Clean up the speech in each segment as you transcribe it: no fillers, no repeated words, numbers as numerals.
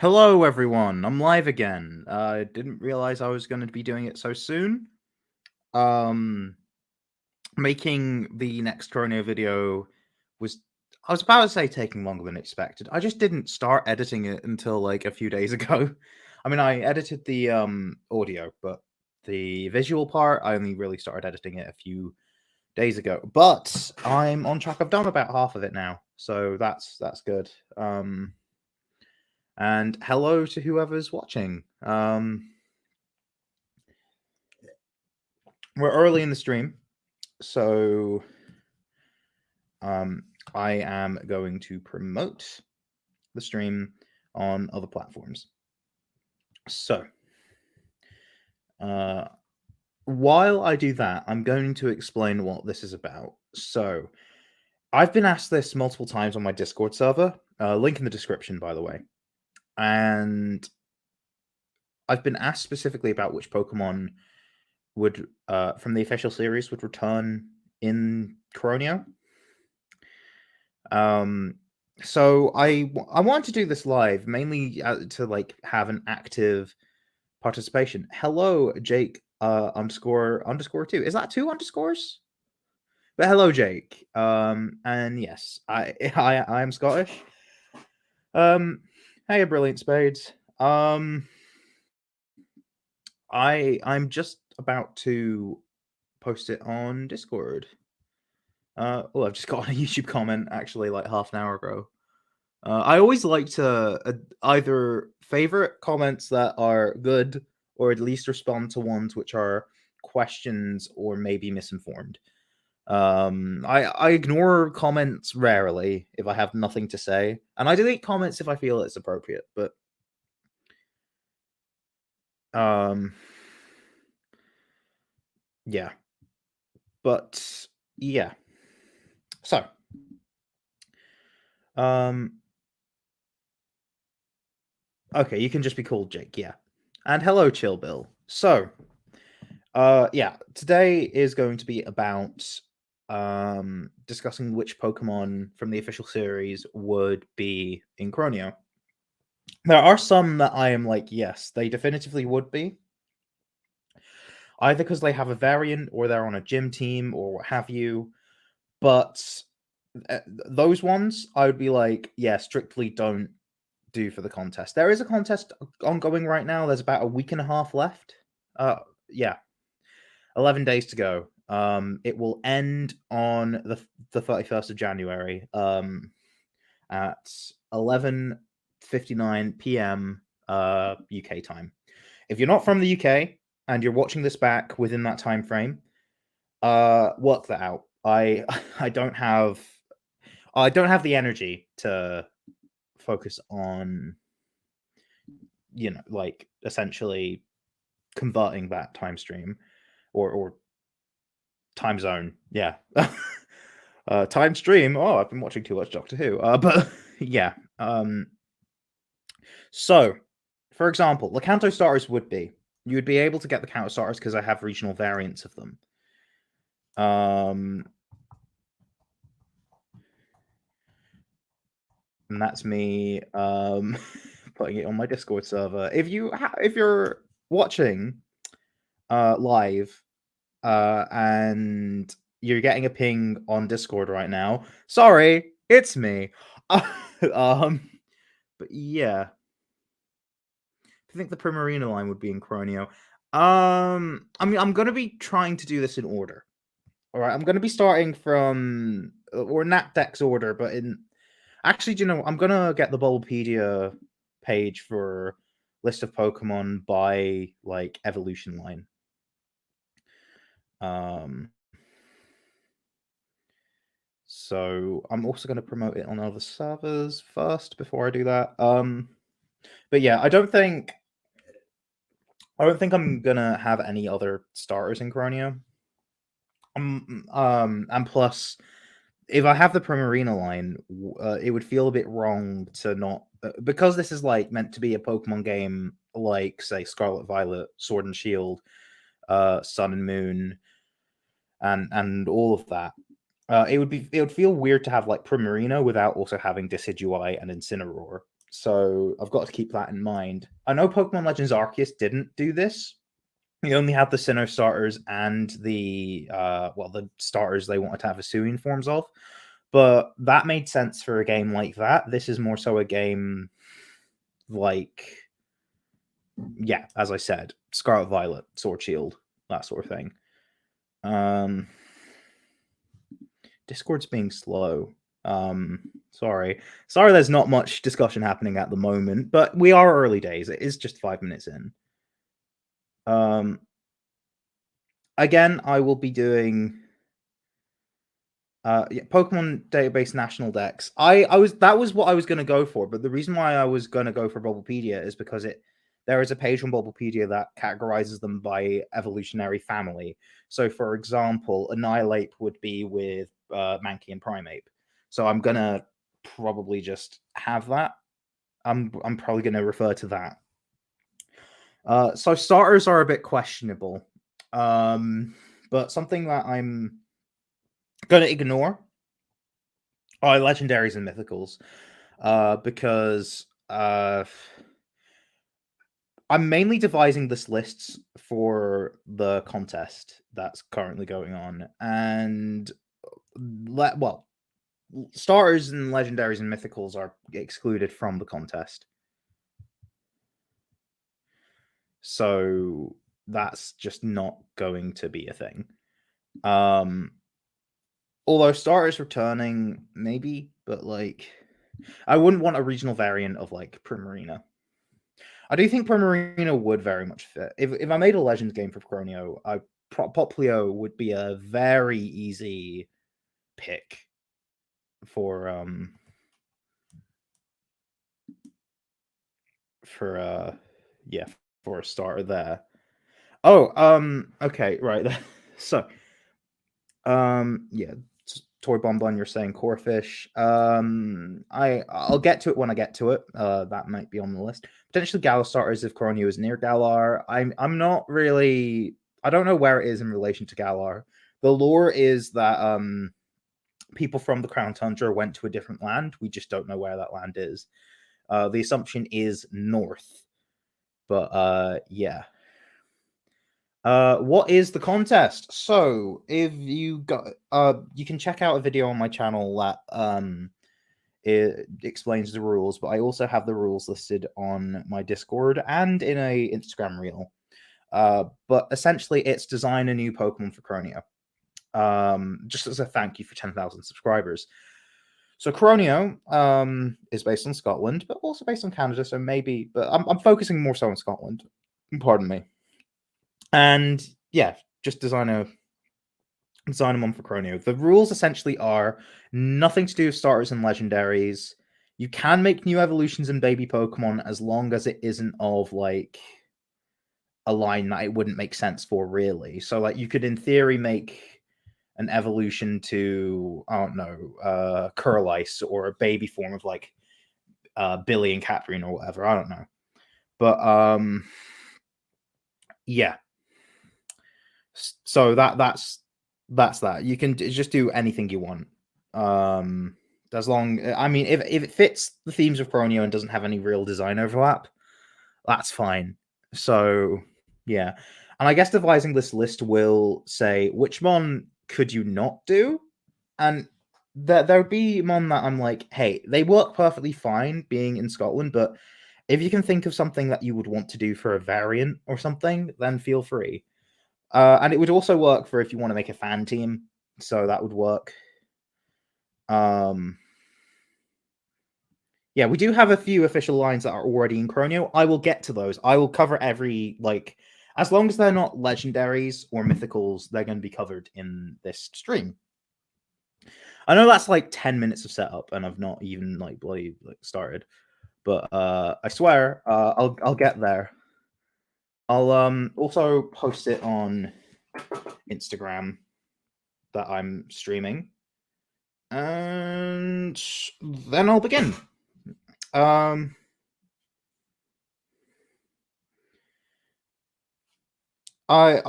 Hello, everyone. I'm live again. I didn't realize I was going to be doing it so soon. Um, Making the next Croneo video was, I was about to say taking longer than expected. I just didn't start editing it until like a few days ago. I mean, I edited the audio, but the visual part, I only really started editing it a few days ago. But I'm on track. I've done about half of it now, so that's good. And hello to whoever's watching. We're early in the stream, so I am going to promote the stream on other platforms. So, while I do that, I'm going to explain what this is about. So, I've been asked this multiple times on my Discord server, link in the description, by the way, and I've been asked specifically about which Pokemon would, from the official series, would return in Croneo. So I wanted to do this live mainly to like have an active participation. Hello, Jake. Underscore two. Is that two underscores? But hello, Jake. And yes, I am Scottish. Hey, Brilliant Spades. I'm just about to post it on Discord. I've just got a YouTube comment actually like half an hour ago. I always like to either favorite comments that are good or at least respond to ones which are questions or maybe misinformed. I ignore comments rarely if I have nothing to say, and I delete comments if I feel it's appropriate. But um, yeah, but yeah. So um, okay, you can just be called Jake. Yeah, and hello, Chill Bill. So yeah, today is going to be about discussing which Pokemon from the official series would be in Croneo. There are some that I am like, yes, they definitively would be. Either because they have a variant or they're on a gym team or what have you. But those ones, I would be like, yeah, strictly don't do for the contest. There is a contest ongoing right now. There's about a week and a half left. Yeah, 11 days to go. It will end on the 31st of January at 11:59 p.m. UK time. If you're not from the UK and you're watching this back within that time frame, work that out. I don't have the energy to focus on like essentially converting that time stream or time zone. Yeah. Time stream. Oh, I've been watching too much Doctor Who. But yeah. So, for example, the Kanto starters would be you would be able to get the Kanto starters because I have regional variants of them. And that's me putting it on my Discord server. If you're watching live and you're getting a ping on Discord right now, sorry, it's me. But yeah, I think the Primarina line would be in Croneo. I mean, I'm gonna be trying to do this in order. All right, I'm gonna be starting from or Napdex order, but in actually, do you know, I'm gonna get the Bulbapedia page for list of Pokemon by like evolution line. So I'm also going to promote it on other servers first before I do that. But yeah, I don't think I'm gonna have any other starters in Croneo. And plus, if I have the Primarina line, it would feel a bit wrong to not because this is like meant to be a Pokemon game, like say Scarlet Violet, Sword and Shield, Sun and Moon, and all of that. It would feel weird to have like Primarina without also having Decidueye and Incineroar. So I've got to keep that in mind. I know Pokemon Legends Arceus didn't do this. You only have the Sinnoh starters and the the starters they wanted to have Hisuian forms of. But that made sense for a game like that. This is more so a game like, yeah, as I said, Scarlet Violet, Sword Shield, that sort of thing. Discord's being slow. Sorry. There's not much discussion happening at the moment, but we are early days. It is just 5 minutes in. Again, I will be doing Pokemon Database National Dex. That was what I was going to go for, but the reason why I was going to go for Bulbapedia is because there is a page on Bulbapedia that categorizes them by evolutionary family. So, for example, Annihilate would be with Mankey and Primeape. So I'm gonna probably just have that. I'm probably gonna refer to that. So starters are a bit questionable, but something that I'm gonna ignore are legendaries and mythicals, because I'm mainly devising this lists for the contest that's currently going on, and starters and legendaries and mythicals are excluded from the contest. So that's just not going to be a thing. Although starters returning, maybe, but like I wouldn't want a regional variant of like Primarina. I do think Primarina would very much fit. If I made a Legends game for Croneo, Poplio would be a very easy pick for for a starter there. Okay, right. So yeah, Toy Bonbon, you're saying Corefish. I'll get to it when I get to it. That might be on the list. Potentially Galar starters if Croneo is near Galar. I'm not really. I don't know where it is in relation to Galar. The lore is that people from the Crown Tundra went to a different land. We just don't know where that land is. The assumption is north, but yeah. What is the contest? So if you got you can check out a video on my channel that it explains the rules, but I also have the rules listed on my Discord and in a Instagram reel. But essentially it's design a new Pokemon for Croneo. Just as a thank you for 10,000 subscribers. So Croneo is based on Scotland, but also based on Canada, so maybe, but I'm focusing more so on Scotland. Pardon me. And yeah, just design a one for Croneo. The rules essentially are nothing to do with starters and legendaries. You can make new evolutions in baby Pokemon as long as it isn't of like a line that it wouldn't make sense for, really. So like you could in theory make an evolution to, I don't know, Curlice or a baby form of like Billy and Catherine or whatever. I don't know. But yeah. So that's that. You can just do anything you want. As long, I mean, if it fits the themes of Croneo and doesn't have any real design overlap, that's fine. So yeah, and I guess devising this list will say which one could you not do, and there would be one that I'm like, hey, they work perfectly fine being in Scotland, but if you can think of something that you would want to do for a variant or something, then feel free. And it would also work for if you want to make a fan team, so that would work. Yeah, we do have a few official lines that are already in Croneo. I will get to those. I will cover every, like, as long as they're not legendaries or mythicals, they're going to be covered in this stream. I know that's like 10 minutes of setup, and I've not even like bloody like started. But I swear, I'll get there. I'll also post it on Instagram that I'm streaming. And then I'll begin. I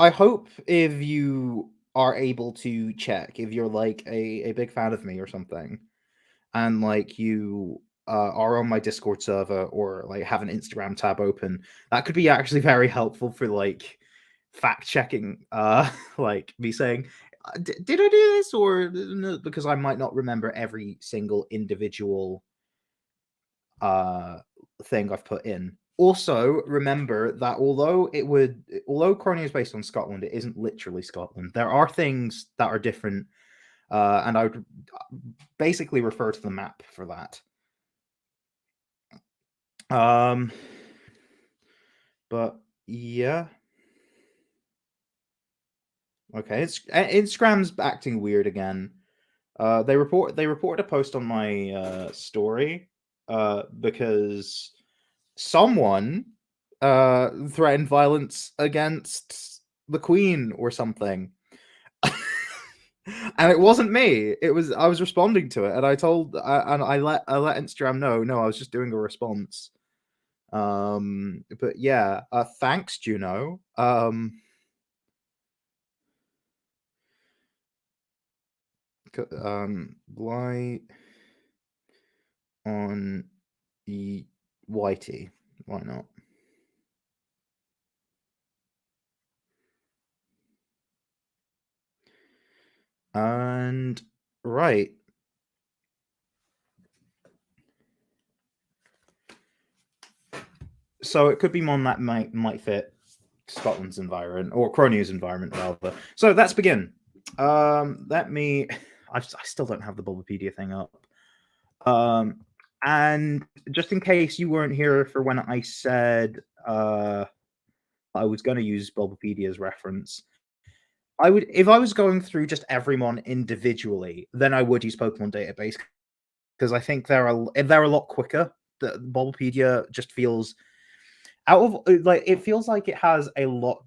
hope if you are able to check if you're like a big fan of me or something, and like you are on my Discord server or like have an Instagram tab open, that could be actually very helpful for like fact checking. Like me saying, Did I do this?" or no, because I might not remember every single individual uh thing I've put in. Also, remember that although Croneo is based on Scotland, it isn't literally Scotland. There are things that are different, and I would basically refer to the map for that. Um, but yeah, okay. Instagram's acting weird again. They reported a post on my story because someone threatened violence against the Queen or something. And it wasn't me. It was I was responding to it, and I let Instagram know. No, I was just doing a response. But yeah, thanks, Juno. Light on the Whitey. Why not? And right. So it could be one that might fit Scotland's environment or Croneo's environment rather. So let's begin. Let me. I still don't have the Bulbapedia thing up. And just in case you weren't here for when I said I was going to use Bulbapedia as reference, I would if I was going through just everyone individually, then I would use Pokemon Database because I think they're a lot quicker. The Bulbapedia just feels out of like it feels like it has a lot.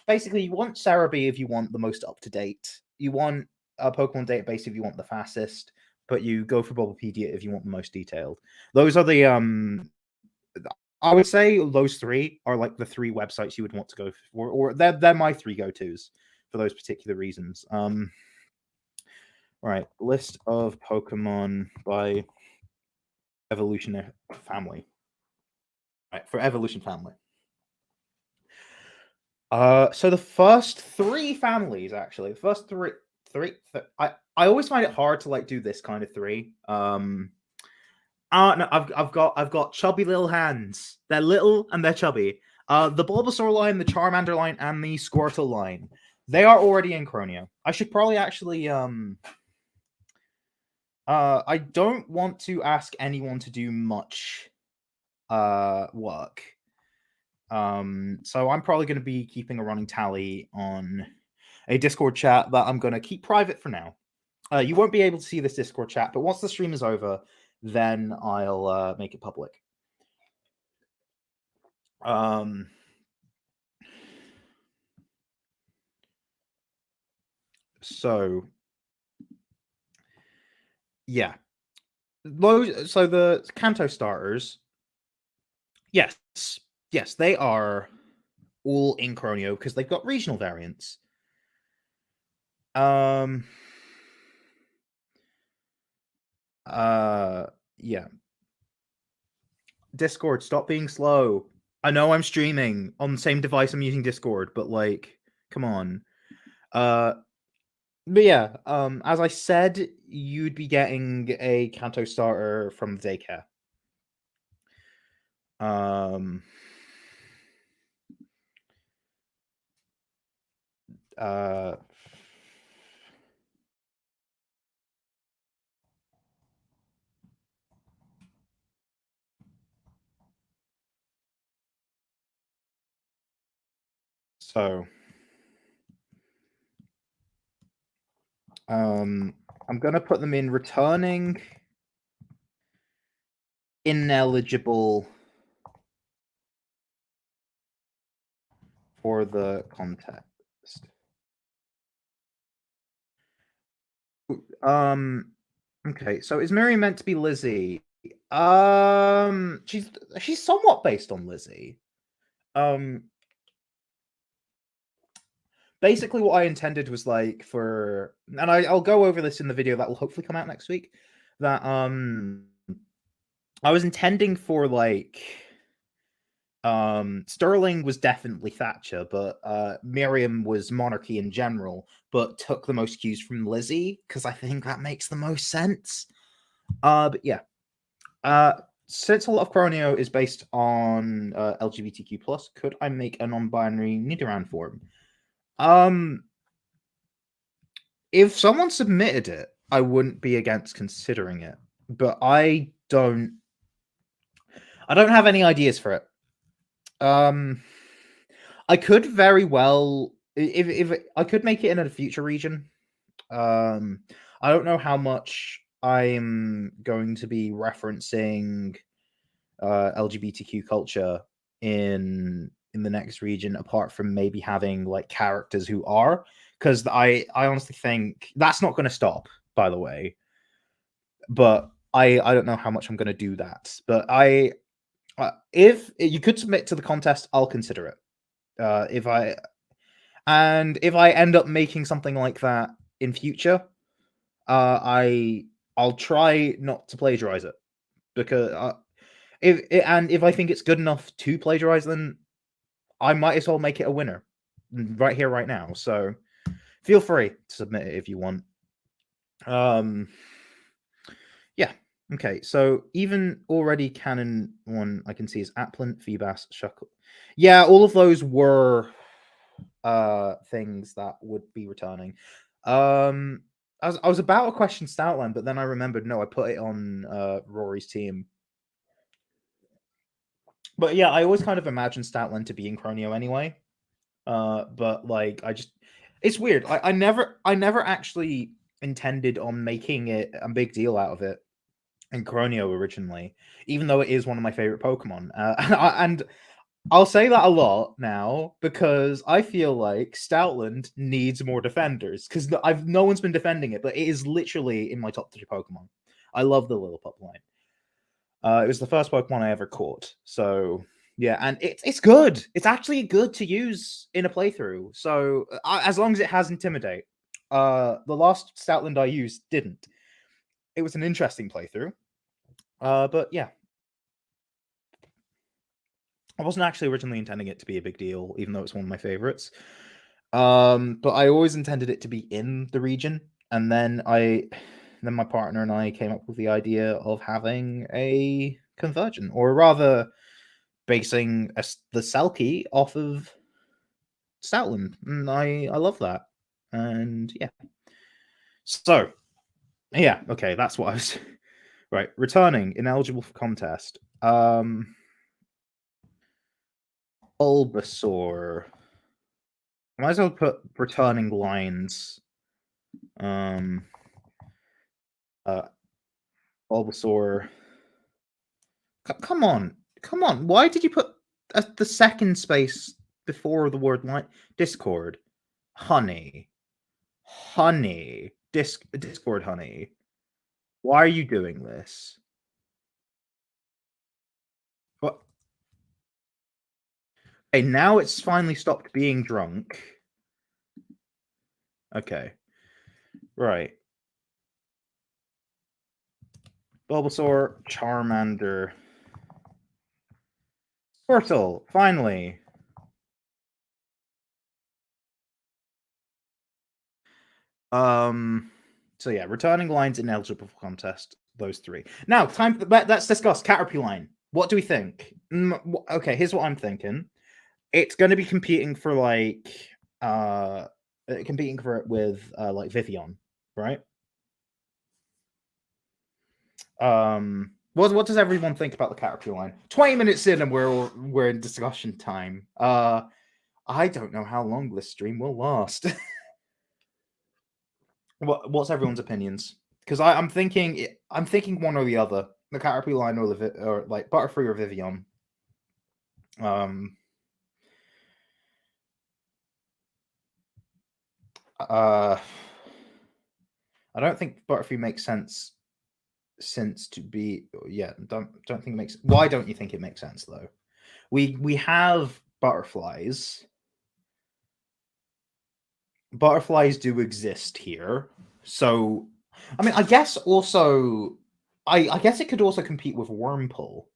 Basically, you want Cerebi if you want the most up to date. You want a Pokemon Database if you want the fastest, but you go for Bulbapedia if you want the most detailed. Those are the I would say those three are like the three websites you would want to go for, or they're my three go tos for those particular reasons. Right, list of Pokemon by evolution family. Right, for evolution family. So the first three families, actually, the first I always find it hard to like do this kind of three. No, I've got chubby little hands. They're little and they're chubby. The Bulbasaur line, the Charmander line, and the Squirtle line. They are already in Croneo. I should probably actually I don't want to ask anyone to do much work. So I'm probably going to be keeping a running tally on a Discord chat that I'm going to keep private for now. You won't be able to see this Discord chat, but once the stream is over, then I'll make it public. So yeah, so the Kanto starters, yes, they are all in Croneo because they've got regional variants. Yeah. Discord, stop being slow. I know I'm streaming on the same device I'm using Discord, but like, come on. But yeah, as I said, you'd be getting a Kanto starter from the daycare. Uh, so, I'm gonna put them in returning, ineligible for the context. Okay, so is Miriam meant to be Lizzie? She's somewhat based on Lizzie. Basically what I intended was like for, and I'll go over this in the video that will hopefully come out next week. That I was intending for like Sterling was definitely Thatcher, but Miriam was monarchy in general, but took the most cues from Lizzie because I think that makes the most sense. But yeah, uh, since a lot of Croneo is based on LGBTQ plus, could I make a non-binary Nidoran form? Um, if someone submitted it, I wouldn't be against considering it, but I don't. I don't have any ideas for it. Um, I could very well if I could make it in a future region. Um, I don't know how much I'm going to be referencing LGBTQ culture in the next region, apart from maybe having like characters who are, because I honestly think that's not going to stop. By the way, but I don't know how much I'm going to do that. But if you could submit to the contest, I'll consider it. If I end up making something like that in future, I'll try not to plagiarize it because if I think it's good enough to plagiarize, then I might as well make it a winner right here, right now. So feel free to submit it if you want. Um, yeah. Okay, so even already canon one I can see is Applin, Feebas, Shuckle. Yeah, all of those were things that would be returning. I was about to question Stoutland, but then I remembered no, I put it on Rory's team. But yeah, I always kind of imagined Stoutland to be in Croneo anyway. But like it's weird. I never actually intended on making it a big deal out of it in Croneo originally, even though it is one of my favorite Pokemon. And I'll say that a lot now because I feel like Stoutland needs more defenders because no one's been defending it, but it is literally in my top 3 Pokemon. I love the Lillipup line. It was the first Pokemon I ever caught, so yeah, and it's good. It's actually good to use in a playthrough. So as long as it has Intimidate, the last Stoutland I used didn't. It was an interesting playthrough, but yeah, I wasn't actually originally intending it to be a big deal, even though it's one of my favorites. But I always intended it to be in the region, and then my partner and I came up with the idea of having a convergent, or rather, basing the Selkie off of Stoutland. And I love that, and yeah. So yeah, okay, that's what I was right. Returning ineligible for contest. Bulbasaur. I might as well put returning lines. Um, uh, Bulbasaur. Come on, come on. Why did you put the second space before the word line? Discord, honey, honey, Discord, honey. Why are you doing this? What? Okay, now it's finally stopped being drunk. Okay, right. Bulbasaur, Charmander, Squirtle, finally. So yeah, returning lines ineligible for contest. Those 3. Now, time. Let's discuss Caterpie line. What do we think? Okay, here's what I'm thinking. It's going to be competing for like, competing for it with like Vivian, right? What does everyone think about the Caterpie line? 20 minutes in, and we're in discussion time. I don't know how long this stream will last. What's everyone's opinions? Because I'm thinking one or the other, the Caterpie line or like Butterfree or Vivian. Um, uh, I don't think Butterfree makes sense since to be don't think it makes. Why don't you think it makes sense though? We have butterflies. Butterflies do exist here, so I mean, I guess also I guess it could also compete with Wormpull.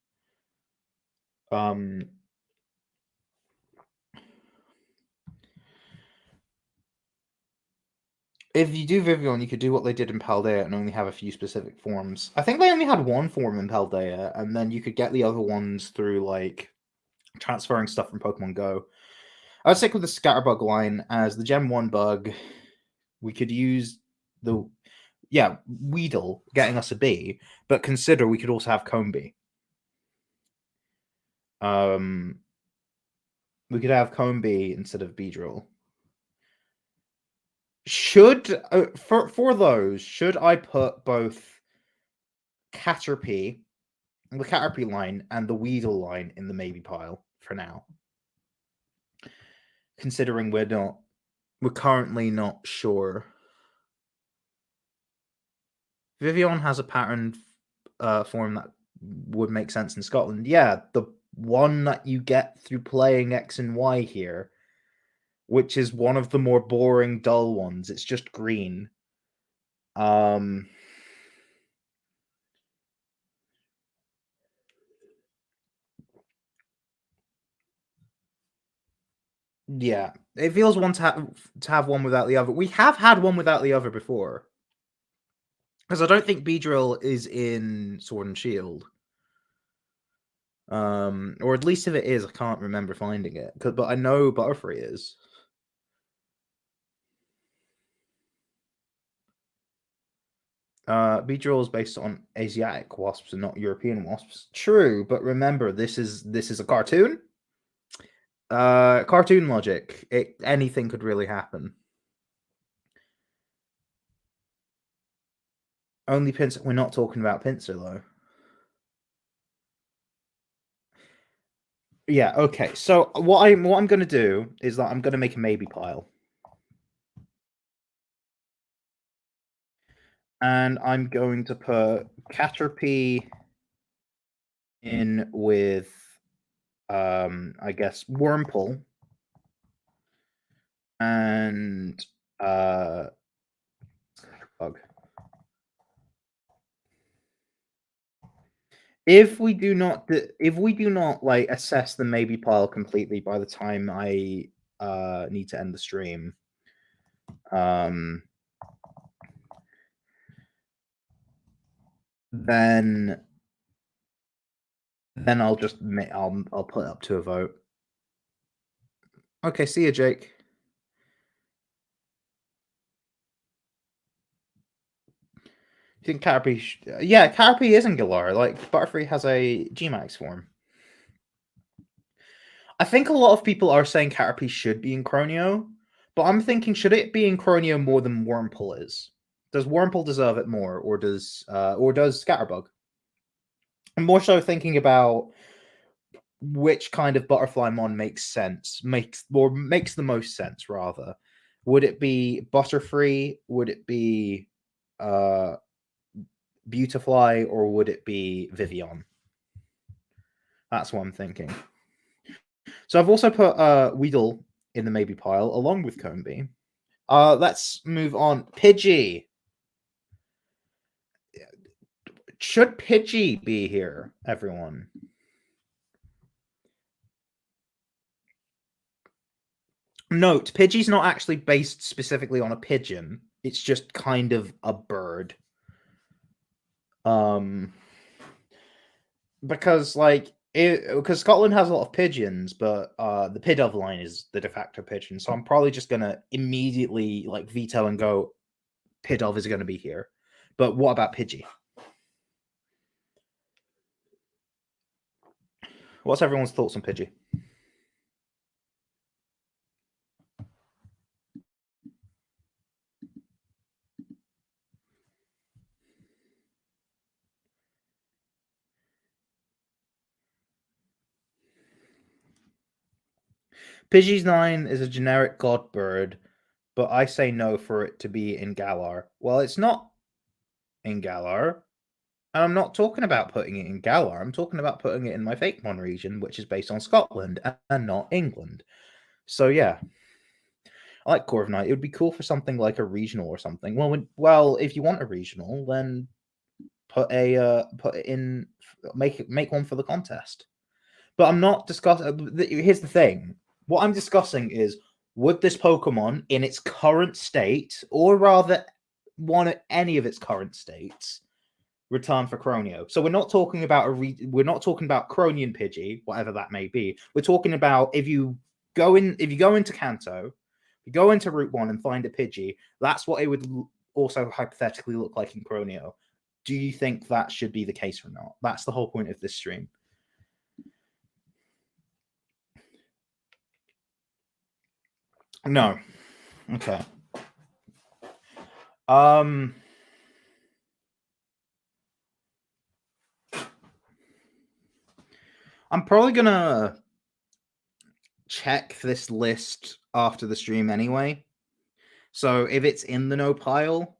If you do Vivillon, you could do what they did in Paldea and only have a few specific forms. I think they only had one form in Paldea, and then you could get the other ones through like transferring stuff from Pokemon Go. I'd stick with the Scatterbug line as the Gen 1 bug. We could use the Weedle getting us a B, but consider we could also have Combee. We could have Combee instead of Beedrill. Should for those, should I put both Caterpie, the Caterpie line, and the Weedle line in the maybe pile for now? Considering we're currently not sure. Vivillon has a pattern form that would make sense in Scotland. Yeah, the one that you get through playing X and Y here, which is one of the more boring, dull ones. It's just green. Yeah, it feels one to have one without the other. We have had one without the other before, because I don't think Beedrill is in Sword and Shield. Or at least if it is, I can't remember finding it. But I know Butterfree is. Beedrill is based on Asiatic wasps and not European wasps. True, but remember, this is a cartoon. Cartoon logic. Anything could really happen. Only Pinsir. We're not talking about Pinsir though. Yeah. Okay. So what I'm going to do is that I'm going to make a maybe pile, and I'm going to put Caterpie in with, I guess Wormpull and Bug. If we do not like assess the maybe pile completely by the time I need to end the stream, then I'll just I'll put it up to a vote. Okay, see you, Jake. You think Caterpie? Yeah, Caterpie isn't Galar. Like Butterfree has a Gmax form. I think a lot of people are saying Caterpie should be in Croneo, but I'm thinking, should it be in Croneo more than Wormpull is? Does Wormpull deserve it more, or does Scatterbug? I'm more so thinking about which kind of Butterfly mon makes the most sense rather. Would it be Butterfree? Would it be Beautifly, or would it be Vivillon? That's what I'm thinking. So I've also put Weedle in the maybe pile along with Combee. Let's move on. Pidgey. Should Pidgey be here, everyone? Note, Pidgey's not actually based specifically on a pigeon. It's just kind of a bird. Because Scotland has a lot of pigeons, but the Pidove line is the de facto pigeon. So I'm probably just gonna immediately like veto and go, Pidove is gonna be here. But what about Pidgey? What's everyone's thoughts on Pidgey? Pidgey's 9 is a generic god bird, but I say no for it to be in Galar. Well, it's not in Galar. And I'm not talking about putting it in Galar. I'm talking about putting it in my fakemon region, which is based on Scotland and not England. So yeah, I like Corviknight. It would be cool for something like a regional or something. Well, if you want a regional, then put it in, make one for the contest. But I'm not discussing. Here's the thing: what I'm discussing is, would this Pokemon in its current state, or rather, any of its current states, return for Croneo? So we're not talking about we're not talking about Cronian Pidgey, whatever that may be. We're talking about if you go into Kanto, you go into Route 1 and find a Pidgey, that's what it would also hypothetically look like in Croneo. Do you think that should be the case or not? That's the whole point of this stream. No. Okay. I'm probably gonna check this list after the stream anyway. So if it's in the no pile,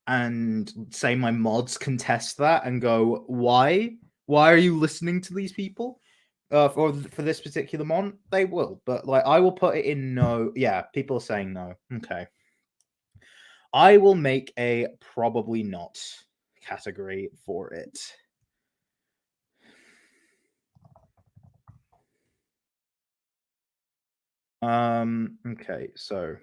and say my mods contest that and go, why are you listening to these people for this particular mon? They will, but like I will put it in no. Yeah, people are saying no. Okay, I will make a probably not category for it. Okay, so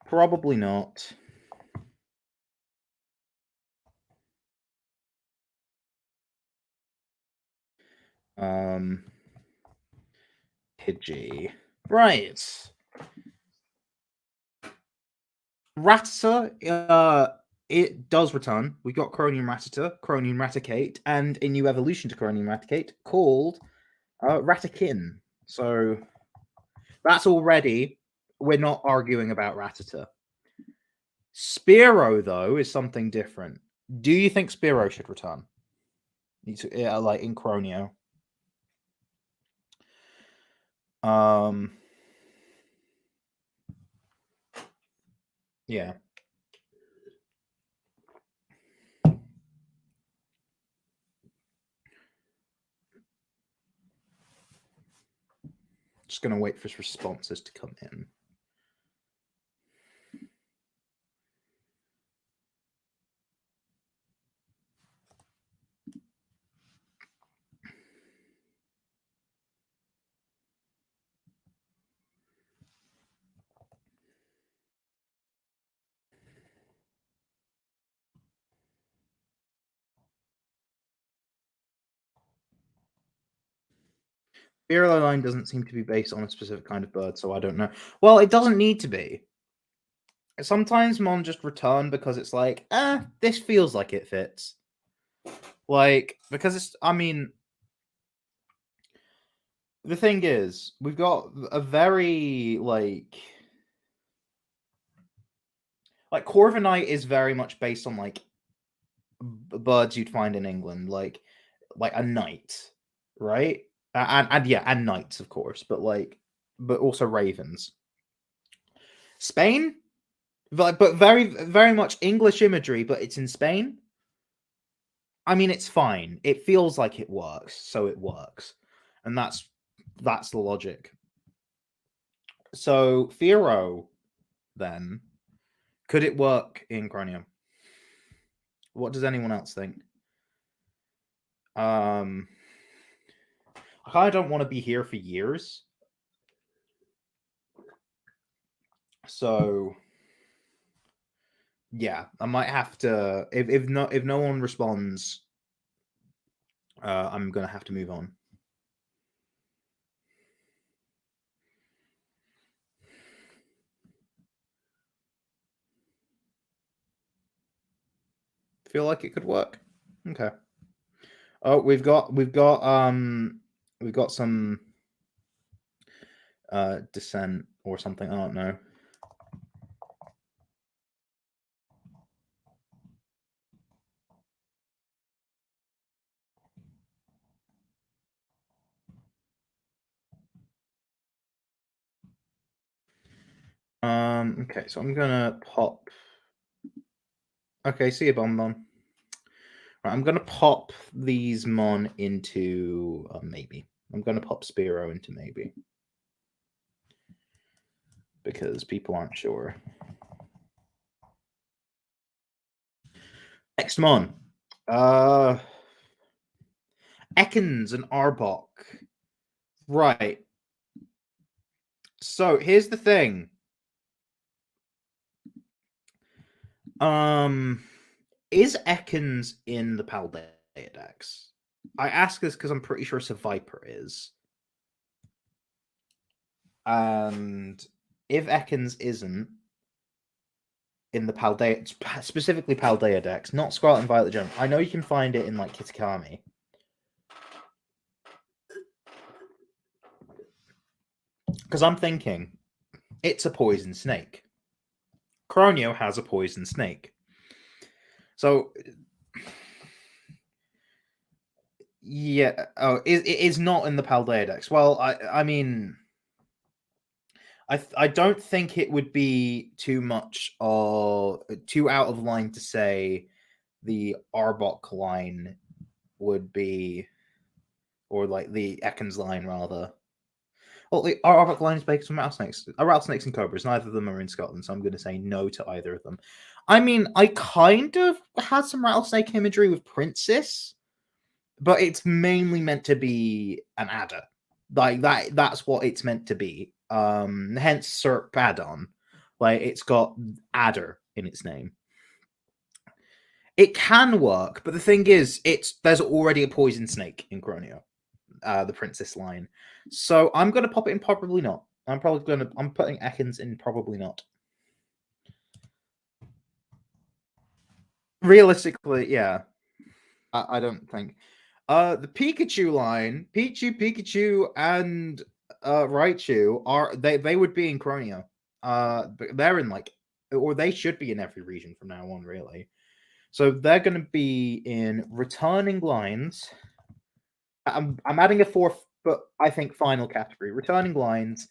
probably not. Pidgey. Right. Rattata, it does return. We got Chronium Rattata, Chronium Raticate, and a new evolution to Chronium Raticate called Ratakin. So that's already, we're not arguing about Rattata. Spearow, though, is something different. Do you think Spearow should return? Like in Croneo? Yeah. Just gonna wait for responses to come in. Spearow line doesn't seem to be based on a specific kind of bird, so I don't know. Well, it doesn't need to be. Sometimes Mon just return because it's like, this feels like it fits. Like, because it's, I mean, the thing is, we've got a very, like Corviknight is very much based on, like, birds you'd find in England, like a knight, right? And yeah, and knights, of course, but also ravens. Spain? But very, very much English imagery, but it's in Spain. I mean, it's fine. It feels like it works, so it works, and that's the logic. So Fearow, then, could it work in Croneo? What does anyone else think? I kind of don't want to be here for years, so yeah, I might have to. If no one responds, I'm gonna have to move on. Feel like it could work. Okay. Oh, we've got some dissent or something. I don't know. Okay, so I'm gonna pop. Okay, see you, Bonbon. Right, I'm gonna pop these Mon into maybe. I'm gonna pop Spearow into maybe. because people aren't sure. Next mon. Uh Ekans and Arbok. Right. So here's the thing. Is Ekans in the Paldea decks? I ask this because I'm pretty sure Viper is. And if Ekans isn't in the Paldea, specifically Paldea decks, not Scarlet and Violet Gem, I know you can find it in like Kitakami. Because I'm thinking, it's a poison snake. Croneo has a poison snake. So, yeah. Oh, it is not in the Paldea decks. Well, I mean, I don't think it would be too much or too out of line to say the Arbok line would be, or like the Ekans line rather. Well, the Arbok line is based on rattlesnakes and cobras. Neither of them are in Scotland, so I'm going to say no to either of them. I mean, I kind of had some rattlesnake imagery with Princess, but it's mainly meant to be an adder. Like that's what it's meant to be. Hence Serpadon. Like it's got adder in its name. It can work, but the thing is, there's already a poison snake in Croneo, the Princess line. So I'm gonna pop it in probably not. I'm putting Ekans in probably not. Realistically, yeah. I don't think. The Pikachu line, Pichu, Pikachu, and Raichu they would be in Croneo. They're in like, or they should be in every region from now on, really. So they're going to be in returning lines. I'm adding a fourth, but I think final category: returning lines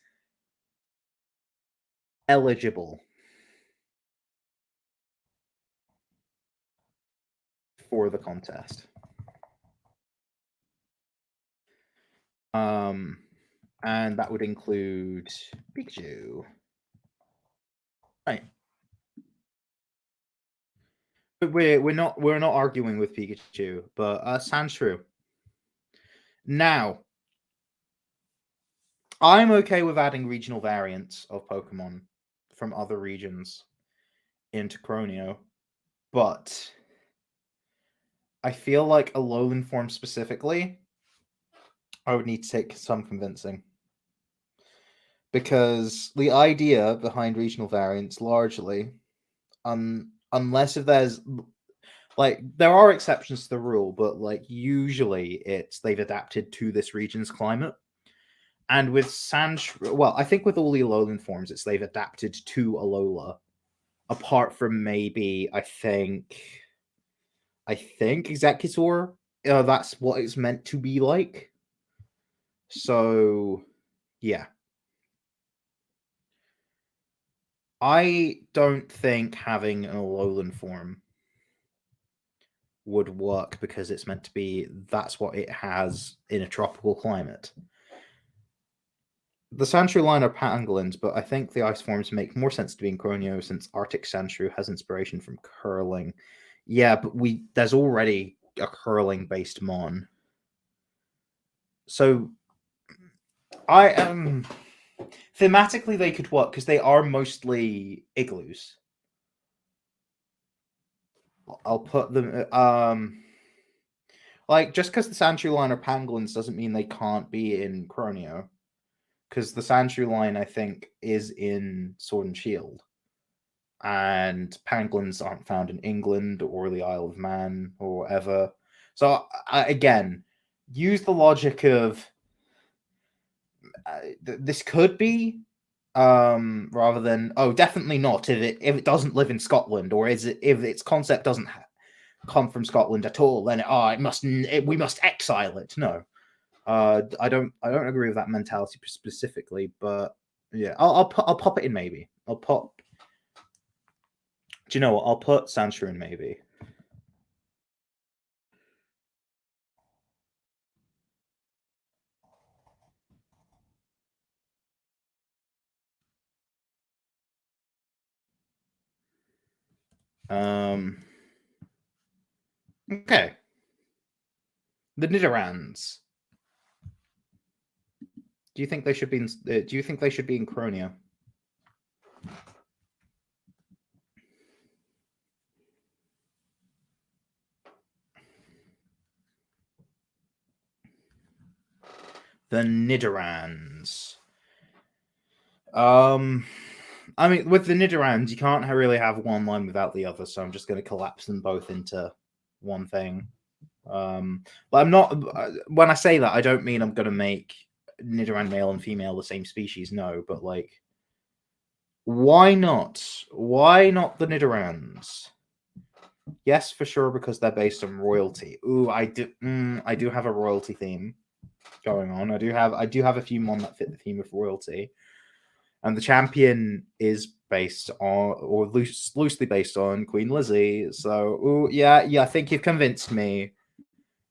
eligible for the contest. And that would include Pikachu. Right. But we're not arguing with Pikachu, but Sandshrew. Now, I'm okay with adding regional variants of Pokemon from other regions into Croneo, but I feel like a Alolan form specifically, I would need to take some convincing. Because the idea behind regional variants largely, unless if there's like there are exceptions to the rule, but like usually they've adapted to this region's climate. And with well, I think with all the Alolan forms, they've adapted to Alola. Apart from maybe, I think Executor. That's what it's meant to be like. So, yeah. I don't think having an Alolan form would work because it's meant to be that's what it has in a tropical climate. The Sandshrew line are pangolins, but I think the ice forms make more sense to be in Croneo since Arctic Sandshrew has inspiration from curling. Yeah, but there's already a curling based mon. So I thematically they could work because they are mostly igloos. I'll put them like just because the Sandshrew line are pangolins doesn't mean they can't be in Croneo. Because the Sandshrew line, I think, is in Sword and Shield. And pangolins aren't found in England or the Isle of Man or whatever. So, again, use the logic of this could be rather than definitely not if it doesn't live in Scotland, or is it if its concept doesn't come from Scotland at all, then we must exile it. No, I don't agree with that mentality specifically, but yeah, I'll pop it in maybe. I'll pop. Do you know what? I'll put Sandshrew in maybe. Okay. The Nidorans. Do you think they should be in? Do you think they should be in Croneo? The Nidorans. I mean, with the Nidorans, you can't really have one line without the other, so I'm just going to collapse them both into one thing. But I'm not. When I say that, I don't mean I'm going to make Nidoran male and female the same species. No, but like, why not? Why not the Nidorans? Yes, for sure, because they're based on royalty. Ooh, I do. I do have a royalty theme going on. I do have a few mon that fit the theme of royalty, and the champion is based on, or loosely based on, Queen Lizzie. So, ooh, yeah. I think you've convinced me.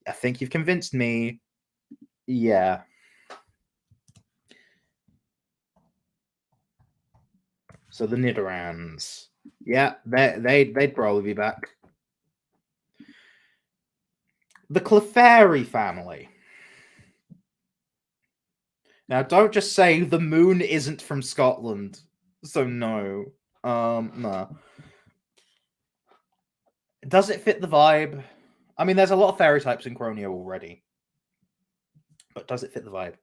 I think you've convinced me. Yeah. So the Nidorans. Yeah, they'd probably be back. The Clefairy family. Now, don't just say the moon isn't from Scotland. So no. No. Does it fit the vibe? I mean, there's a lot of fairy types in Croneo already. But does it fit the vibe?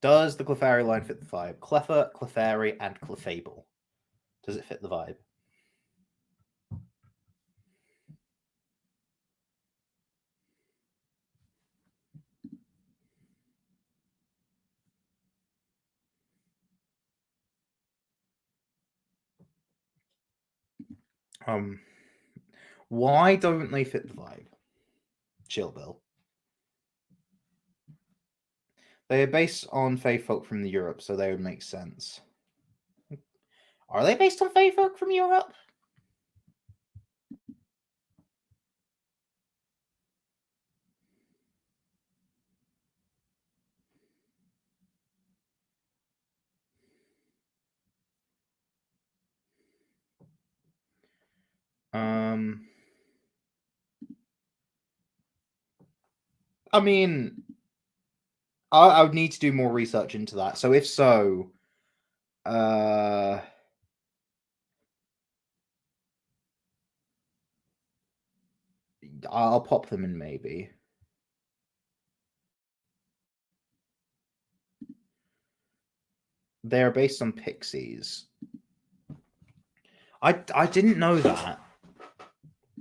Does the Clefairy line fit the vibe? Cleffa, Clefairy, and Clefable. Does it fit the vibe? Why don't they fit the vibe? Chill, Bill. They are based on Fey folk from Europe, so they would make sense. Are they based on Fey folk from Europe? I mean, I would need to do more research into that. So if so, I'll pop them in maybe. They are based on pixies. I didn't know that.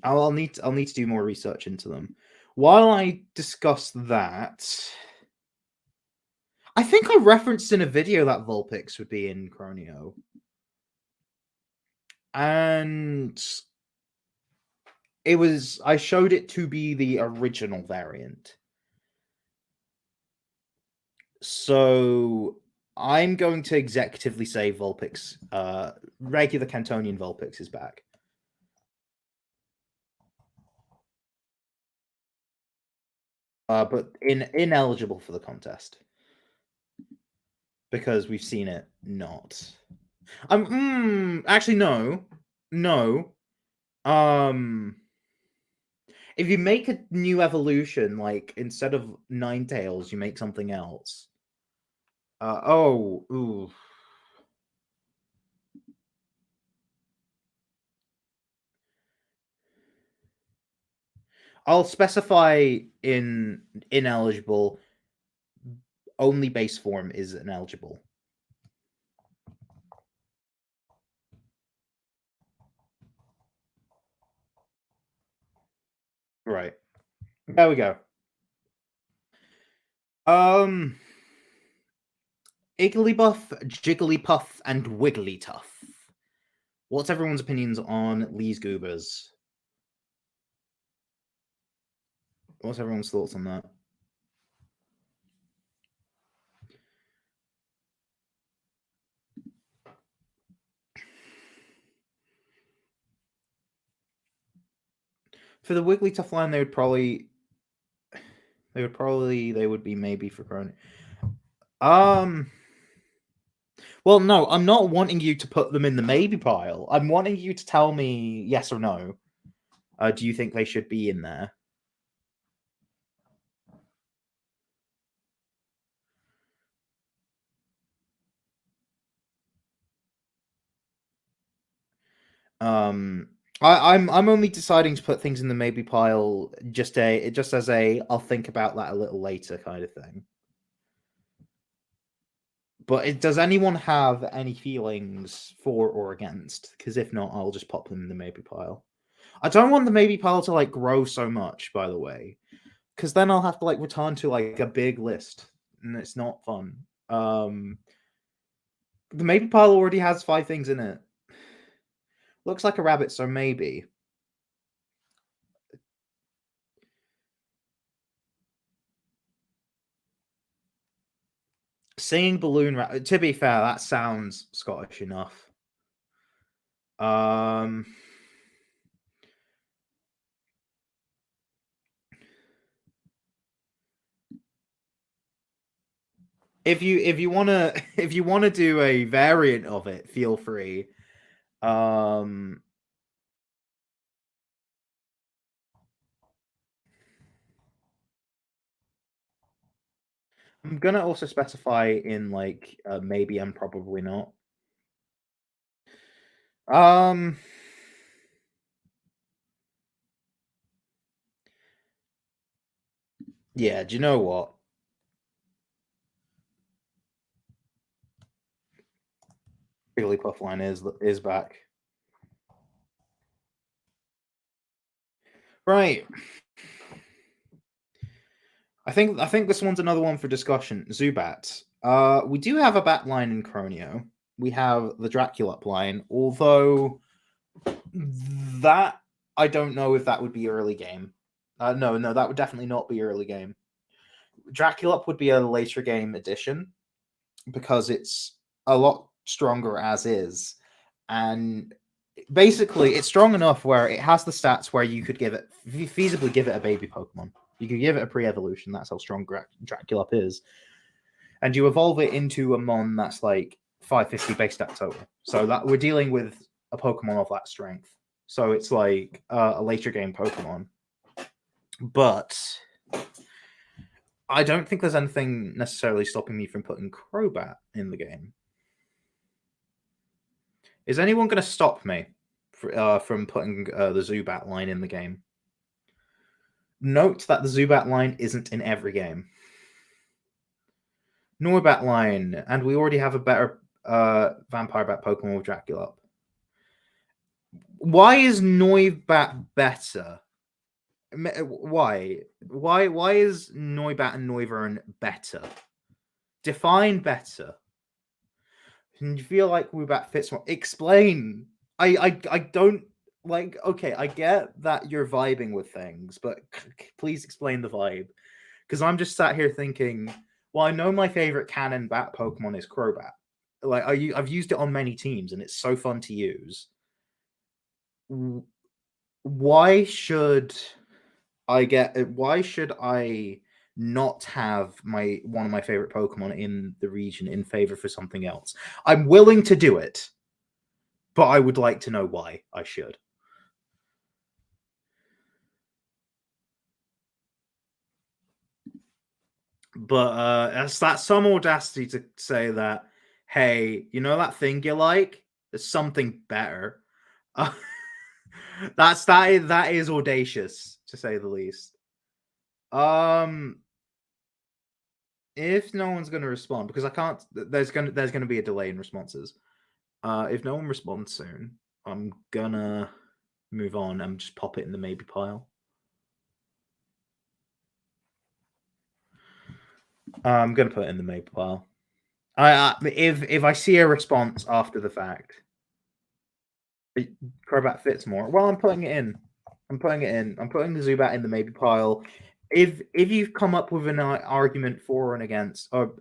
I'll need to do more research into them. While I discuss that, I think I referenced in a video that Vulpix would be in Croneo. And I showed it to be the original variant. So I'm going to executively say Vulpix, regular Cantonian Vulpix is back. But ineligible for the contest. Because we've seen it not. Actually no. If you make a new evolution, like instead of Ninetales, you make something else. Ooh. I'll specify in ineligible. Only base form is ineligible. Right. There we go. Igglybuff, Jigglypuff, and Wigglytuff. What's everyone's opinions on Lee's Goobers? What's everyone's thoughts on that? For the Wigglytuff line, they would be maybe for Croneo. Well, no, I'm not wanting you to put them in the maybe pile. I'm wanting you to tell me yes or no. Do you think they should be in there? Um, I'm only deciding to put things in the maybe pile just as a I'll think about that a little later kind of thing. But does anyone have any feelings for or against? Because if not, I'll just pop them in the maybe pile. I don't want the maybe pile to like grow so much, by the way, because then I'll have to like return to like a big list, and it's not fun. The maybe pile already has 5 things in it. Looks like a rabbit, so maybe. Singing balloon rabbit. To be fair, that sounds Scottish enough. Um, if you wanna if you wanna do a variant of it, feel free. Um, I'm gonna also specify in like maybe and probably not. Um, yeah. Do you know what? Jigglypuff line is back. Right. I think this one's another one for discussion. Zubat. We do have a bat line in Croneo. We have the Dracula line, although that I don't know if that would be early game. No, that would definitely not be early game. Dracula would be a later game addition because it's a lot stronger as is, and basically it's strong enough where it has the stats where you could give it feasibly give it a baby Pokemon. You could give it a pre-evolution. That's how strong Dracula is, and you evolve it into a mon that's like 550 base stat total. So that we're dealing with a Pokemon of that strength. So it's like a later game Pokemon, but I don't think there's anything necessarily stopping me from putting Crobat in the game. Is anyone going to stop me from putting the Zubat line in the game? Note that the Zubat line isn't in every game. Noibat line, and we already have a better Vampire Bat Pokemon with Dracula. Why is Noibat better? Why? Why is Noibat and Noivern better? Define better. And you feel like Woobat fits more. Explain. I don't like. Okay, I get that you're vibing with things, but please explain the vibe. Because I'm just sat here thinking, well, I know my favorite canon bat Pokemon is Crobat. Like I've used it on many teams, and it's so fun to use. Why should I get? Why should I not have my one of my favorite Pokemon in the region in favor for something else? I'm willing to do it, but I would like to know why I should. But that's some audacity to say that. Hey, you know that thing you like? There's something better. Uh, that is audacious to say the least. Um, if no one's going to respond, because I can't, there's gonna be a delay in responses. If no one responds soon, I'm gonna move on and just pop it in the maybe pile. I'm gonna put it in the maybe pile. If I see a response after the fact, Crobat fits more. Well, I'm putting it in. I'm putting it in. I'm putting the Zubat in the maybe pile. If you've come up with an argument for and against, or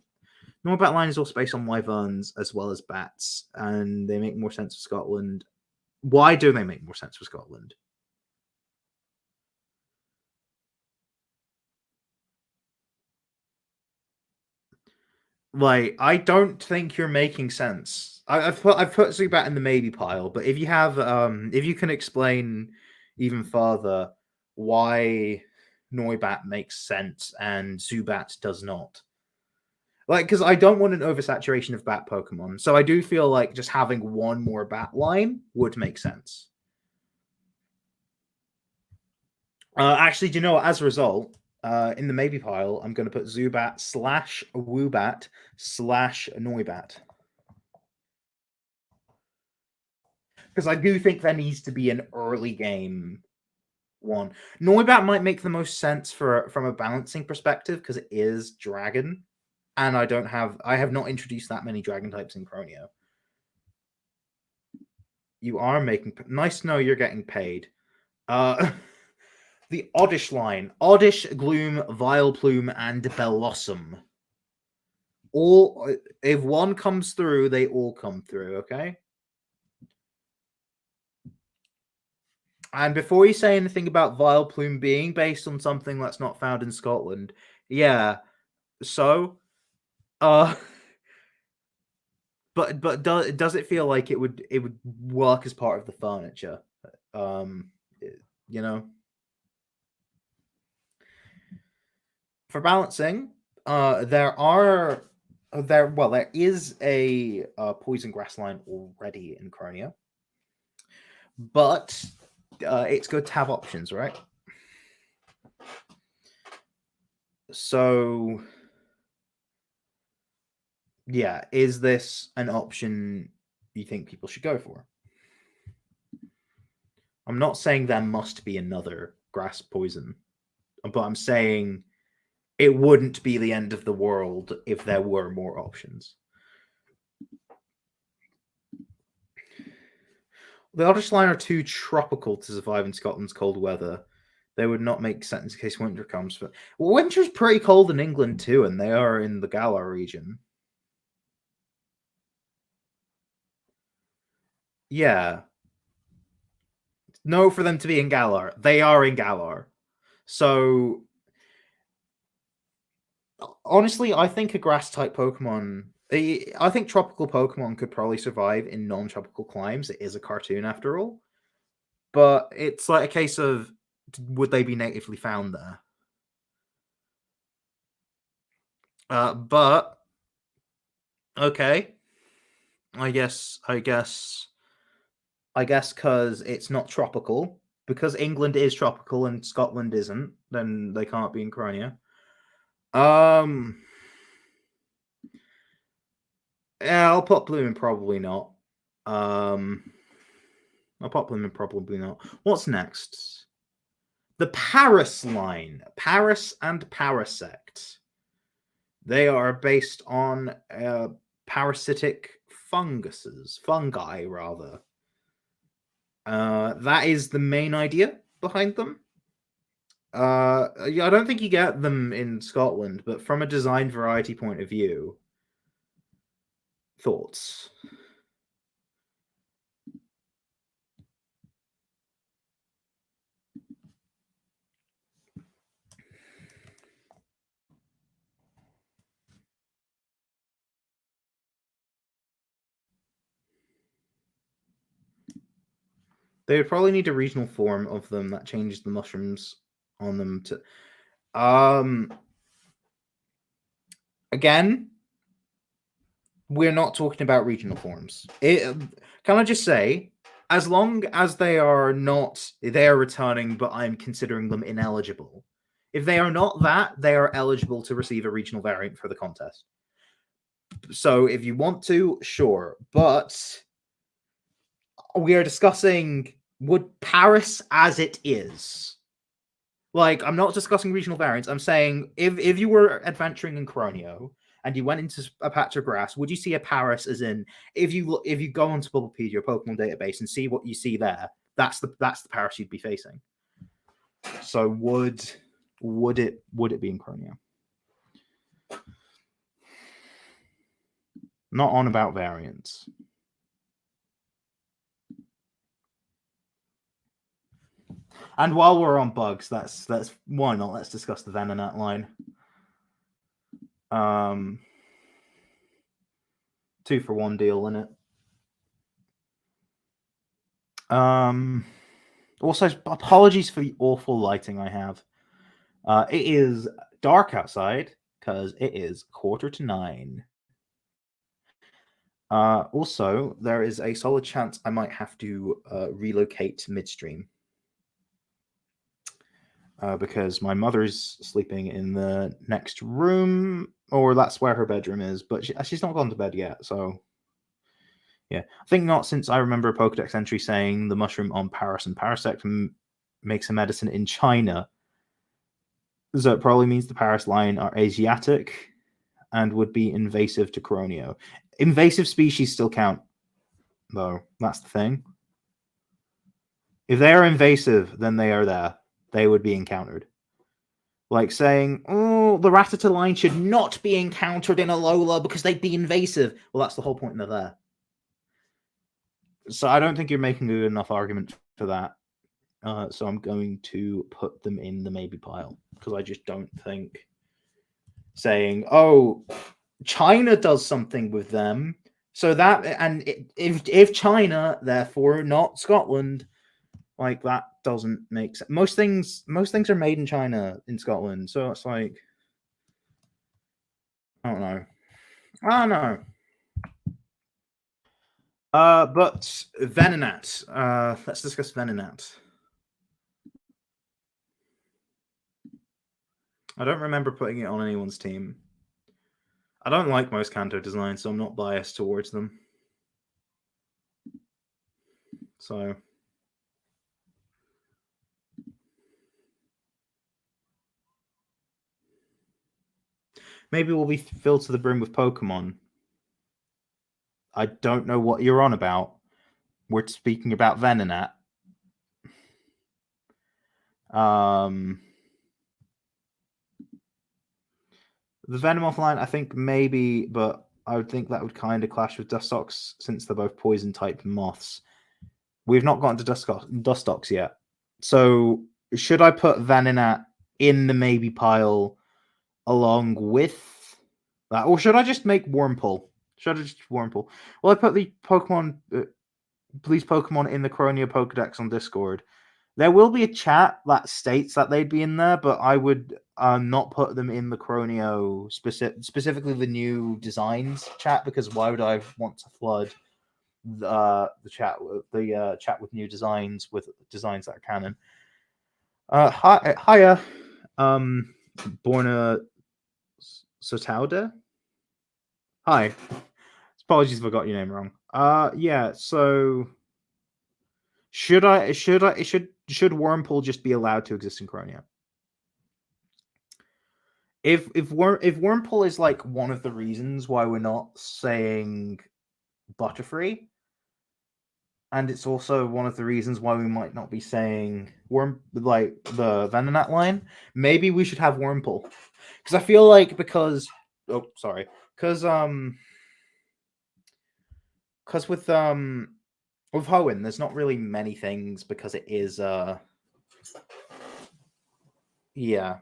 Norbat line is also based on wyverns as well as bats, and they make more sense for Scotland. Why do they make more sense for Scotland? Like, I don't think you're making sense. I've put Zubat in the maybe pile, but if you can explain even further why Noibat makes sense and Zubat does not. Like, because I don't want an oversaturation of bat Pokemon, so I do feel like just having one more bat line would make sense. Actually, do you know what? As a result, in the maybe pile, I'm going to put Zubat slash Woobat slash Noibat. Because I do think there needs to be an early game one. Noibat might make the most sense from a balancing perspective because it is dragon, and I have not introduced that many dragon types in Croneo. You are making nice to know you're getting paid. The Oddish line: Oddish, Gloom, Vileplume, and Bellossom. All if one comes through, they all come through. Okay. And before you say anything about Vileplume being based on something that's not found in Scotland, yeah. So, uh, but does it feel like it would work as part of the furniture? Um, you know, for balancing, there is a poison grass line already in Croneo, but it's good to have options, right? So, yeah, is this an option you think people should go for? I'm not saying there must be another grass poison, but I'm saying it wouldn't be the end of the world if there were more options. The Oddish line are too tropical to survive in Scotland's cold weather. They would not make sense in case winter comes. But winter's pretty cold in England too, and they are in the Galar region. Yeah. No, for them to be in Galar. They are in Galar. So honestly, I think a grass type Pokemon. I think tropical Pokemon could probably survive in non-tropical climes. It is a cartoon after all, but it's like a case of would they be natively found there? But okay, I guess because it's not tropical, because England is tropical and Scotland isn't, then they can't be in Croneo. Um, yeah, I'll put Bloom probably not. I'll pop them in probably not. What's next? The Paris line. Paris and Parasect. They are based on parasitic fungi rather. That is the main idea behind them. Yeah, I don't think you get them in Scotland, but from a design variety point of view, thoughts? They would probably need a regional form of them that changes the mushrooms on them to. Again, we're not talking about regional forms. Can I just say, as long as they are not, they are returning, but I'm considering them ineligible. If they are not that, they are eligible to receive a regional variant for the contest. So if you want to, sure. But we are discussing would Paris as it is. Like, I'm not discussing regional variants. I'm saying if you were adventuring in Croneo and you went into a patch of grass, would you see a Paris as in if you go onto Bubblepedia or Pokemon database and see what you see there, that's the Paris you'd be facing. So would it be in Croneo? Not on about variants. And while we're on bugs, that's why not? Let's discuss the Venonat line. 2-for-1 deal in it. Also, apologies for the awful lighting I have. It is dark outside because it is 9:15. Also, there is a solid chance I might have to relocate midstream. Because my mother's sleeping in the next room, or that's where her bedroom is, but she's not gone to bed yet, so yeah. I think not, since I remember a Pokedex entry saying the mushroom on Paris and Parasect makes a medicine in China. So it probably means the Paris line are Asiatic and would be invasive to Croneo. Invasive species still count, though. That's the thing. If they are invasive, then they are there. They would be encountered. Like saying, oh, the Rattata line should not be encountered in Alola because they'd be invasive. Well, that's the whole point they're there. So I don't think you're making a good enough argument for that. So I'm going to put them in the maybe pile because I just don't think saying, oh, China does something with them. So that, and if China, therefore not Scotland, like that doesn't make sense. Most things are made in China in Scotland, so it's like, I don't know. I don't know. But Venonat. Let's discuss Venonat. I don't remember putting it on anyone's team. I don't like most Kanto designs, so I'm not biased towards them. So maybe we'll be filled to the brim with Pokemon. I don't know what you're on about. We're speaking about Venonat. The Venomoth line, I think maybe, but I would think that would kind of clash with Dustox since they're both poison type moths. We've not gotten to Dustox yet. So should I put Venonat in the maybe pile along with that? Or should I just make Wurmple? Should I just Wurmple? Well, I put the Pokemon, these Pokemon in the Croneo Pokedex on Discord. There will be a chat that states that they'd be in there, but I would not put them in the Croneo specifically the new designs chat, because why would I want to flood the chat with new designs with designs that are canon? Hiya, Borna Sotauda. Hi. Apologies if I got your name wrong. Yeah. So should Wurmple just be allowed to exist in Croneo? If Wurmple is like one of the reasons why we're not saying Butterfree, and it's also one of the reasons why we might not be saying like the Venonat line, maybe we should have Wurmple, because I feel like because with Hoenn, there's not really many things because it is yeah.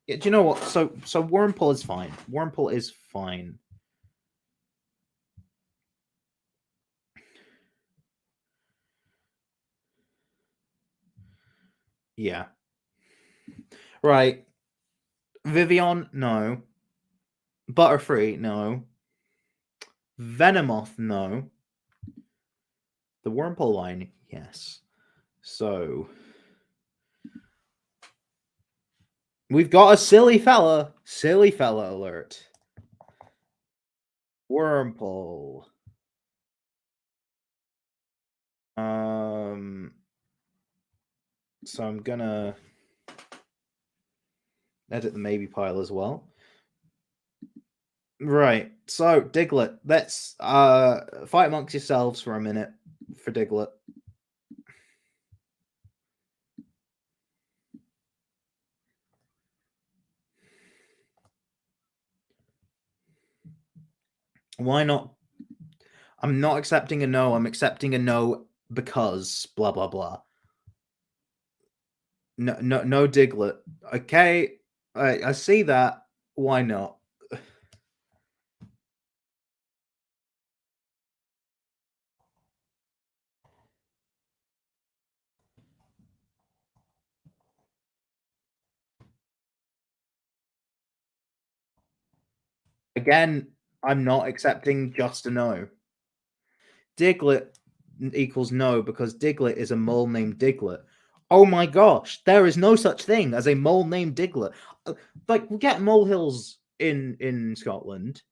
Do you know what? So Wurmple is fine. Wurmple is fine. Yeah. Right. Vivian, no. Butterfree, no. Venomoth, no. The Wurmple line, yes. So we've got a silly fella alert. Wurmple. So I'm gonna edit the maybe pile as well. Right. So Diglett, let's fight amongst yourselves for a minute for Diglett. Why not? I'm not accepting a no. I'm accepting a no because blah blah blah. No Diglett. Okay, I see that. Why not? Again, I'm not accepting just a no. Diglett equals no because Diglett is a mole named Diglett. Oh my gosh, there is no such thing as a mole named Diglett. Like, we get molehills in Scotland.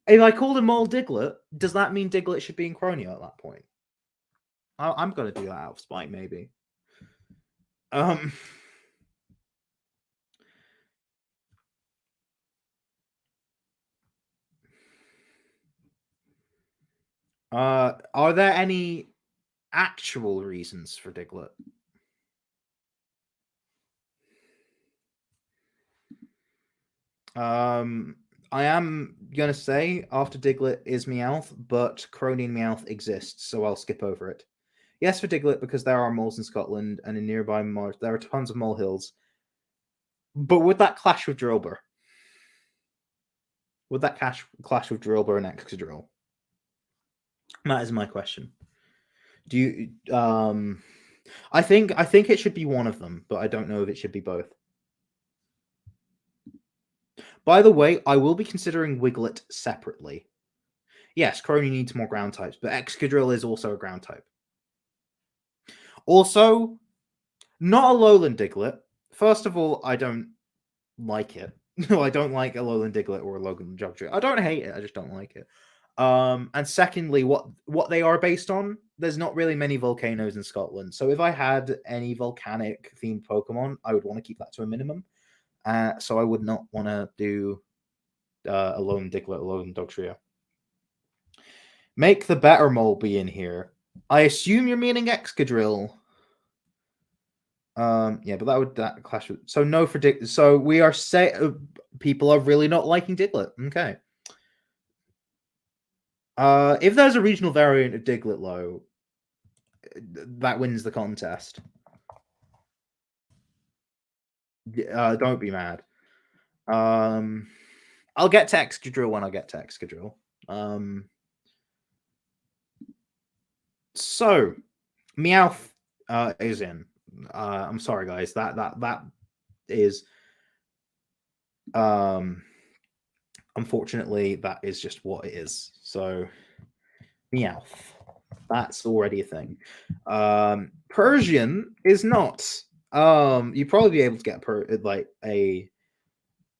If I called a mole Diglett, does that mean Diglett should be in Croneo at that point? I'm gonna do that out of spite, maybe. Um, are there any actual reasons for Diglett? I am gonna say after Diglett is Meowth, but Crony and Meowth exists, so I'll skip over it. Yes, for Diglett because there are moles in Scotland and in nearby Mars there are tons of molehills. But would that clash with Drillbur? Would that clash with Drillbur and Excadrill? That is my question. Do you I think it should be one of them, but I don't know if it should be both. By the way, I will be considering Wiglet separately. Yes, Crony needs more ground types, but Excadrill is also a ground type. Also, not a Lowland Diglett. First of all, I don't like it. No, I don't like a Lowland Diglett or a Lowland Jogtree. I don't hate it, I just don't like it. And secondly, what they are based on, there's not really many volcanoes in Scotland. So if I had any volcanic themed Pokemon, I would want to keep that to a minimum. So I would not want to do a Lone Diglett, a Lone Dogtrio. Make the better mole be in here. I assume you're meaning Excadrill. Yeah, but that clash with. So no for Diglett. So we are people are really not liking Diglett. Okay. If there's a regional variant of Diglett, low, that wins the contest. Don't be mad. I'll get to Excadrill when I get to Excadrill. So Meowth is in. I'm sorry, guys. That is unfortunately that is just what it is. So Meowth. That's already a thing. Persian is not. You'd probably be able to get like a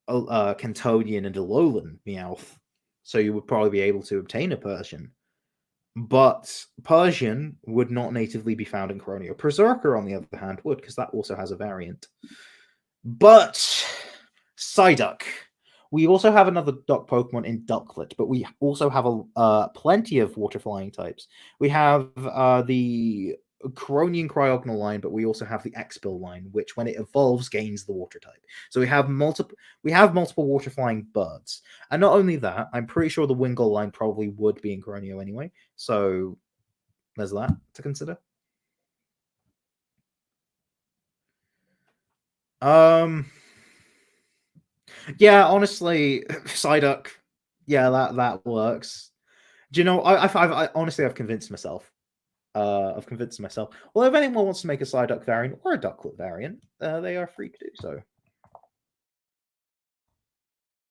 Cantonian and a Lowland Meowth, so you would probably be able to obtain a Persian. But Persian would not natively be found in Croneo. Berserker, on the other hand, would, because that also has a variant. But Psyduck. We also have another duck Pokemon in Ducklet, but we also have plenty of water flying types. We have the Coronian Cryogonal line, but we also have the X-Bill line, which when it evolves gains the water type. So we have multiple water flying birds. And not only that, I'm pretty sure the Wingull line probably would be in Croneo anyway. So there's that to consider. Yeah, honestly, Psyduck. Yeah, that works. Do you know? I honestly, I've convinced myself. I've convinced myself. Well, if anyone wants to make a Psyduck variant or a Ducklet variant, they are free to do so.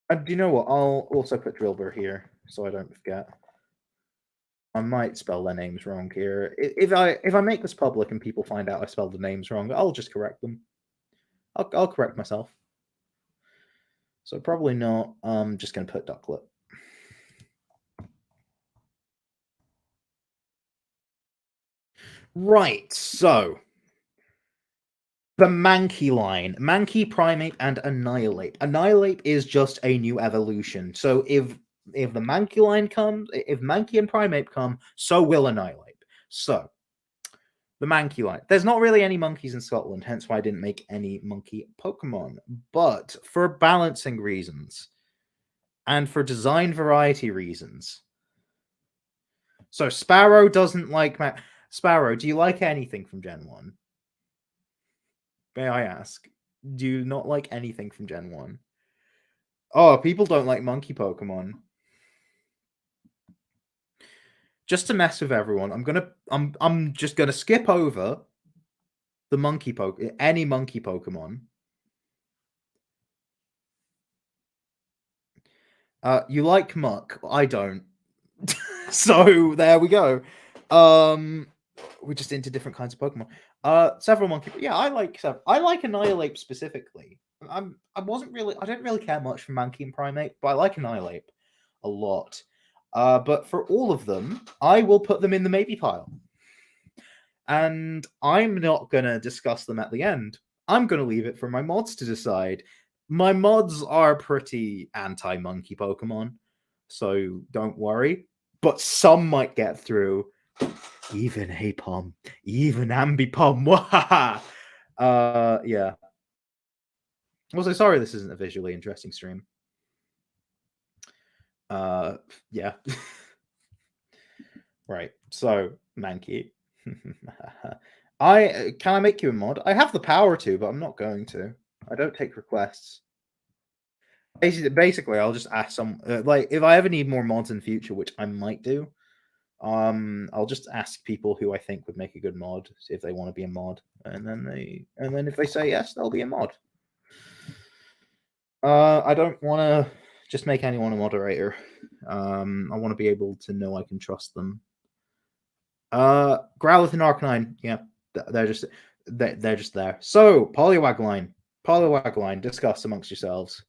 And do you know what? I'll also put Drillbur here so I don't forget. I might spell their names wrong here. If I make this public and people find out I spelled the names wrong, I'll just correct them. I'll correct myself. So probably not. I'm just going to put Ducklet. Right, so the Mankey line, Mankey, Primate, and Annihilate. Annihilate is just a new evolution. So if the Mankey line comes, if Mankey and Primate come, so will Annihilate. So the Mankey line. There's not really any monkeys in Scotland, hence why I didn't make any monkey Pokemon. But for balancing reasons and for design variety reasons. So Sparrow doesn't like Sparrow, do you like anything from Gen 1? May I ask? Do you not like anything from Gen 1? Oh, people don't like monkey Pokemon. Just to mess with everyone, I'm just gonna skip over the any monkey Pokemon. You like Muck. I don't. So there we go. We're just into different kinds of Pokemon. Several monkey. Yeah, I like Annihilate specifically. I didn't really care much for Mankey and Primate, but I like Annihilate a lot. But for all of them, I will put them in the maybe pile. And I'm not gonna discuss them at the end. I'm gonna leave it for my mods to decide. My mods are pretty anti-monkey Pokemon, so don't worry. But some might get through. Even Apom, even Ambipom. Yeah. Also, sorry this isn't a visually interesting stream. Yeah. Right. So, Mankey. Can I make you a mod? I have the power to, but I'm not going to. I don't take requests. Basically, I'll just ask some like if I ever need more mods in future, which I might do. I'll just ask people who I think would make a good mod, see if they want to be a mod, and then if they say yes, they'll be a mod. I don't want to just make anyone a moderator. I want to be able to know I can trust them. Growlithe and Arcanine, yeah, they're just they're just there. So Poliwag line, discuss amongst yourselves.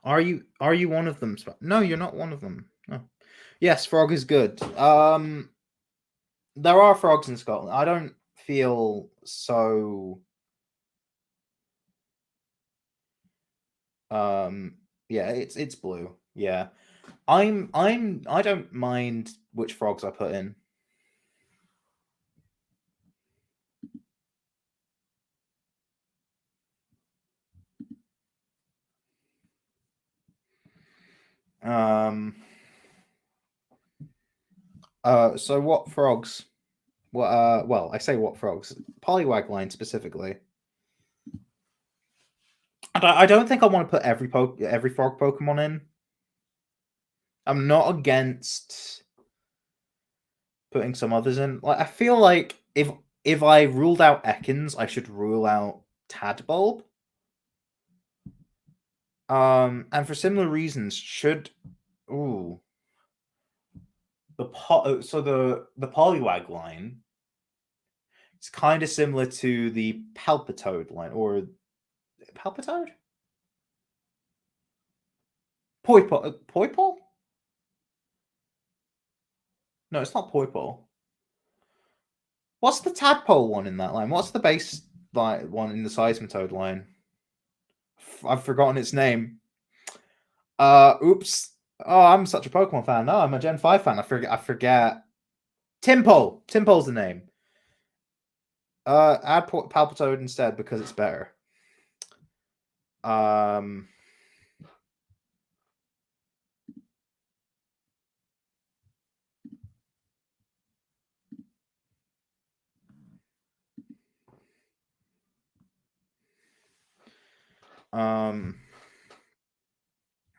Are you one of them? No, you're not one of them. No. Yes, frog is good. There are frogs in Scotland. I don't feel so. Yeah, it's blue. Yeah, I don't mind which frogs I put in. So what frogs? What well, I say what frogs. Poliwag line specifically. I don't think I want to put every frog Pokemon in. I'm not against putting some others in. Like I feel like if I ruled out Ekans, I should rule out Tadbulb. And for similar reasons, should the Poliwag line. It's kind of similar to the Palpitoad line, or Palpitoad? Poipole? No, it's not Poipole. What's the Tadpole one in that line? What's the base one in the Seismitoad line? I've forgotten its name. Oops. Oh, I'm such a Pokemon fan. No, I'm a Gen 5 fan. I forget. Timpole. Timpole's the name. Add Palpitoad instead because it's better.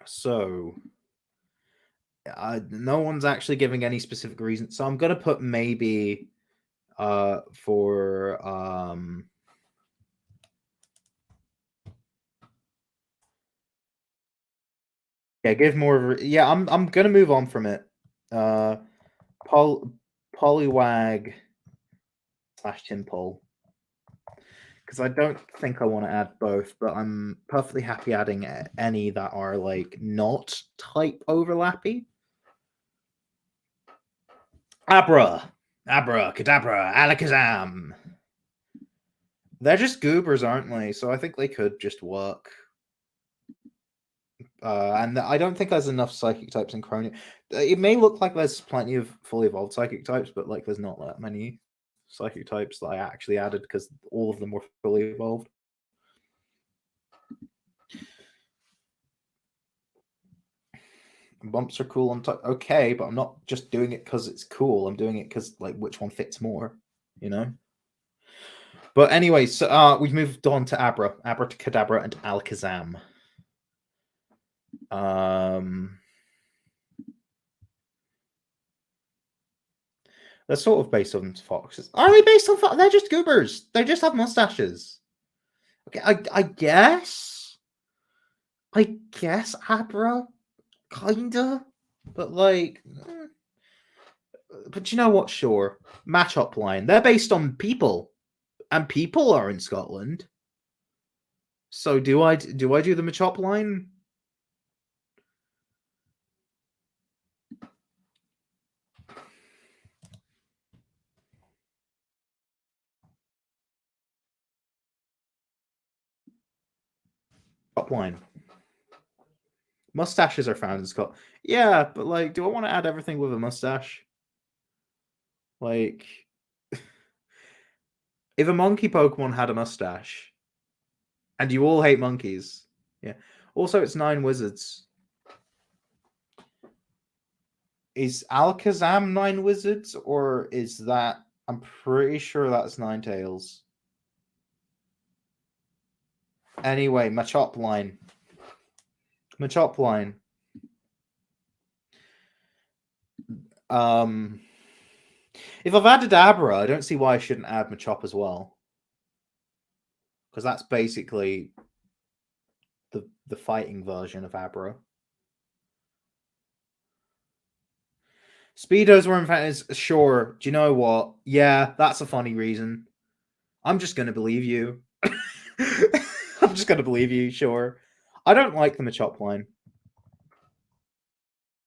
So no one's actually giving any specific reason, so I'm gonna put maybe for yeah, give more yeah, I'm gonna move on from it. Poliwag / Timpole, because I don't think I want to add both, but I'm perfectly happy adding any that are like not type overlappy. Abracadabra, Alakazam. They're just goobers, aren't they? So I think they could just work. And I don't think there's enough psychic types in Croneo. It may look like there's plenty of fully evolved psychic types, but like there's not that many psychic types that I actually added because all of them were fully evolved. Bumps are cool on top. Okay, but I'm not just doing it because it's cool. I'm doing it because like which one fits more, you know? But anyway, so we've moved on to Abracadabra and Alakazam. They're sort of based on foxes. Are they based on foxes? They're just goobers. They just have mustaches. Okay, I guess. I guess Abra, kinda, but like. But you know what? Sure, match-up line. They're based on people, and people are in Scotland. So do I do the match-up line? Top line. Mustaches are found in Scotland. Yeah, but like, do I want to add everything with a mustache? Like, if a monkey Pokemon had a mustache, and you all hate monkeys, yeah. Also, it's 9 wizards. Is Alakazam 9 wizards, or is that? I'm pretty sure that's 9 tails. Anyway, Machop line. Machop line. If I've added Abra, I don't see why I shouldn't add Machop as well. Because that's basically the fighting version of Abra. Speedos were invented. Sure. Do you know what? Yeah, that's a funny reason. I'm just gonna believe you. I'm just gonna believe you. Sure. I don't like the Machop line.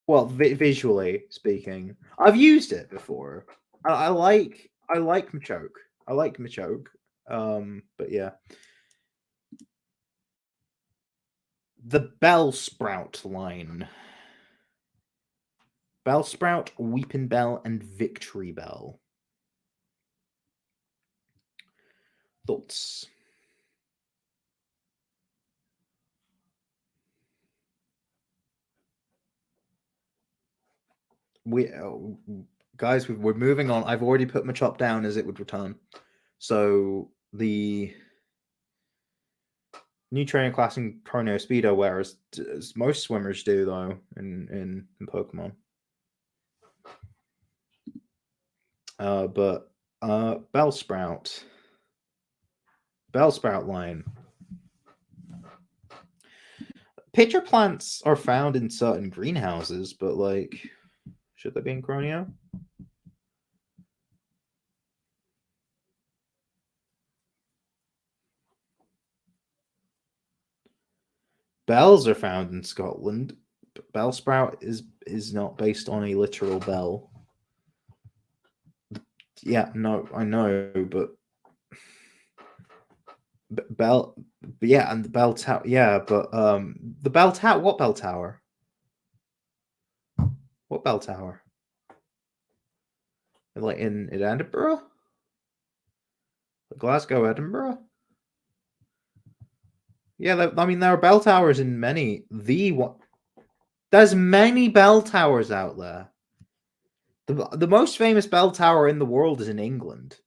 Well, visually speaking, I've used it before. I like Machoke. I like Machoke. But yeah. The Bellsprout line. Bellsprout, Weeping Bell, and Victory Bell. Thoughts? Guys, we're moving on. I've already put Machop down as it would return. So the new training class in Croneo Speedo, whereas as most swimmers do though in Pokemon. But Bellsprout line. Pitcher plants are found in certain greenhouses, but like, should they be in Croneo? Bells are found in Scotland. Bellsprout is not based on a literal bell. Yeah, no, I know, but Bell, yeah, and the bell tower, yeah, but the bell tower. What bell tower? What bell tower? Like in Edinburgh, Glasgow, Edinburgh. Yeah, I mean there are bell towers in many. There's many bell towers out there. The most famous bell tower in the world is in England.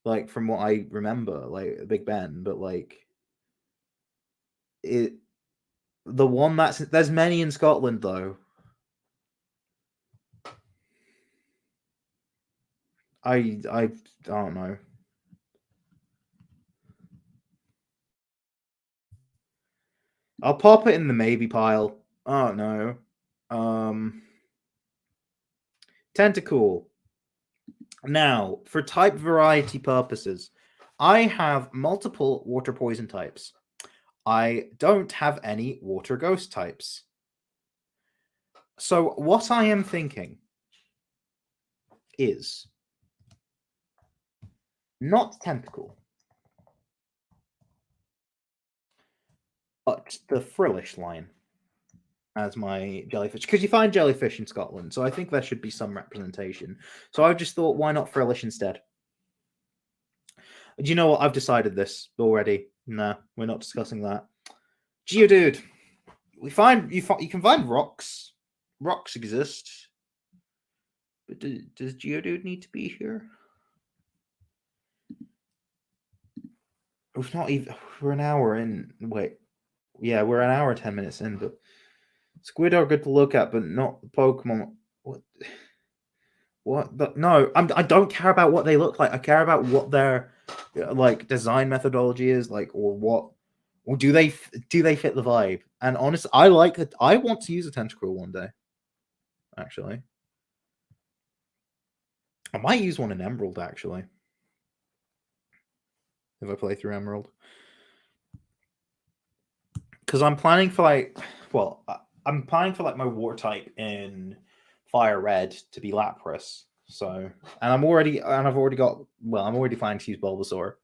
Like from what I remember, like Big Ben, but like it the one there's many in Scotland though. I don't know. I'll pop it in the maybe pile. Oh no. Tentacool. Now, for type variety purposes, I have multiple water poison types. I don't have any water ghost types. So what I am thinking is not Tentacool, but the Frillish line as my jellyfish. Because you find jellyfish in Scotland, so I think there should be some representation. So I just thought, why not Frillish instead? Do you know what? I've decided this already. Nah, we're not discussing that. Geodude. You can find rocks. Rocks exist. But does Geodude need to be here? We've not even. We're an hour in. Wait. Yeah, we're an hour and 10 minutes in, but squid are good to look at, but not Pokemon. What? What? No, I don't care about what they look like. I care about what their like design methodology is, like, or what, or do they fit the vibe? And honestly, I like it. I want to use a Tentacruel one day. Actually, I might use one in Emerald. Actually, if I play through Emerald, because I'm planning for like, well, I'm planning for like my War type in Fire Red to be Lapras. So, and I've already got. Well, I'm already planning to use Bulbasaur.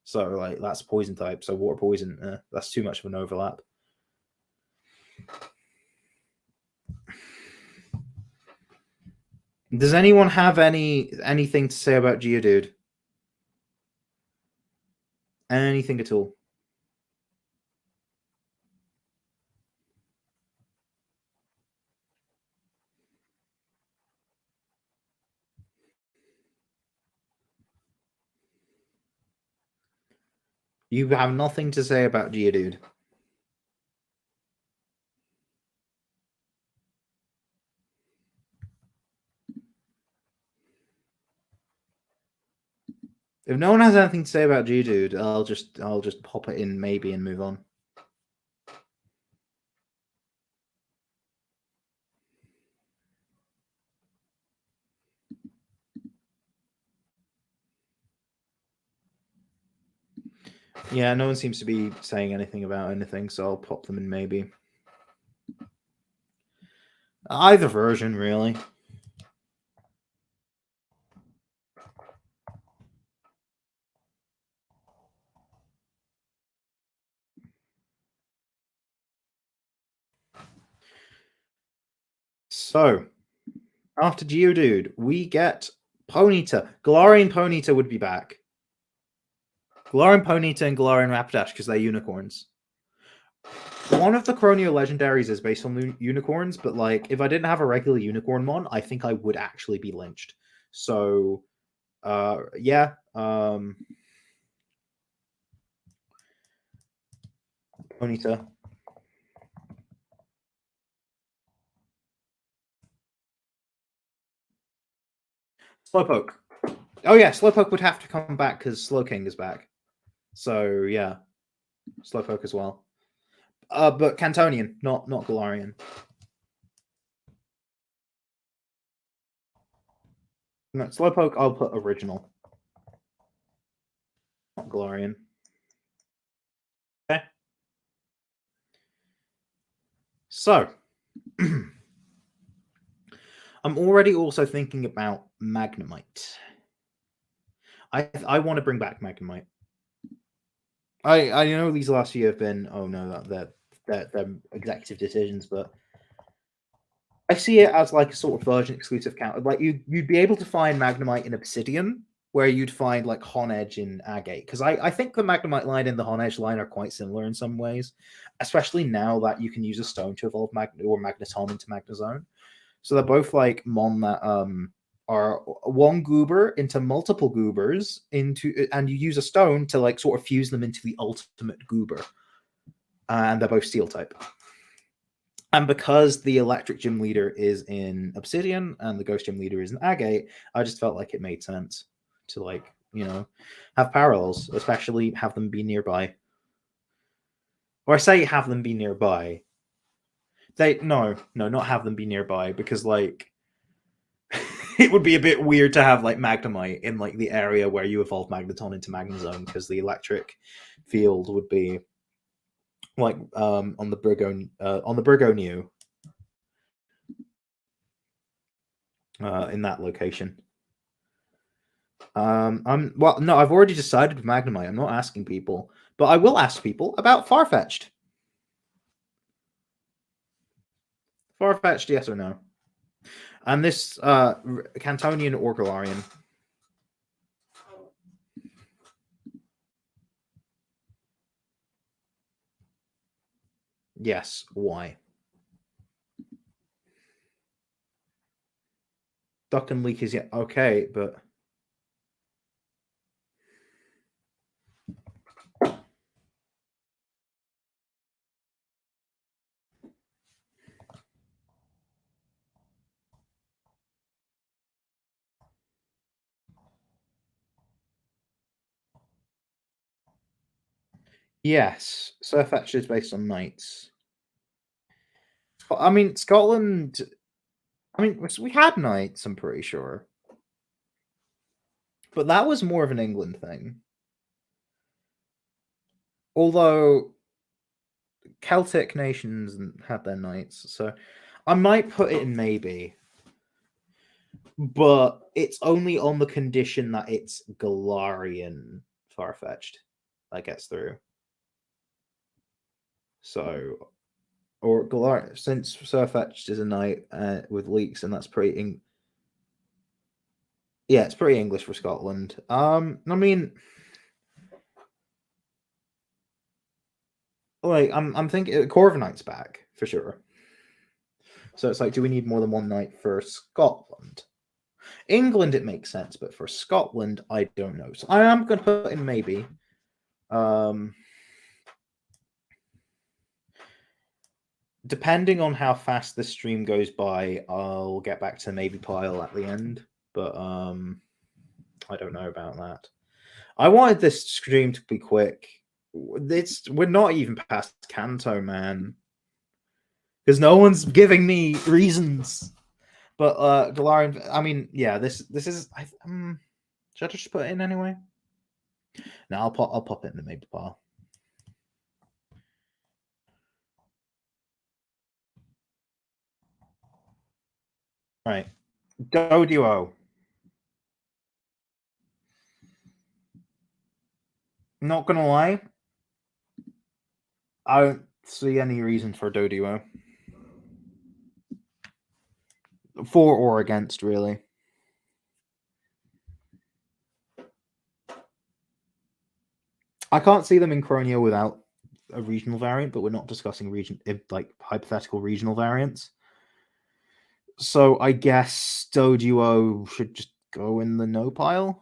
So like that's poison type. So water poison, that's too much of an overlap. Does anyone have anything to say about Geodude? Anything at all? You have nothing to say about Geodude. If no one has anything to say about Geodude, I'll just pop it in maybe and move on. Yeah, no one seems to be saying anything about anything, so I'll pop them in maybe. Either version, really. So, after Geodude, we get Ponyta. Galarian Ponyta would be back. Galarian Ponyta and Galarian Rapidash because they're unicorns. One of the Croneo legendaries is based on the unicorns, but like if I didn't have a regular unicorn mon, I think I would actually be lynched. So yeah. Ponyta. Slowpoke. Oh yeah, Slowpoke would have to come back because Slowking is back. So yeah. Slowpoke as well. But Cantonian, not Galarian. No, Slowpoke I'll put original. Not Galarian. Okay. So I'm already also thinking about Magnemite. I want to bring back Magnemite. I know these last few have been they're executive decisions, but I see it as like a sort of version exclusive counter. Like you'd be able to find Magnemite in Obsidian, where you'd find like Honedge in Agate. Because I think the Magnemite line and the Honedge line are quite similar in some ways, especially now that you can use a stone to evolve Magneton into Magnezone. So they're both like Mon that are one goober into multiple goobers and you use a stone to like sort of fuse them into the ultimate goober. And they're both steel type. And because the electric gym leader is in Obsidian and the ghost gym leader is in Agate, I just felt like it made sense to like, have parallels, especially have them be nearby. Or I say have them be nearby. Not have them be nearby because like it would be a bit weird to have like Magnemite in like the area where you evolve Magneton into Magnezone because the electric field would be like on the Burgonio in that location. No, I've already decided with Magnemite. I'm not asking people, but I will ask people about Farfetch'd. Farfetch'd, yes or no? And this Cantonian or Galarian? Yes. Why? Duck and Leak is yet okay, but Yes, Surfetched is based on knights. But, I mean, Scotland. I mean, we had knights. I'm pretty sure, but that was more of an England thing. Although Celtic nations had their knights, so I might put it in maybe, but it's only on the condition that it's Galarian Farfetch'd that gets through. So, or Galar, since Surfetched is a knight with leaks, and that's pretty. Yeah, it's pretty English for Scotland. I mean, like I'm thinking Corviknight's back for sure. So it's like, do we need more than one knight for Scotland? England, it makes sense, but for Scotland, I don't know. So I am going to put in maybe. Depending on how fast the stream goes by, I'll get back to maybe pile at the end. But I don't know about that. I wanted this stream to be quick. We're not even past Kanto, man, because no one's giving me reasons. But Galarian, I mean, yeah, this is. Should I just put it in anyway? No, I'll pop it in the maybe pile. Right, Doduo. Not gonna lie, I don't see any reason for Doduo. For or against, really. I can't see them in Croneo without a regional variant, but we're not discussing like hypothetical regional variants. So I guess Doduo should just go in the no pile.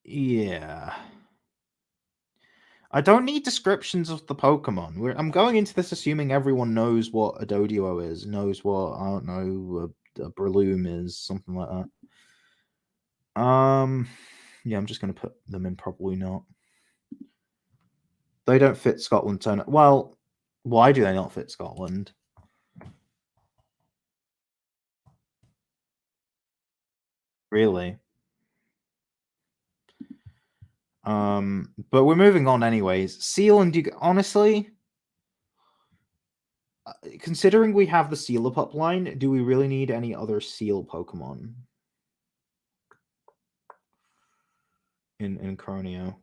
Yeah. I don't need descriptions of the Pokemon. I'm going into this assuming everyone knows what a Doduo is, knows what, I don't know, a Breloom is, something like that. Yeah, I'm just going to put them in probably not. They don't fit Scotland. Well, why do they not fit Scotland? Really? But we're moving on anyways. Seal and honestly, considering we have the Sealapup line, do we really need any other Seal Pokemon in Croneo?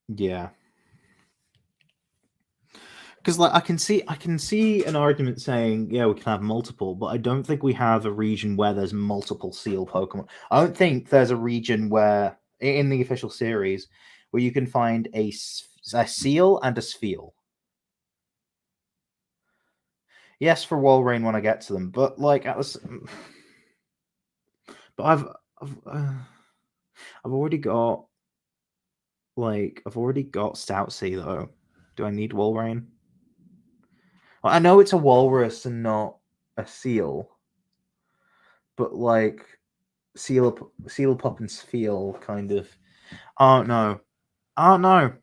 Yeah. Because like I can see an argument saying, yeah, we can have multiple, but I don't think we have a region where there's multiple seal Pokemon. I don't think there's a region where in the official series where you can find a seal and a Spheal. Yes, for Walrein when I get to them, but like but I've already got Stout Sea though. Do I need Walrein? Well, I know it's a walrus and not a seal, but like seal pop and feel kind of. I don't know. I don't know.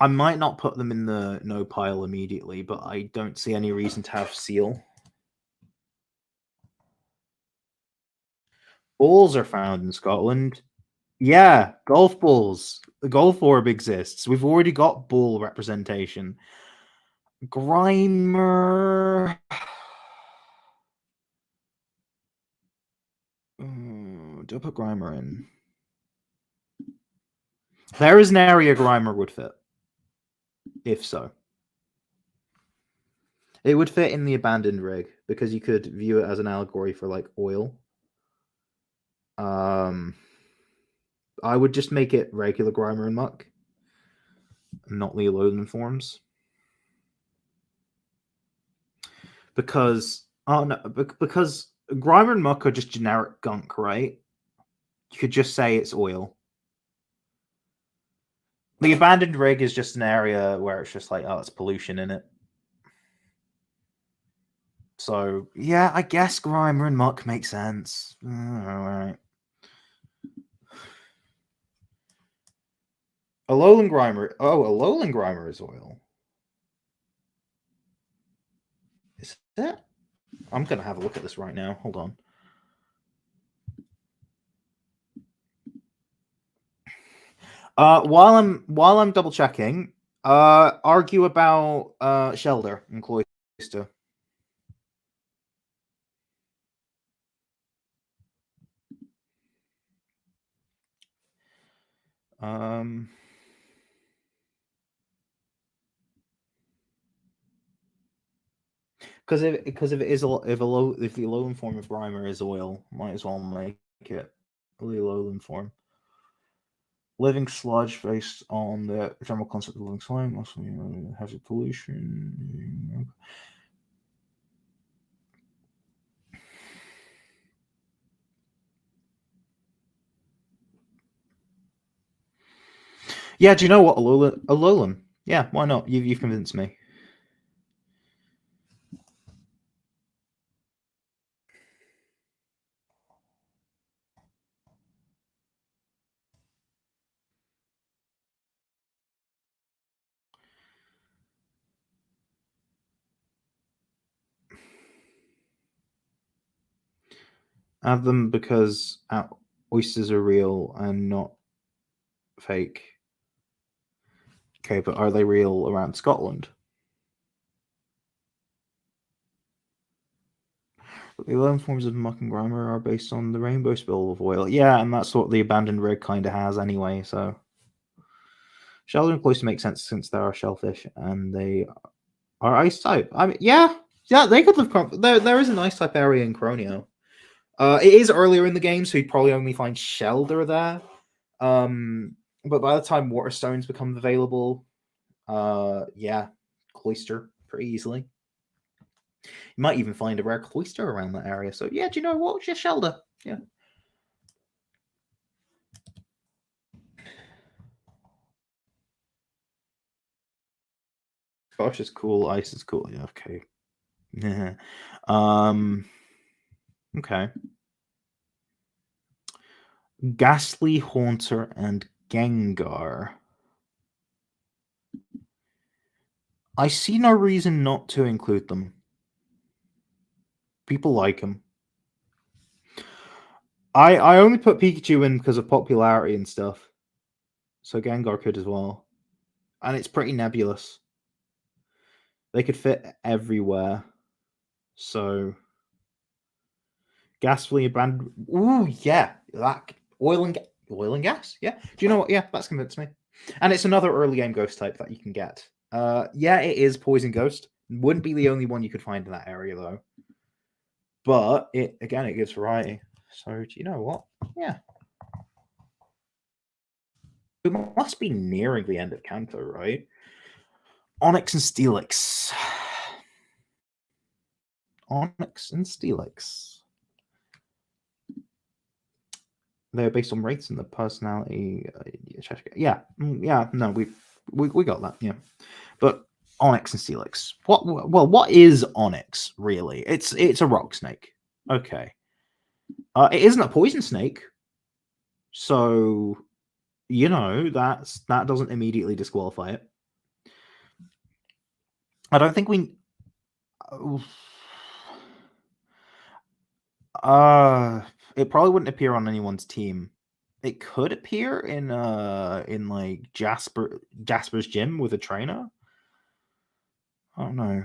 I might not put them in the no pile immediately, but I don't see any reason to have seal. Balls are found in Scotland. Yeah, golf balls. The golf orb exists. We've already got ball representation. Grimer. Do I put Grimer in? There is an area Grimer would fit. If so. It would fit in the abandoned rig because you could view it as an allegory for like oil. I would just make it regular Grimer and Muck, not the Alolan forms. Because because Grimer and Muck are just generic gunk, right? You could just say it's oil. The abandoned rig is just an area where it's just like, oh, it's pollution in it. So yeah, I guess Grimer and Muck make sense. All right. Alolan Grimer. Oh, Alolan Grimer is oil. Is it? I'm gonna have a look at this right now. Hold on. While I'm double checking, argue about Shelder and Cloyster. Because if it is if the Alolan form of Grimer is oil, might as well make it the Alolan form. Living sludge based on the general concept of living slime, also heavy pollution. Yeah, do you know what Alolan? Yeah, why not? You've convinced me. Have them because oysters are real and not fake. Okay, but are they real around Scotland? The 11 forms of muck and grimer are based on the rainbow spill of oil. Yeah, and that's what the abandoned rig kind of has anyway, so. Shelter and close to make sense since there are shellfish and they are ice type. I mean, yeah, they could live. There is an ice type area in Croneo. It is earlier in the game, so you'd probably only find Shelder there. But by the time water stones become available, yeah, cloister pretty easily. You might even find a rare cloister around that area. So yeah, do you know what? Just Shelder. Yeah. Gosh, is cool. Ice is cool. Yeah. Okay. Yeah. Okay. Ghastly Haunter and Gengar. I see no reason not to include them. People like them. I only put Pikachu in because of popularity and stuff. So Gengar could as well. And it's pretty nebulous. They could fit everywhere. So Ghastly Brand. Ooh, yeah. That oil and gas. Yeah. Do you know what? Yeah, that's convinced me. And it's another early game ghost type that you can get. Yeah, it is Poison Ghost. Wouldn't be the only one you could find in that area though. But it gives variety. So do you know what? Yeah. We must be nearing the end of Kanto, right? Onyx and Steelix. Onyx and Steelix. They're based on rates and the personality. Yeah, yeah. No, we got that. Yeah, but Onyx and Steelix. What is Onyx really? It's a rock snake. Okay. It isn't a poison snake, so you know that doesn't immediately disqualify it. I don't think we. It probably wouldn't appear on anyone's team. It could appear in like Jasper's gym with a trainer. I don't know.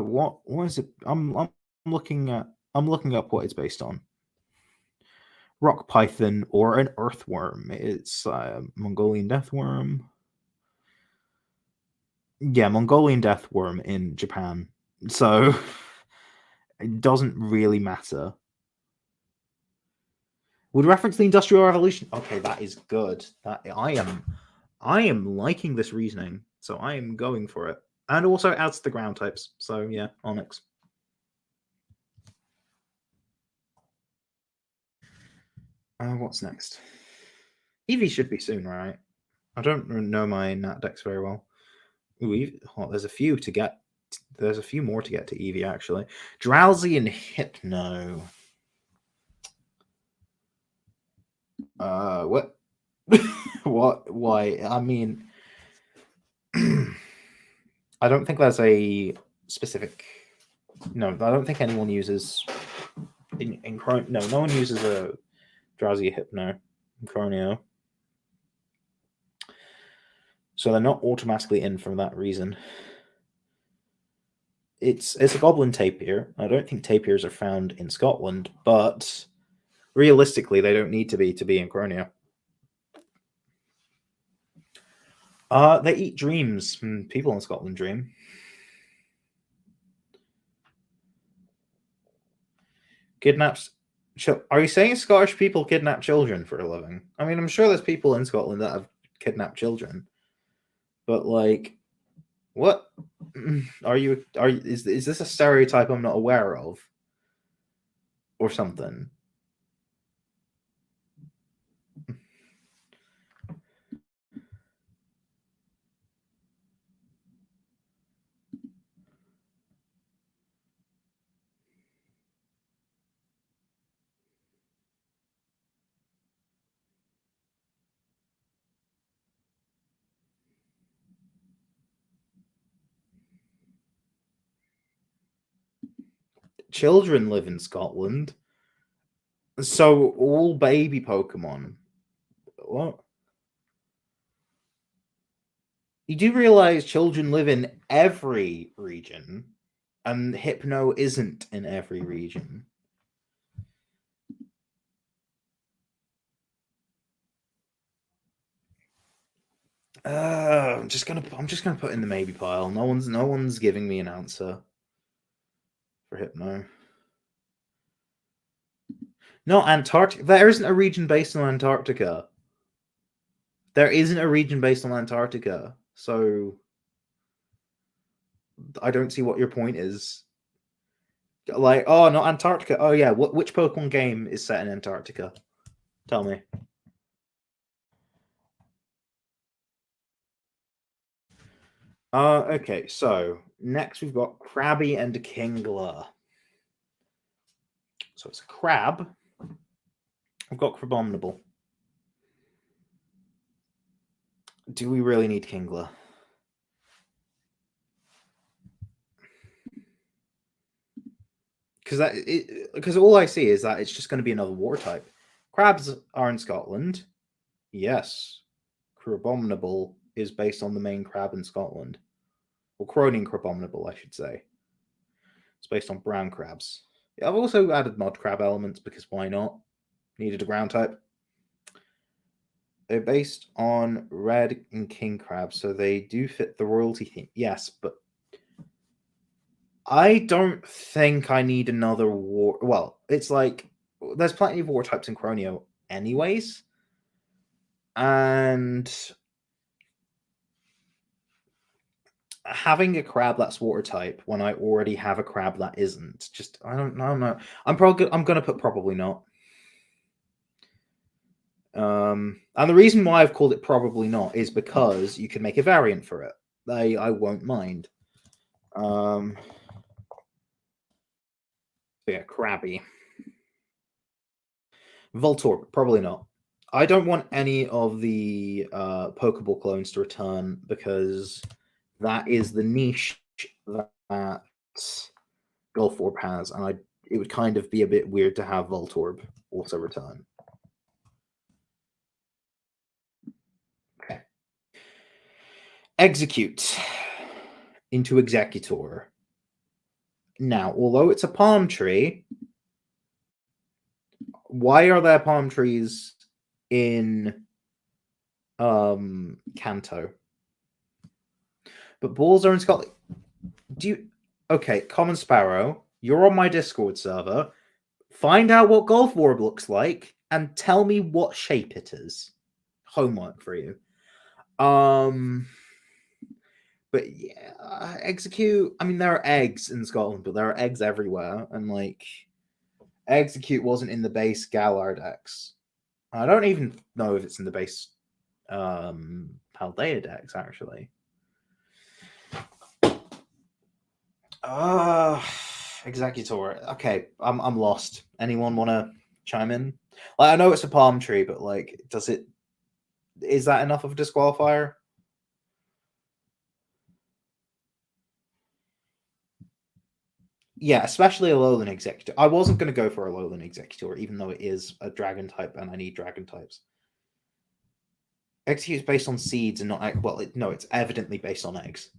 What is it? I'm looking at I'm looking up what it's based on. Rock python or an earthworm. It's Mongolian deathworm. Yeah, Mongolian deathworm in Japan. So it doesn't really matter. Would reference the Industrial Revolution. Okay, that is good. That I am liking this reasoning, so I am going for it. And also adds the ground types. So yeah, Onyx. What's next? Eevee should be soon, right? I don't know my Nat decks very well. Ooh, oh, there's a few to get. There's a few more to get to Eevee actually. Drowsy and Hypno. What? What? Why? I mean, I don't think there's a specific. No, I don't think anyone uses no one uses a Drowsy Hypno in Croneo. So they're not automatically in for that reason. It's a goblin tapir. I don't think tapirs are found in Scotland, but realistically, they don't need to be in Croneo. They eat dreams. People in Scotland dream. Kidnaps. Are you saying Scottish people kidnap children for a living? I mean, I'm sure there's people in Scotland that have kidnapped children, but like, what are you? Is this a stereotype I'm not aware of, or something? Children live in Scotland, so all baby Pokemon. What? You do realize children live in every region, and Hypno isn't in every region. I'm just gonna put in the maybe pile. No one's giving me an answer for Hypno. No, Antarctica. There isn't a region based on Antarctica. There isn't a region based on Antarctica. So I don't see what your point is. Like, oh, not Antarctica. Oh yeah, which Pokemon game is set in Antarctica? Tell me. Okay, so next we've got Krabby and Kingler. So it's a crab. I've got Crabominable. Do we really need Kingler? Because all I see is that it's just going to be another war type. Crabs are in Scotland. Yes. Crabominable is based on the main crab in Scotland. Or Croning Crabominable, I should say. It's based on brown crabs. Yeah, I've also added mud crab elements because why not? Needed a ground type. They're based on red and king crab, so they do fit the royalty theme. Yes, but I don't think I need another war. Well, it's like there's plenty of war types in Croneo, anyways, and having a crab that's water type when I already have a crab that isn't, just I don't know. I'm gonna put probably not. And the reason why I've called it probably not is because you can make a variant for it. I won't mind. Yeah, crabby. Voltorb, probably not. I don't want any of the Pokeball clones to return because that is the niche that Gulforb has, and it would kind of be a bit weird to have Voltorb also return. Okay. Execute into Executor. Now, although it's a palm tree, why are there palm trees in Kanto? But balls are in Scotland. Do you okay, Common Sparrow, you're on my Discord server. Find out what Golforb looks like and tell me what shape it is. Homework for you. But yeah, execute. I mean, there are eggs in Scotland, but there are eggs everywhere, and like, execute wasn't in the base Galar decks. I don't even know if it's in the base Paldea decks actually. Executor. Okay, I'm lost. Anyone want to chime in? Like, I know it's a palm tree, but like, is that enough of a disqualifier? Yeah, especially a Alolan Executor. I wasn't going to go for a Alolan Executor, even though it is a dragon type and I need dragon types. Execute is based on seeds and not egg. Well, no, it's evidently based on eggs.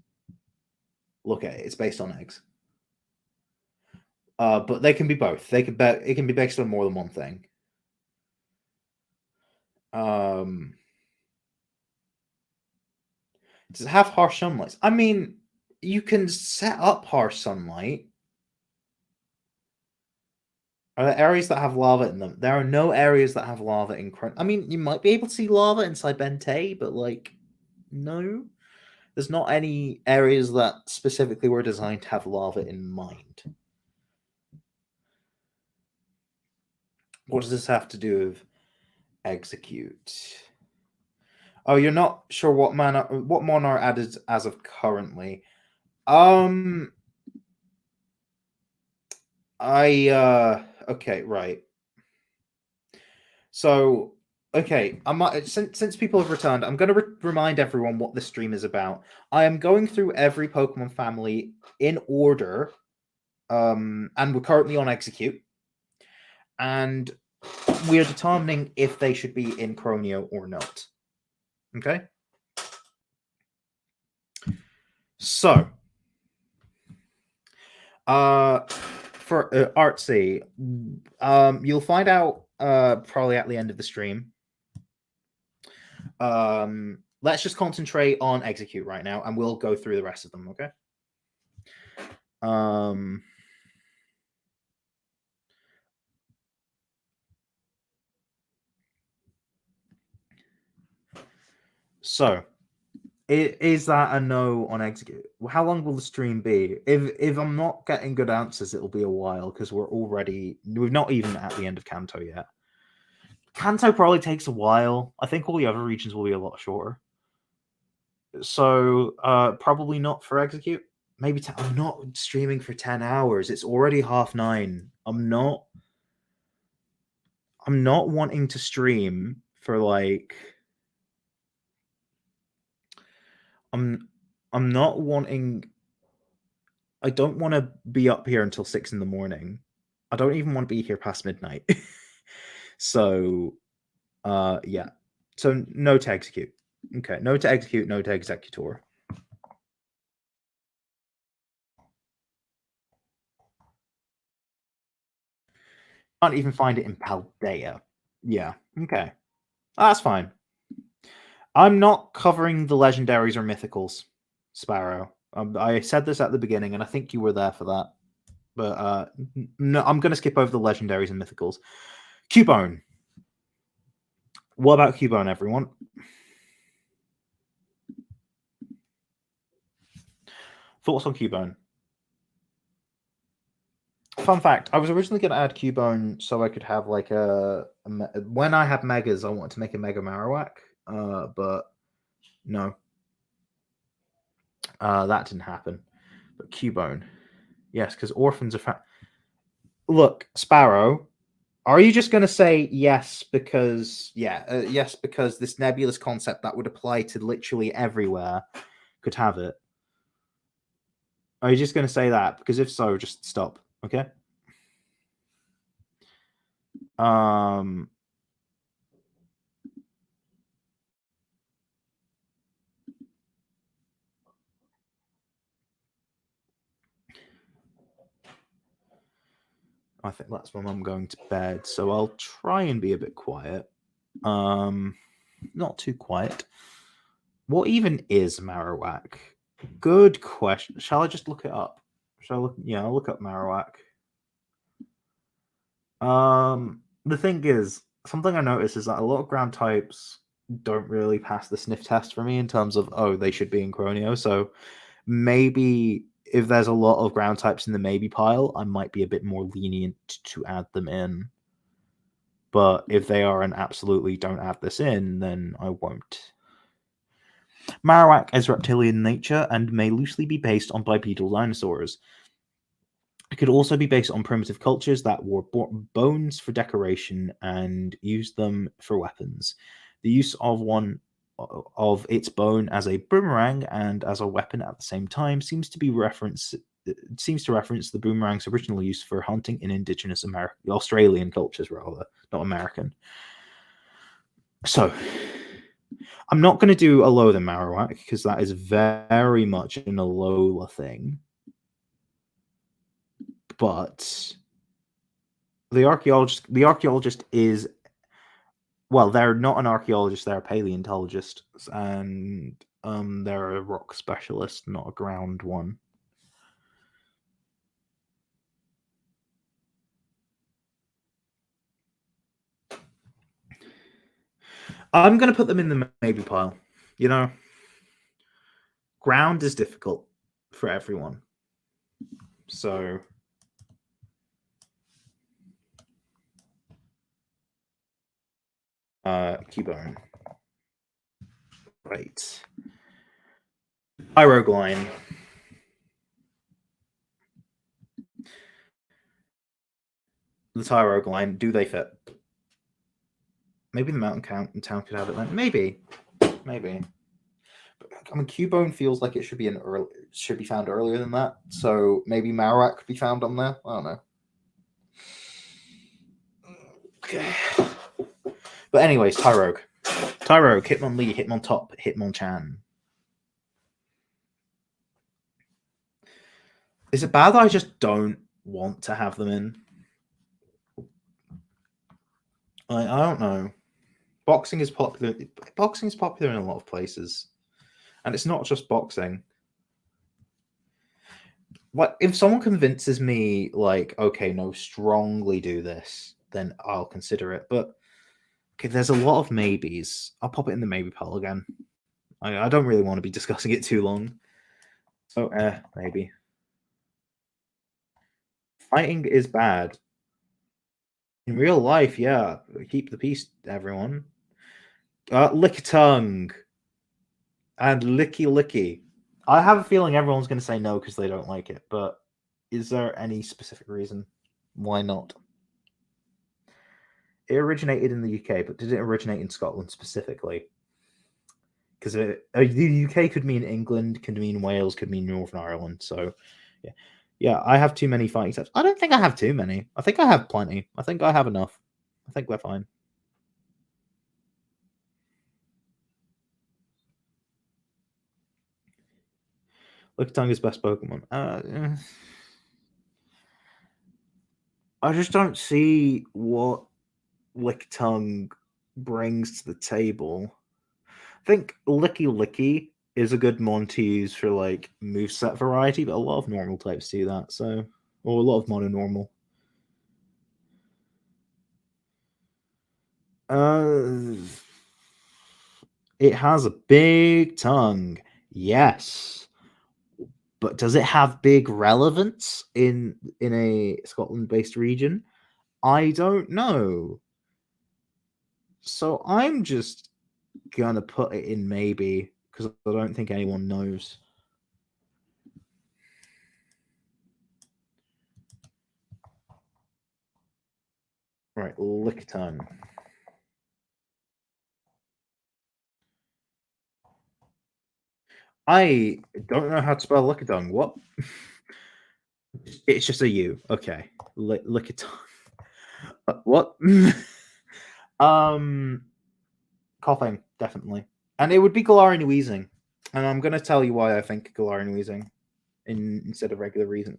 Look at it; it's based on eggs. But they can be both. It can be based on more than one thing. Does it have harsh sunlight? I mean, you can set up harsh sunlight. Are there areas that have lava in them? There are no areas that have lava in Croneo. I mean, you might be able to see lava inside Bentay, but like, no. There's not any areas that specifically were designed to have lava in mind. What does this have to do with execute? Oh, you're not sure what mon are added as of currently. Okay, right. So, okay, since people have returned, I'm going to remind everyone what the stream is about. I am going through every Pokemon family in order, and we're currently on execute, and we are determining if they should be in Croneo or not. Okay. So, for Artsy, you'll find out probably at the end of the stream. Let's just concentrate on execute right now, and we'll go through the rest of them. Okay. So, is that a no on execute? How long will the stream be? If I'm not getting good answers, it'll be a while because we've not even at the end of Kanto yet. Kanto probably takes a while. I think all the other regions will be a lot shorter. So probably not for execute. Maybe I'm not streaming for 10 hours. It's already 9:30. I'm not wanting to stream for like I'm not wanting I don't want to be up here until 6 in the morning. I don't even want to be here past midnight. So yeah. So no to execute. Okay, no to execute, no to executor. Can't even find it in Paldea. Yeah. Okay. That's fine. I'm not covering the legendaries or mythicals, Sparrow. I said this at the beginning, and I think you were there for that. But no, I'm going to skip over the legendaries and mythicals. Cubone. What about Cubone, everyone? Thoughts on Cubone? Fun fact: I was originally going to add Cubone so I could have like when I have megas, I wanted to make a Mega Marowak, but no, that didn't happen. But Cubone, yes, because orphans are. Look, Sparrow, are you just going to say yes because yes because this nebulous concept that would apply to literally everywhere could have it? Are you just going to say that? Because if so, just stop. Okay. I think that's when I'm going to bed, so I'll try and be a bit quiet. Not too quiet. What even is Marowak? Good question. Shall I just look it up? Shall I look? Yeah, I'll look up Marowak. The thing is, something I noticed is that a lot of ground types don't really pass the sniff test for me in terms of they should be in Croneo. So maybe if there's a lot of ground types in the maybe pile, I might be a bit more lenient to add them in. But if they are an absolutely don't add this in, then I won't. Marowak is reptilian in nature and may loosely be based on bipedal dinosaurs. It could also be based on primitive cultures that wore bones for decoration and used them for weapons. The use of one of its bone as a boomerang and as a weapon at the same time seems to reference the boomerang's original use for hunting in indigenous Australian cultures, rather, not American. So, I'm not going to do Alola Marowak because that is very much an Alola thing. But the archaeologist is, well, they're not an archaeologist, they're a paleontologist, and they're a rock specialist, not a ground one. I'm gonna put them in the maybe pile. You know, ground is difficult for everyone, so Cubone. Right. Pyrogline. The Pyrogline, do they fit? Maybe the Mountain Town could have it then. Maybe. But, I mean, Cubone feels like it should be found earlier than that. So maybe Marowak could be found on there. I don't know. Okay. But anyways, Tyrogue, Hitmonlee, Hitmontop, Hitmonchan. Is it bad that I just don't want to have them in? I don't know. Boxing is popular. Boxing is popular in a lot of places, and it's not just boxing. What if someone convinces me, like, okay, no, strongly do this, then I'll consider it. But okay, there's a lot of maybes. I'll pop it in the maybe pile again. I don't really want to be discussing it too long. So, maybe. Fighting is bad. In real life, yeah. Keep the peace, everyone. Lickitung and Licky Licky. I have a feeling everyone's going to say no because they don't like it, but is there any specific reason why not? It originated in the UK, but did it originate in Scotland specifically? Because the UK could mean England, could mean Wales, could mean Northern Ireland. So, yeah, I have too many fighting types. I don't think I have too many. I think I have plenty. I think I have enough. I think we're fine. Lickitung is best Pokemon. I just don't see what Lickitung brings to the table. I think Licky Licky is a good mon to use for like moveset variety, but a lot of normal types do that, so or a lot of mono normal. It has a big tongue, yes. But does it have big relevance in a Scotland-based region? I don't know. So I'm just gonna put it in maybe because I don't think anyone knows. Right, Lickitung. I don't know how to spell Lickitung. What? It's just a U. Okay, Lickitung. What? Coughing definitely, and it would be Galarian wheezing, and I'm gonna tell you why I think Galarian wheezing instead of regular wheezing.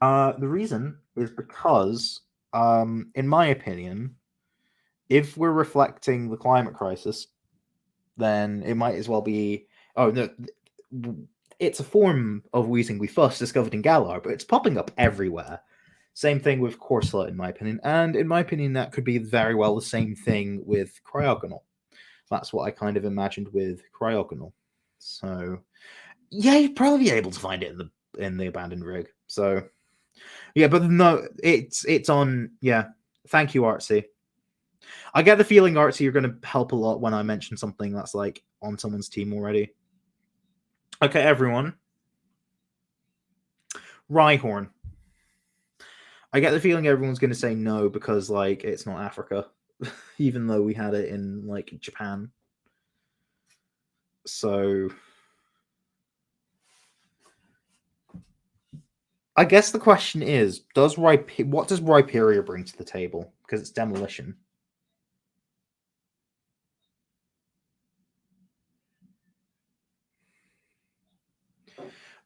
The reason is because, in my opinion, if we're reflecting the climate crisis, then it might as well be. Oh no, it's a form of wheezing we first discovered in Galar, but it's popping up everywhere. Same thing with Corsola, in my opinion, and in my opinion, that could be very well the same thing with Cryogonal. That's what I kind of imagined with Cryogonal. So, yeah, you'd probably be able to find it in the abandoned rig. So, yeah, but no, it's on. Yeah, thank you, Artsy. I get the feeling, Artsy, you're going to help a lot when I mention something that's like on someone's team already. Okay, everyone. Rhyhorn. I get the feeling everyone's going to say no because like it's not Africa, even though we had it in like Japan. So I guess the question is, what does Rhyperia bring to the table? Because it's demolition.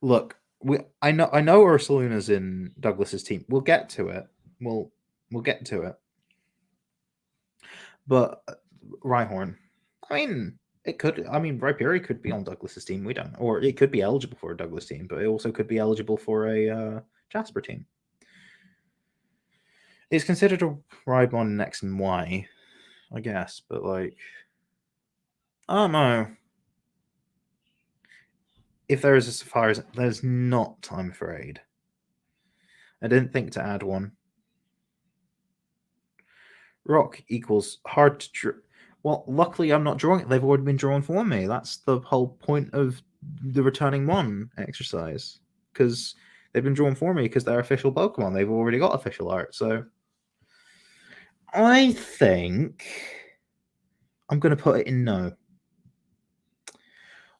Look, I know Ursaluna's in Douglas's team. We'll get to it. We'll get to it. But Rhyhorn, I mean, it could. I mean, Rhyperior could be on Douglas's team. We don't, or it could be eligible for a Douglas team, but it also could be eligible for a Jasper team. It's considered a Rybon in X and Y, I guess, but like, I don't know. If there is a Sapphire, there's not, I'm afraid. I didn't think to add one. Rock equals hard to draw. Well, luckily I'm not drawing it. They've already been drawn for me. That's the whole point of the returning one exercise. Because they've been drawn for me because they're official Pokemon. They've already got official art. So I think I'm going to put it in no.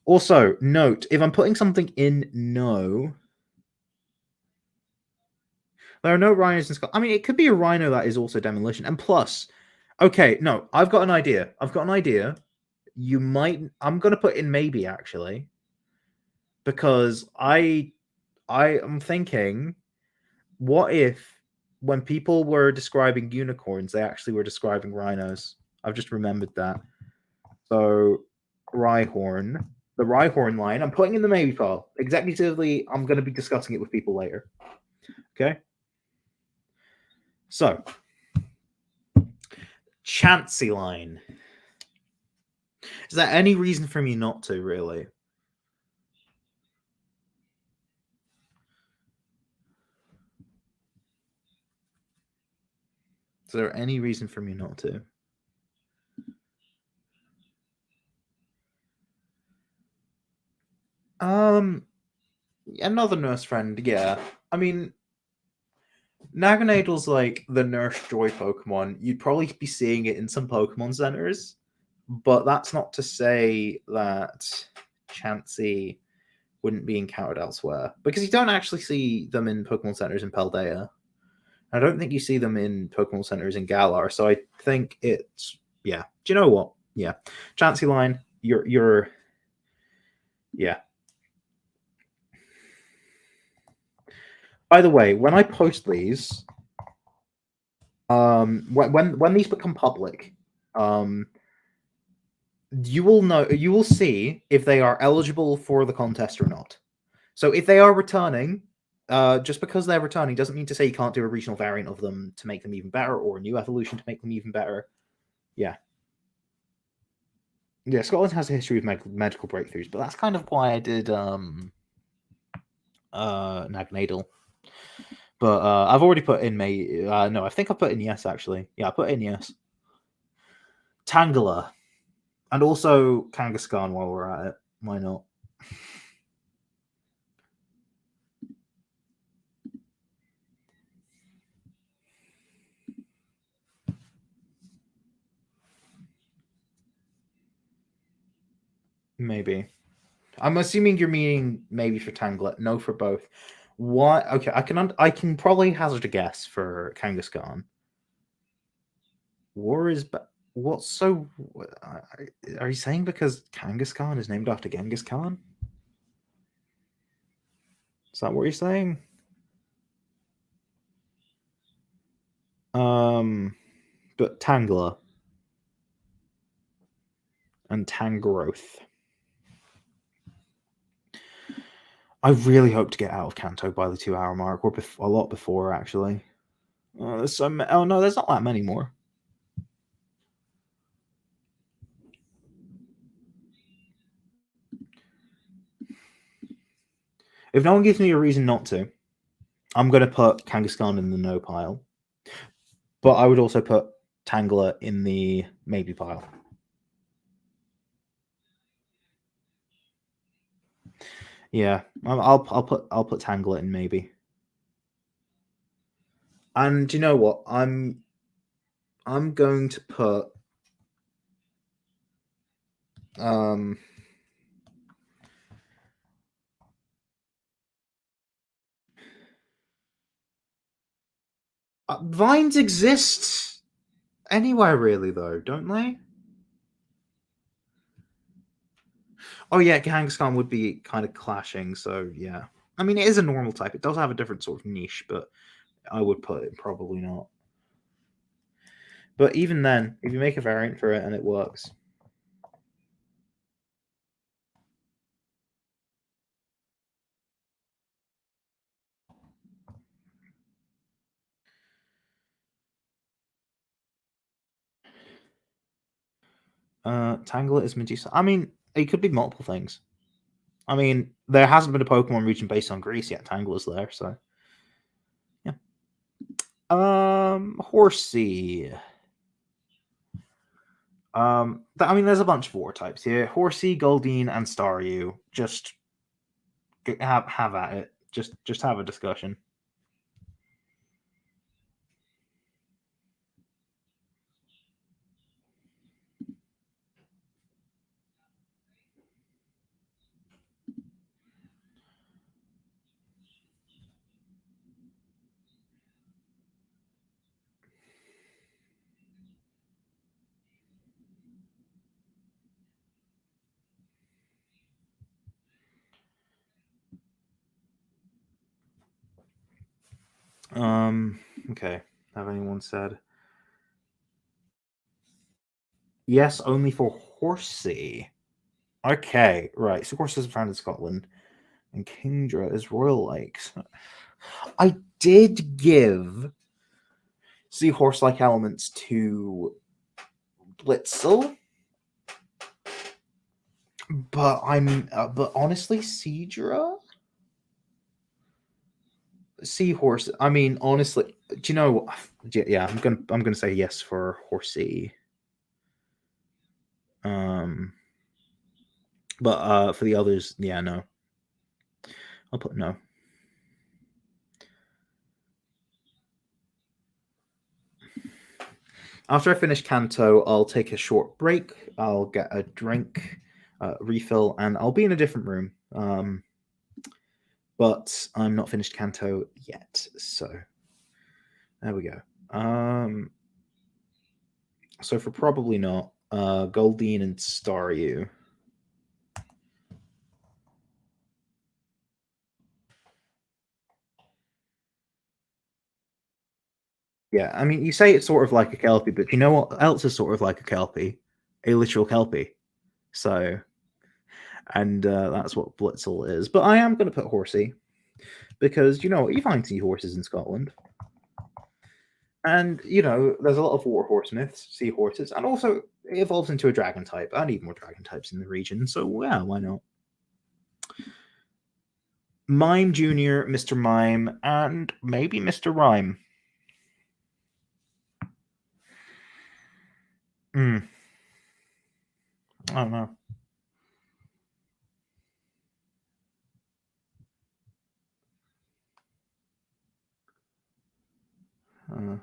Also, note, if I'm putting something in no, there are no rhinos in Scotland. I mean, it could be a rhino that is also demolition. And plus, okay, no, I've got an idea. You might. I'm gonna put in maybe actually, because I am thinking, what if when people were describing unicorns, they actually were describing rhinos? I've just remembered that. So, Rhyhorn, the Rhyhorn line, I'm putting in the maybe pile. Executively, I'm going to be discussing it with people later. Okay. So, Chansey line. Is there any reason for me not to, really? Is there any reason for me not to? Another nurse friend, yeah. I mean, Naganadle's like the nurse joy Pokemon. You'd probably be seeing it in some Pokemon centers, but that's not to say that Chansey wouldn't be encountered elsewhere, because you don't actually see them in Pokemon centers in Paldea. I don't think you see them in Pokemon centers in Galar, so I think it's, yeah. Do you know what? Yeah, Chansey line, you're yeah. By the way, when I post these, when these become public, you will see if they are eligible for the contest or not. So if they are returning, just because they're returning doesn't mean to say you can't do a regional variant of them to make them even better, or a new evolution to make them even better. Yeah. Yeah, Scotland has a history of medical breakthroughs, but that's kind of why I did Nagnadel. But I've already put in May. No, I think I put in yes, actually. Yeah, I put in yes. Tangela. And also Kangaskhan while we're at it. Why not? Maybe. I'm assuming you're meaning maybe for Tangela. No, for both. What? Okay, I can probably hazard a guess for Kangaskhan. War is what's so? Are you saying because Kangaskhan is named after Genghis Khan? Is that what you're saying? But Tangela and Tangrowth. I really hope to get out of Kanto by the 2 hour mark, or a lot before, actually. There's so oh no, there's not that many more. If no one gives me a reason not to, I'm going to put Kangaskhan in the no pile. But I would also put Tangler in the maybe pile. Yeah, I'll put Tangler in maybe. And you know what? I'm going to put um vines exist anywhere really though, don't they? Oh yeah, Kangaskhan would be kind of clashing, so yeah. I mean, it is a normal type. It does have a different sort of niche, but I would put it probably not. But even then, if you make a variant for it and it works, Tangler is Medusa. I mean, it could be multiple things. I mean, there hasn't been a Pokemon region based on Greece yet. Tangler's there, so yeah. Horsey. I mean, there's a bunch of war types here. Horsey, Goldeen, and Staryu. Just have at it. Just have a discussion. Okay. Have anyone said yes? Only for Horsey. Okay, right. So horses are found in Scotland, and Kingdra is Royal Lakes. I did give seahorse-like elements to Blitzel, but honestly, Seadra, seahorse. I mean, honestly, do you know what? Yeah, I'm gonna say yes for Horsey. Um, but for the others, yeah, no. I'll put no. After I finish Kanto, I'll take a short break. I'll get a drink, refill, and I'll be in a different room. But I'm not finished Kanto yet, so there we go. So for probably not, Goldeen and Staryu. Yeah, I mean, you say it's sort of like a Kelpie, but you know what else is sort of like a Kelpie? A literal Kelpie. So, and that's what Blitzel is. But I am going to put Horsey because you know what? You find seahorses in Scotland. And, you know, there's a lot of warhorse myths, seahorses, and also it evolves into a dragon type. I need more dragon types in the region, so yeah, why not? Mime Jr., Mr. Mime, and maybe Mr. Rhyme. Hmm. I don't know. Uh,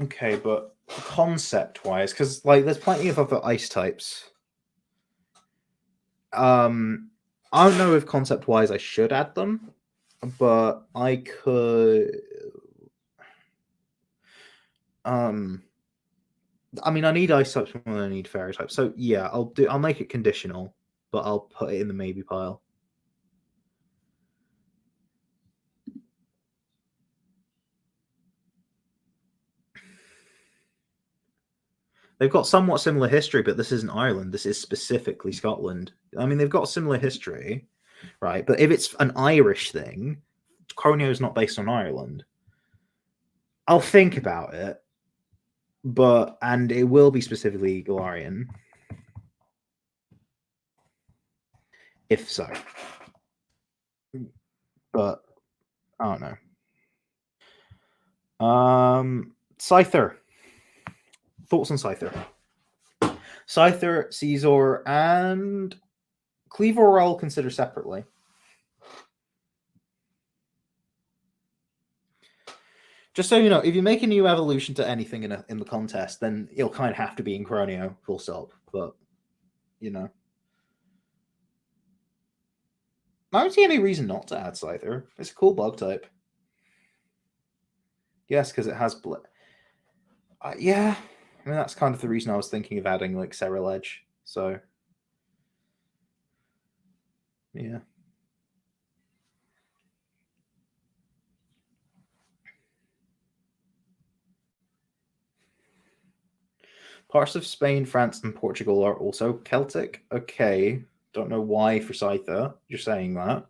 okay, but concept wise, because like there's plenty of other ice types. Um, I don't know if concept wise I should add them, but I could. Um, I mean, I need ice types more than I need fairy types. So yeah, I'll make it conditional, but I'll put it in the maybe pile. They've got somewhat similar history, but this isn't Ireland. This is specifically Scotland. I mean, they've got similar history, right? But if it's an Irish thing, Croneo is not based on Ireland. I'll think about it, and it will be specifically Galarian, if so. But I don't know. Scyther. Thoughts on Scyther? Scyther, Caesar, and Cleavor I'll consider separately. Just so you know, if you make a new evolution to anything in the contest, then it'll kind of have to be in Croneo, full stop. But you know, I don't see any reason not to add Scyther. It's a cool bug type. Yes, because it has yeah, I mean that's kind of the reason I was thinking of adding like Ceruledge. So yeah. Parts of Spain, France, and Portugal are also Celtic. Okay, don't know why for Scyther you're saying that.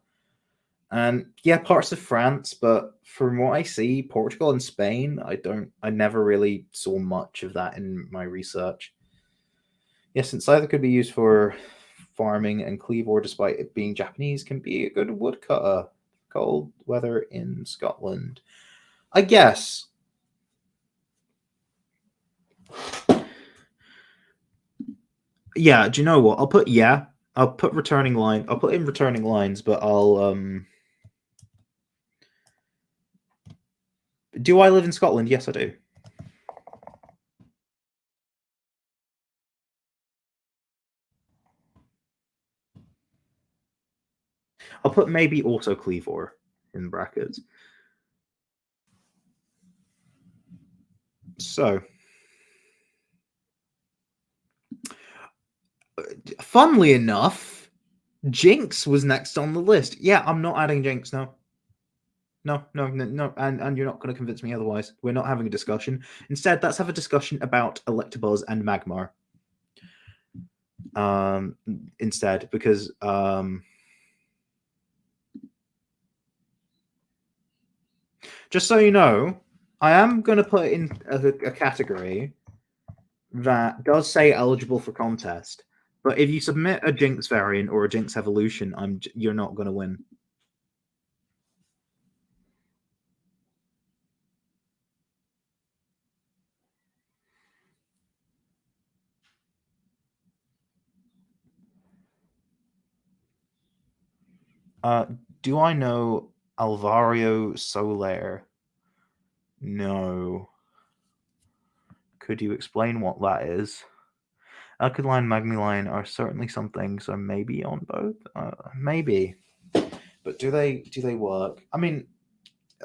And yeah, parts of France, but from what I see, Portugal and Spain, I never really saw much of that in my research. Yes, since Scyther could be used for farming, and Cleavor, despite it being Japanese, can be a good woodcutter. Cold weather in Scotland. I guess. Yeah, do you know what? I'll put yeah. I'll put returning line. I'll put in returning lines, but do I live in Scotland? Yes, I do. I'll put maybe also Cleavor in brackets. So, funnily enough, Jinx was next on the list. Yeah, I'm not adding Jinx. No, no, and you're not going to convince me otherwise. We're not having a discussion. Instead, let's have a discussion about Electabuzz and Magmar. Instead, because just so you know, I am going to put in a category that does say eligible for contest. But if you submit a Jinx variant or a Jinx evolution, you're not going to win. Uh, do I know Alvario Soler? No. Could you explain what that is? Alkaline, Magmaline are certainly something, so maybe on both. Maybe, but do they work? I mean,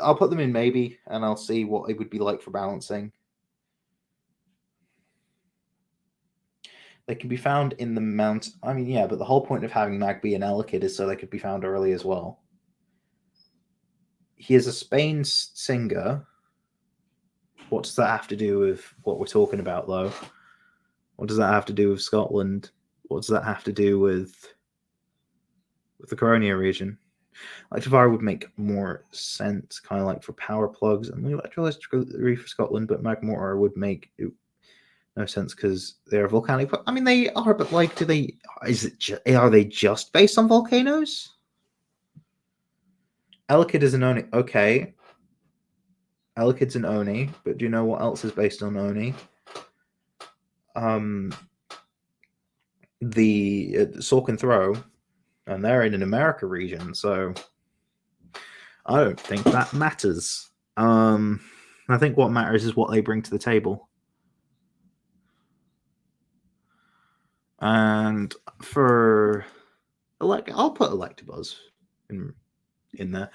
I'll put them in maybe, and I'll see what it would be like for balancing. They can be found in the mount. I mean, yeah, but the whole point of having Magby and Elekid is so they could be found early as well. He is a Spain singer. What does that have to do with what we're talking about, though? What does that have to do with Scotland? What does that have to do with the Coronia region? Electivire would make more sense, kind of like for power plugs and the electrolysis for Scotland, but Magmortar would make no sense because they're volcanic. I mean, they are, but like, do they? Are they just based on volcanoes? Elekid is an Oni. Okay, Elekid's an Oni, but do you know what else is based on Oni? Um, the Sork and Throw, and they're in an America region, so I don't think that matters. I think what matters is what they bring to the table. And for I'll put Electabuzz in there.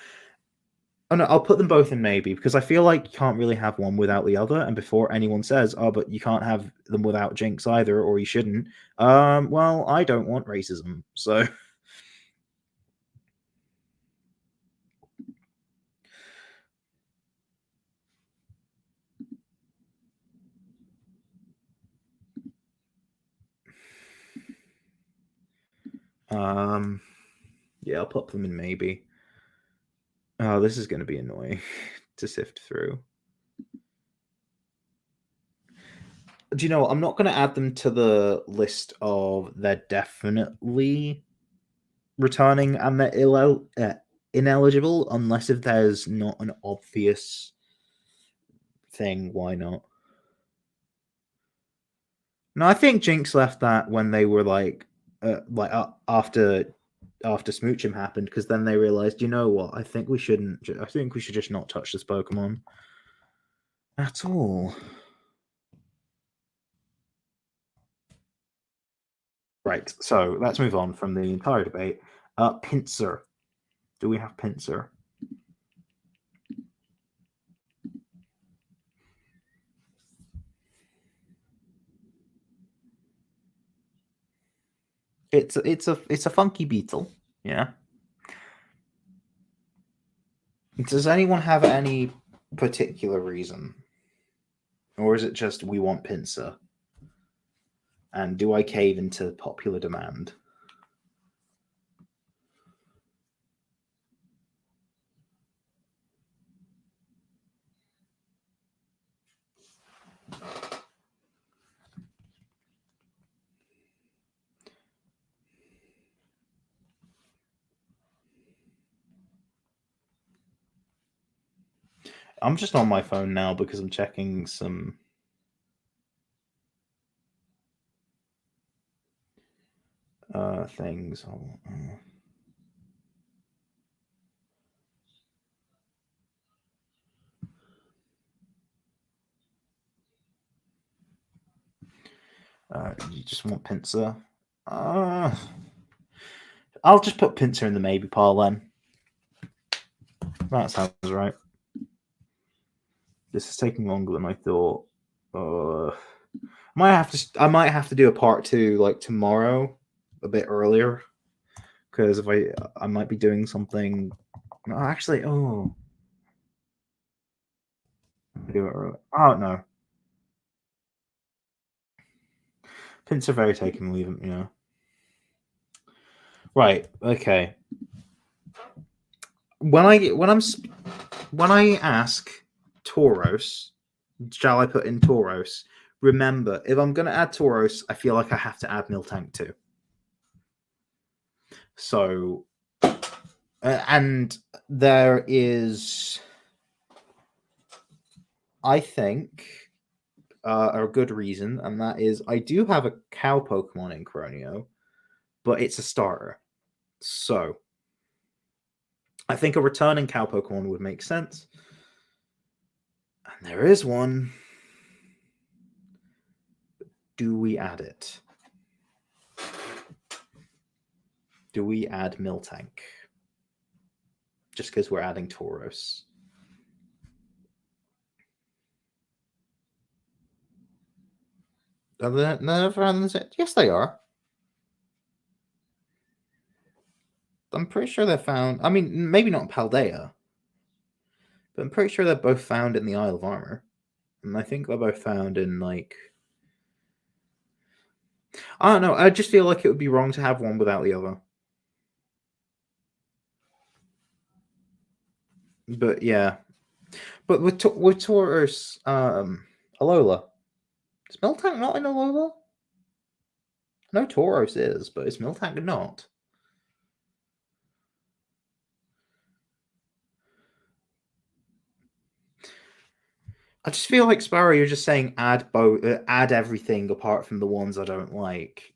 Oh no, I'll put them both in maybe because I feel like you can't really have one without the other. And before anyone says, "Oh, but you can't have them without Jinx either," or you shouldn't, well, I don't want racism, so. Yeah, I'll pop them in maybe. Oh, this is going to be annoying to sift through. Do you know what? I'm not going to add them to the list of they're definitely returning and they're ineligible unless if there's not an obvious thing. Why not? No, I think Jinx left that when they were after Smoochum happened, because then they realized, you know what? I think we shouldn't. I think we should just not touch this Pokemon at all. Right. So let's move on from the entire debate. Pinsir. Do we have Pinsir? It's a funky beetle. Yeah. Does anyone have any particular reason, or is it just we want Pinsir? And do I cave into popular demand? I'm just on my phone now because I'm checking some things. You just want Pinsir? I'll just put Pinsir in the maybe pile then. That sounds right. This is taking longer than I thought. I might have to do a part 2 like tomorrow, a bit earlier, because if I might be doing something. Actually, do it early. Oh no, Pinsir very taken leave him. Right. Okay. When I ask Tauros, shall I put in Tauros? Remember, if I'm going to add Tauros, I feel like I have to add Miltank too. So, and there is, I think, a good reason, and that is I do have a cow Pokemon in Croneo, but it's a starter. So, I think a returning cow Pokemon would make sense. And there is one. Do we add it? Do we add Miltank? Just because we're adding Tauros. Are they never on the? Yes, they are. I'm pretty sure they're found. I mean, maybe not in Paldea, but I'm pretty sure they're both found in the Isle of Armor. And I think they're both found in, like. I don't know. I just feel like it would be wrong to have one without the other. But yeah. But with Tauros, Alola. Is Miltank not in Alola? No, Tauros is, but is Miltank not? I just feel like Sparrow, you're just saying add everything apart from the ones I don't like,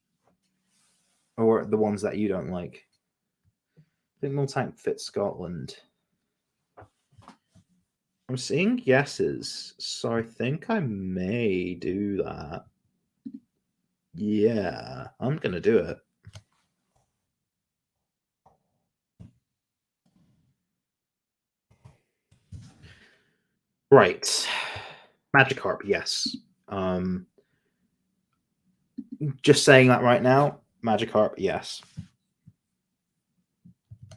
or the ones that you don't like. I think Miltank fits Scotland. I'm seeing yeses, so I think I may do that. Yeah, I'm gonna do it. Right. Magikarp, yes. Just saying that right now, Magikarp, yes.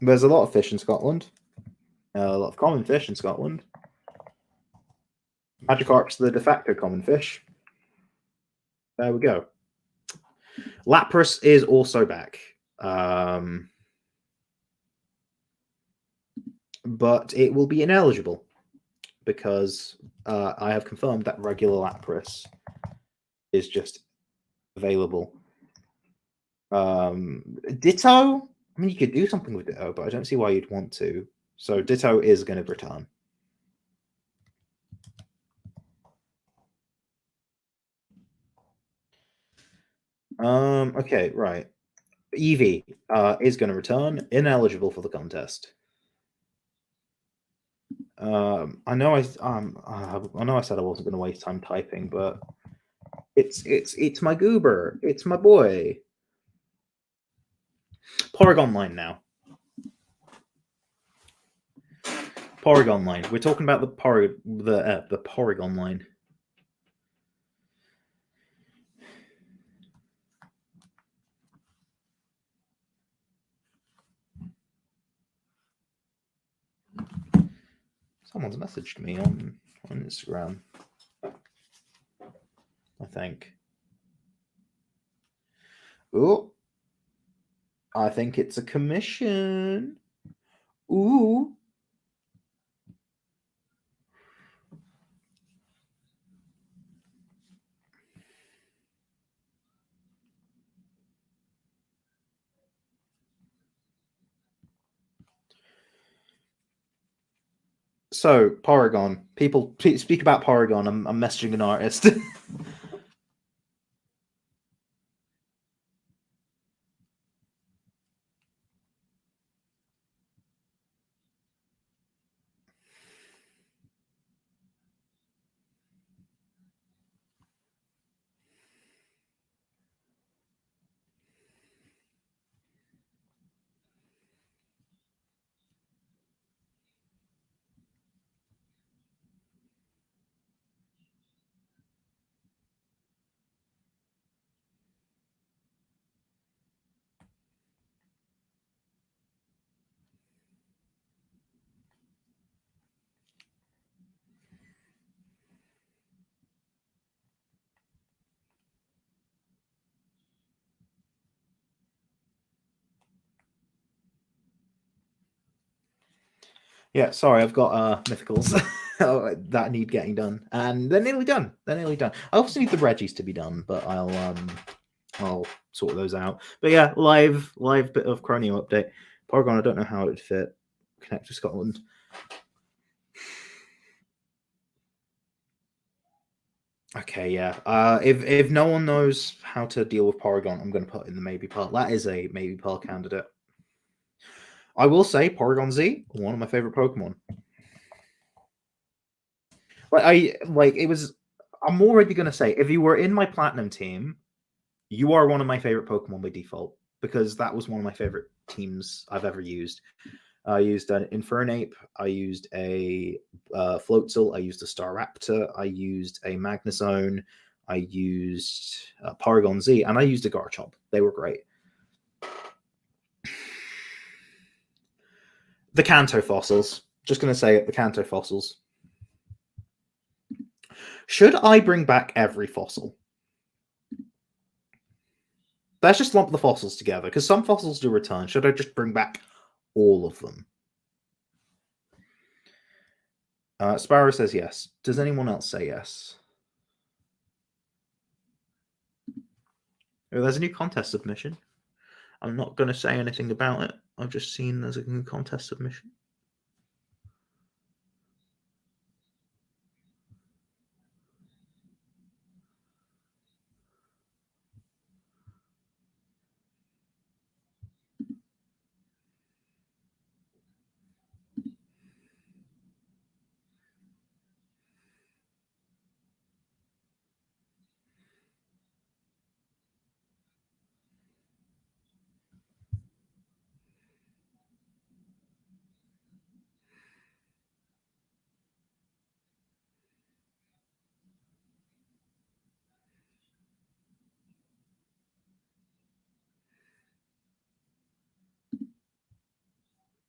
There's a lot of fish in Scotland. A lot of common fish in Scotland. Magikarp's the de facto common fish. There we go. Lapras is also back. But it will be ineligible because I have confirmed that regular Lapras is just available. Ditto. I mean, you could do something with Ditto, but I don't see why you'd want to. So Ditto is going to return. Okay, right. Eevee is going to return, ineligible for the contest. I know I said I wasn't going to waste time typing, but it's my goober. It's my boy. Porygon line now. Porygon line. We're talking about the Porygon line. Someone's messaged me on Instagram, I think. Oh, I think it's a commission. Ooh. So, Porygon. People speak about Porygon. I'm messaging an artist. Yeah, sorry, I've got mythicals that need getting done, and they're nearly done. They're nearly done. I also need the Reggies to be done, but I'll sort those out. But yeah, live bit of Croneo update. Porygon, I don't know how it would fit. Connect to Scotland. Okay, yeah. If no one knows how to deal with Porygon, I'm going to put in the maybe Pearl. That is a maybe Pearl candidate. I will say Porygon Z, one of my favorite Pokemon. It was. I'm already going to say if you were in my Platinum team, you are one of my favorite Pokemon by default because that was one of my favorite teams I've ever used. I used an Infernape. I used a Floatzel. I used a Staraptor. I used a Magnezone. I used Porygon Z, and I used a Garchomp. They were great. The Kanto fossils. Just going to say it, the Kanto fossils. Should I bring back every fossil? Let's just lump the fossils together, because some fossils do return. Should I just bring back all of them? Sparrow says yes. Does anyone else say yes? Oh, there's a new contest submission. I'm not going to say anything about it. I've just seen there's a new contest submission.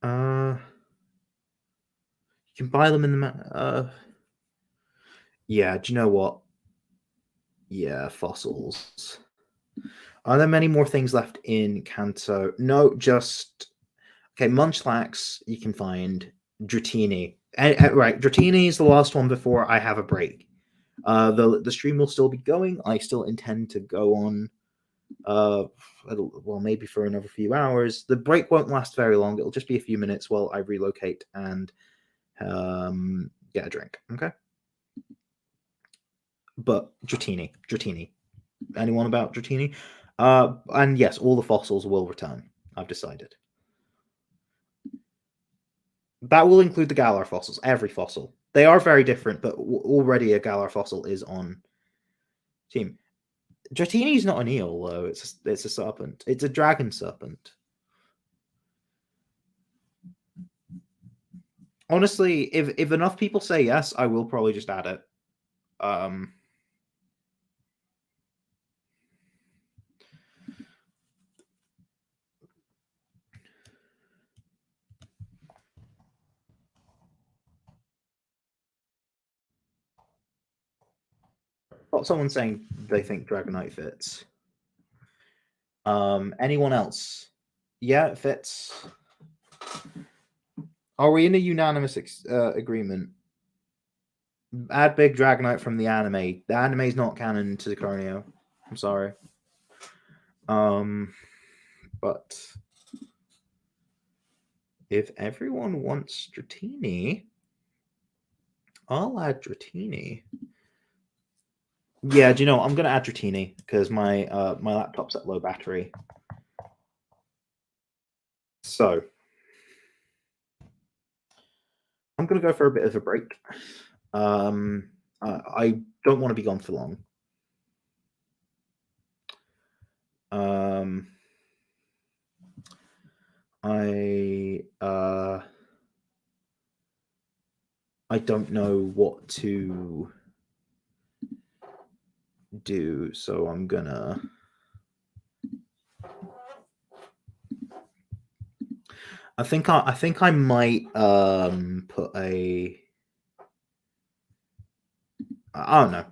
You can buy them in the. Yeah, do you know what? Yeah, fossils. Are there many more things left in Kanto? No, just okay. Munchlax you can find. Dratini. Right, Dratini is the last one before I have a break. The stream will still be going. I still intend to go on. Well, maybe for another few hours. The break won't last very long. It'll just be a few minutes while I relocate and get a drink. Okay. But Dratini. Anyone about Dratini? And yes, all the fossils will return. I've decided. That will include the Galar fossils, every fossil. They are very different, but already a Galar fossil is on team. Dratini is not an eel, though. It's a serpent. It's a dragon serpent. Honestly, if enough people say yes, I will probably just add it. Got someone saying they think Dragonite fits. Anyone else? Yeah, it fits. Are we in a unanimous agreement? Add Big Dragonite from the anime. The anime is not canon to the Croneo. I'm sorry. But if everyone wants Dratini, I'll add Dratini. Yeah, do you know what? I'm gonna add Dratini because my my laptop's at low battery. So I'm gonna go for a bit of a break. I don't want to be gone for long. I don't know what to do, so I'm gonna. I think I might put a. I don't know.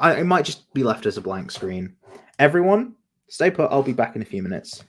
It might just be left as a blank screen. Everyone, stay put. I'll be back in a few minutes.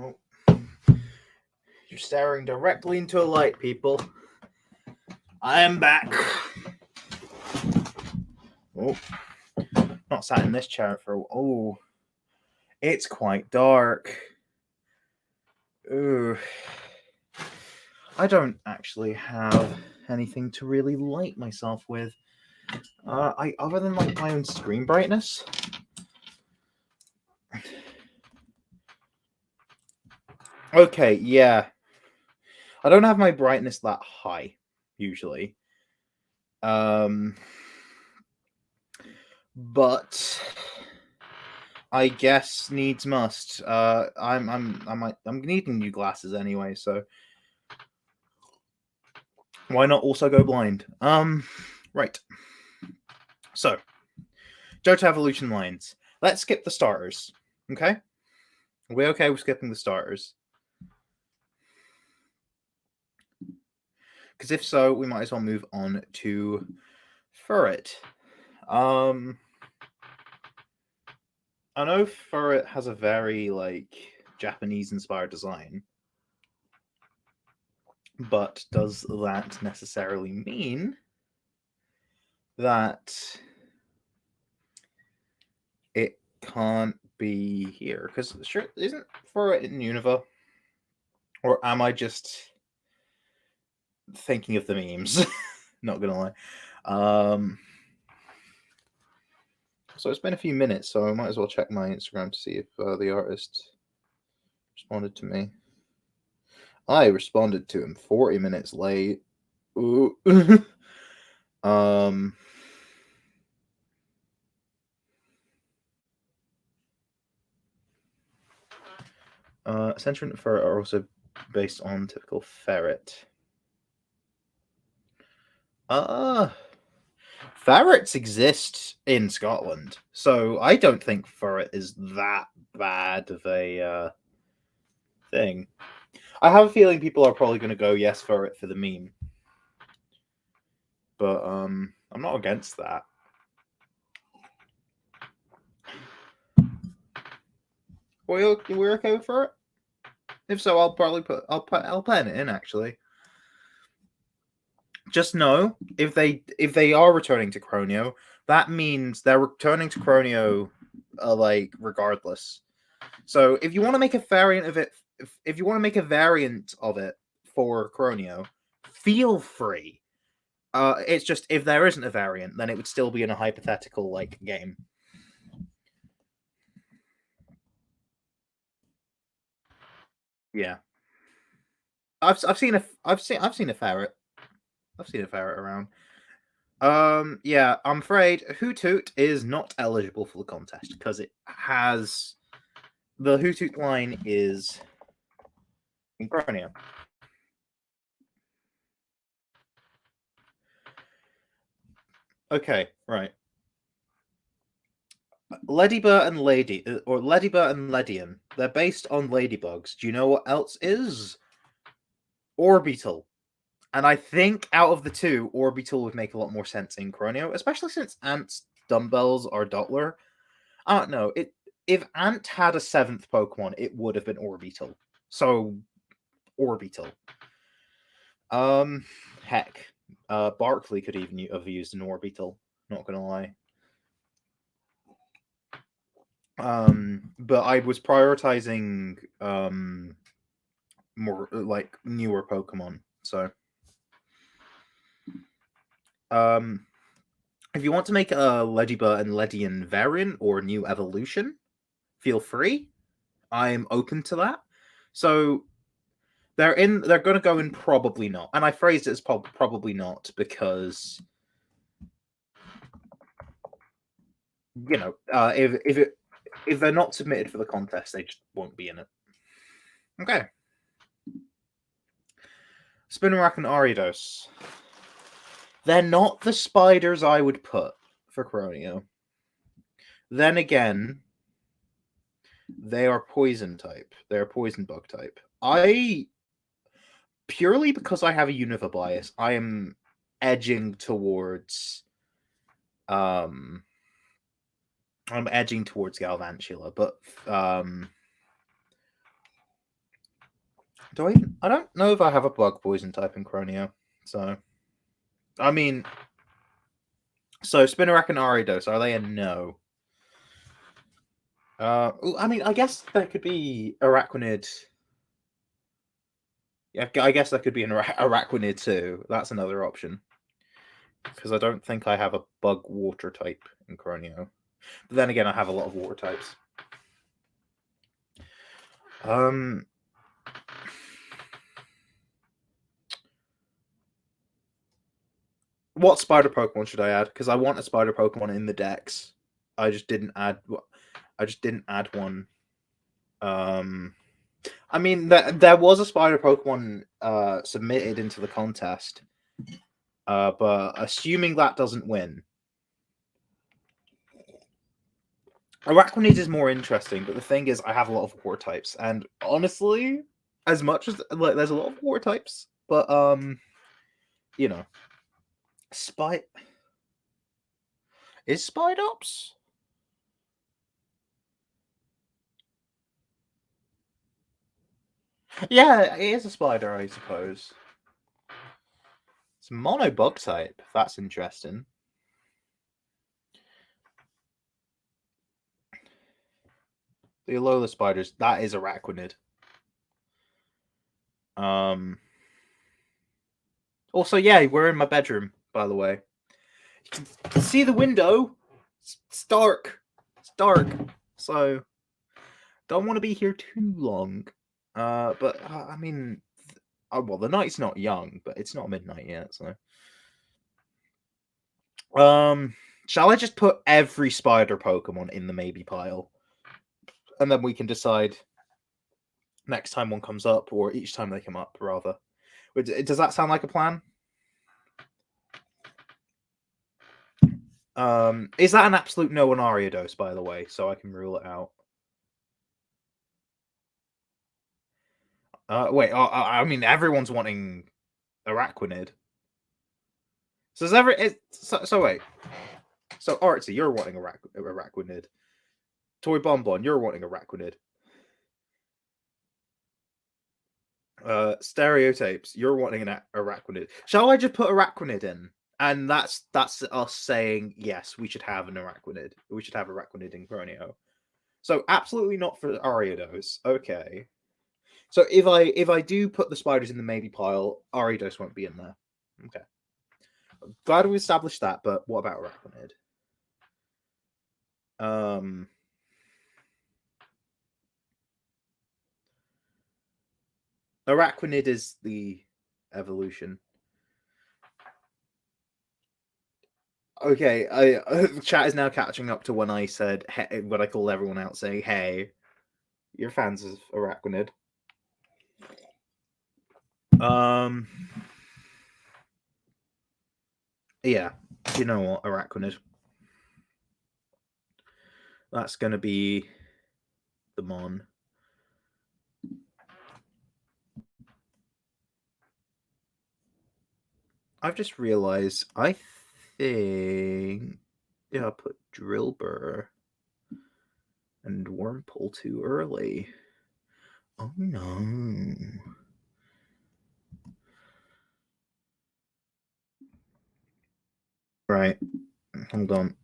Oh. You're staring directly into a light, people. I am back. Oh. Not sat in this chair for... Oh. It's quite dark. Ooh. I don't actually have anything to really light myself with. Other than like my own screen brightness. Okay, yeah. I don't have my brightness that high usually. But I guess needs must. I'm needing new glasses anyway, so why not also go blind? Right. So, Johto evolution lines. Let's skip the starters. Okay? Are we okay with skipping the starters? Because if so, we might as well move on to Furret. I know Furret has a very like Japanese-inspired design, but does that necessarily mean that it can't be here? Because sure, isn't Furret in Unova? Or am I just thinking of the memes? Not gonna lie. So it's been a few minutes, so I might as well check my Instagram to see if the artist responded to me. I responded to him 40 minutes late. Ooh. Sentiment and Ferret are also based on typical ferret. Ferrets exist in Scotland, so I don't think ferret is that bad of a thing. I have a feeling people are probably going to go yes ferret for the meme, but I'm not against that. We're okay with ferret. If so, I'll probably I'll pen it in actually. Just know if they are returning to Croneo, that means they're returning to Croneo, like regardless. So if you want to make a variant of it, if you want to make a variant of it for Croneo, feel free. It's just if there isn't a variant, then it would still be in a hypothetical like game. Yeah, I've seen a I've seen a ferret. I've seen a ferret around. Yeah, I'm afraid Hoothoot is not eligible for the contest because it has the Hoothoot line is in Croneo. Okay, right. Ladybird and Lady, or Ladybird and Ledian, they're based on ladybugs. Do you know what else is? Orbital. And I think out of the two, Orbital would make a lot more sense in Croneo, especially since Ant's dumbbells are Dottler. I don't know. If Ant had a seventh Pokemon, it would have been Orbital. So Orbital. Heck, Barkley could even have used an Orbital. Not gonna lie. But I was prioritizing more like newer Pokemon. So, if you want to make a Ledibur and Ledian variant or new evolution, feel free. I'm open to that. So they're going to go in probably not, and I phrased it as probably not because if they're not submitted for the contest, they just won't be in it. Okay. Spinarak and Aridos. They're not the spiders I would put for Croneo. Then again, they are poison type. They're poison bug type. Purely because I have a Unova bias, I am edging towards I'm edging towards Galvantula, but Do I? I don't know if I have a bug poison type in Croneo. So, I mean, so Spinarak and Ariados, are they a no? I mean, I guess there could be Araquanid. Yeah, I guess there could be an Araquanid too. That's another option. Because I don't think I have a bug water type in Croneo. But then again, I have a lot of water types. What spider Pokemon should I add? Because I want a spider Pokemon in the decks. I just didn't add. I just didn't add one. I mean, there was a spider Pokemon submitted into the contest, but assuming that doesn't win, Araquanid is more interesting. But the thing is, I have a lot of water types, and honestly, as much as like, there's a lot of water types, but you know, Spite is Spidops. Yeah, it is a spider, I suppose. It's mono bug type. That's interesting. The Alola spiders. That is Araquanid. Also, yeah, we're in my bedroom, by the way. You can see the window. It's dark. It's dark. So, don't want to be here too long. But I mean, well, the night's not young, but it's not midnight yet. So, shall I just put every spider Pokemon in the maybe pile, and then we can decide next time one comes up, or each time they come up, rather. Does that sound like a plan? Is that an absolute no on Ariados, by the way, so I can rule it out? Wait, I mean, everyone's wanting Araquanid. So wait. So Artsy, you're wanting Araquanid. Toy Bonbon, you're wanting Araquanid. Stereotypes, you're wanting an Araquanid. Shall I just put Araquanid in? And that's us saying yes, we should have an Araquanid. We should have Araquanid in Croneo. So absolutely not for Ariados. Okay. So if I do put the spiders in the maybe pile, Ariados won't be in there. Okay. Glad we established that, but what about Araquanid? Araquanid is the evolution. Okay, chat is now catching up to when I said when I called everyone out saying, "Hey, you're fans of Araquanid." Yeah, you know what, Araquanid. That's gonna be the Mon. I've just realized I think I put Drillbur and Wormpull too early. Oh no. Right. Hold on.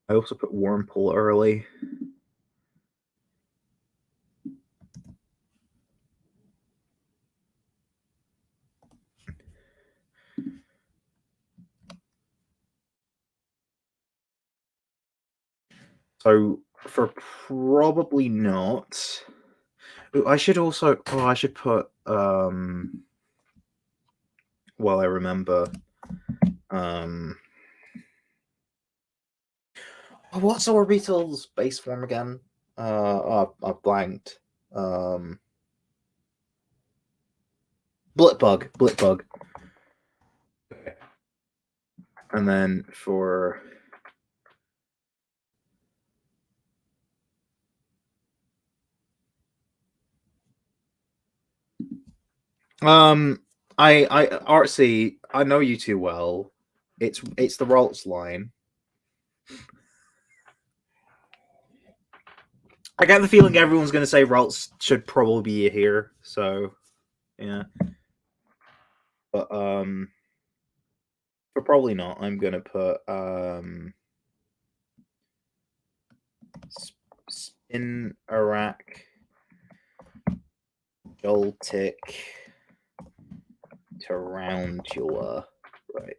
I also put Wormpull early. So for probably not. Ooh, I should also. Oh, I should put. Well, I remember. What's Orbital's base form again? I blanked. Blitbug. Blitbug. And then for. Artsy, I know you too well. It's the Ralts line. I get the feeling everyone's going to say Ralts should probably be here, so yeah. But probably not. I'm going to put Spin Arak Joltik Tarantula. Right.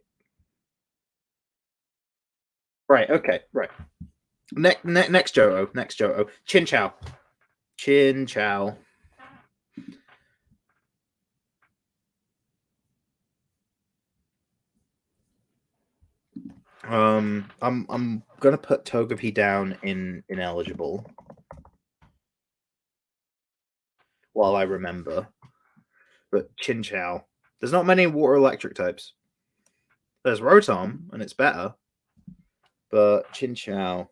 Right, okay, right. Next Johto. Next Johto. Chinchou. Chinchou. I'm gonna put Togepi down in ineligible while I remember. But Chinchou. There's not many water electric types. There's Rotom, and it's better. But Chinchou.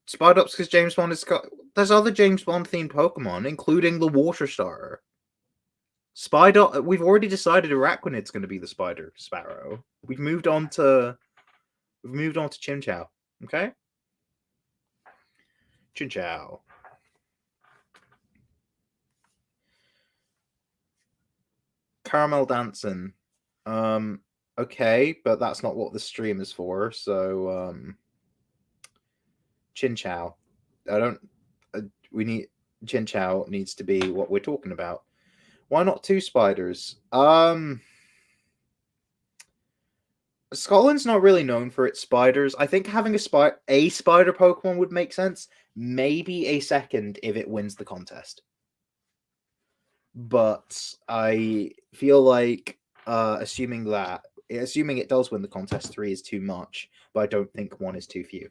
Spidops because James Bond has got. There's other James Bond themed Pokemon, including the Water Starter. Spidop. We've already decided Araquanid's going to be the Spider Sparrow. We've moved on to Chinchou. Okay. Chinchou. Caramel dancing. Okay, but that's not what the stream is for. So, Chinchou. I don't. We need Chinchou needs to be what we're talking about. Why not two spiders? Scotland's not really known for its spiders. I think having a spider Pokemon would make sense. Maybe a second if it wins the contest. But I feel like assuming it does win the contest, 3 is too much, but I don't think 1 is too few.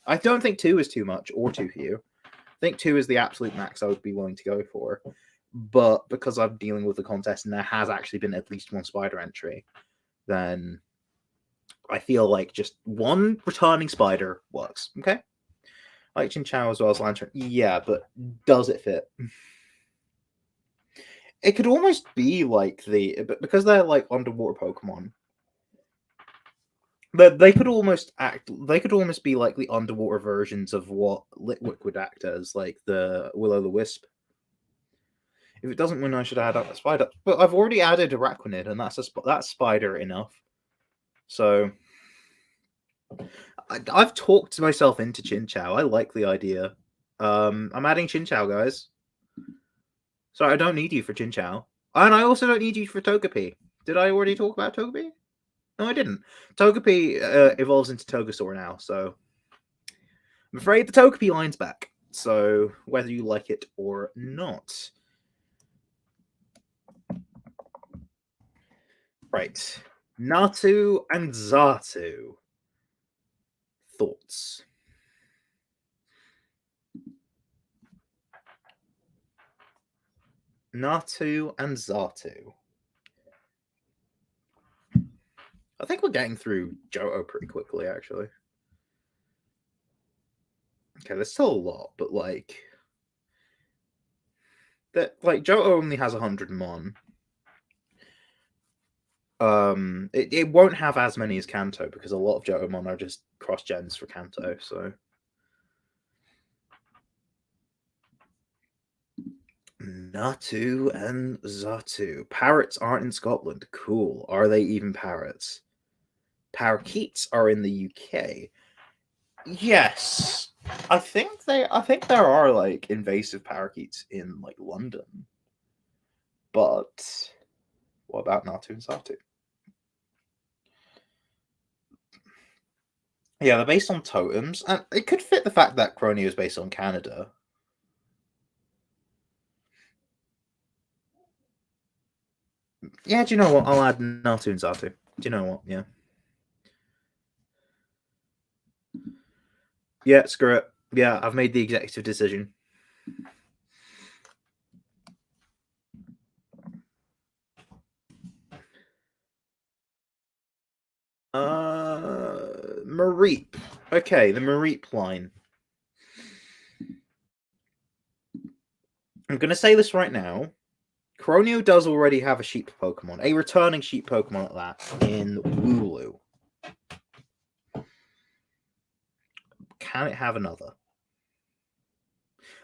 I don't think 2 is too much or too few. I think 2 is the absolute max I would be willing to go for. But because I'm dealing with the contest and there has actually been at least 1 spider entry, then I feel like just 1 returning spider works. Okay? Like Chinchou as well as Lantern. Yeah, but does it fit? It could almost be like because they're like underwater Pokemon. But they could almost be like the underwater versions of what Litwick would act as, like the Will-O-the-Wisp. If it doesn't win, I should add up a spider. But I've already added Araquanid, and that's spider enough. So I've talked myself into Chinchou. I like the idea. I'm adding Chinchou, guys. So I don't need you for Chinchou. And I also don't need you for Togepi. Did I already talk about Togepi? No, I didn't. Togepi evolves into Togesaur now, so I'm afraid the Togepi line's back. So whether you like it or not. Right. Natu and Xatu. Thoughts? Natu and Xatu. I think we're getting through Johto pretty quickly, actually. Okay, there's still a lot, but like Johto only has 100 Mon. It won't have as many as Kanto because a lot of Johto Mon are just cross gens for Kanto, so Natu and Xatu. Parrots aren't in Scotland. Cool. Are they even parrots? Parakeets are in the UK. Yes. I think there are like invasive parakeets in like London. But what about Natu and Xatu? Yeah, they're based on totems, and it could fit the fact that Croneo is based on Canada. Yeah, do you know what? I'll add Natu and Xatu. Do you know what? Yeah. Yeah, screw it. Yeah, I've made the executive decision. Mareep. Okay, the Mareep line. I'm gonna say this right now. Croneo does already have a sheep Pokemon, a returning sheep Pokemon at that, in Wooloo. Can it have another?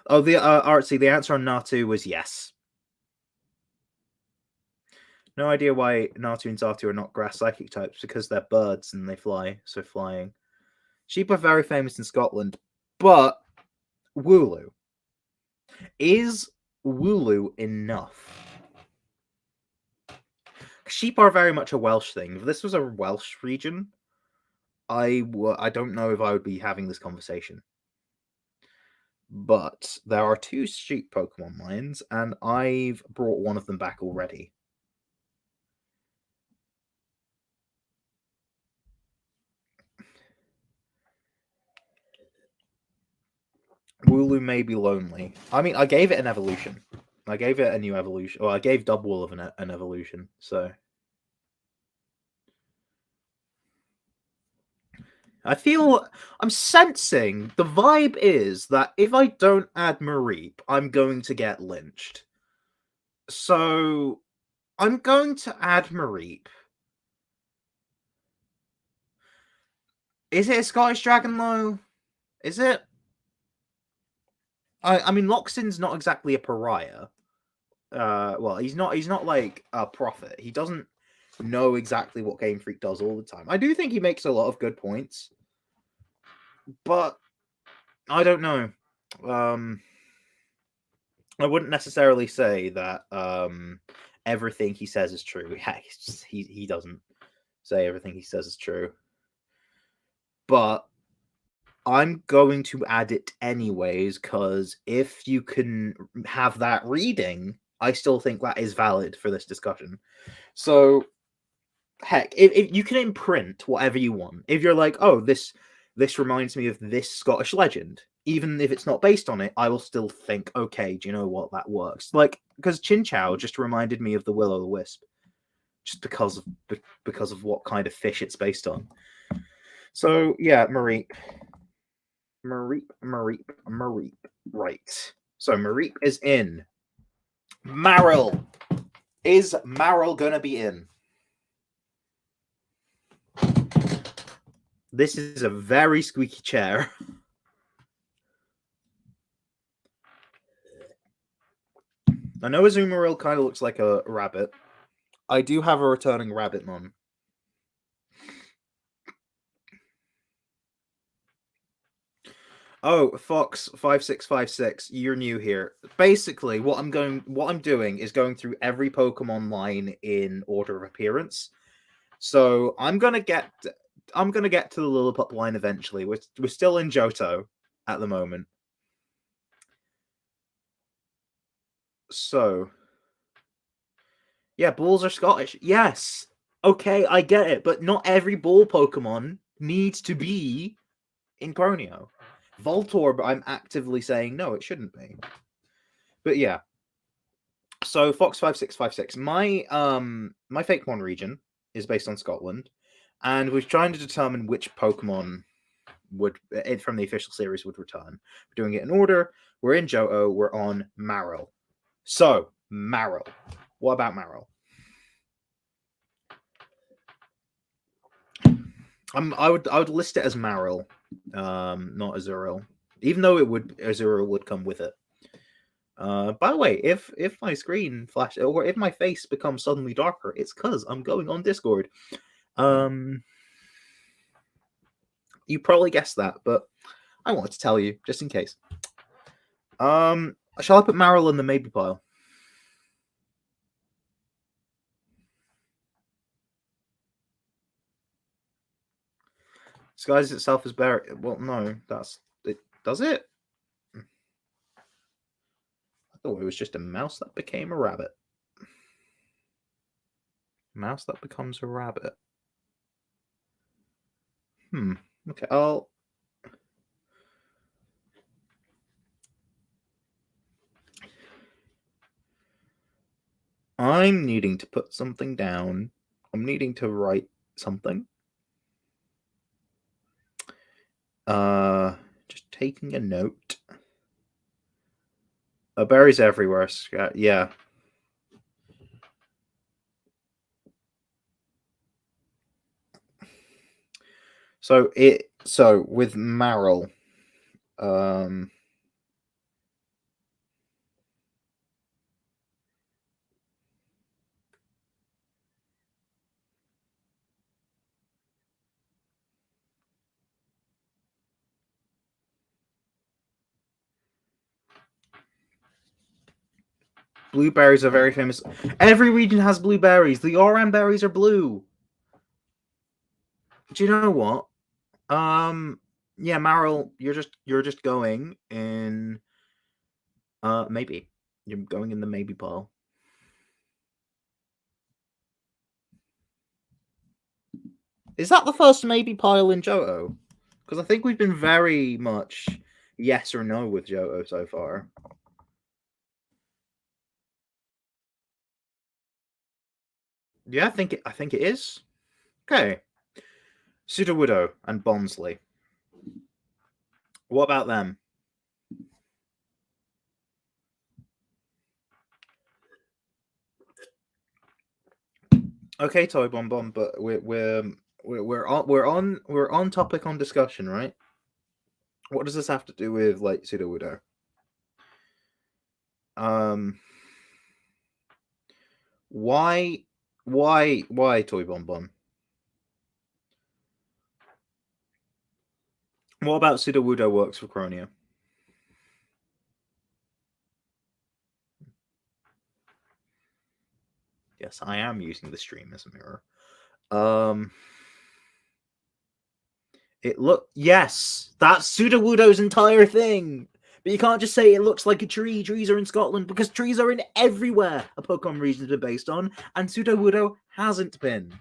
Oh, the Artsy, the answer on Natu was yes. No idea why Natu and Xatu are not grass psychic types, because they're birds and they fly, so flying. Sheep are very famous in Scotland, but Wooloo. Is Wooloo enough? Sheep are very much a Welsh thing. If this was a Welsh region, I don't know if I would be having this conversation. But there are 2 sheep Pokemon lines, and I've brought one of them back already. Wooloo may be lonely. I mean, I gave it an evolution. I gave it a new evolution. Well, I gave Dubwool an evolution, so... I'm sensing the vibe is that if I don't add Mareep, I'm going to get lynched. So I'm going to add Mareep. Is it a Scottish Dragon though? Is it? I mean, Loxin's not exactly a pariah. Well, he's not like a prophet. He doesn't know exactly what Game Freak does all the time. I do think he makes a lot of good points, but I don't know. I wouldn't necessarily say that everything he says is true. Yeah, he doesn't say everything he says is true, but I'm going to add it anyways, because if you can have that reading, I still think that is valid for this discussion. So, heck, if you can imprint whatever you want. If you're like, oh, this reminds me of this Scottish legend, even if it's not based on it, I will still think, okay, do you know what, that works? Like, because Chinchou just reminded me of the Will-O-the-Wisp, just because of what kind of fish it's based on. So yeah, Mareep. Right. So Mareep is in. Marill. Is Marill gonna be in? This is a very squeaky chair. I know Azumarill kind of looks like a rabbit. I do have a returning Rabbitmon. Oh, Fox5656, you're new here. Basically, what I'm doing is going through every Pokemon line in order of appearance. So I'm gonna get to the Lillipup line eventually. We're still in Johto at the moment. So yeah, bulls are Scottish. Yes. Okay, I get it, but not every bull Pokemon needs to be in Croneo. Voltorb, I'm actively saying no, it shouldn't be. But yeah. So Fox5656. My fakemon region is based on Scotland, and we're trying to determine which Pokemon from the official series would return. We're doing it in order. We're in Johto. We're on Marill. So Marill. What about Marill? I would list it as Marill, not Azurill, even though Azurill would come with it. By the way, if my screen flashes or if my face becomes suddenly darker, it's because I'm going on Discord. You probably guessed that, but I wanted to tell you just in case. Shall I put Marill in the maybe pile? Disguises itself as bear. Well, no, that's it. Does it? I thought it was just a mouse that became a rabbit. Mouse that becomes a rabbit. Okay, I'm needing to put something down. I'm needing to write something. Just taking a note. Berries everywhere. Yeah. So with Maril, um, blueberries are very famous. Every region has blueberries. The Oran berries are blue. Do you know what? Yeah, Maril, you're just going in. Maybe you're going in the maybe pile. Is that the first maybe pile in Johto? Because I think we've been very much yes or no with Johto so far. Yeah, I think it is. Okay. Sudowoodo and Bonsley. What about them? Okay, Toy Bomb Bomb, but we're on topic on discussion, right? What does this have to do with like Sudowoodo? Um, why why Toy Bomb Bomb? What about Sudowoodo works for Croneo? Yes, I am using the stream as a mirror. Um, yes, that's Sudowoodo's entire thing. But you can't just say it looks like a tree. Trees are in Scotland because trees are in everywhere a Pokemon region's been based on, and Sudowoodo hasn't been.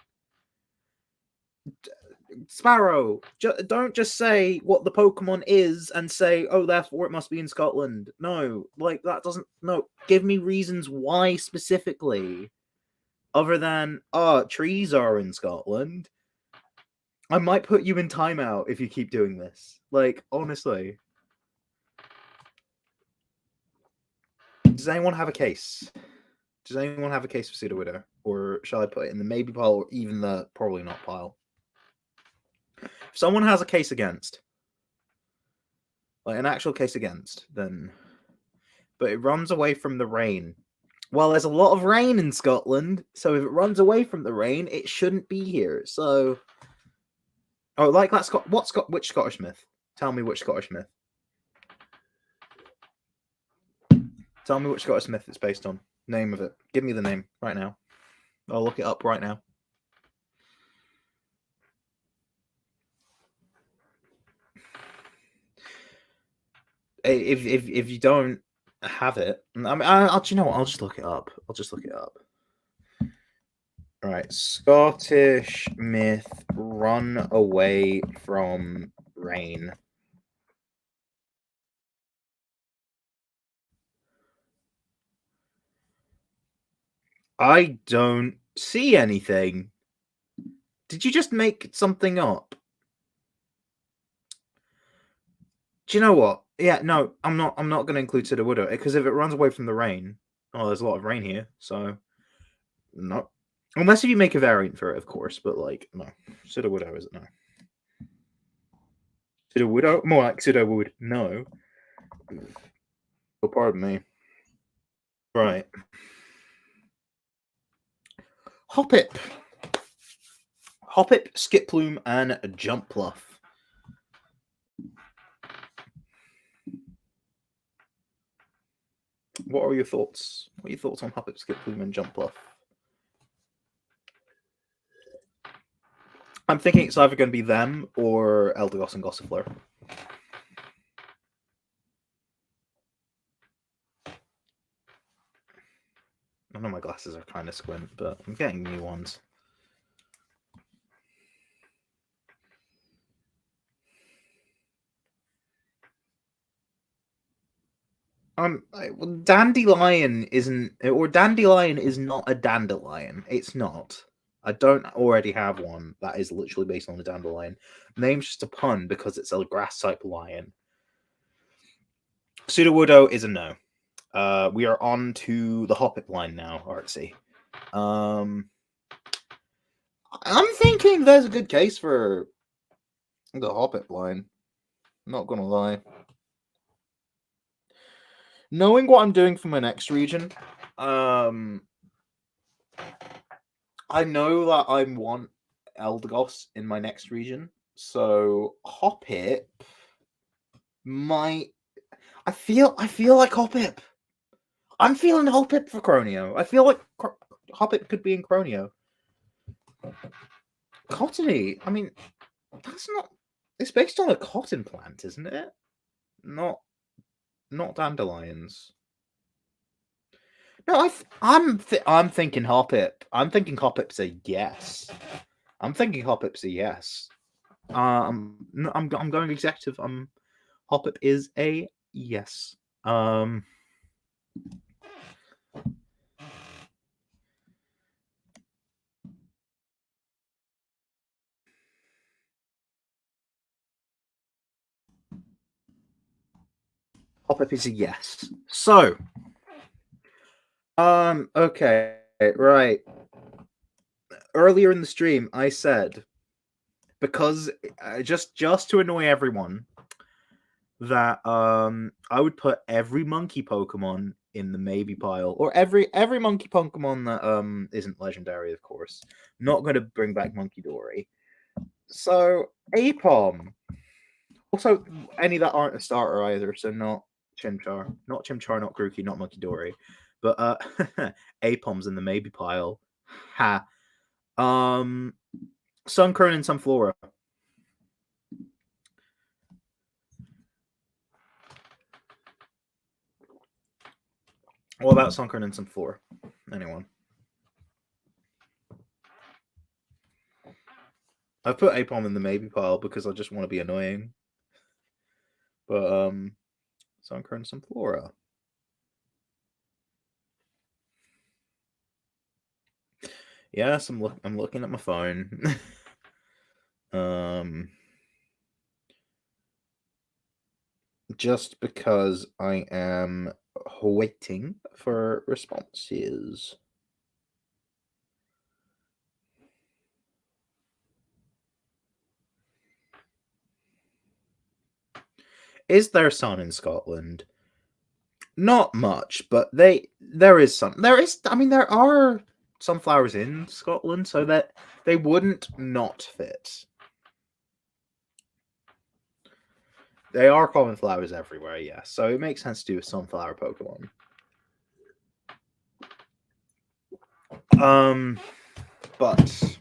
Sparrow, don't just say what the Pokemon is and say, oh, therefore it must be in Scotland. No, like that doesn't. No, give me reasons why specifically, other than trees are in Scotland. I might put you in timeout if you keep doing this. Like, honestly. Does anyone have a case? Does anyone have a case for Sudowoodo? Or shall I put it in the maybe pile or even the probably not pile? If someone has a case against, like an actual case against, then. But it runs away from the rain. Well, there's a lot of rain in Scotland, so if it runs away from the rain, it shouldn't be here. So. Oh, like that which Scottish myth? Tell me which Scottish myth. Tell me which Scottish myth it's based on. Name of it. Give me the name right now. I'll look it up right now. If you don't have it, I mean, do you know what? I'll just look it up. I'll just look it up. All right, Scottish myth: run away from rain. I don't see anything. Did you just make something up? Do you know what? Yeah, no, I'm not going to include Sudowoodo because if it runs away from the rain, there's a lot of rain here, so no. Unless if you make a variant for it, of course, but like no, Sudowoodo isn't no. Sudowoodo, more like Sudowwood. No. Oh, pardon me. Right. Hoppip, Skiploom, and Jumpluff. What are your thoughts? What are your thoughts on Hoppip, Skiploom, and Jumpluff? I'm thinking it's either going to be them or Eldegoss and Gossifleur. I know my glasses are kind of squint, but I'm getting new ones. Dandelion isn't, or Dandelion is not a dandelion. It's not. I don't already have one that is literally based on a dandelion. Name's just a pun because it's a grass type lion. Sudowoodo is a no. We are on to the Hoppip line now, Artsy. I'm thinking there's a good case for The Hobbit line. Not gonna lie. Knowing what I'm doing for my next region, I know that I want Eldegoss in my next region, so Hoppip might. I feel like Hoppip. I'm feeling Hoppip for Croneo. I feel like Hoppip could be in Croneo. Cottony. I mean, that's not. It's based on a cotton plant, isn't it? Not dandelions. No, I'm thinking Hoppip. I'm thinking Hoppip's a yes. I'm thinking Hoppip's a yes. I'm going executive. Hoppip is a yes. Hoppip is a yes. So, okay, right. Earlier in the stream, I said because just to annoy everyone that I would put every monkey Pokemon in the maybe pile, or every monkey Pokemon that isn't legendary, of course. Not going to bring back Monkey Dory. So Apom. Also, any that aren't a starter either. So not Chimchar, not Grookey, not Monkey Dory, but Apom's in the maybe pile. Ha. Sunkern and Sunflora. What about Sunkern and Sunflora? Anyone? I put Apom in the maybe pile because I just want to be annoying. But Sunkern and Sunflora. Yes, I'm looking at my phone. Just because I am waiting for responses. Is there sun in Scotland? Not much, but there is some. I mean, there are sunflowers in Scotland, so that they wouldn't not fit. They are common flowers everywhere, yes. So it makes sense to do a sunflower Pokemon. But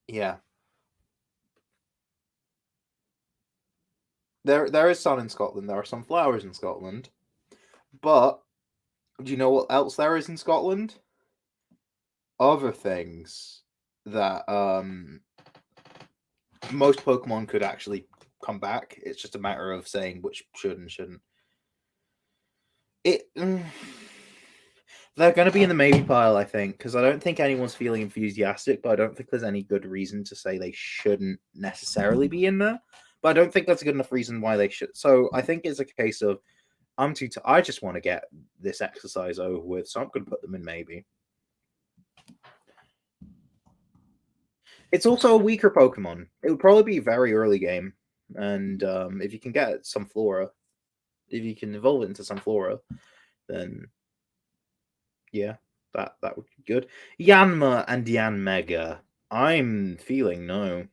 yeah, there is sun in Scotland. There are some flowers in Scotland, but do you know what else there is in Scotland? Other things that most Pokemon could actually come back. It's just a matter of saying which should and shouldn't. They're going to be in the maybe pile, I think, because I don't think anyone's feeling enthusiastic, but I don't think there's any good reason to say they shouldn't necessarily be in there. But I don't think that's a good enough reason why they should. So I think it's a case of I just want to get this exercise over with, so I'm going to put them in maybe. It's also a weaker Pokemon. It would probably be very early game, and if you can get some Flora, if you can evolve it into some Flora, then yeah, that would be good. Yanma and Yanmega. I'm feeling no.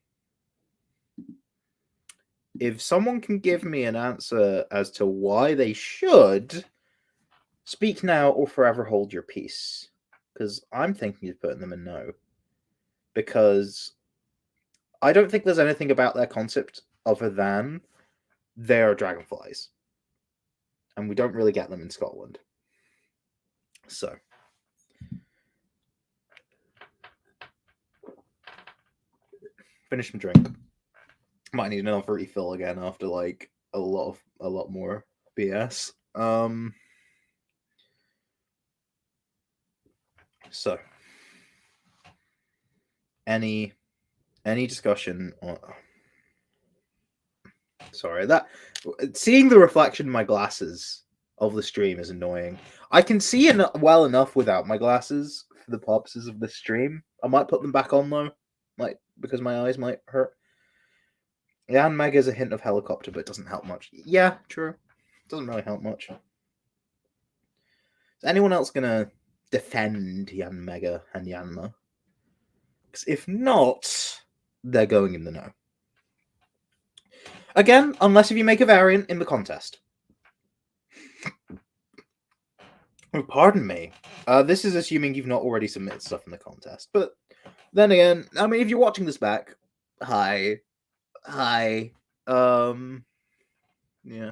If someone can give me an answer as to why they should, speak now or forever hold your peace. Because I'm thinking of putting them in no. Because I don't think there's anything about their concept other than they're dragonflies. And we don't really get them in Scotland. So. Finish my drink. Might need another refill again after like a lot more BS. So any discussion on sorry, that seeing the reflection in my glasses of the stream is annoying. I can see well enough without my glasses for the purposes of the stream. I might put them back on though. like because my eyes might hurt. Yanmega is a hint of helicopter, but it doesn't help much. Yeah, true. Doesn't really help much. Is anyone else gonna defend Yanmega and Yanma? Because if not, they're going in the no. Again, unless if you make a variant in the contest. Oh, pardon me. This is assuming you've not already submitted stuff in the contest. But then again, I mean, if you're watching this back, hi. Hi. Yeah. Do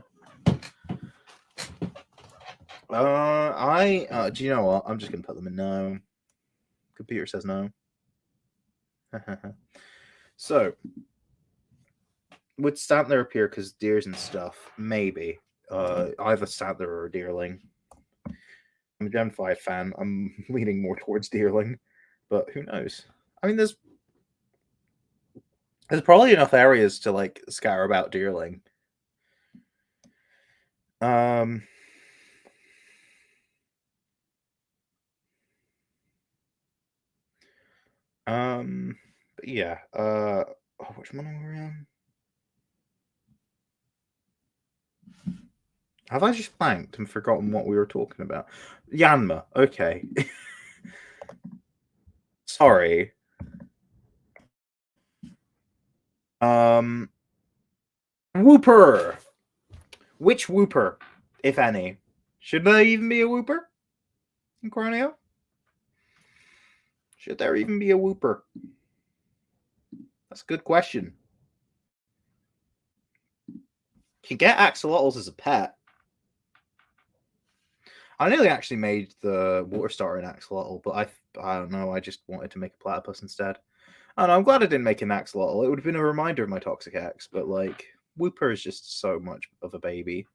you know what? I'm just gonna put them in no. Computer says no. So, would Stantler appear because deers and stuff? Maybe. Either Stantler or Deerling. I'm a Gen 5 fan. I'm leaning more towards Deerling, but who knows? I mean, there's probably enough areas to like scatter about Deerling. But yeah. Which one are we on? Have I just blanked and forgotten what we were talking about? Yanma. Okay. Sorry. Wooper. Which Wooper, if any? Should there even be a Wooper in Croneo? Should there even be a Wooper? That's a good question. You can get axolotls as a pet. I nearly actually made the water starter an axolotl, but I don't know. I just wanted to make a platypus instead. And I'm glad I didn't make an axolotl. It would have been a reminder of my toxic ex, but like Wooper is just so much of a baby.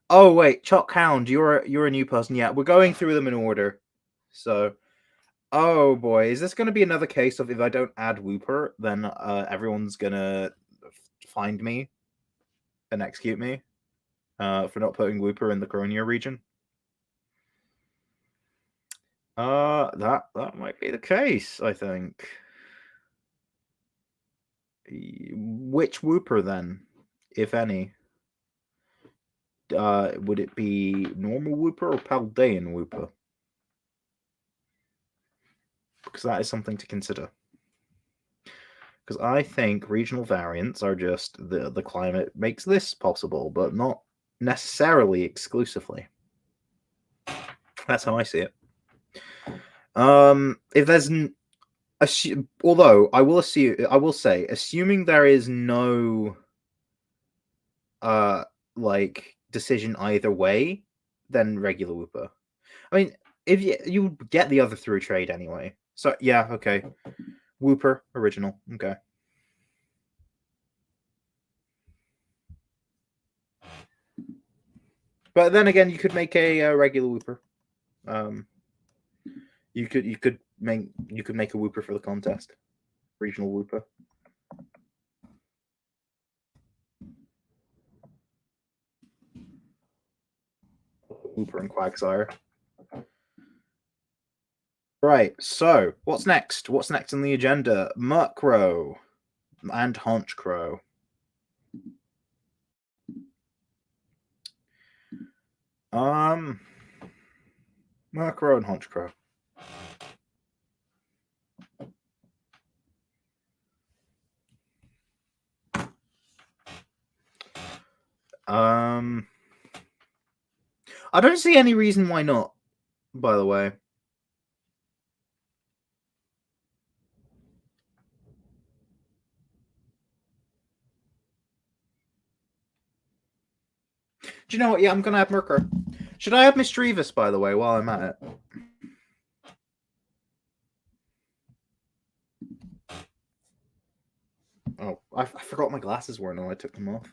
Oh wait, Chalk Hound, you're a new person. Yeah, we're going through them in order. So, oh boy, is this going to be another case of if I don't add Wooper, then everyone's gonna find me and execute me for not putting Wooper in the Croneo region? That might be the case, I think. Which Wooper then, if any? Would it be normal Wooper or Paldean Wooper? Because that is something to consider. Because I think regional variants are just the climate makes this possible, but not necessarily exclusively. That's how I see it. If there's although I will say, assuming there is no like decision either way, then regular Wooper. I mean, if you get the other through trade anyway. So yeah, okay. Wooper original. Okay. But then again, you could make a regular Wooper. You could make a Wooper for the contest. Regional Wooper. Wooper and Quagsire. Right, so what's next? What's next on the agenda? Murkrow and Honchkrow. Murkrow and Honchkrow. I don't see any reason why not, by the way. Do you know what? Yeah, I'm gonna have Murkrow. Should I have Mischievous, by the way, while I'm at it? Oh, I forgot my glasses were on. I took them off.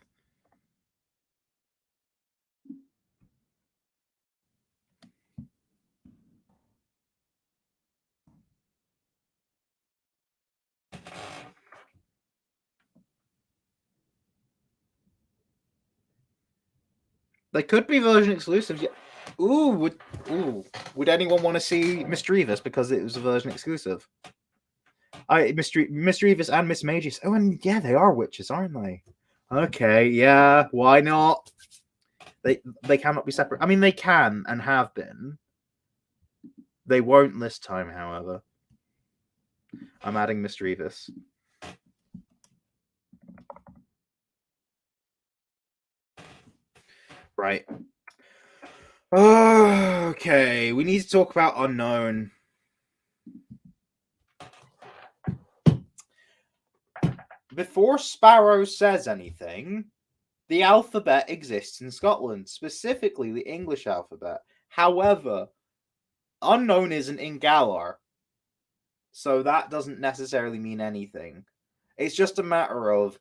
They could be version exclusives. Yeah. Ooh, would anyone want to see Mischievous because it was a version exclusive? Mischievous and Miss Magus. Oh, and yeah, they are witches, aren't they? Okay, yeah, why not? They cannot be separate. I mean, they can and have been. They won't this time, however. I'm adding Mischievous. Right. Okay, we need to talk about Unknown. Before Sparrow says anything, the alphabet exists in Scotland, specifically the English alphabet. However, Unknown isn't in Galar, so that doesn't necessarily mean anything. It's just a matter of,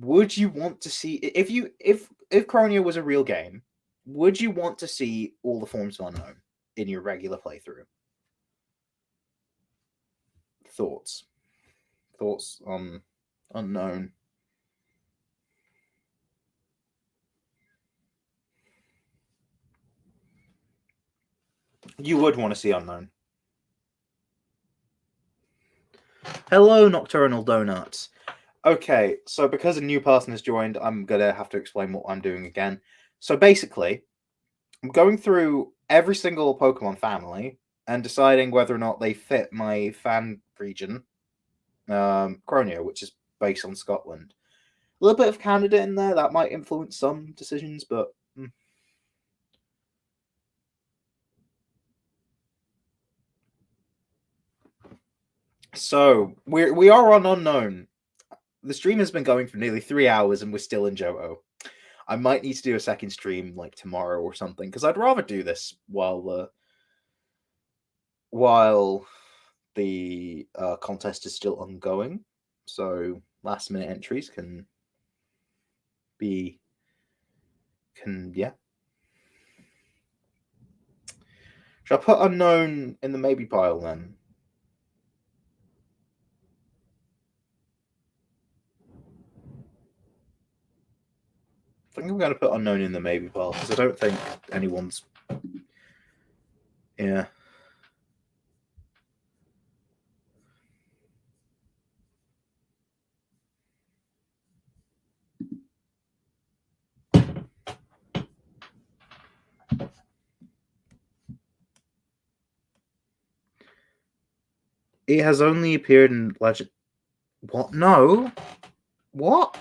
would you want to see if Croneo was a real game, would you want to see all the forms of Unknown in your regular playthrough? Thoughts on Unknown? You would want to see Unknown. Hello, Nocturnal Donuts. Okay, so because a new person has joined, I'm gonna have to explain what I'm doing again. So basically, I'm going through every single Pokemon family and deciding whether or not they fit my fan region, Croneo, which is based on Scotland. A little bit of Canada in there that might influence some decisions, but so we are on Unknown. The stream has been going for nearly 3 hours, and we're still in Johto. I might need to do a second stream like tomorrow or something because I'd rather do this while the contest is still ongoing. So last minute entries can yeah. Should I put Unknown in the maybe pile then? I think I'm going to put Unknown in the maybe pile because I don't think anyone's. Yeah. It has only appeared in Legend. What? No. What?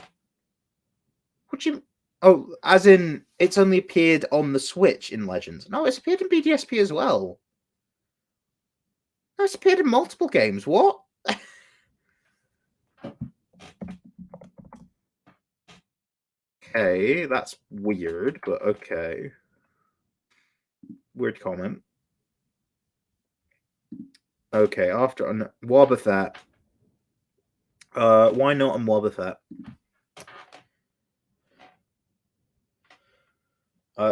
What do you? Oh, as in it's only appeared on the Switch in Legends. No, it's appeared in BDSP as well. No, it's appeared in multiple games. What? Okay, that's weird, but okay. Weird comment. Okay, after Wobbuffet. Why not on Wobbuffet?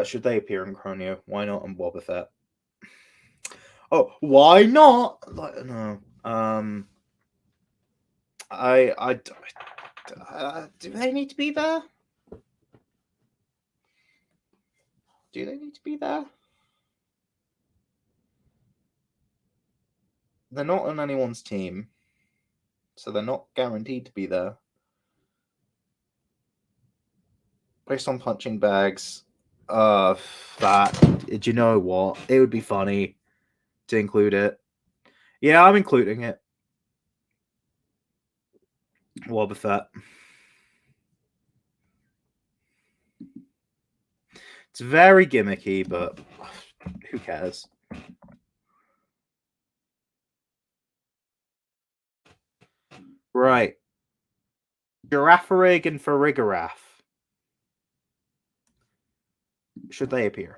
Should they appear in Croneo? Why not on Wobbuffet? Oh, why not? Like, no. Do they need to be there? Do they need to be there? They're not on anyone's team, so they're not guaranteed to be there. Based on punching bags, that. Do you know what? It would be funny to include it. Yeah, I'm including it. Wobbuffet. It's very gimmicky, but who cares? Right. Girafarig and Farigiraf. Should they appear?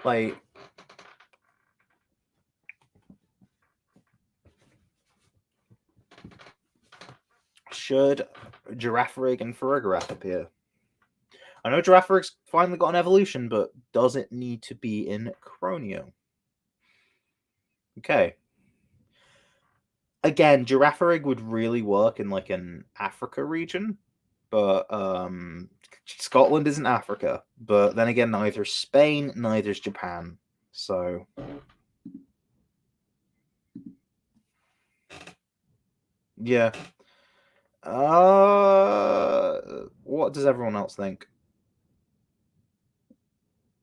Like, should Girafarig and Farigiraf appear? I know Girafarig's finally got an evolution, but does it need to be in Croneo? Okay. Again, Girafarig would really work in like an Africa region, but Scotland isn't Africa, but then again, neither Spain, neither's Japan. So yeah. What does everyone else think?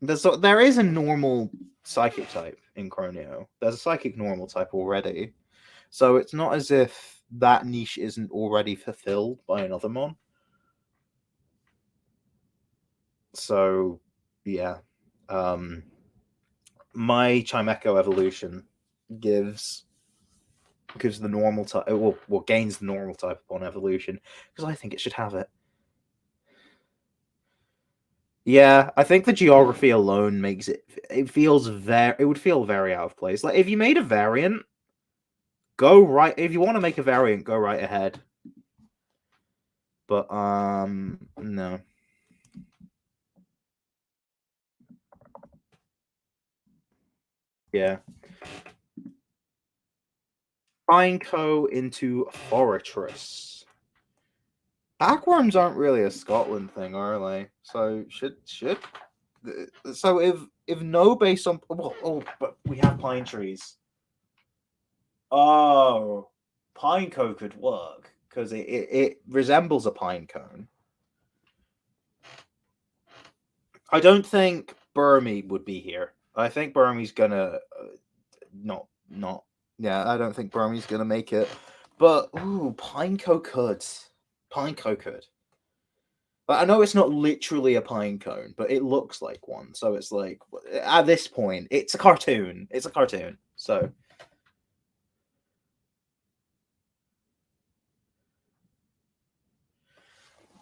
There is a normal psychic type in Croneo. There's a psychic normal type already. So it's not as if that niche isn't already fulfilled by another mon. So yeah. Um my Chimecho evolution gives the normal type well gains the normal type upon evolution because I think it should have it. Yeah, I think the geography alone makes it it would feel very out of place. Like if you made a variant, go right if you want to make a variant, go right ahead. But no. Yeah. Pineco into Fortress. Backworms aren't really a Scotland thing, are they? So should so if no based on but we have pine trees. Oh, Pineco could work because it resembles a pine cone. I don't think Burmy would be here. I think Burmy's gonna not. Yeah, I don't think Burmy's gonna make it. But ooh, Pineco could. Pineco could. But I know it's not literally a pine cone, but it looks like one. So it's like at this point, it's a cartoon. It's a cartoon. So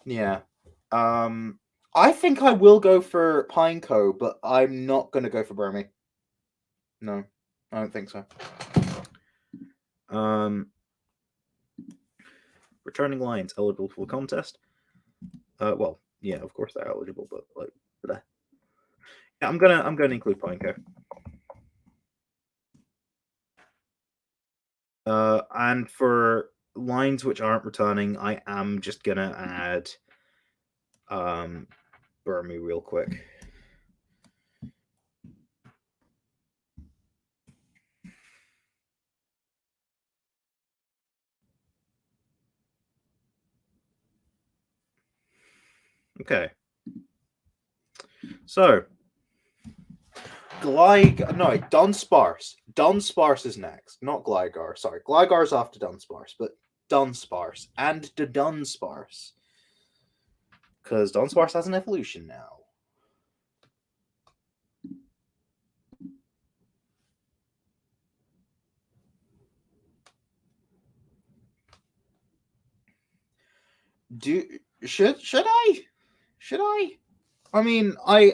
yeah. I think I will go for Pineco, but I'm not gonna go for Burmy. No, I don't think so. Um, returning lions eligible for the contest. Well, yeah, of course they're eligible, but like, yeah, I'm gonna include Pineco. And for lines which aren't returning, I am just gonna add Burmy real quick. Okay. So Dunsparce. Dunsparce is next, not Gligar. Sorry, Gligar's after Dunsparce, but Dunsparce and the Dunsparce. Because Dunsparce has an evolution now. Do should I? Should I? I mean, I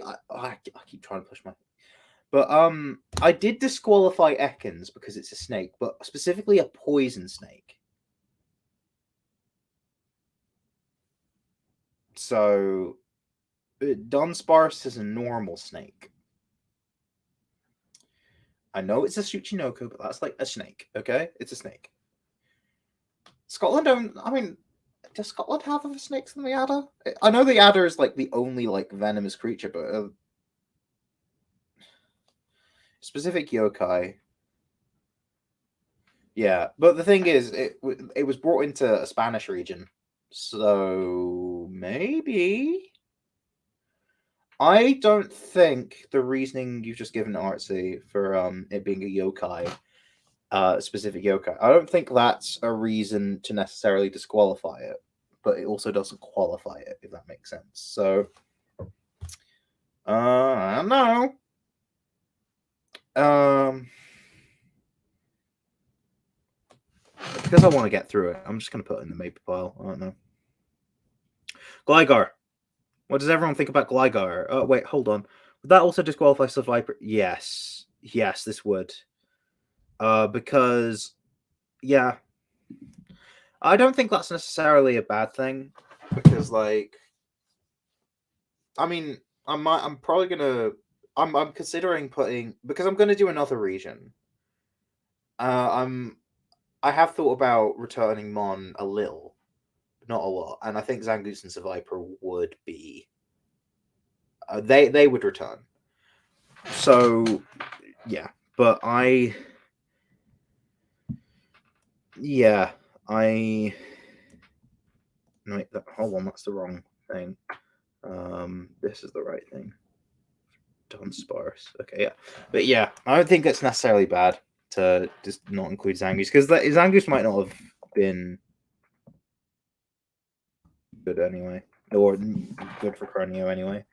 keep trying to push my, but I did disqualify Ekans because it's a snake, but specifically a poison snake. So Dunsparce is a normal snake. I know it's a Tsuchinoko, but that's like a snake. Okay, it's a snake. Scotland don't. I mean, does Scotland have other snakes than the adder? I know the adder is like the only like venomous creature, but specific yokai. Yeah, but the thing is, it was brought into a Spanish region, so maybe. I don't think the reasoning you've just given Artsy for it being a yokai, specific yokai, I don't think that's a reason to necessarily disqualify it, but it also doesn't qualify it, if that makes sense. So, I don't know. Because I want to get through it, I'm just going to put it in the maybe pile. I don't know. Gligar. What does everyone think about Gligar? Oh, wait, hold on. Would that also disqualify Survivor? Yes. Yes, this would. Because, yeah. I don't think that's necessarily a bad thing. Because, like, I mean, I'm probably gonna. I'm considering putting because I'm gonna do another region. I'm. I have thought about returning Mon a little, not a lot, and I think Zangoose and Survivor would be they would return. So yeah, but yeah, I no, wait, hold on, that's the wrong thing. This is the right thing. Done sparse. Okay, yeah, but yeah, I don't think it's necessarily bad to just not include Zangoose because Zangoose might not have been good anyway, or good for Croneo anyway.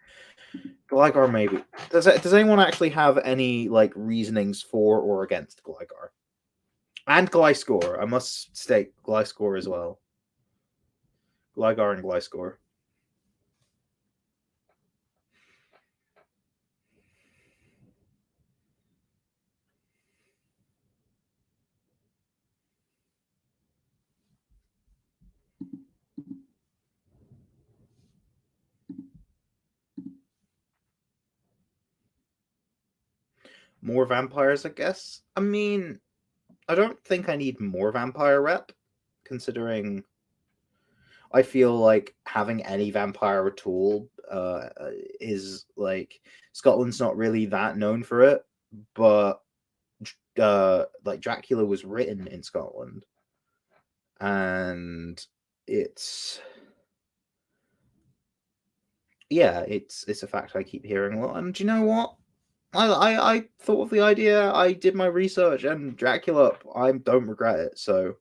Gligar maybe. Does anyone actually have any like reasonings for or against Gligar? And Gliscor. I must state Gliscor as well. Gligar and Gliscor. More vampires, I guess. I mean, I don't think I need more vampire rep, considering I feel like having any vampire at all is like Scotland's not really that known for it, but like Dracula was written in Scotland, and it's yeah, it's a fact I keep hearing a lot. And do you know what? I thought of the idea. I did my research, and Dracula. I don't regret it. So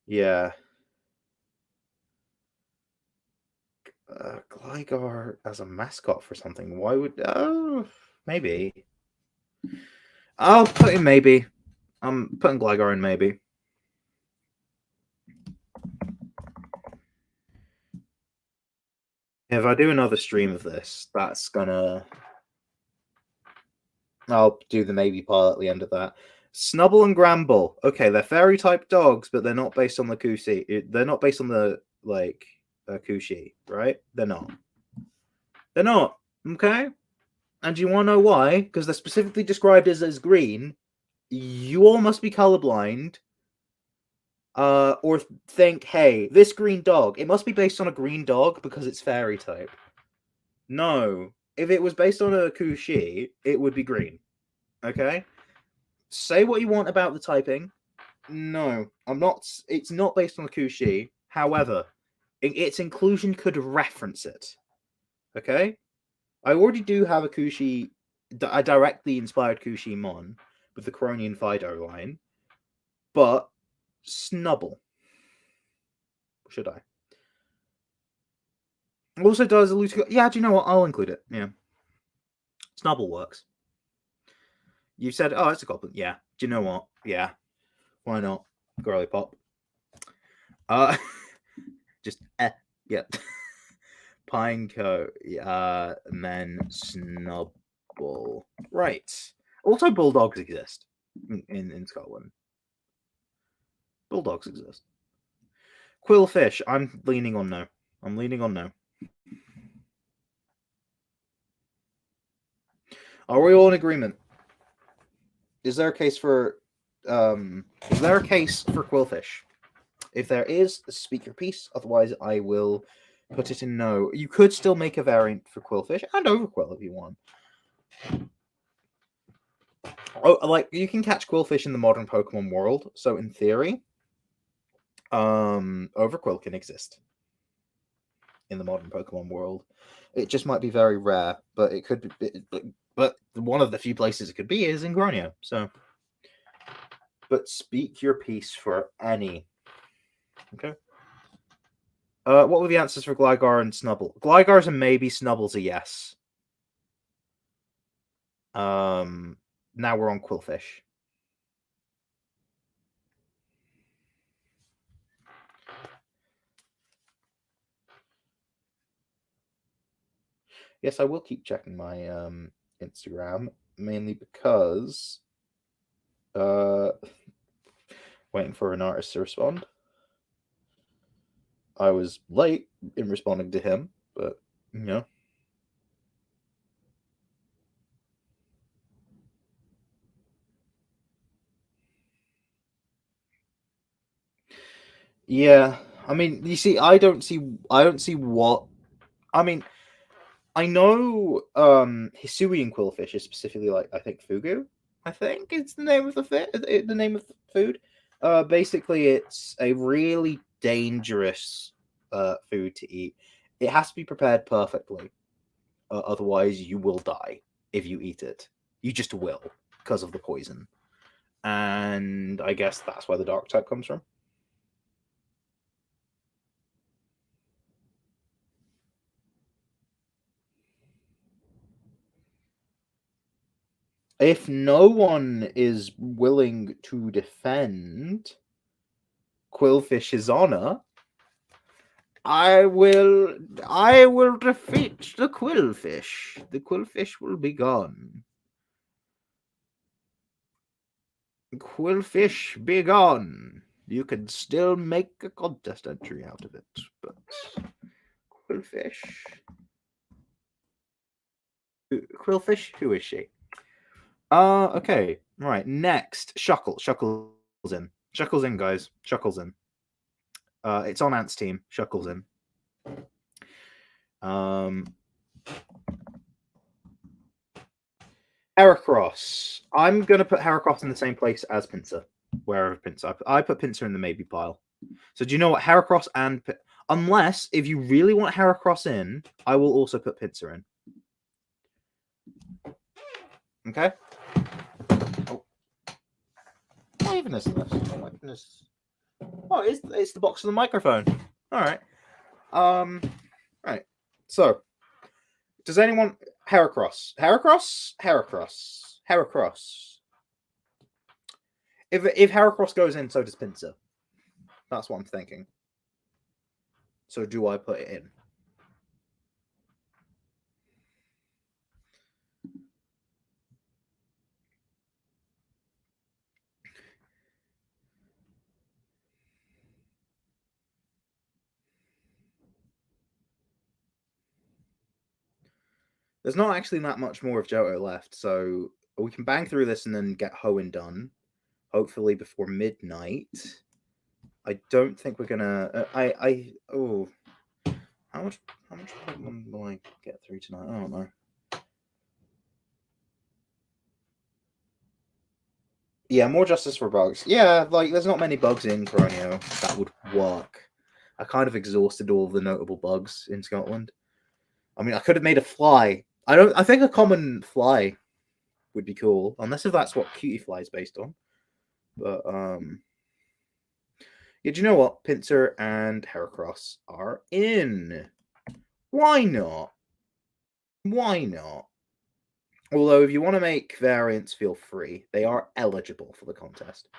yeah, Gligar as a mascot for something. Why would? Oh, maybe. I'll put in maybe. I'm putting Gligar in maybe. If I do another stream of this, that's gonna. I'll do the maybe part at the end of that. Snubble and Gramble. Okay, they're fairy type dogs, but they're not based on the Kushi. They're not based on the like Kushi, right? They're not. They're not. Okay. And do you want to know why? Because they're specifically described as green. You all must be colorblind. Or think, hey, this green dog, it must be based on a green dog because it's fairy type. No. If it was based on a Kushi, it would be green. Okay? Say what you want about the typing. No, I'm not. It's not based on a Kushi. However, its inclusion could reference it. Okay? I already do have a Kushi, a directly inspired Kushimon with the Croneo Fido line, but Snubble. Should I? Also does allude to. Yeah, do you know what? I'll include it. Yeah. Snubble works. You said, oh, it's a goblin. Yeah. Do you know what? Yeah. Why not? Girly pop. Just yeah. Pineco, and then Snubble. Right. Also, bulldogs exist in Scotland. Bulldogs exist. Quillfish. I'm leaning on no. I'm leaning on no. Are we all in agreement? Is there a case for Quillfish? If there is, speak your piece. Otherwise, I will put it in no. You could still make a variant for Quillfish and Overquill if you want. Oh, like you can catch Quillfish in the modern Pokemon world, so in theory, Overquill can exist in the modern Pokemon world. It just might be very rare, but it could be. But one of the few places it could be is in Croneo. So, but speak your piece for any. Okay. What were the answers for Gligar and Snubble? Gligar's a maybe, Snubble's a yes. Now we're on Quillfish. Yes, I will keep checking my Instagram, mainly because waiting for an artist to respond. I was late in responding to him, but you know. Yeah, I mean, you see, I don't see what. I mean, I know Hisuian quillfish is specifically like I think fugu. I think it's the name of the name of the food. Basically, it's a really dangerous food to eat. It has to be prepared perfectly, otherwise you will die if you eat it. You just will because of the poison, and I guess that's where the dark type comes from. If no one is willing to defend Quillfish's honor, I will defeat the Quillfish. The Quillfish will be gone. Quillfish, be gone. You can still make a contest entry out of it, but Quillfish. Quillfish, who is she? Okay. Right. Next, Shuckle. Shuckle's in. Shuckle's in, guys. Shuckle's in. It's on Ant's team. Shuckle's in. Heracross. I'm gonna put Heracross in the same place as Pinsir. Wherever Pinsir, I put Pinsir in the maybe pile. So do you know what Heracross and unless if you really want Heracross in, I will also put Pinsir in. Okay. Oh. What even is this? Oh my goodness. Oh, it's the box of the microphone. All right. Right. So, does anyone Heracross? Heracross? Heracross. Heracross. If Heracross goes in, so does Pinsir. That's what I'm thinking. So do I put it in? There's not actually that much more of Johto left, so we can bang through this and then get Hoenn done, hopefully before midnight. I don't think we're gonna. How much Pokemon will I get through tonight? I don't know. Yeah, more justice for bugs. Yeah, like there's not many bugs in Croneo that would work. I kind of exhausted all of the notable bugs in Scotland. I mean, I could have made a fly. I think a common fly would be cool, unless if that's what Cutie Fly is based on. But yeah, do you know what? Pinsir and Heracross are in. Why not? Why not? Although, if you want to make variants, feel free. They are eligible for the contest,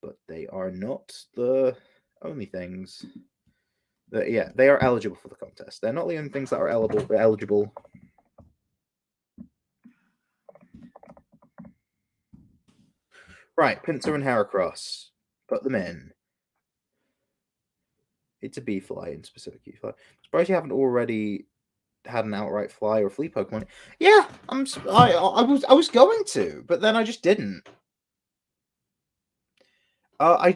but they are not the only things. Yeah, they are eligible for the contest. They're not the only things that are eligible. Right, Pinsir and Heracross. Put them in. It's a bee fly in specific key fly. I'm surprised you haven't already had an outright fly or flea Pokemon. Yeah, I was going to, but then I just didn't. I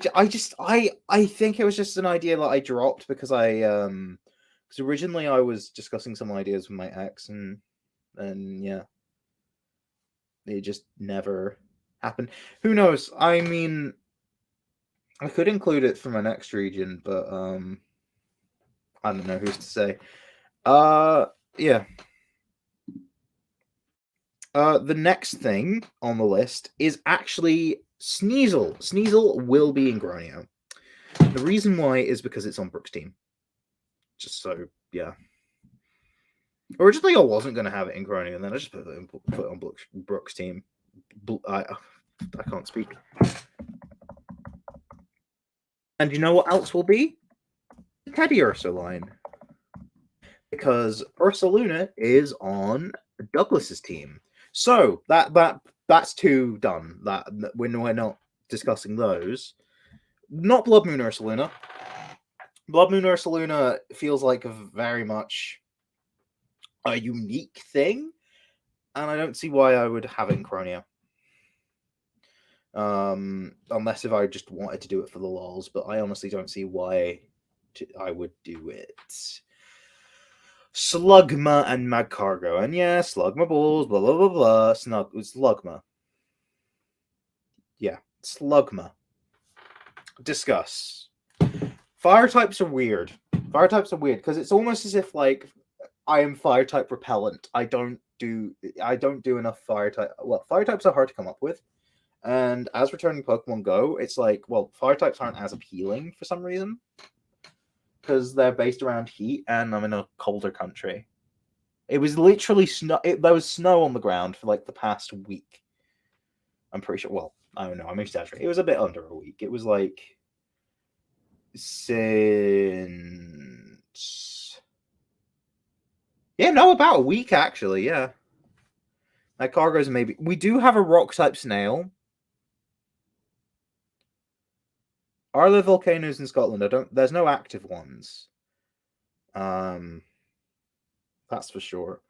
think it was just an idea that I dropped because because originally I was discussing some ideas with my ex and yeah, it just never happened. Who knows? I mean, I could include it for my next region, but I don't know who's to say. Yeah. The next thing on the list is actually Sneasel. Sneasel will be in Croneo. The reason why is because it's on Brooke's team. Just so, yeah. Originally, I wasn't going to have it in Croneo, and then I just put it on Brooke's team. I can't speak. And you know what else will be? The Teddy Ursaline. Because Ursaluna is on Douglas's team. So that's two done. That when we're not discussing those. Not Blood Moon Ursaluna. Blood Moon Ursaluna feels like a very much a unique thing, and I don't see why I would have it in Croneo. Unless if I just wanted to do it for the lols, but I honestly don't see why I would do it. Slugma and Magcargo. And yeah, Slugma balls, blah blah blah blah. Slugma. Yeah, Slugma. Discuss. Fire types are weird. Fire types are weird because it's almost as if like I am fire type repellent. I don't do enough fire type. Well, fire types are hard to come up with. And as returning Pokemon Go, it's like, well, fire types aren't as appealing for some reason because they're based around heat, and I'm in a colder country. It was literally snow. There was snow on the ground for like the past week. I'm pretty sure. Well, I don't know. I'm exaggerating. It was a bit under a week. It was like since no, about a week actually. Yeah, my cargo's maybe. We do have a rock type snail. Are there volcanoes in Scotland? I don't. There's no active ones. Um, that's for sure.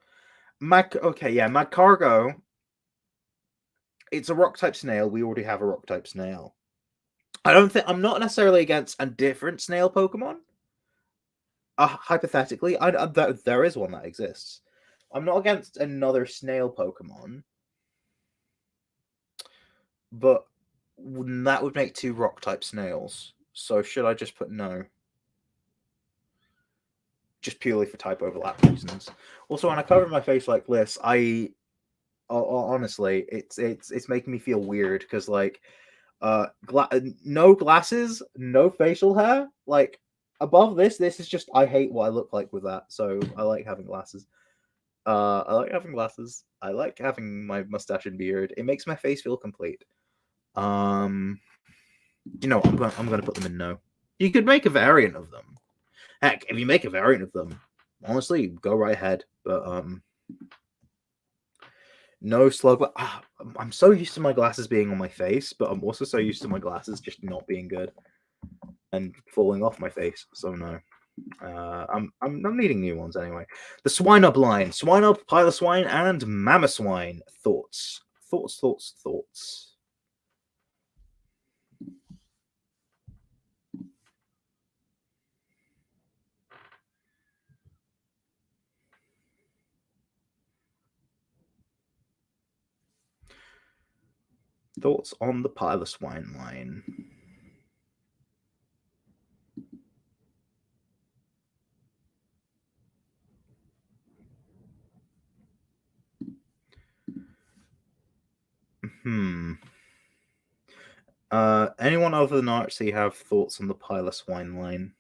Okay, yeah, Magcargo. It's a rock type snail. We already have a rock type snail. I don't think I'm not necessarily against a different snail Pokemon. Hypothetically, there is one that exists. I'm not against another snail Pokemon, but that would make two rock type snails. So should I just put no? Just purely for type overlap reasons. Also, when I cover my face like this, honestly, it's making me feel weird because like no glasses, no facial hair. Like above this is just I hate what I look like with that. So I like having glasses. I like having glasses. I like having my mustache and beard. It makes my face feel complete. Um, I'm gonna put them in no. You could make a variant of them. Heck, if you make a variant of them, honestly, go right ahead. But no slug. I'm so used to my glasses being on my face, but I'm also so used to my glasses just not being good and falling off my face. So no. I'm needing new ones anyway. The Swine Up line: Swine Up, Piloswine, and Mamoswine. Thoughts, thoughts, thoughts, thoughts. Thoughts on the Piloswine line. Anyone other than Archie have thoughts on the Piloswine line?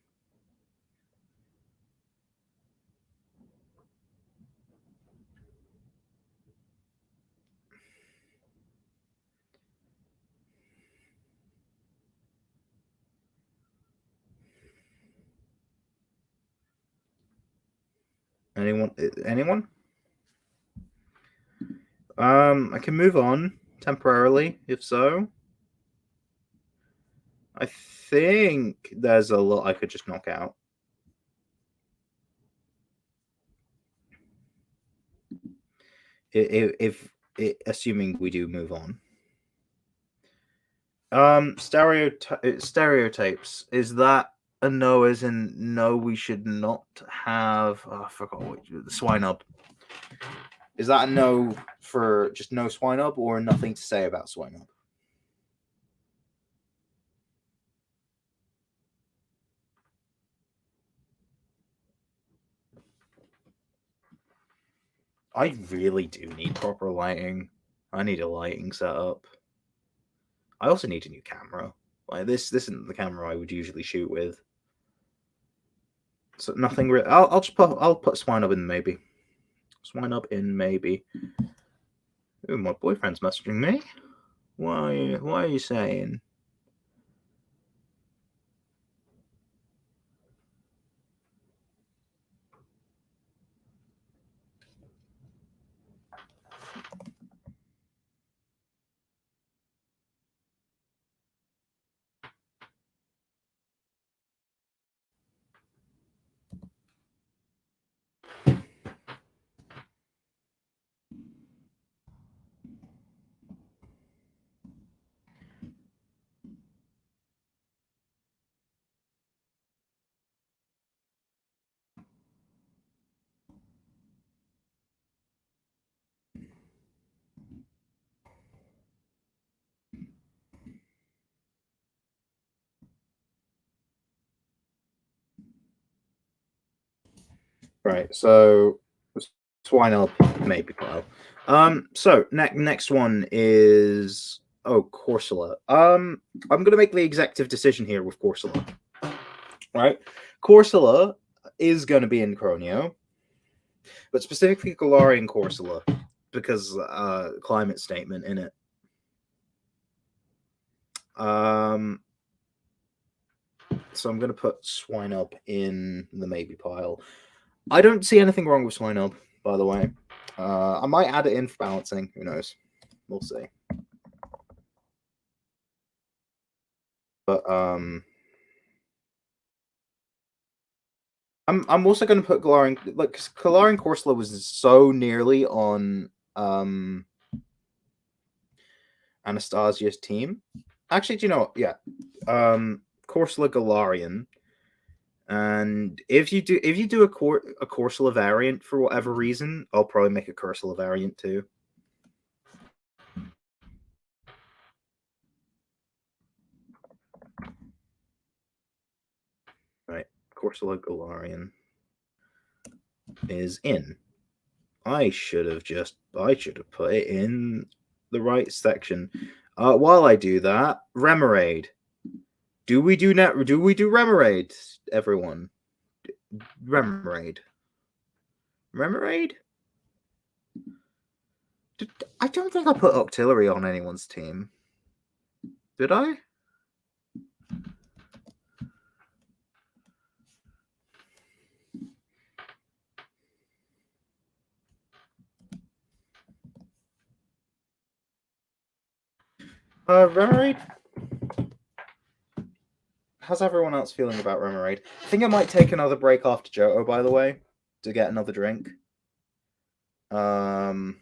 Anyone? Anyone? I can move on temporarily, if so. I think there's a lot I could just knock out. If assuming we do move on. Stereotypes. Is that a no? As in no, we should not have. Oh, I forgot what the swine up. Is that a no for just no swine up or nothing to say about swine up? I really do need proper lighting. I need a lighting setup. I also need a new camera. Like this isn't the camera I would usually shoot with. So nothing. I'll put swine up in maybe. Swine up in maybe. Ooh, my boyfriend's messaging me. Why are you saying? Right, so swine up, maybe pile. So next one is Corsola. I'm gonna make the executive decision here with Corsola. Right, Corsola is gonna be in Croneo, but specifically Galarian Corsola because climate statement in it. So I'm gonna put Swine Up in the maybe pile. I don't see anything wrong with Swine Up, by the way. I might add it in for balancing. Who knows? We'll see. But I'm also going to put Galarian, like, Galarian Corsola was so nearly on Anastasia's team. Actually, do you know what? Yeah, Corsola Galarian. And if you do a Corsola variant for whatever reason, I'll probably make a Corsola variant too. Right, Corsola Galarian is in. I should have put it in the right section. While I do that, Remoraid. Do we do Remoraid, everyone? Remoraid. Remoraid? I don't think I put Octillery on anyone's team. Did I? Remoraid? How's everyone else feeling about Remoraid? I think I might take another break after Johto, by the way, to get another drink. But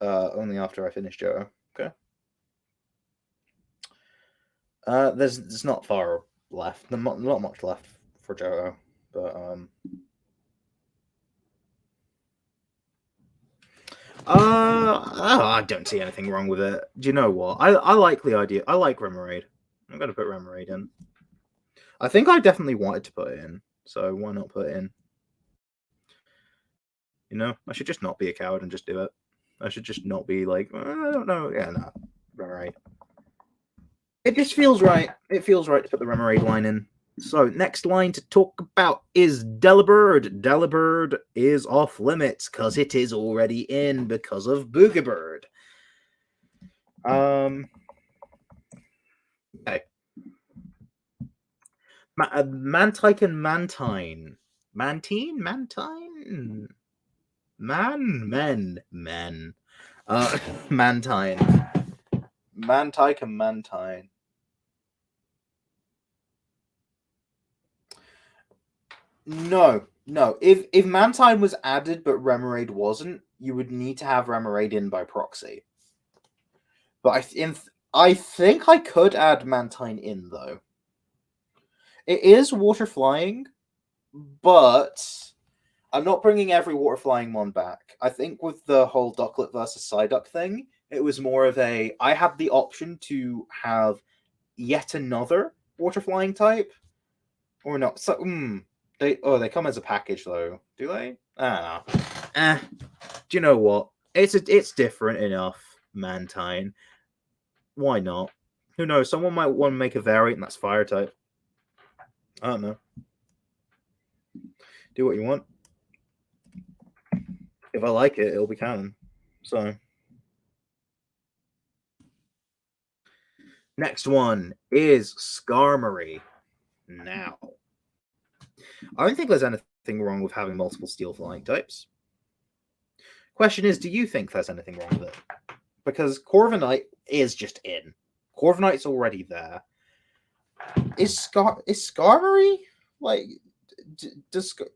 only after I finish Johto. Okay. There's not far left. Not much left for Johto, but I don't see anything wrong with it. Do you know what? I like the idea. I like Remoraid. I'm gonna put Remoraid in. I think I definitely wanted to put it in, so why not put it in? You know, I should just not be a coward and just do it. I should just not be like, I don't know. Yeah, no, Remoraid. It just feels right. It feels right to put the Remoraid line in. So, next line to talk about is Delibird. Delibird is off limits because it is already in because of Boogabird. Okay. Mantike and Mantine. Mantine? Mantine? Men. Mantine. Mantike and Mantine. No. If Mantine was added but Remoraid wasn't, you would need to have Remoraid in by proxy. But I think I could add Mantine in though. It is water flying, but I'm not bringing every water flying one back. I think with the whole Ducklet versus Psyduck thing, it was more of a I had the option to have yet another water flying type, or not. So they come as a package though, do they? I don't know. Do you know what? It's different enough, Mantine. Why not? Who knows? Someone might want to make a variant that's fire type. I don't know. Do what you want. If I like it, it'll be canon. So next one is Skarmory. Now, I don't think there's anything wrong with having multiple steel flying types. Question is, do you think there's anything wrong with it? Because Corviknight is just in. Corviknight's already there. Is Skarmory like?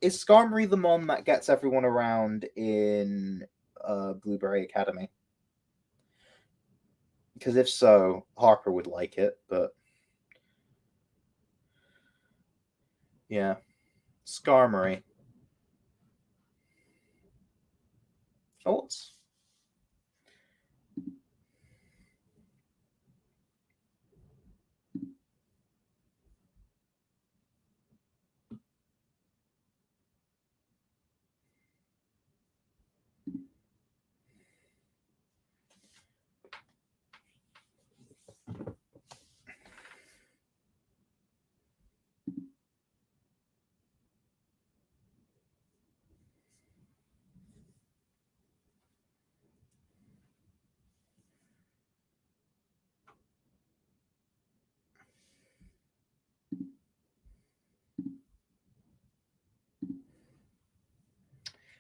Is Skarmory the mon that gets everyone around in Blueberry Academy? Because if so, Harper would like it, but yeah, Skarmory. Thoughts?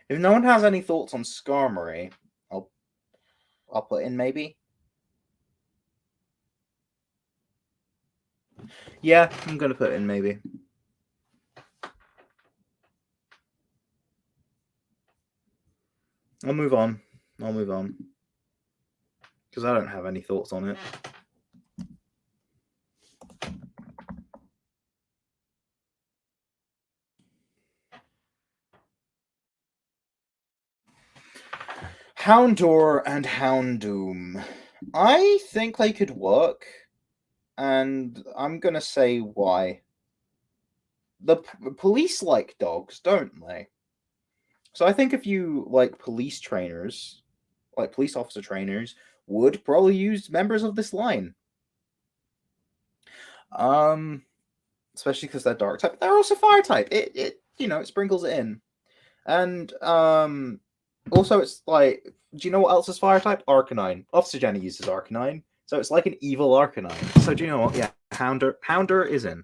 If no one has any thoughts on Skarmory, I'll put in maybe. Yeah, I'm gonna put in maybe. I'll move on. Because I don't have any thoughts on it. Houndour and Houndoom. I think they could work, and I'm gonna say why. The police like dogs, don't they? So I think if you like police trainers, like police officer trainers, would probably use members of this line. Um, Especially because they're dark type. They're also fire type. It it sprinkles it in, and also it's like, do you know what else is fire type? Arcanine. Officer Jenny uses Arcanine, so it's like an evil Arcanine. So do you know what? Yeah, Houndour is in.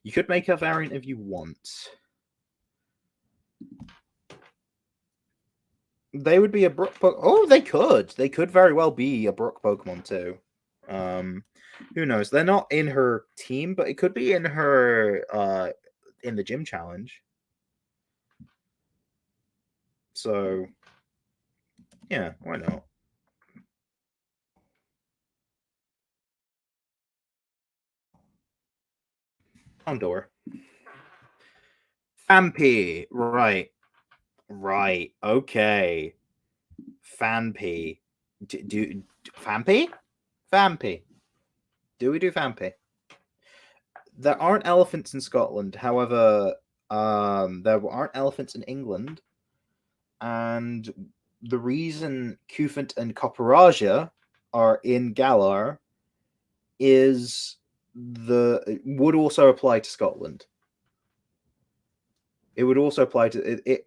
You could make a variant if you want. They would be a Brook. Oh, they could. They could very well be a Brook Pokemon too. Um, who knows? They're not in her team, but it could be in her in the gym challenge. So yeah, why not? Houndour. Fampi. Right. Okay. Fampi. Do Fampi? Fampi. Do we do Fampi? There aren't elephants in Scotland. However, there aren't elephants in England, and the reason Cufant and Copperaja are in Galar is would also apply to Scotland. It would also apply to it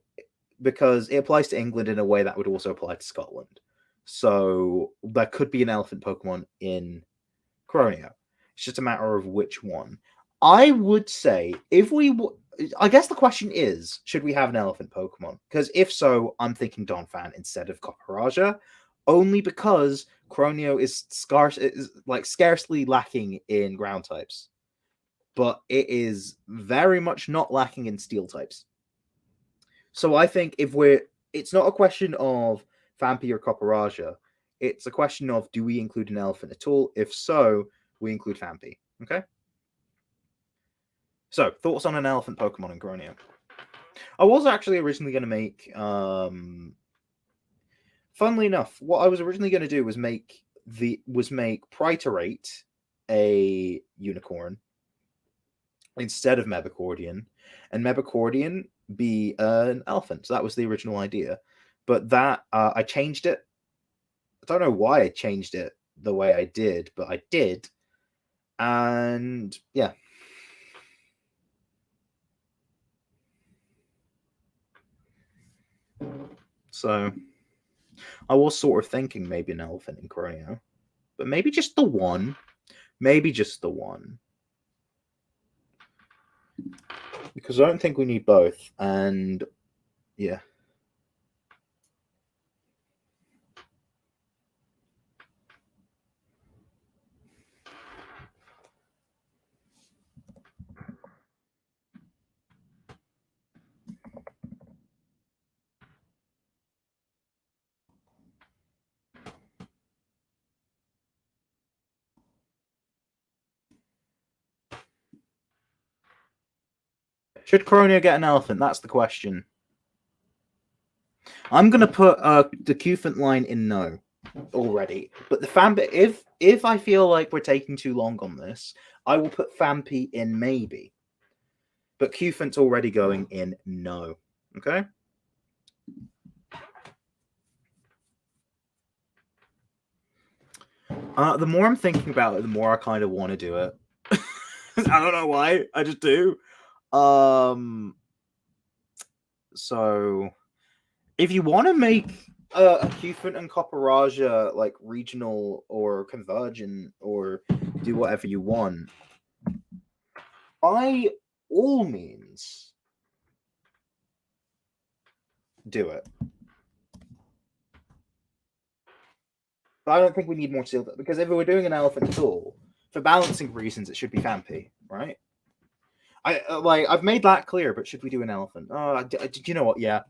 because it applies to England in a way that would also apply to Scotland. So there could be an elephant Pokemon in Croneo. It's just a matter of which one. I would say I guess the question is, should we have an elephant Pokemon? Because if so, I'm thinking Donphan instead of Copperaja, only because Croneo is like scarcely lacking in ground types, but it is very much not lacking in steel types. So I think it's not a question of Fampi or Copperaja. It's a question of, do we include an elephant at all? If so, we include Fampi. Okay. So thoughts on an elephant Pokemon in Croneo? I was actually originally going to make. Funnily enough, what I was originally going to do was make Pritorate a unicorn instead of Mebicordian, and Mebicordian be an elephant. So that was the original idea, but that I changed it. I don't know why I changed it the way I did, but I did, and yeah. So I was sort of thinking maybe an elephant in Croneo, but maybe just the one. Maybe just the one. Because I don't think we need both. And yeah. Should Croneo get an elephant? That's the question. I'm gonna put the Cufant line in no already. But the Fampi, if I feel like we're taking too long on this, I will put Fampi in maybe. But Cufant's already going in no. Okay. The more I'm thinking about it, the more I kind of want to do it. I don't know why. I just do. So if you want to make a Cufant and Copperaja like regional or convergent or do whatever you want, by all means, do it. But I don't think we need more steel because if we were doing an elephant at all, for balancing reasons, it should be Fampi, right? I've made that clear, but should we do an elephant? Oh, do you know what? Yeah,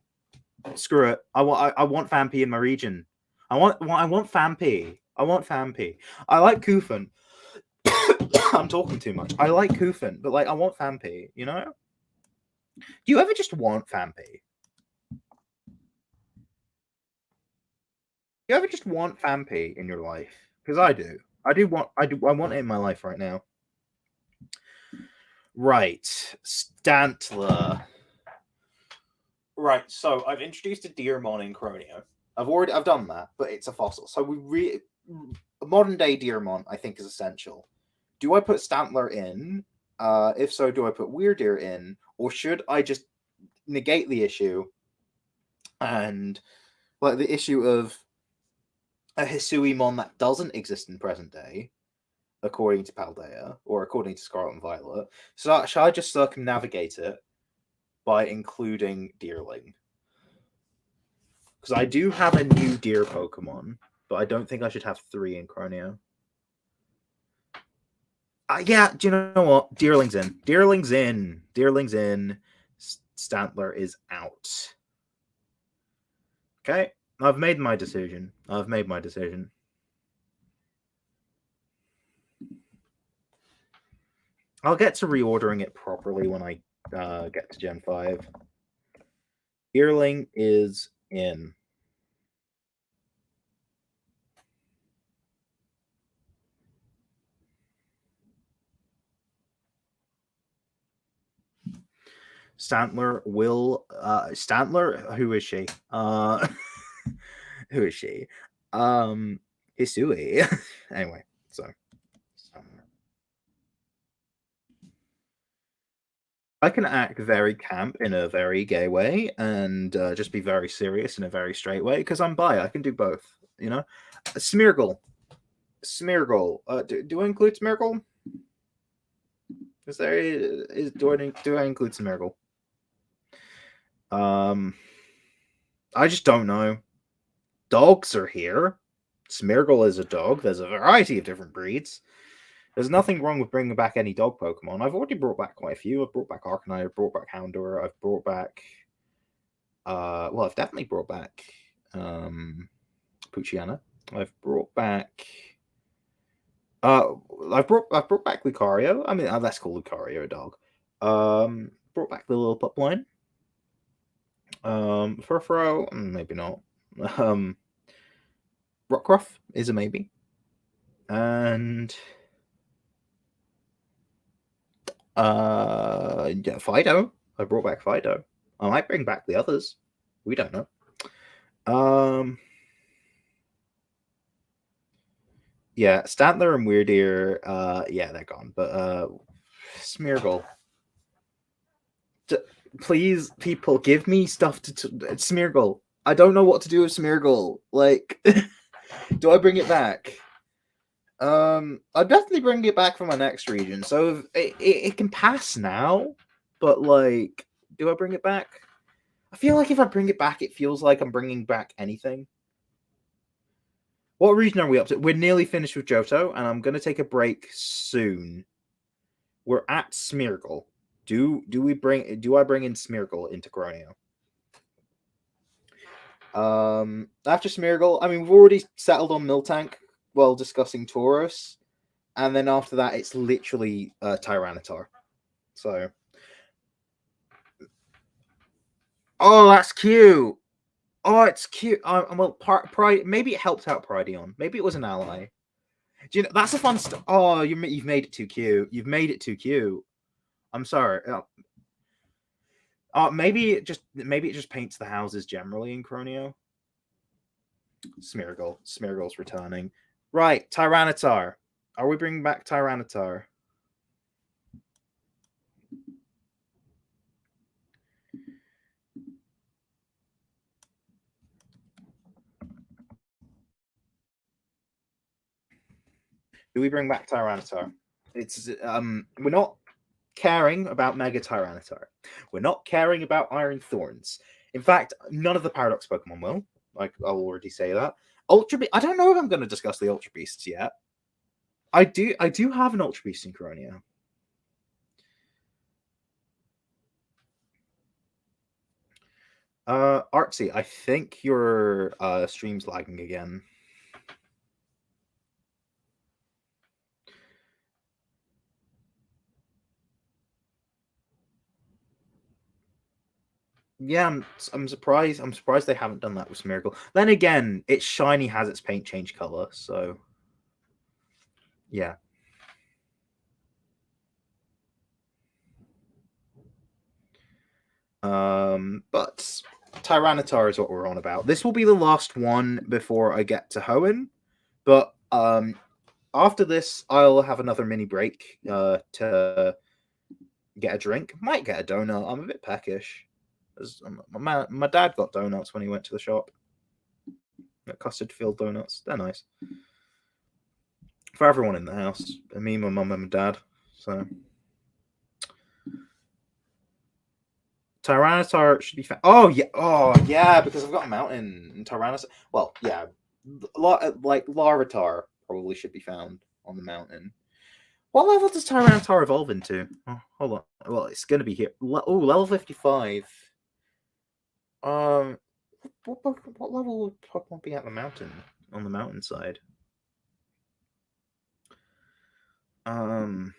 screw it. I want Fampi in my region. I want Fampi. I want Fampi. I like Kufan. I'm talking too much. I like Kufan, but like I want Fampi. You know? Do you ever just want Fampi? You ever just want Fampi in your life? Because I do. I want it in my life right now. Right. Stantler. Right, so I've introduced a Deermon in Croneo. I've done that, but it's a fossil. So a modern day Deermon I think is essential. Do I put Stantler in? If so, do I put Weirdeer in? Or should I just negate the issue and like the issue of a Hisuimon that doesn't exist in present day, according to Paldea, or according to Scarlet and Violet. So shall I just circumnavigate it by including Deerling? Because I do have a new deer Pokemon, but I don't think I should have 3 in Croneo. Yeah, do you know what? Deerling's in. Deerling's in. Deerling's in. Stantler is out. Okay, I've made my decision. I've made my decision. I'll get to reordering it properly when I get to Gen 5. Deerling is in. Stantler will Stantler, who is she? Who is she? Hisui. Anyway, so I can act very camp in a very gay way and just be very serious in a very straight way because I'm bi. I can do both, you know. Smeargle. Do I include Smeargle? Do I include Smeargle? I just don't know. Dogs are here. Smeargle is a dog. There's a variety of different breeds. There's nothing wrong with bringing back any dog Pokemon. I've already brought back quite a few. I've brought back Arcanine, I've brought back Houndour, I've brought back I've definitely brought back Poochyena. I've brought back I've brought back Lucario. I mean, let's call Lucario a dog. Brought back the little pup line. Furfro, maybe not. Rockruff is a maybe. And yeah, Fido. I brought back Fido. I might bring back the others. We don't know. Yeah, Stantler and Weirdeer, yeah, they're gone. But Smeargle. Please, people, give me stuff to Smeargle. I don't know what to do with Smeargle. Like, do I bring it back? I'd definitely bring it back for my next region. So it can pass now, but like, do I bring it back? I feel like if I bring it back, it feels like I'm bringing back anything. What region are we up to? We're nearly finished with Johto, and I'm going to take a break soon. We're at Smeargle. Do I bring in Smeargle into Croneo? After Smeargle, I mean, we've already settled on Miltank while discussing Tauros, and then after that, it's literally Tyranitar. So, oh, that's cute. Oh, it's cute. Well, maybe it helped out Prideon. Maybe it was an ally. Do you know that's a fun stuff? Oh, you've made it too cute. You've made it too cute. I'm sorry. Maybe it just paints the houses generally in Croneo. Smeargle's returning. Right, Tyranitar. Are we bringing back Tyranitar? Do we bring back Tyranitar? It's we're not caring about Mega Tyranitar. We're not caring about Iron Thorns. In fact, none of the Paradox Pokemon will. Like, I'll already say that. Ultra Beast. I don't know if I'm going to discuss the Ultra Beasts yet. I do have an Ultra Beast in Croneo. Artsy, I think your stream's lagging again. Yeah, I'm surprised. I'm surprised they haven't done that with Smeargle. Then again, its shiny has its paint change color, so yeah. But Tyranitar is what we're on about. This will be the last one before I get to Hoenn, but after this, I'll have another mini break to get a drink. Might get a donut. I'm a bit peckish. My dad got donuts when he went to the shop. Custard filled donuts. They're nice for everyone in the house. Me, my mum, and my dad. So Tyranitar should be found. Oh yeah, because I've got a mountain in Tyranitar. Well, yeah, like Larvitar probably should be found on the mountain. What level does Tyranitar evolve into? Oh, hold on. Well, it's gonna be here. Oh, level 55. Um, what level would Pokemon be at the mountain on the mountainside? Um,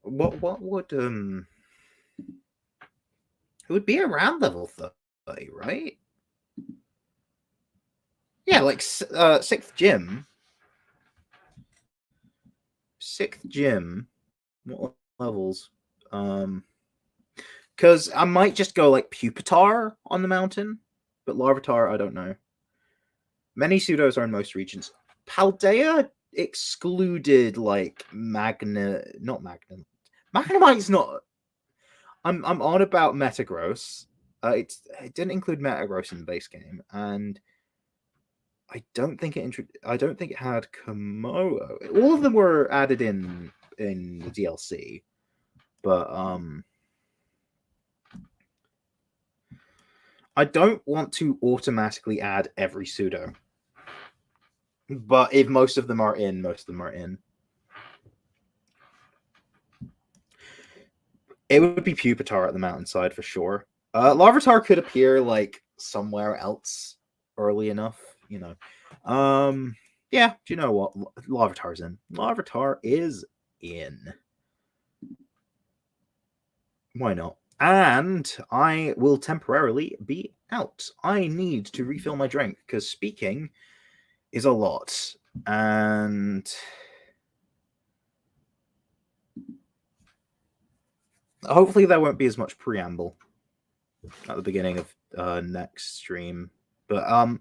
what would it would be around level 30, right? Yeah, like sixth gym. Sixth gym. What levels? Because I might just go like Pupitar on the mountain, but Larvitar, I don't know. Many pseudos are in most regions. Paldea excluded like not Magna. Magnemite's not. I'm on about Metagross. It didn't include Metagross in the base game, and I don't think I don't think it had Komodo. All of them were added in the DLC, but I don't want to automatically add every pseudo. But if most of them are in, most of them are in. It would be Pupitar at the mountainside for sure. Larvitar could appear like somewhere else early enough, you know. Yeah, do you know what? Larvitar's in. Larvitar is in. Why not? And I will temporarily be out. I need to refill my drink because speaking is a lot. And hopefully there won't be as much preamble at the beginning of next stream. But I'm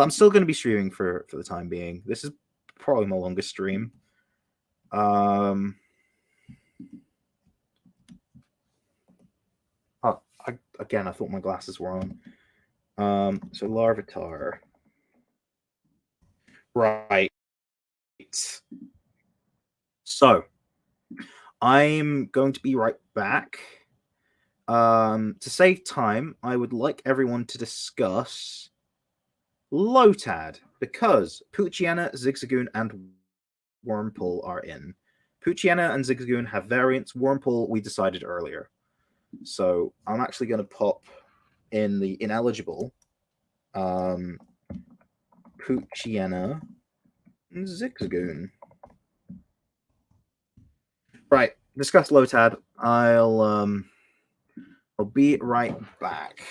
still going to be streaming for the time being. This is probably my longest stream. Again, I thought my glasses were on. So Larvitar. Right. So I'm going to be right back. To save time, I would like everyone to discuss Lotad because Poochyena, Zigzagoon, and Wurmple are in. Poochyena and Zigzagoon have variants. Wurmple we decided earlier. So I'm actually going to pop in the ineligible Poochyena and Zigzagoon. Right, discuss Lotad. I'll be right back.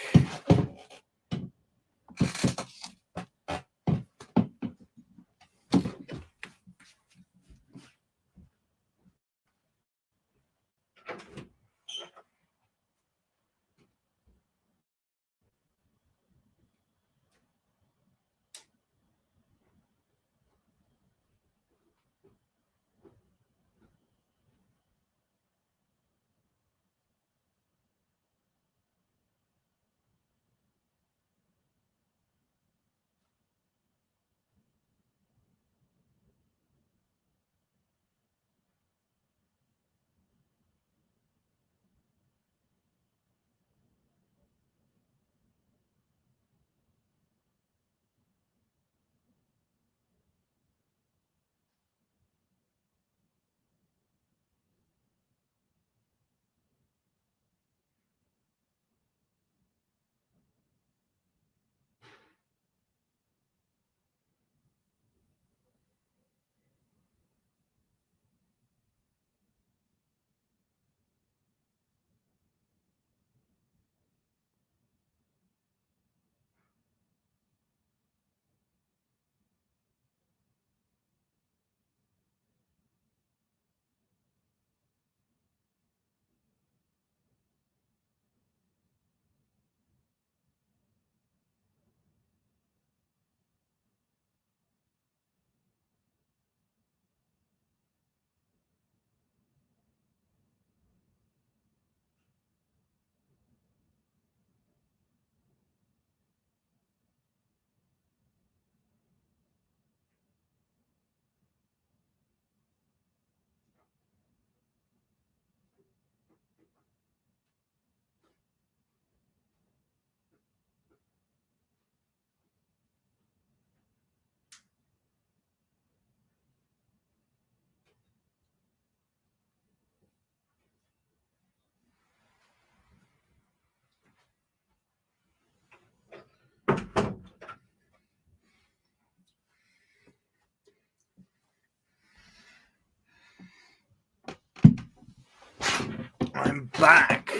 I'm back.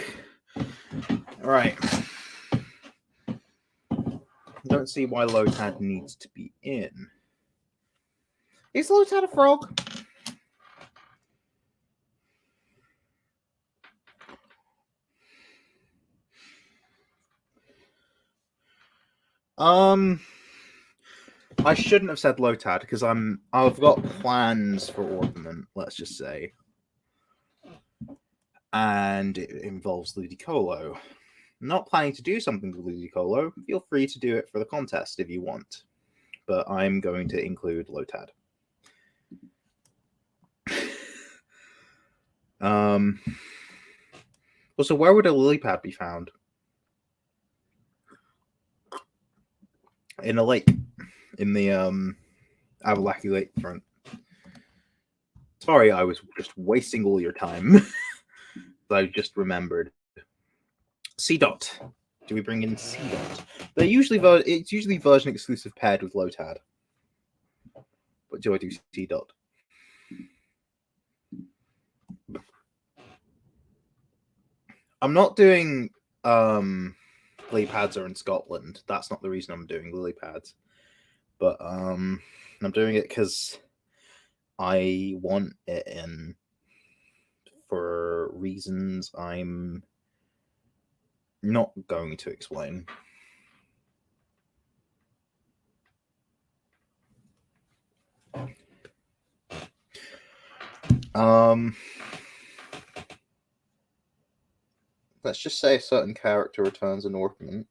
Right. Don't see why Lotad needs to be in. Is Lotad a frog? I shouldn't have said Lotad because I've got plans for Ornament, let's just say. And it involves Ludicolo. I'm not planning to do something with Ludicolo. Feel free to do it for the contest if you want. But I'm going to include Lotad. Also, where would a Lilypad be found? In a lake. In the Avalaki Lake front. Sorry, I was just wasting all your time. I just remembered. C-Dot. Do we bring in C-Dot? They're usually it's usually version exclusive paired with Lotad. But do I do C-Dot? I'm not doing lily pads are in Scotland. That's not the reason I'm doing lily pads. But I'm doing it because I want it in for reasons I'm not going to explain. Let's just say a certain character returns an ornament.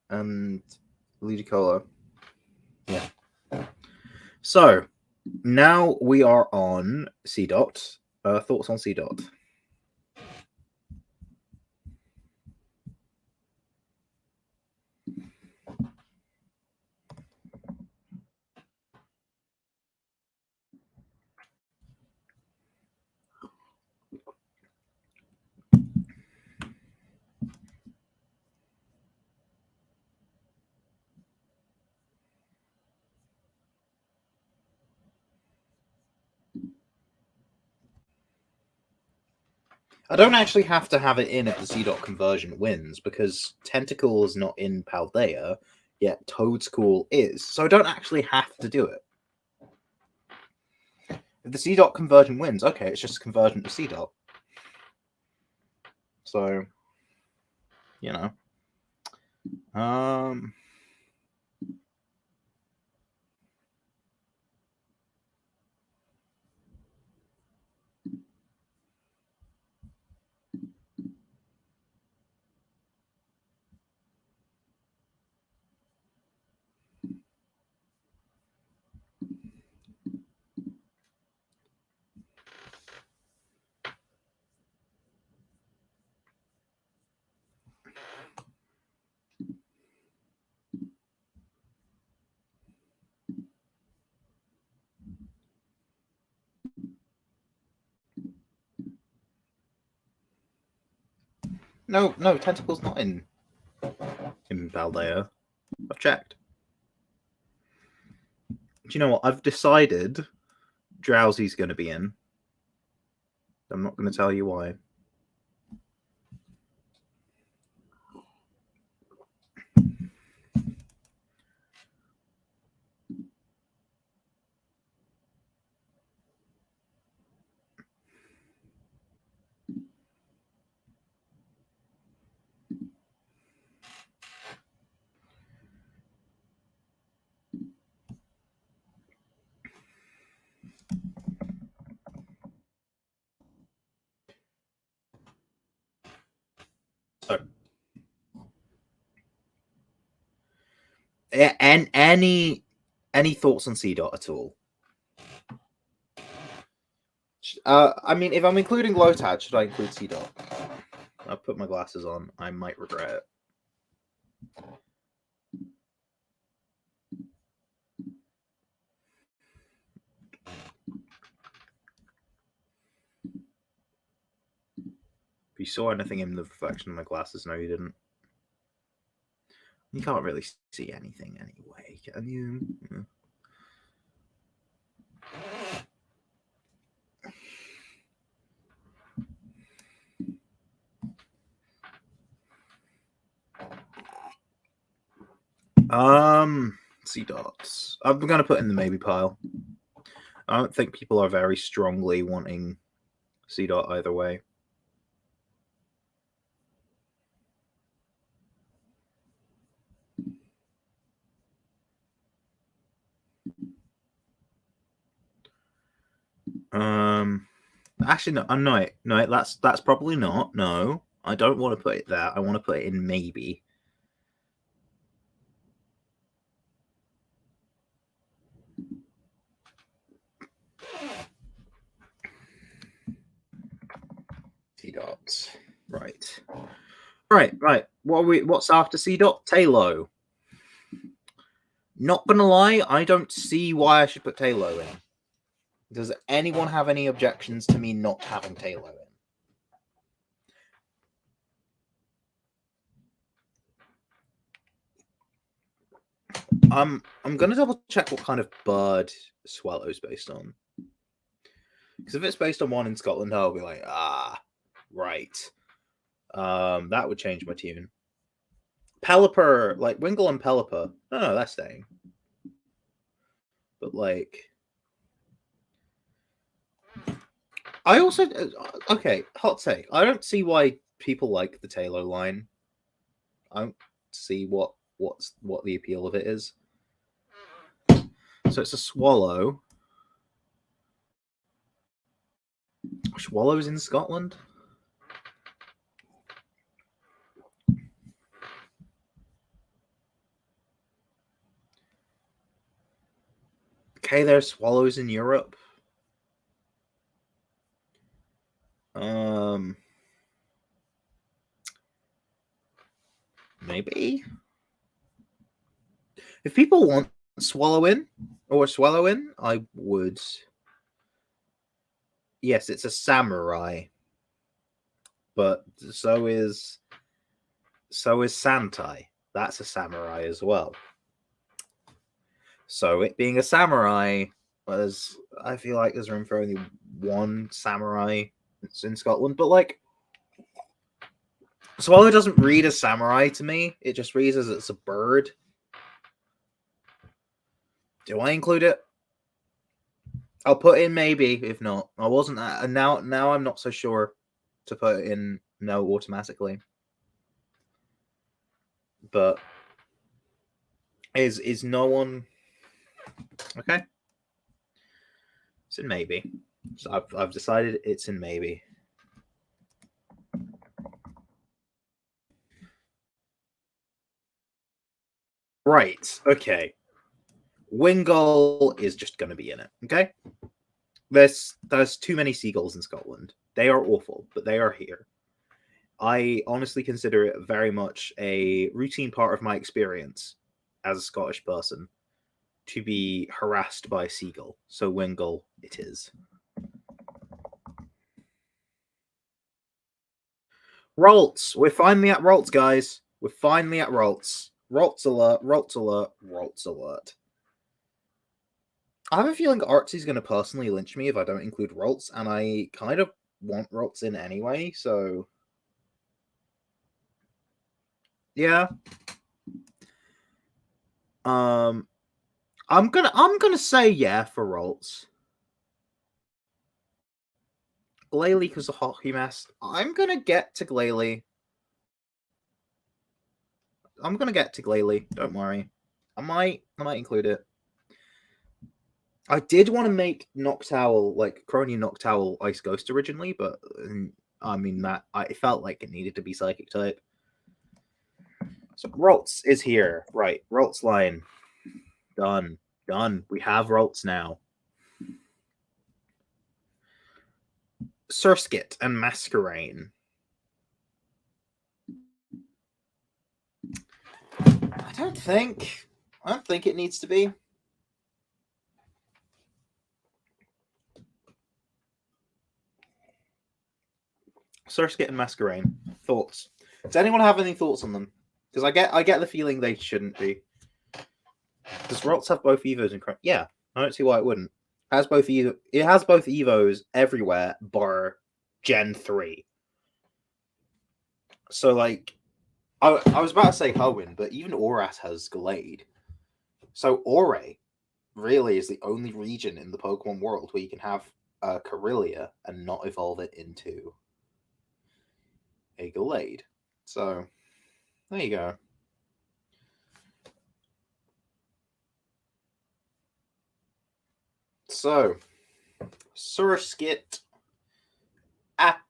And Ludicolo. Yeah. So, now we are on C-Dot. Thoughts on C-Dot? I don't actually have to have it in if the C-Dot conversion wins, because Tentacle is not in Paldea, yet Toadscool is. So I don't actually have to do it. If the C-Dot conversion wins, okay, it's just a conversion to C-Dot. So, you know. No, Tentacle's not in Paldea. I've checked. Do you know what? I've decided Drowsy's going to be in. I'm not going to tell you why. So, and any thoughts on C-Dot at all? I mean, if I'm including Lotad, should I include C-Dot? I'll put my glasses on. I might regret it. If you saw anything in the reflection of my glasses, no, you didn't. You can't really see anything anyway, can you? Sea dots. I'm gonna put in the maybe pile. I don't think people are very strongly wanting Sea dot either way. Actually, no. No. That's probably not. No, I don't want to put it there. I want to put it in maybe. C dots. Right. Right. What's after C dot? Talo. Not gonna lie, I don't see why I should put Talo in. Does anyone have any objections to me not having Talo in? I'm gonna double check what kind of bird Swallow's based on. Because if it's based on one in Scotland, I'll be like, right. That would change my tune. Pelipper, like Wingull and Pelipper. No, that's staying. But like, I also okay. Hot take. I don't see why people like the Taylor line. I don't see what the appeal of it is. So it's a swallow. Swallows in Scotland. Okay, there's swallows in Europe. Maybe. If people want Swallowin, I would. Yes, it's a samurai. But so is Santai. That's a samurai as well. So it being a samurai, I feel like there's room for only one samurai in Scotland. But like, Swallow doesn't read as samurai to me. It just reads as it's a bird. Do I include it? I'll put in maybe. If not, I wasn't. And now I'm not so sure to put in no automatically. But is no one okay? It's in maybe. So I've decided it's in maybe. Right. Okay. Wingull is just going to be in it. Okay. There's too many seagulls in Scotland. They are awful, but they are here. I honestly consider it very much a routine part of my experience as a Scottish person to be harassed by a seagull. So Wingull it is. Rolts. We're finally at Rolts, guys. We're finally at Rolts. Rolts alert, Rolts alert, Rolts alert. I have a feeling Artsy's going to personally lynch me if I don't include Rolts, and I kind of want Rolts in anyway, so yeah. I'm gonna say yeah for Rolts. Glalie because of Hockey Mask. I'm gonna get to Glalie. Don't worry. I might include it. I did want to make Noctowl, like Croneo Noctowl Ice Ghost originally, but I mean that I felt like it needed to be Psychic type. So Rolts is here. Right. Rolts line. Done. We have Rolts now. Surskit and Masquerain. I don't think it needs to be. Surskit and Masquerain. Thoughts? Does anyone have any thoughts on them? Because I get the feeling they shouldn't be. Does Rolts have both Evos and yeah, I don't see why it wouldn't. It has both Evos everywhere, bar Gen 3. So like I was about to say Hoenn, but even Oras has Glade. So Ore really is the only region in the Pokemon world where you can have a Corellia and not evolve it into a Glade. So there you go. So Surskit. Ah.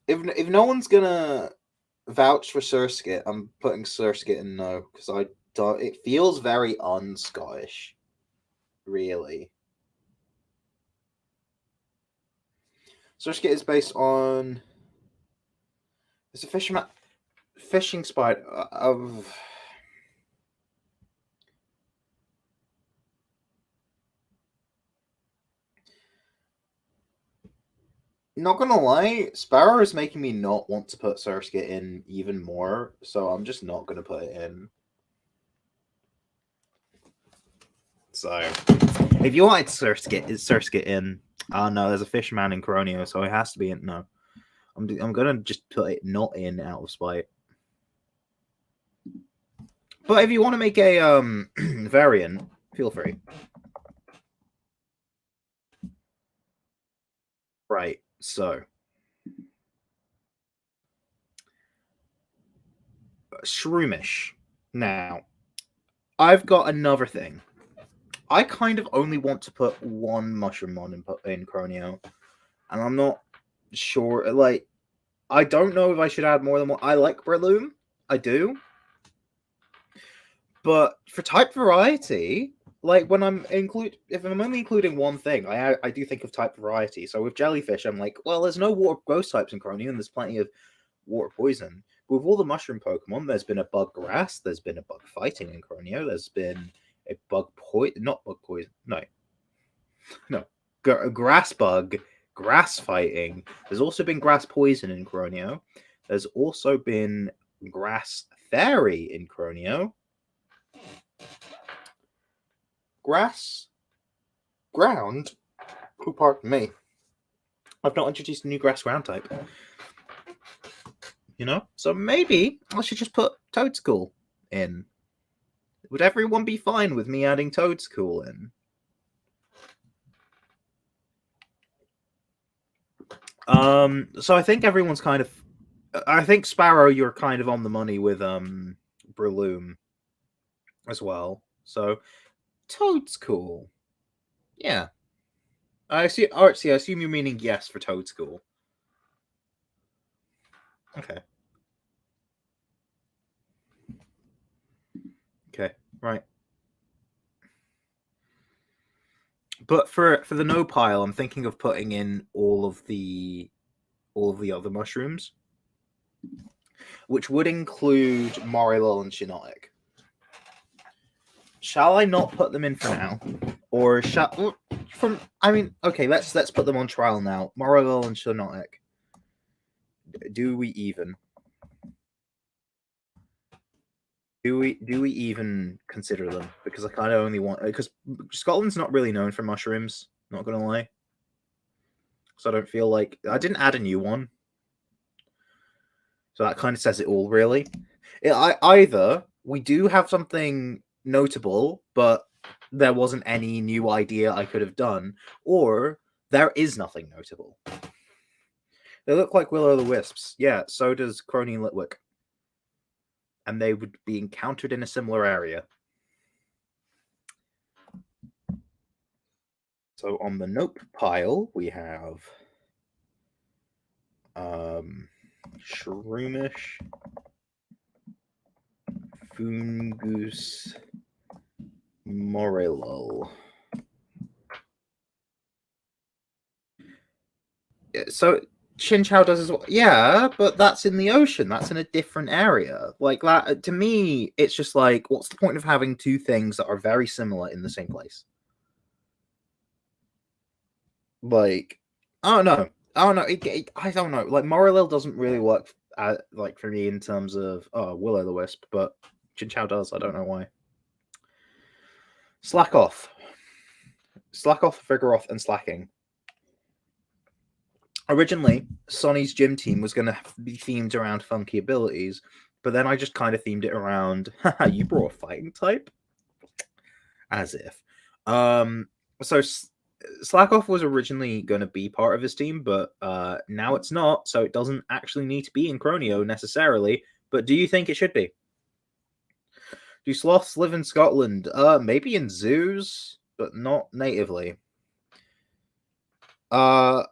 If no one's gonna vouch for Surskit, I'm putting Surskit in no because I don't. It feels very un-Scottish, really. Surskit is based on. It's a fishing spider of. Not gonna lie, Sparrow is making me not want to put Surskit in even more, so I'm just not gonna put it in. So, if you wanted Surskit in. Oh no, there's a Fishman in Croneo, so it has to be in. No, I'm gonna just put it not in out of spite. But if you want to make a variant, feel free. Right. So, Shroomish. Now, I've got another thing. I kind of only want to put one Mushroomon in Croneo, and I'm not sure. Like, I don't know if I should add more than one. I like Breloom, I do, but for type variety, like when if I'm only including one thing, I do think of type variety. So with Jellyfish, I'm like, well, there's no water ghost types in Croneo, and there's plenty of water poison. But with all the mushroom Pokemon, there's been a bug grass, there's been a bug fighting in Croneo, there's been a not bug poison, no, grass bug, grass fighting. There's also been grass poison in Croneo. There's also been grass fairy in Croneo. Grass ground. Oh, pardon me. I've not introduced a new grass ground type. You know? So maybe I should just put Toedscool in. Would everyone be fine with me adding Toedscool in? So I think everyone's kind of. I think Sparrow, you're kind of on the money with Breloom as well. So Toedscool, yeah. I see. Artsy, I assume you're meaning yes for Toedscool. Okay. Okay. Right. But for the no pile, I'm thinking of putting in all of the other mushrooms, which would include Morilol and Shinotic. Shall I not put them in for now, or shall from? I mean, okay, let's put them on trial now. Morilol and Shinotic. Do we even? Do we even consider them? Because I kind of only want because Scotland's not really known for mushrooms. Not gonna lie. So I don't feel like I didn't add a new one. So that kind of says it all, really. Either we do have something notable, but there wasn't any new idea I could have done, or there is nothing notable. They look like Will-O-the-Wisps. Yeah, so does Crony and Litwick. And they would be encountered in a similar area. So on the nope pile, we have Shroomish, Foongoose, Morilol. So Chinchou does as well. Yeah, but that's in the ocean. That's in a different area. Like that to me, it's just like, what's the point of having two things that are very similar in the same place? Like, I don't know. I don't know. I don't know. Like Morilil doesn't really work like for me in terms of Will-O-the-Wisp, but Chinchou does. I don't know why. Slack off. Slackoff, Vigoroth, and Slacking. Originally, Sonny's gym team was going to be themed around funky abilities, but then I just kind of themed it around, haha, you brought a fighting type? As if. So Slackoff was originally going to be part of his team, but now it's not, so it doesn't actually need to be in Croneo necessarily. But do you think it should be? Do sloths live in Scotland? Maybe in zoos, but not natively. Uh,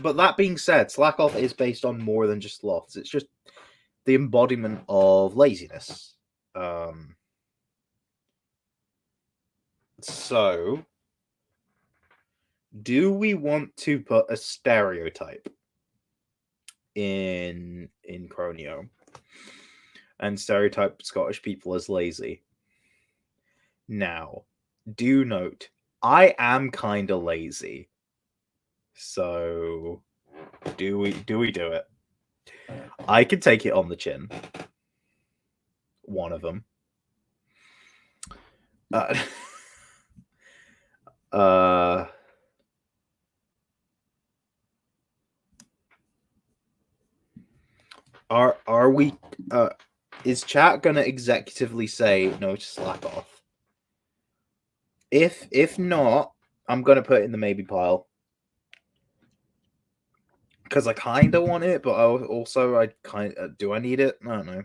but that being said, Slackoff is based on more than just sloths. It's just the embodiment of laziness. So, do we want to put a stereotype in Croneo and stereotype Scottish people as lazy? Now, do note, I am kind of lazy. So, do we do it? I can take it on the chin. One of them. Uh, uh are we is chat gonna executively say no to slack off? If not, I'm gonna put it in the maybe pile. Because I kind of want it, but I kind of do I need it? I don't know.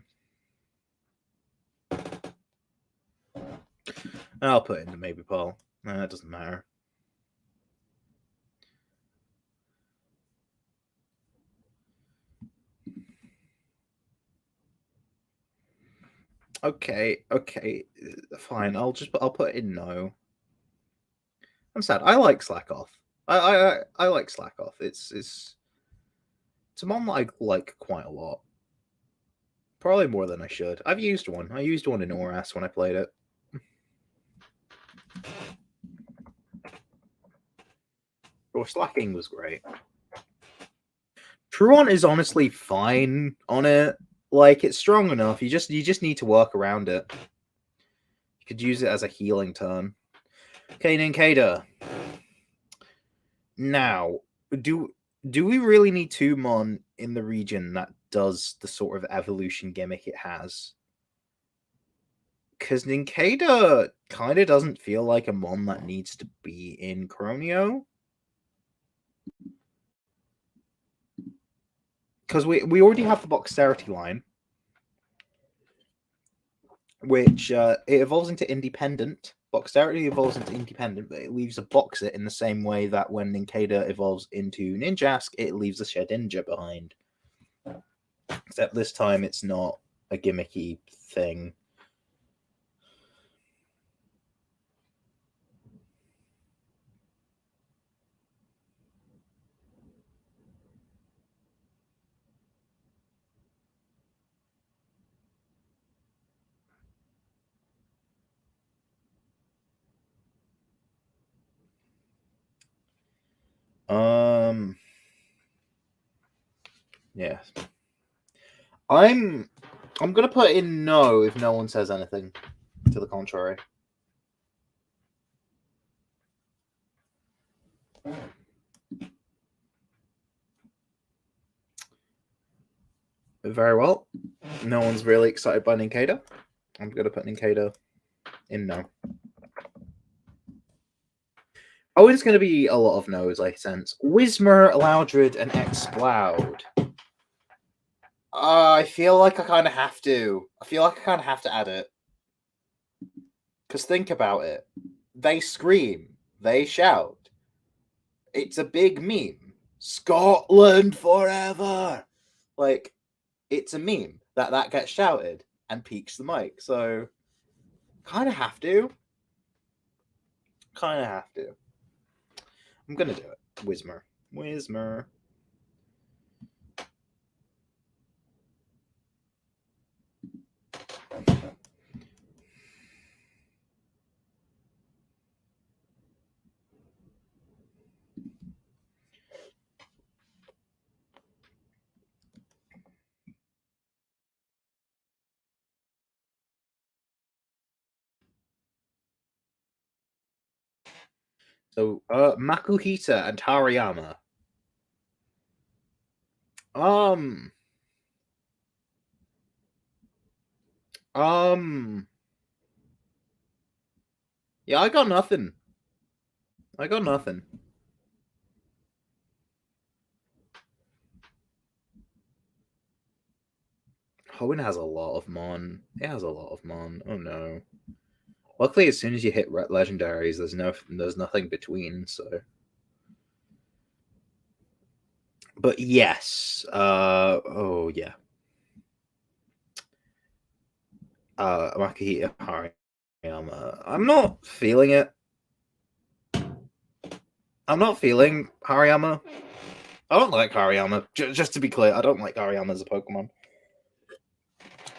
I'll put it in the maybe pile. No, it doesn't matter. Okay, fine. I'll put it in no. I'm sad. I like slack off. I like slack off. It's a mon that I like quite a lot. Probably more than I should. I've used one. I used one in Oras when I played it. Oh, slacking was great. Truon is honestly fine on it. Like it's strong enough. You just need to work around it. You could use it as a healing turn. Okay, Ninkada. Now, do we really need two mon in the region that does the sort of evolution gimmick it has? Because Ninkada kind of doesn't feel like a mon that needs to be in Croneo. Because we already have the Boxerity line, which it evolves into Independent. Boxerity evolves into Independent, but it leaves a Boxer in the same way that when Ninkada evolves into Ninjask, it leaves a Shedinja behind. Except this time it's not a gimmicky thing. Yeah. I'm gonna put in no if no one says anything to the contrary. Very well. No one's really excited by Ninkada. I'm gonna put Ninkada in no. Oh, it's gonna be a lot of no's, I sense. Whismer, Loudred, and Exploud. I feel like I kind of have to. I feel like I kind of have to add it. Because think about it. They scream. They shout. It's a big meme. Scotland forever! Like, it's a meme that gets shouted and peaks the mic. So, kind of have to. Kind of have to. I'm gonna do it. Whismer. Whismer. So, Makuhita and Hariyama. Um, um, yeah, I got nothing. I got nothing. Hoenn has a lot of mon. It has a lot of mon. Oh no. Luckily, as soon as you hit legendaries, there's nothing between. So, but yes. Oh yeah. Makuhita Hariyama. I'm not feeling it. I'm not feeling Hariyama. I don't like Hariyama. Just to be clear, I don't like Hariyama as a Pokemon.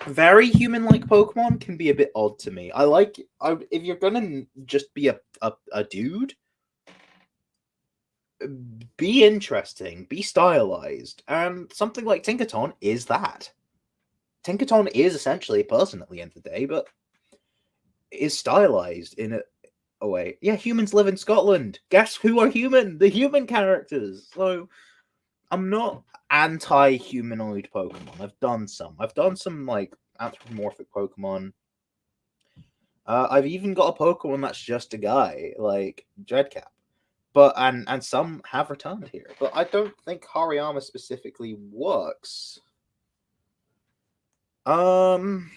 Very human-like Pokemon can be a bit odd to me. If you're gonna just be a dude, be interesting, be stylized, and something like Tinkaton is that. Tinkaton is essentially a person at the end of the day, but is stylized in a way. Yeah, humans live in Scotland. Guess who are human? The human characters. So I'm not anti-humanoid Pokemon. I've done some like anthropomorphic Pokemon. I've even got a Pokemon that's just a guy, like Dreadcap. But and some have returned here. But I don't think Hariyama specifically works. Hariyama's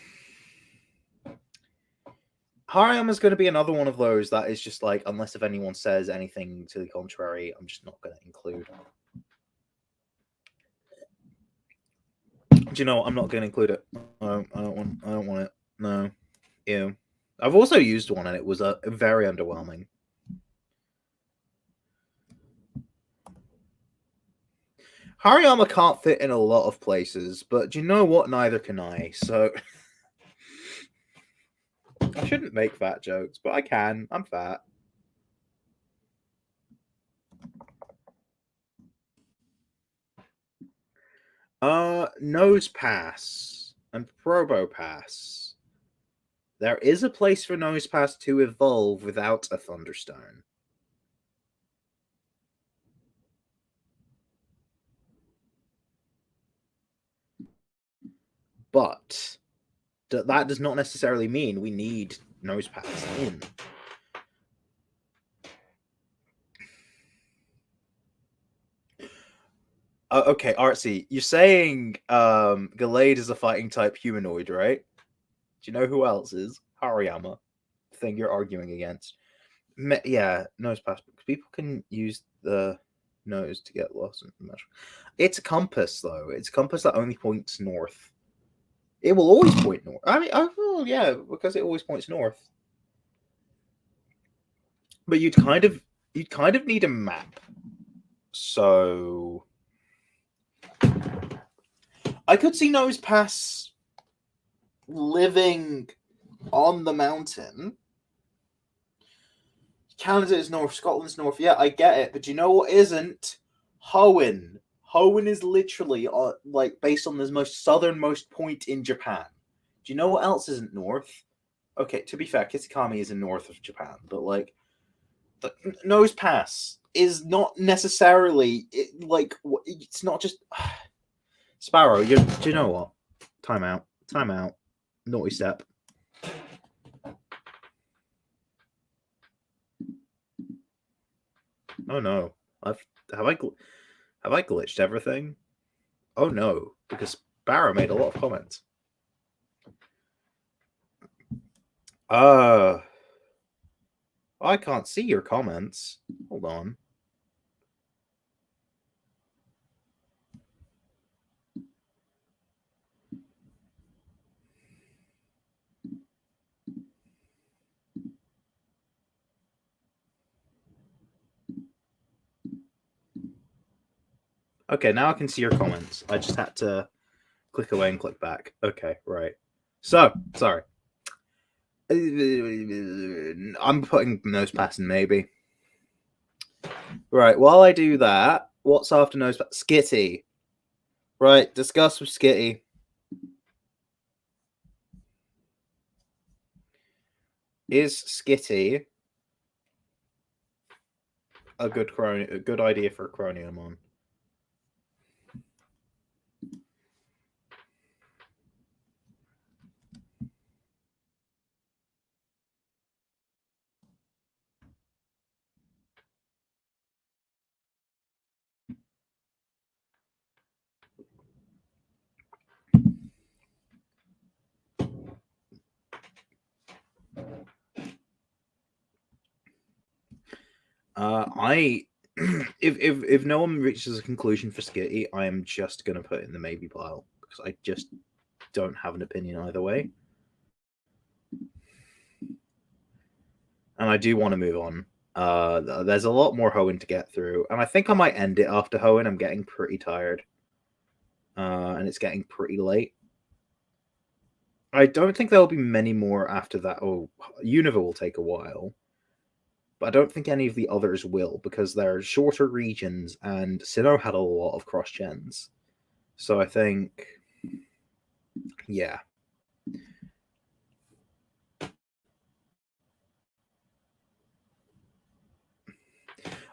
going to be another one of those that is just like, unless if anyone says anything to the contrary, I'm just not going to include. Do you know what? I'm not going to include it. I don't want it. No. Ew. I've also used one and it was very underwhelming. Hariyama can't fit in a lot of places, but do you know what? Neither can I. So I shouldn't make fat jokes, but I can. I'm fat. Nose Pass and Probo Pass. There is a place for Nose Pass to evolve without a Thunderstone. But that does not necessarily mean we need Nose Pass in. Okay, Artsy, you're saying Gallade is a fighting type humanoid, right? Do you know who else is? Hariyama. Thing you're arguing against. Yeah, nose pass. People can use the nose to get lost. It's a compass, though. It's a compass that only points north. It will always point north. I mean, well, yeah, because it always points north. But you'd kind of need a map. So I could see Nose Pass living on the mountain. Canada is north, Scotland's north. Yeah, I get it, but do you know what isn't? Hoenn. Hoenn is literally like based on the most southernmost point in Japan. Do you know what else isn't north? Okay, to be fair, Kitakami is in north of Japan, but like the Nose Pass is not necessarily like it's not just Sparrow. Do you know what? Time out. Time out. Naughty step. Oh no! Have I glitched everything? Oh no, because Barra made a lot of comments. Uh, I can't see your comments. Hold on. Okay, now I can see your comments. I just had to click away and click back. Okay, right. So, sorry. I'm putting nose pass in maybe. Right, while I do that, what's after nose pass? Skitty. Right, discuss with Skitty. Is Skitty a good idea for a Croneomon. I if no one reaches a conclusion for Skitty, I am just gonna put it in the maybe pile because I just don't have an opinion either way, and I do want to move on. There's a lot more Hoenn to get through, and I think I might end it after Hoenn. I'm getting pretty tired, and it's getting pretty late. I don't think there will be many more after that. Oh, Unova will take a while, but I don't think any of the others will because they're shorter regions, and Sinnoh had a lot of cross gens. So I think, yeah. A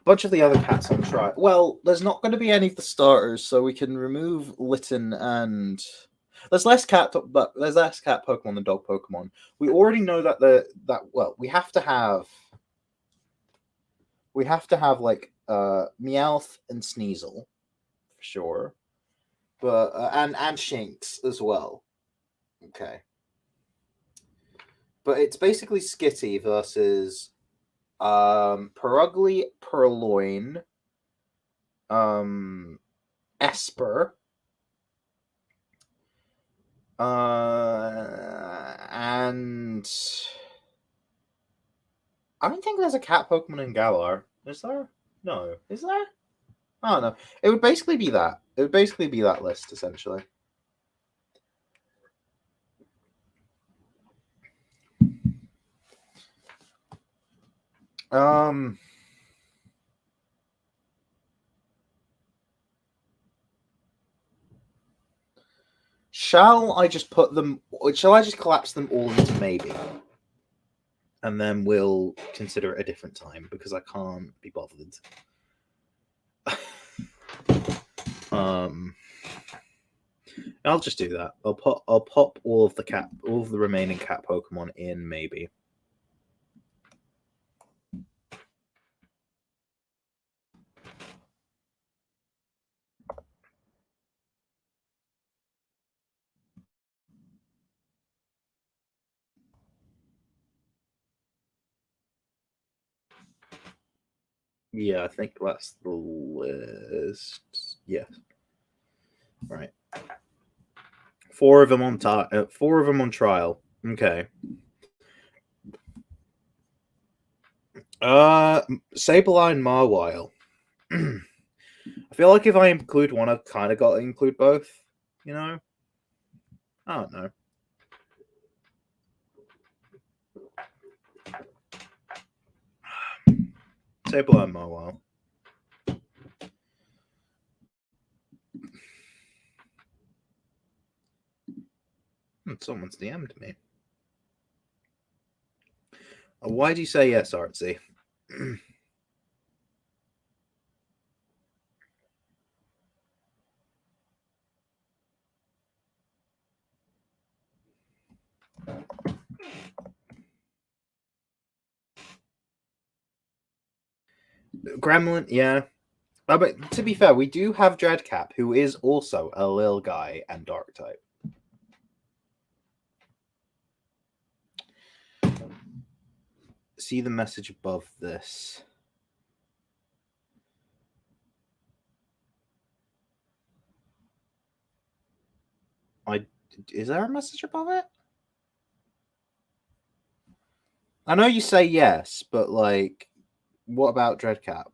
bunch of the other cats on trial. Well, there's not going to be any of the starters, so we can remove Litten and there's less cat, but there's less cat Pokemon than dog Pokemon. We already know that we have to have like Meowth and Sneasel for sure, but and Shinx as well. Okay, but it's basically Skitty versus Perugly, Purloin, Esper, and I don't think there's a cat Pokemon in Galar. Is there? No. Is there? I don't know. It would basically be that. It would basically be that list essentially. Um. Shall I just put them? Shall I just collapse them all into maybe? And then we'll consider it a different time because I can't be bothered. I'll just do that. I'll pop all of the remaining cat Pokemon in maybe. Yeah, I think that's the list. Yeah. Right. Four of them on trial. Okay. Sableye, Mawile. I feel like if I include one, I've kind of got to include both. You know? I don't know. Sableye, Mawile. Someone's DM'd me. Why do you say yes, Artsy? Gremlin, yeah. But to be fair, we do have Dreadcap, who is also a lil guy and dark type. See the message above this. Is there a message above it? I know you say yes, but like, what about Dreadcap?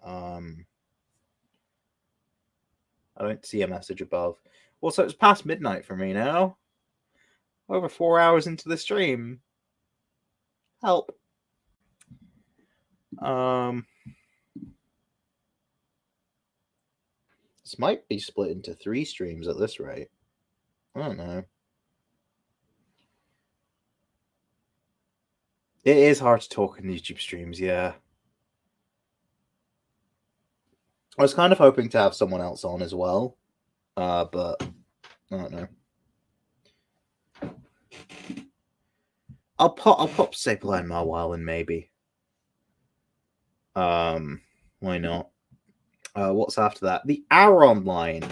I don't see a message above. Also, it's past midnight for me now. Over 4 hours into the stream. Help. This might be split into 3 streams at this rate. I don't know. It is hard to talk in YouTube streams, yeah. I was kind of hoping to have someone else on as well, but I don't know. I'll pop Sableye Mawile in maybe. Why not? What's after that? The Aron line.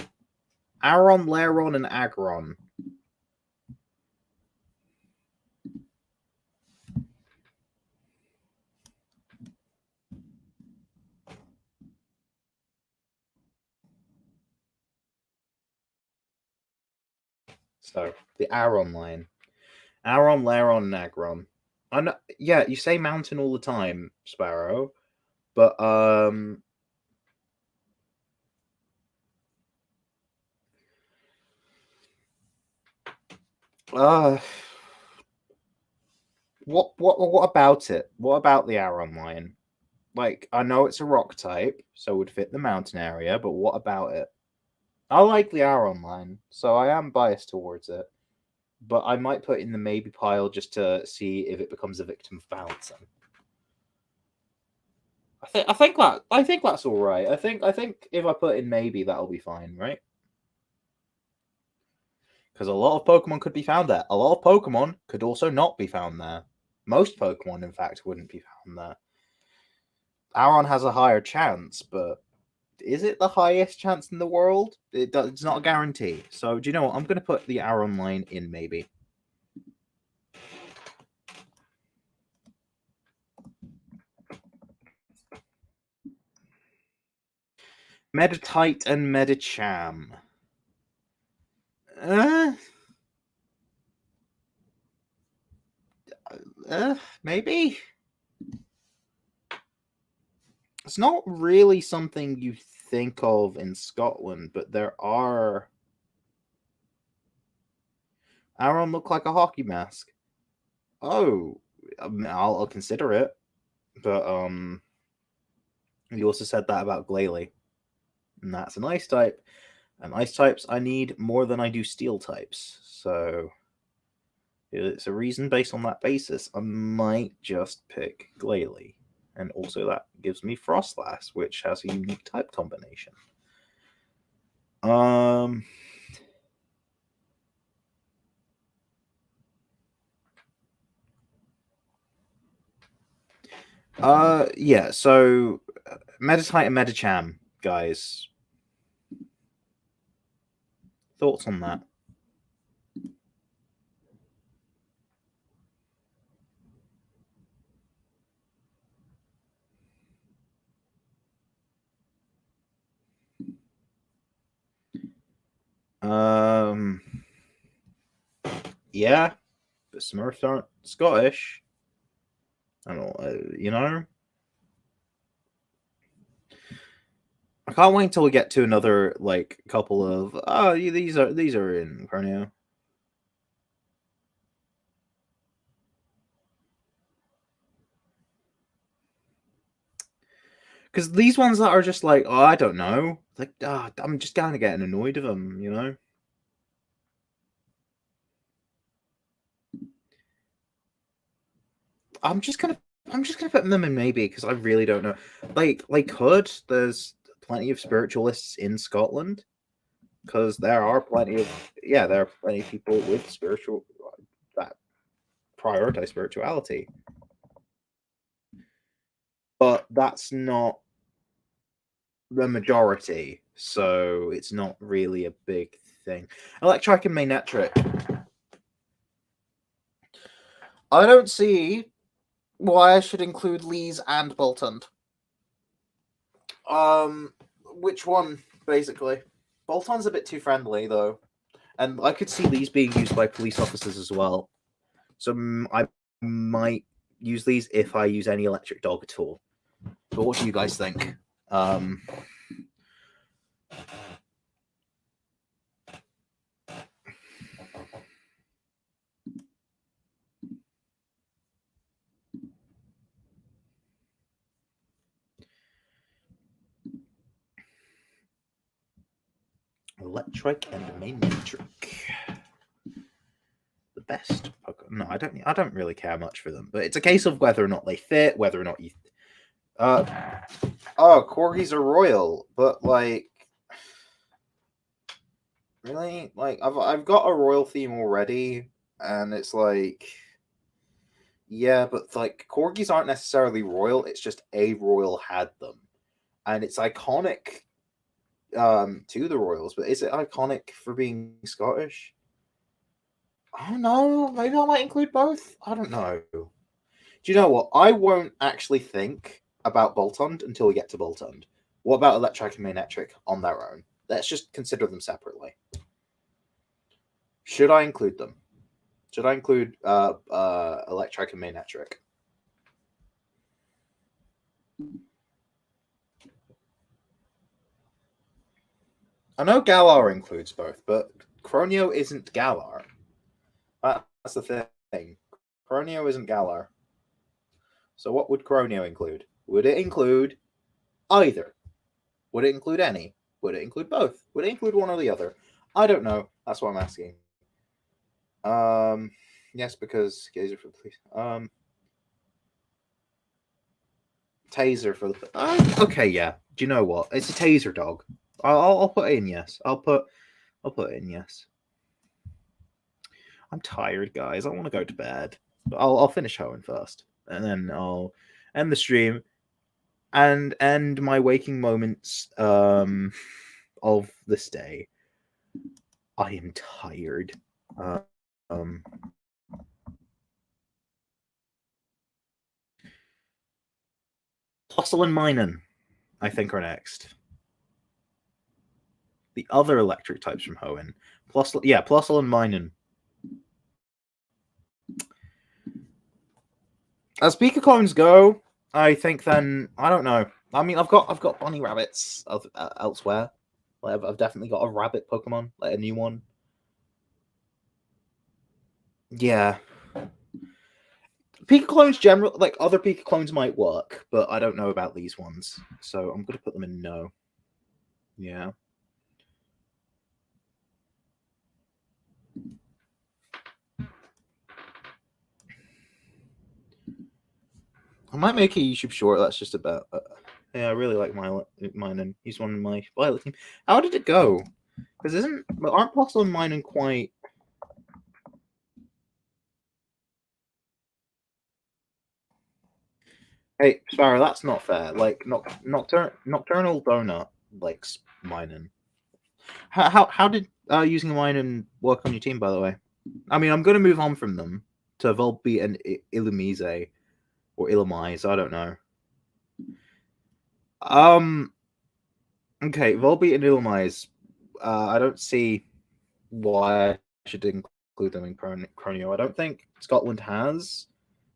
Aron, Laron, and Aggron. So the Aron line. Aron, Laron, and Aggron. I know, yeah, you say mountain all the time, Sparrow, but uh what about it? What about the Aron line? Like, I know it's a rock type, so it would fit the mountain area, but what about it? I like the Aron line, so I am biased towards it. But I might put in the maybe pile just to see if it becomes a victim of balancing. I think that's all right. I think if I put in maybe, that'll be fine, right? Because a lot of Pokemon could be found there. A lot of Pokemon could also not be found there. Most Pokemon, in fact, wouldn't be found there. Aron has a higher chance, but is it the highest chance in the world? It's not a guarantee. So, do you know what? I'm going to put the Aron line in maybe. Meditite and Medicham. Maybe. It's not really something you think of in Scotland, but there are. Aron look like a hockey mask. Oh, I'll consider it, but you also said that about Glalie, and that's an ice type, and ice types I need more than I do steel types, so it's a reason based on that basis. I might just pick Glalie, and also that gives me Frostlass, which has a unique type combination. Yeah, so Meditite and Medicham, guys. Thoughts on that? Yeah, but Smurfs aren't Scottish. I don't know, I can't wait until we get to another like couple of these are in Croneo. Because these ones that are just like, I don't know, like I'm just kind of getting annoyed of them. I'm just gonna put them in maybe because I really don't know. Like Hood, there's plenty of spiritualists in Scotland because there are plenty of people with spiritual that prioritize spirituality, but that's not the majority, so it's not really a big thing. Electric and Magnetric. I don't see why I should include Lee's and Boltund. Which one, basically? Boltund's a bit too friendly, though. And I could see these being used by police officers as well. So I might use these if I use any electric dog at all. But what do you guys think? Electric and Magnetric. The best Pokemon. No, I don't really care much for them, but it's a case of whether or not they fit, whether or not you. Oh, corgis are royal, but like, really, like I've got a royal theme already, and it's like, yeah, but like corgis aren't necessarily royal. It's just a royal had them, and it's iconic to the royals. But is it iconic for being Scottish? I don't know. Maybe I might include both. I don't know. Do you know what? I won't actually think about Boltund until we get to Boltund. What about Electric and Manetric on their own? Let's just consider them separately. Should I include them? Should I include Electric and Manetric? I know Galar includes both, but Croneo isn't Galar. That's the thing. Croneo isn't Galar. So what would Croneo include? Would it include either? Would it include any? Would it include both? Would it include one or the other? I don't know. That's what I'm asking. Yes, because Gazer for the police. Taser for the. Okay, yeah. Do you know what? It's a taser dog. I'll put it in yes. I'll put it in yes. I'm tired, guys. I want to go to bed. But I'll finish Hoenn first, and then I'll end the stream and end my waking moments of this day. I am tired. Um, Plusle and Minun, I think, are next. The other electric types from Hoenn. Plusle and Minun. As Pika clones go, I think then I don't know. I mean, I've got bunny rabbits elsewhere. Like, I've definitely got a rabbit Pokemon, like a new one. Yeah, Pika clones general like other Pika clones might work, but I don't know about these ones, so I'm gonna put them in no. Yeah. I might make a YouTube short that's just about. Yeah, I really like mine, and he's one of my Violet team. How did it go? Because aren't Plusle and Minun quite? Hey, Sparrow, that's not fair. Like, Nocturnal Donut likes Minun. How did using Minun work on your team? By the way, I mean I'm gonna move on from them to Volbeat and Illumise or Illumise. I don't know. Um. Okay, Volbeat and Illumise. I don't see why I should include them in Croneo. I don't think Scotland has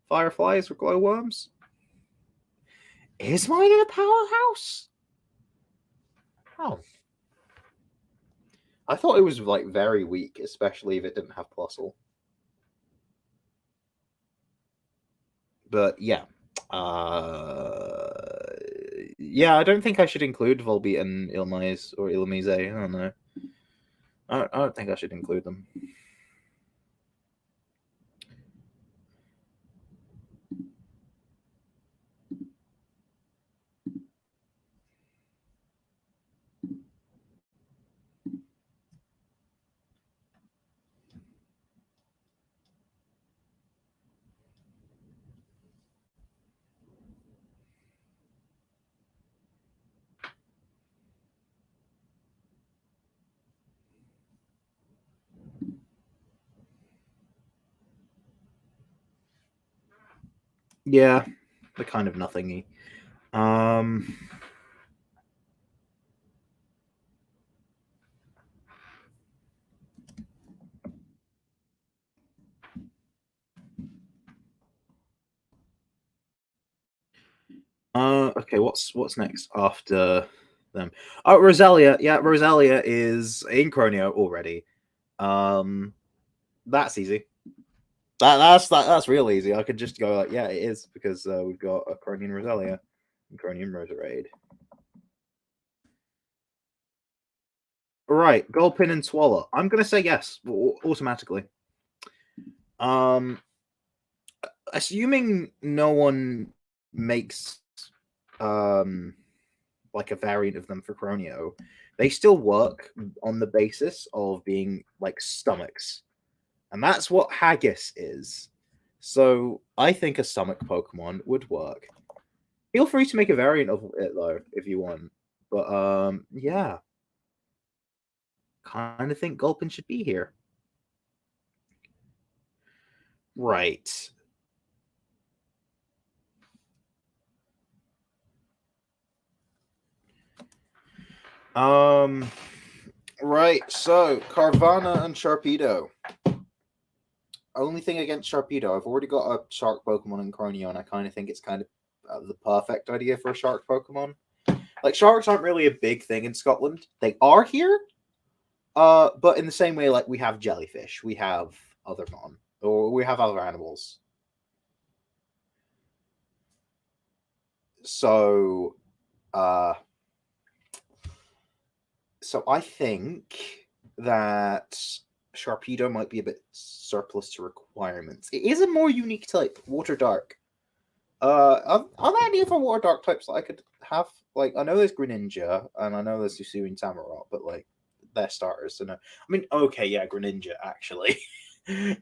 fireflies or glowworms. Is mine in a powerhouse? Oh, I thought it was like very weak, especially if it didn't have Plusle. But yeah, yeah, I don't think I should include Volbeat and Illumise or Illumise. I don't know. I don't think I should include them. Yeah, they're kind of nothingy. Um, okay, what's next after them? Oh, Roselia. Yeah, Roselia is in Croneo already. That's easy. That's real easy. I could just go like, yeah, it is because we've got a Cronian Roselia and Cronian Roserade. Right, Gulpin and Swallow. I'm gonna say yes automatically. Um, assuming no one makes um like a variant of them for Croneo, they still work on the basis of being like stomachs. And that's what Haggis is. So I think a stomach Pokemon would work. Feel free to make a variant of it though, if you want. But yeah. Kind of think Gulpin should be here. Right. Right, so Carvana and Sharpedo. Only thing against Sharpedo, I've already got a shark Pokemon in Croneo, and I kind of think it's kind of the perfect idea for a shark Pokemon. Like, sharks aren't really a big thing in Scotland. They are here, but in the same way, like, we have jellyfish, we have other mon, or we have other animals. So, so I think that Sharpedo might be a bit surplus to requirements. It is a more unique type, Water Dark. Are there any other Water Dark types that I could have? Like, I know there's Greninja, and I know there's Hisuian Samurott, but like, they're starters. So no, I mean, okay, yeah, Greninja actually.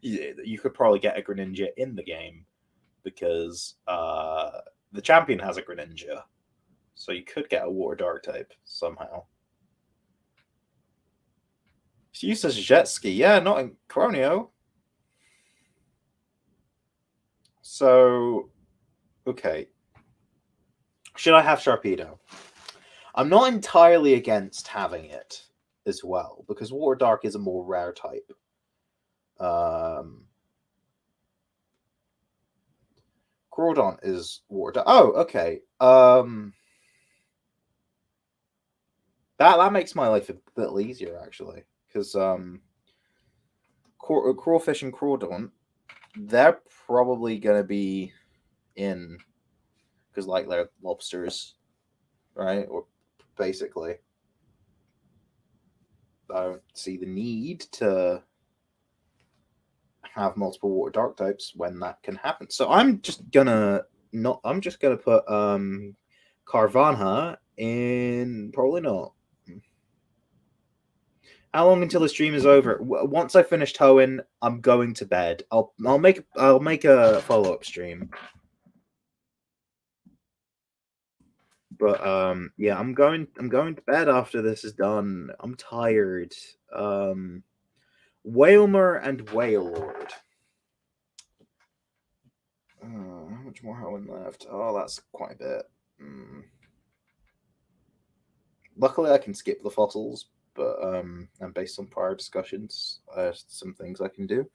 You could probably get a Greninja in the game because the champion has a Greninja, so you could get a Water Dark type somehow. It's used as a jet ski, yeah, not in Croneo. So, okay. Should I have Sharpedo? I'm not entirely against having it as well, because Water Dark is a more rare type. Crawdon is Water Dark. Oh, okay. That makes my life a little easier, actually, because Crawfish and Crawdon, they're probably going to be in, because like they're lobsters, right? Or basically, I don't see the need to have multiple Water Dark types when that can happen. So I'm just gonna put Carvanha in, probably not. How long until the stream is over? Once I finish Hoenn, I'm going to bed. I'll make a follow up stream. But yeah, I'm going to bed after this is done. I'm tired. Whalmer and Wailord. How much more Hoenn left? Oh, that's quite a bit. Luckily, I can skip the fossils, but and based on prior discussions, some things I can do.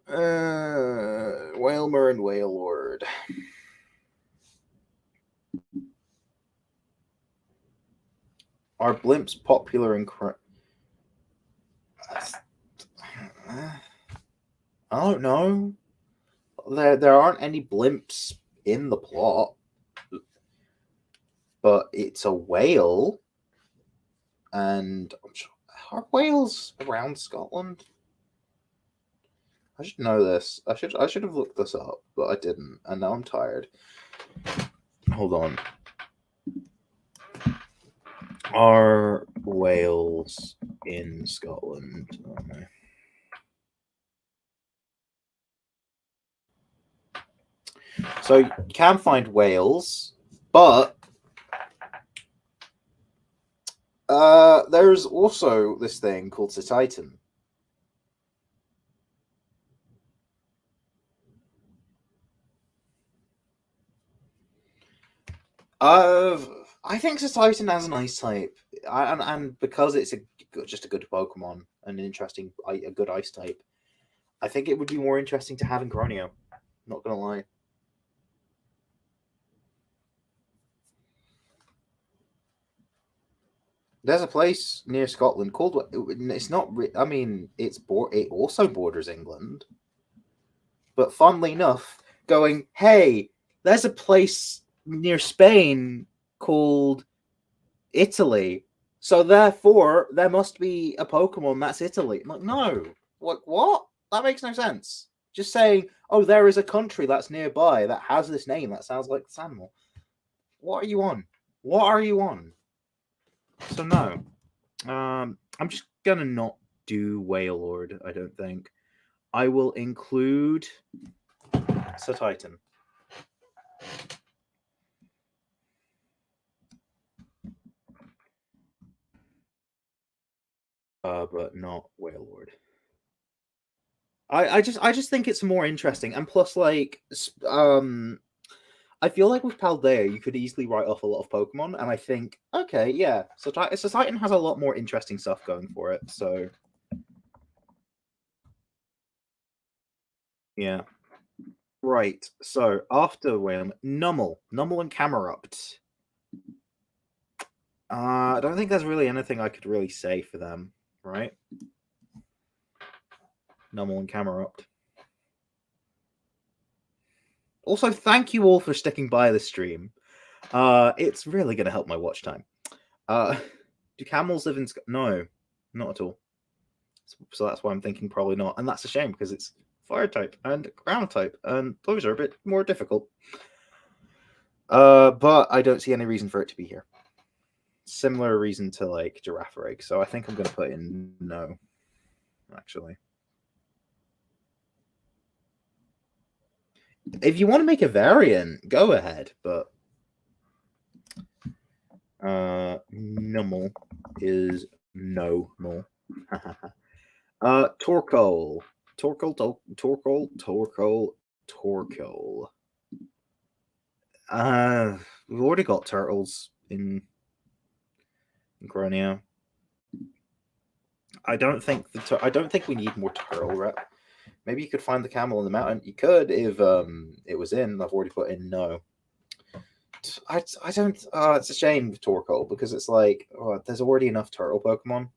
Whalmer and Wailord. Are blimps popular in I don't know. There aren't any blimps in the plot, but it's a whale, and are whales around Scotland? I should know this. I should have looked this up, but I didn't, and now I'm tired. Hold on. Are whales in Scotland? Oh, no. So you can find whales, but there's also this thing called Cetitan. I think Cetitan has an ice type, and because it's just a good Pokemon, an interesting, a good ice type, I think it would be more interesting to have in Croneo. Not gonna lie. There's a place near Scotland called. It's not. I mean, it also borders England. But funnily enough, going, hey, there's a place near Spain called Italy. So therefore, there must be a Pokemon that's Italy. I'm like, no. What? That makes no sense. Just saying, oh, there is a country that's nearby that has this name that sounds like this animal. What are you on? What are you on? So no. I'm just gonna not do Wailord, I don't think. I will include Sir Titan. But not Wailord. I just think it's more interesting, and plus, like, I feel like with Paldea, you could easily write off a lot of Pokemon, and I think, okay, yeah, so Titan has a lot more interesting stuff going for it, so yeah. Right, so after Wham, Numel and Camerupt. I don't think there's really anything I could really say for them, right? Numel and Camerupt. Also, thank you all for sticking by the stream. It's really going to help my watch time. Do camels live in No, not at all. So that's why I'm thinking probably not. And that's a shame because it's fire type and ground type, and those are a bit more difficult. But I don't see any reason for it to be here. Similar reason to like Girafarig. So I think I'm going to put in no, actually. If you want to make a variant, go ahead, but Numel is no more. Torkoal. We've already got turtles in Croneo. I don't think we need more turtle rep. Maybe you could find the camel in the mountain. You could if it was in. I've already put in no. I don't. It's a shame with Torkoal because it's like there's already enough turtle Pokemon.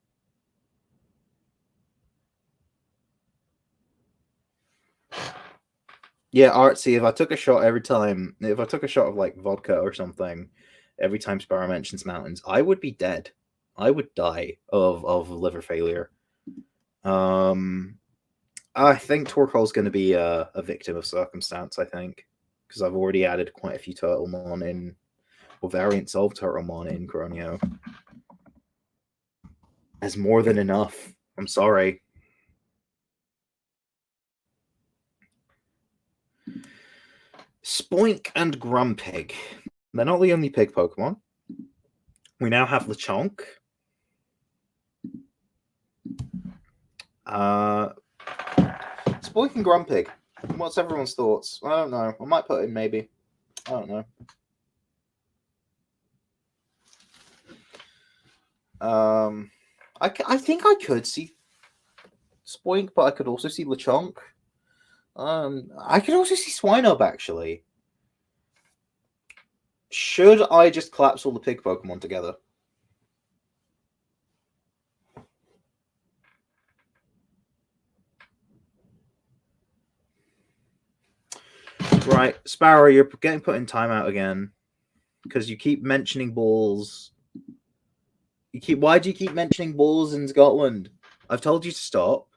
Yeah, artsy. If I took a shot of like vodka or something, every time Sparrow mentions mountains, I would be dead. I would die of liver failure. I think Torkoal's going to be a victim of circumstance. I think because I've already added quite a few Turtlemon in, or variants of Turtlemon in Croneo. There's more than enough. I'm sorry. Spoink and Grumpig. They're not the only pig Pokemon. We now have Lechonk. Spoink and Grumpig. What's everyone's thoughts? I don't know. I might put in maybe. I don't know. I think I could see Spoink, but I could also see Lechonk. I could also see Swinub, actually. Should I just collapse all the pig Pokemon together? Right, Sparrow, you're getting put in timeout again because you keep mentioning balls. Why do you keep mentioning balls in Scotland? I've told you to stop.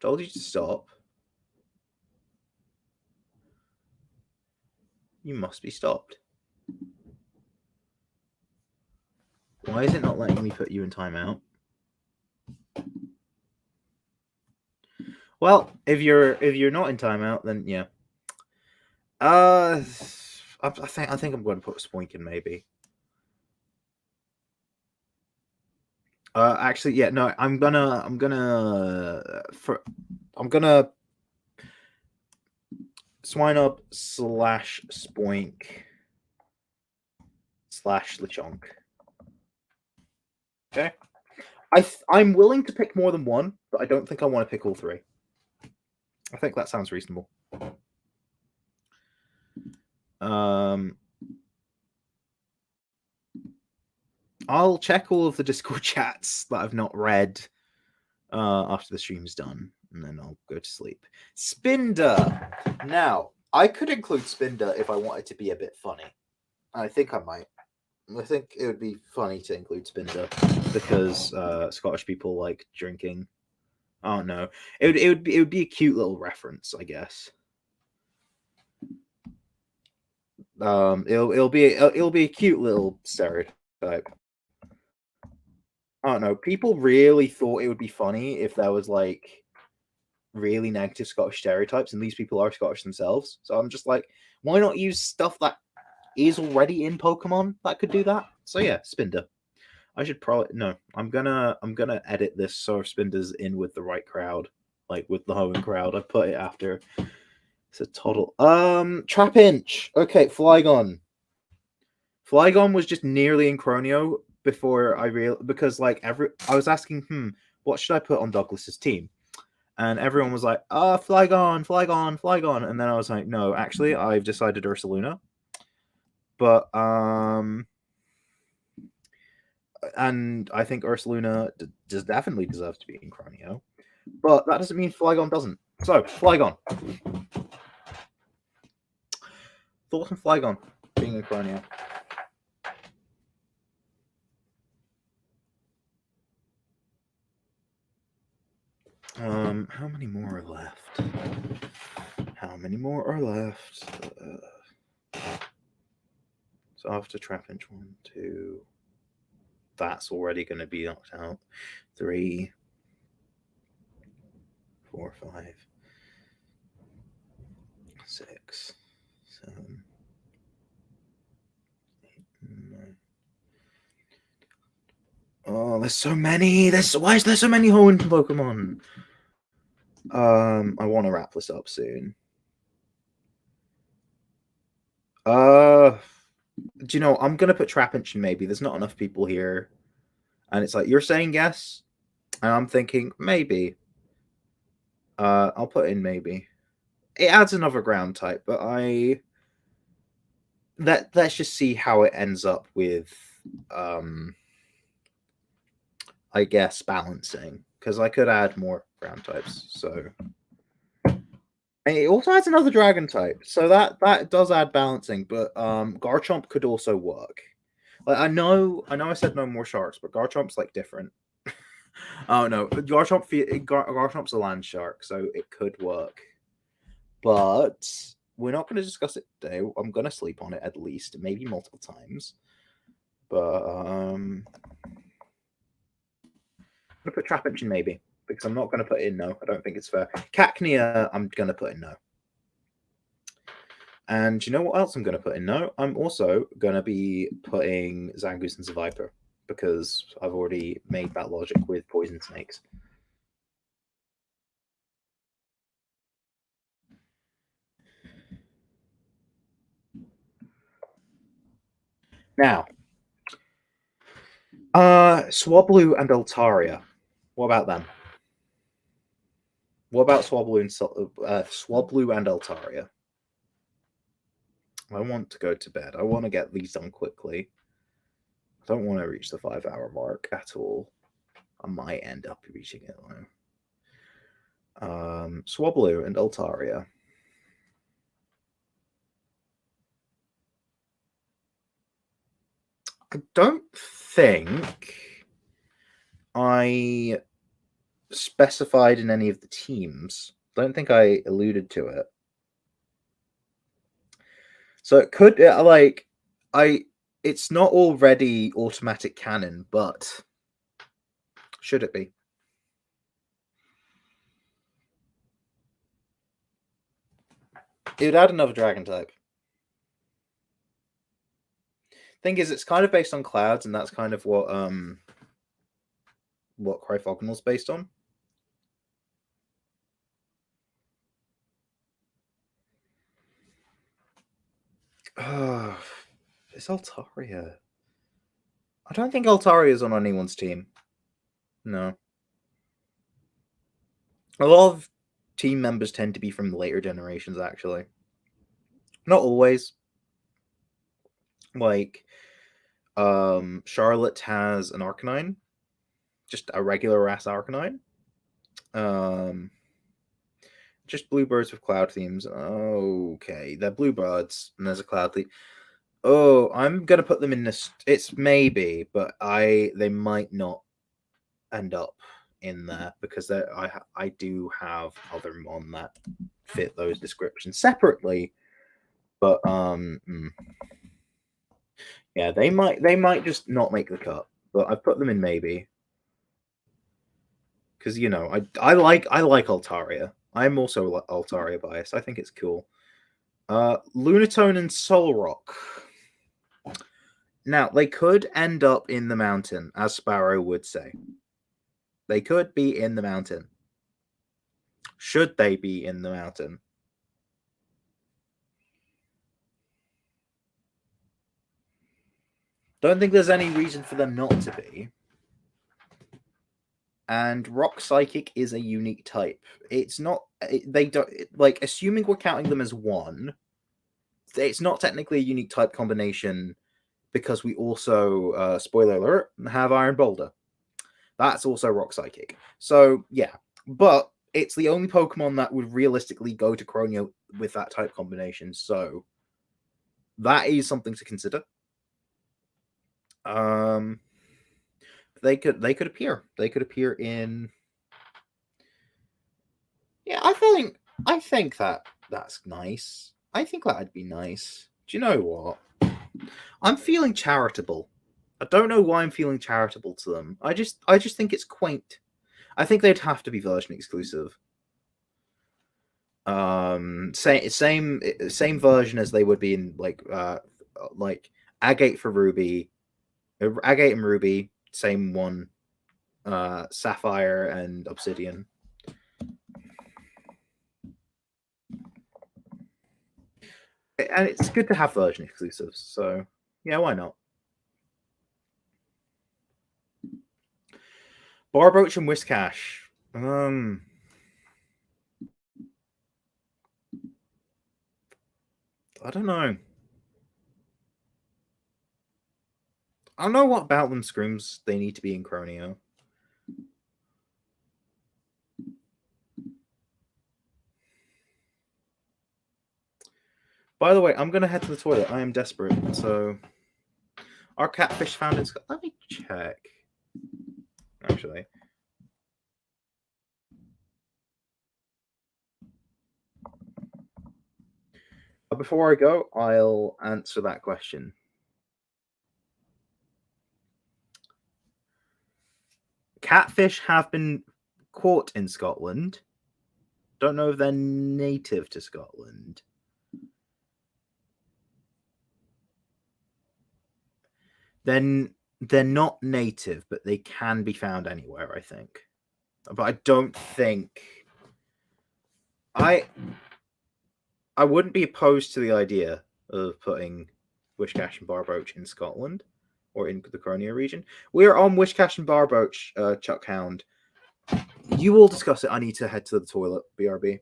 Told you to stop. You must be stopped. Why is it not letting me put you in timeout? Well, if you're not in timeout, then yeah. I think I'm going to put Spoink in maybe. Actually, yeah, no, I'm gonna Swinub / Spoink / Lechonk. Okay. I'm willing to pick more than one, but I don't think I want to pick all three. I think that sounds reasonable. I'll check all of the Discord chats that I've not read after the stream's done, and then I'll go to sleep. Spinder. Now, I could include Spinder if I wanted to be a bit funny. I think I might. I think it would be funny to include Spinder because Scottish people like drinking. Oh no, it would be a cute little reference, I guess. It'll be a cute little stereotype. I don't know. People really thought it would be funny if there was like really negative Scottish stereotypes, and these people are Scottish themselves. So I'm just like, why not use stuff that is already in Pokemon that could do that? So yeah, Spinder. I should probably no. I'm gonna edit this so Spinder's in with the right crowd, like with the Hoenn crowd. I put it after. It's a total. Trapinch. Okay, Flygon. Flygon was just nearly in Croneo before I real because like I was asking, what should I put on Douglas's team? And everyone was like, Flygon, Flygon, Flygon. And then I was like, no, actually, I've decided Ursaluna. But and I think Ursaluna does definitely deserve to be in Croneo. But that doesn't mean Flygon doesn't. So, Flygon. Thoughts on Flygon being in Croneo? How many more are left? How many more are left? So after Trapinch, 1, 2. That's already going to be knocked out. 3, 4, 5, 6, 7, 8, 9. Oh, there's so many. Why is there so many Hoenn Pokemon? I want to wrap this up soon. Do you know? I'm gonna put Trapinch in maybe. There's not enough people here, and it's like you're saying yes, and I'm thinking maybe. I'll put in maybe. It adds another ground type, but let's just see how it ends up with I guess balancing, because I could add more ground types. So and it also adds another dragon type, so that does add balancing. But Garchomp could also work. Like I said no more sharks, but Garchomp's like different. Oh no, Garchomp's a land shark, so it could work. But we're not going to discuss it today. I'm going to sleep on it at least, maybe multiple times. But I'm going to put Trapinch in maybe, because I'm not going to put in no. I don't think it's fair. Cacnea, I'm going to put in no. And you know what else I'm going to put in no? I'm also going to be putting Zangoose and Viper, because I've already made that logic with poison snakes. Now, Swablu and Altaria. What about them? What about Swablu and Altaria? I want to go to bed. I want to get these done quickly. I don't want to reach the 5-hour mark at all. I might end up reaching it though. Swablu and Altaria. I don't think I specified in any of the teams. Don't think I alluded to it. So it could it's not already automatic cannon, but should it be? It would add another dragon type. Thing is, it's kind of based on clouds, and that's kind of what Cryphogonal's based on. It's Altaria. I don't think Altaria is on anyone's team. No. A lot of team members tend to be from the later generations, actually. Not always. Like, Charlotte has an Arcanine, just a regular ass Arcanine. Just bluebirds with cloud themes. Okay, they're bluebirds, and there's a cloud theme. Oh, I'm gonna put them in this. It's maybe, but they might not end up in there because I do have other mon that fit those descriptions separately. But yeah, they might just not make the cut. But I put them in maybe because I like Altaria. I'm also Altaria biased. I think it's cool. Lunatone and Solrock. Now they could end up in the mountain, as Sparrow would say. They could be in the mountain. Should they be in the mountain? Don't think there's any reason for them not to be. And Rock Psychic is a unique type. It's not. They don't like assuming we're counting them as one. It's not technically a unique type combination because we also, spoiler alert, have Iron Boulder. That's also Rock Psychic. So yeah, but it's the only Pokemon that would realistically go to Croneo with that type combination. So that is something to consider. Um, they could appear. They could appear in. Yeah, I think that's nice. I think that'd be nice. Do you know what? I'm feeling charitable. I don't know why I'm feeling charitable to them. I just think it's quaint. I think they'd have to be version exclusive. Same version as they would be in like Agate for Ruby, Agate and Ruby, same one, Sapphire and Obsidian. And it's good to have version exclusives. So yeah, why not? Barboach and Whiscash. I don't know. I don't know what about them screams they need to be in Croneo. By the way, I'm gonna head to the toilet. I am desperate. So, our catfish found in. Let me check. Actually, before I go, I'll answer that question. Catfish have been caught in Scotland. Don't know if they're native to Scotland. Then they're not native, but they can be found anywhere. I think, but I don't think I I wouldn't be opposed to the idea of putting Wishcash and Barboach in Scotland or in the Croneo region. We are on Wishcash and Barboach, Chuck Hound. You will discuss it. I need to head to the toilet. BRB.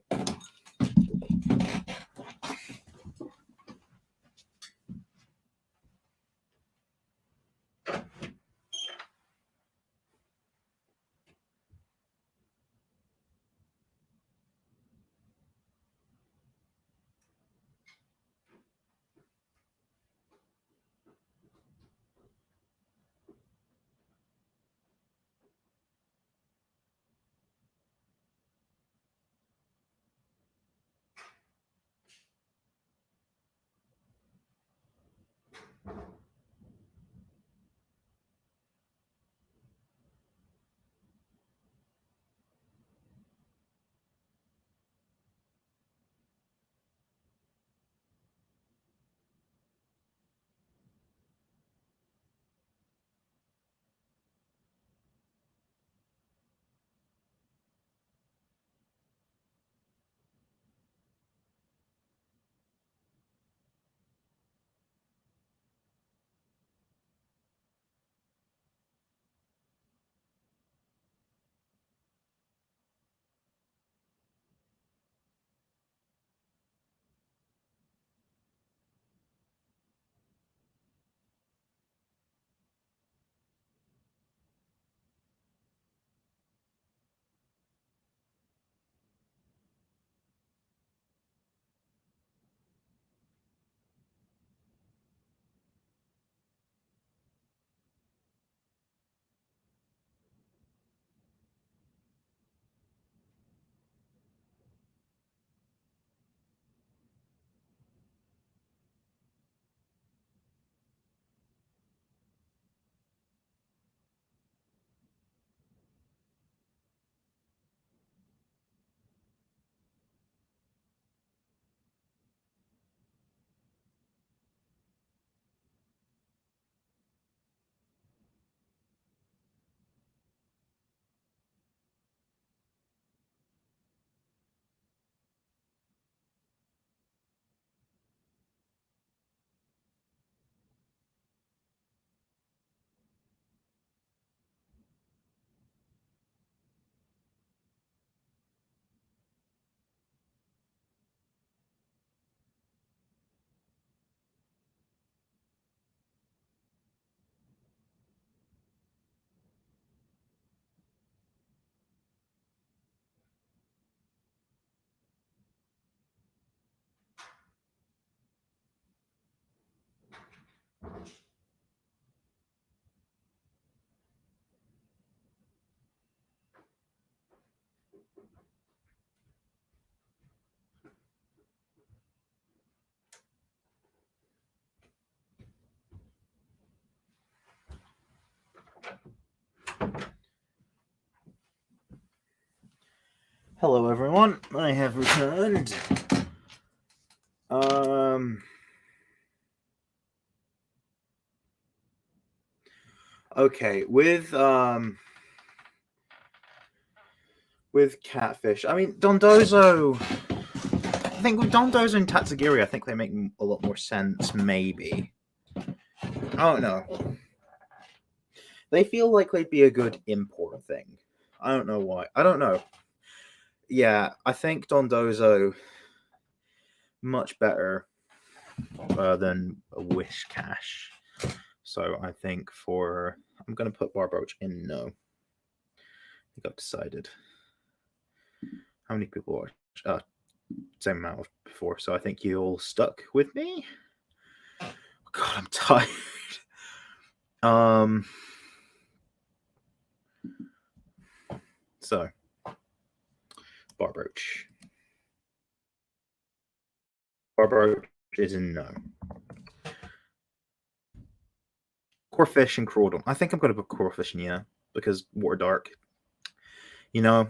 Hello, everyone. I have returned. Okay, with Catfish. I mean, Dondozo. I think with Dondozo and Tatsugiri, I think they make a lot more sense. Maybe. I don't know. They feel like they'd be a good import thing. I don't know why. I don't know. Yeah, I think Dondozo much better than a Wish Cash. So I think I'm gonna put Barboach in no. I think I've decided. How many people watched? Same amount of before. So I think you all stuck with me. God, I'm tired. So Barboach. Barboach is in no. Corefish and Crawdon. I think I'm going to put Corefish in yeah, because Water Dark. You know,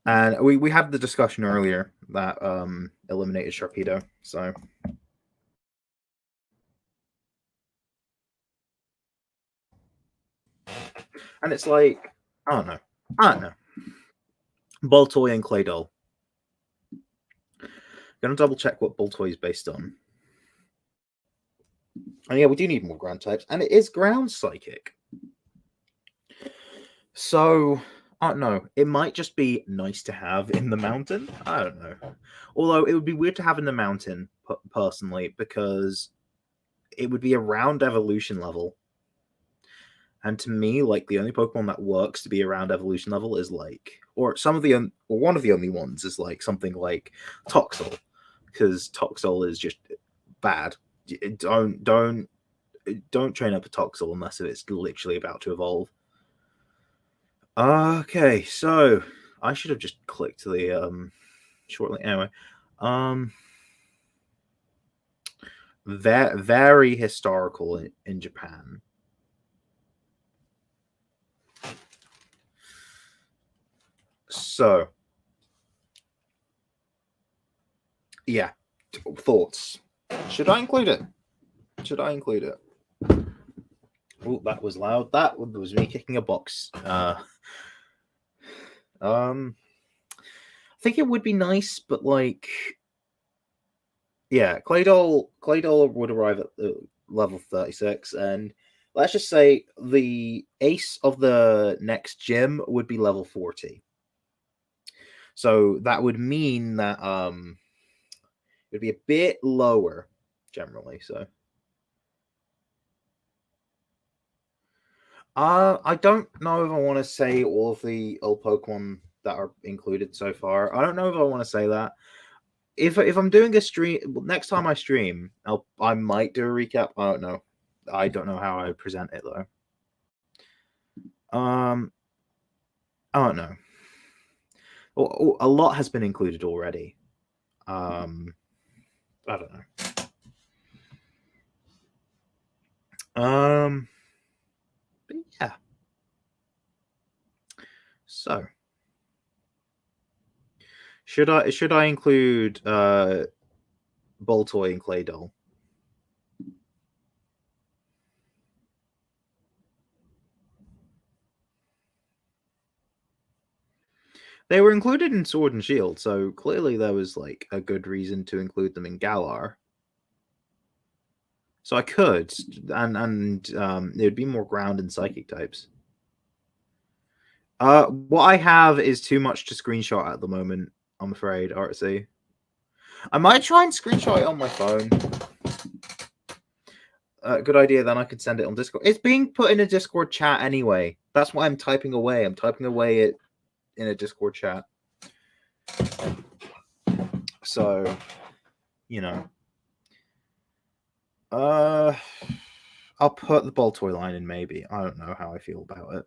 and we had the discussion earlier that eliminated Sharpedo. So and it's like I don't know. Baltoy and Claydol. Gonna double check what Baltoy is based on. And yeah, we do need more ground types, and it is ground psychic. So I don't know. It might just be nice to have in the mountain. I don't know. Although it would be weird to have in the mountain personally, because it would be around evolution level. And to me, like the only Pokemon that works to be around evolution level is like, or some of the, or one of the only ones is like something like Toxel, because Toxel is just bad. Don't train up a Toxel unless it's literally about to evolve. Okay, so I should have just clicked the shortly. Anyway, very historical in Japan. So, yeah, thoughts. Should I include it? Should I include it? Oh, that was loud. That was me kicking a box. I think it would be nice, but like, yeah, Claydol would arrive at level 36, and let's just say the ace of the next gym would be level 40. So that would mean that it would be a bit lower generally. So I don't know if I want to say all of the old Pokemon that are included so far. I don't know if I want to say that. If I'm doing a stream next time I stream, I might do a recap. I don't know. I don't know how I would present it though. I don't know. A lot has been included already. I don't know. But yeah. So should I include Boltoy and Claydol? They were included in Sword and Shield, so clearly there was like a good reason to include them in Galar. So I could, and it would be more ground and psychic types. What I have is too much to screenshot at the moment. I'm afraid, RC. I might try and screenshot it on my phone. Good idea. Then I could send it on Discord. It's being put in a Discord chat anyway. That's why I'm typing away. I'm typing away it in a Discord chat. So, you know. Uh, I'll put the ball toy line in. Maybe I don't know how I feel about it.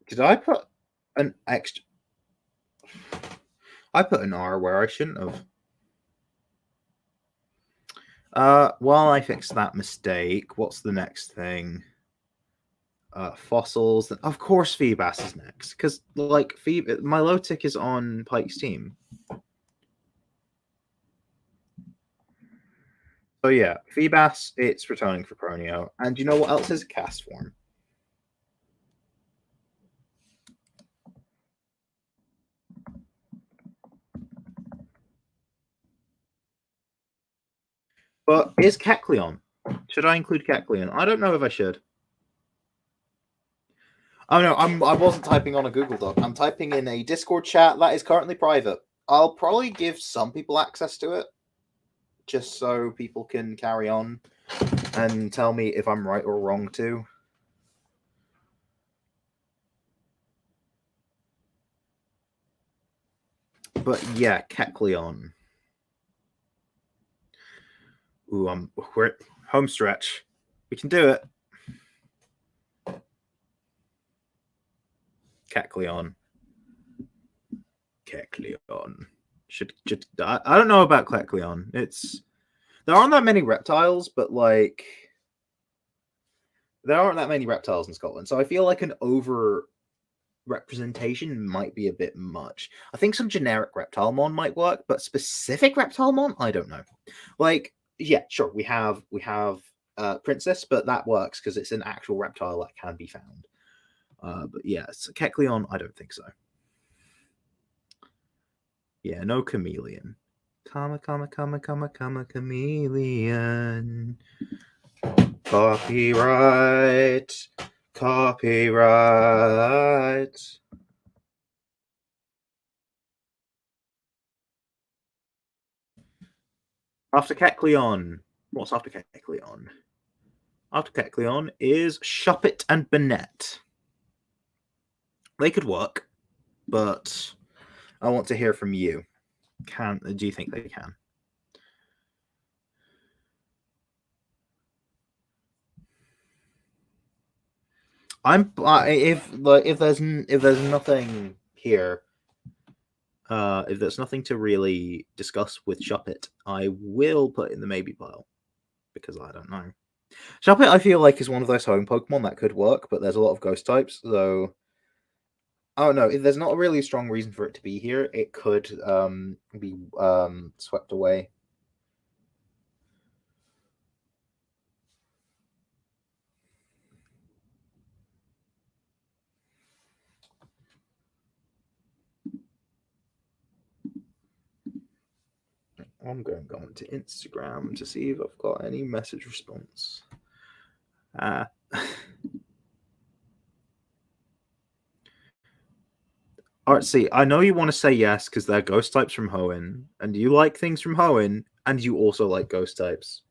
Did I put an extra? I put an R where I shouldn't have. While I fix that mistake, what's the next thing? Fossils. Of course, Feebas is next because like my low tick is on Pike's team. So yeah, Feebas, it's returning for Croneo, and you know what else is a cast form? But is Kecleon? Should I include Kecleon? I don't know if I should. Oh no, I wasn't typing on a Google Doc. I'm typing in a Discord chat that is currently private. I'll probably give some people access to it, just so people can carry on and tell me if I'm right or wrong too. But yeah, Kecleon. Ooh, we're at home stretch. We can do it. Kecleon. Kecleon. Should I don't know about Kecleon. There aren't that many reptiles, but like there aren't that many reptiles in Scotland, so I feel like an over representation might be a bit much. I think some generic Reptilemon might work, but specific Reptilemon, I don't know. Like, yeah, sure, we have Princess, but that works because it's an actual reptile that can be found. But yeah, so Kecleon, I don't think so. Yeah, no chameleon. Chameleon. Copyright. Copyright. After Kecleon. What's after Kecleon? After Kecleon is Shuppet and Bennett. They could work, but I want to hear from you. Do you think they can? if there's nothing here, if there's nothing to really discuss with Shuppet, I will put in the maybe pile because I don't know. Shuppet, I feel like is one of those home Pokemon that could work, but there's a lot of ghost types, so oh no, if there's not a really strong reason for it to be here, it could be swept away. I'm going to go onto Instagram to see if I've got any message response. Artsy, I know you want to say yes because they're ghost types from Hoenn, and you like things from Hoenn, and you also like ghost types.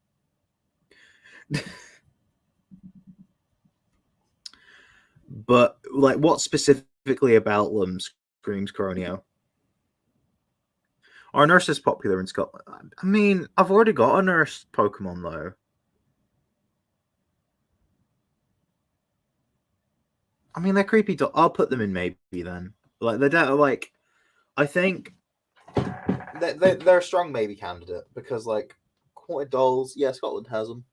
But like, what specifically about them screams Croneo? Our nurse is popular in Scotland. I mean, I've already got a nurse Pokemon though. I mean, they're creepy. I'll put them in maybe then. Like they don't like. I think they're a strong maybe candidate because like Haunted Dolls. Yeah, Scotland has them.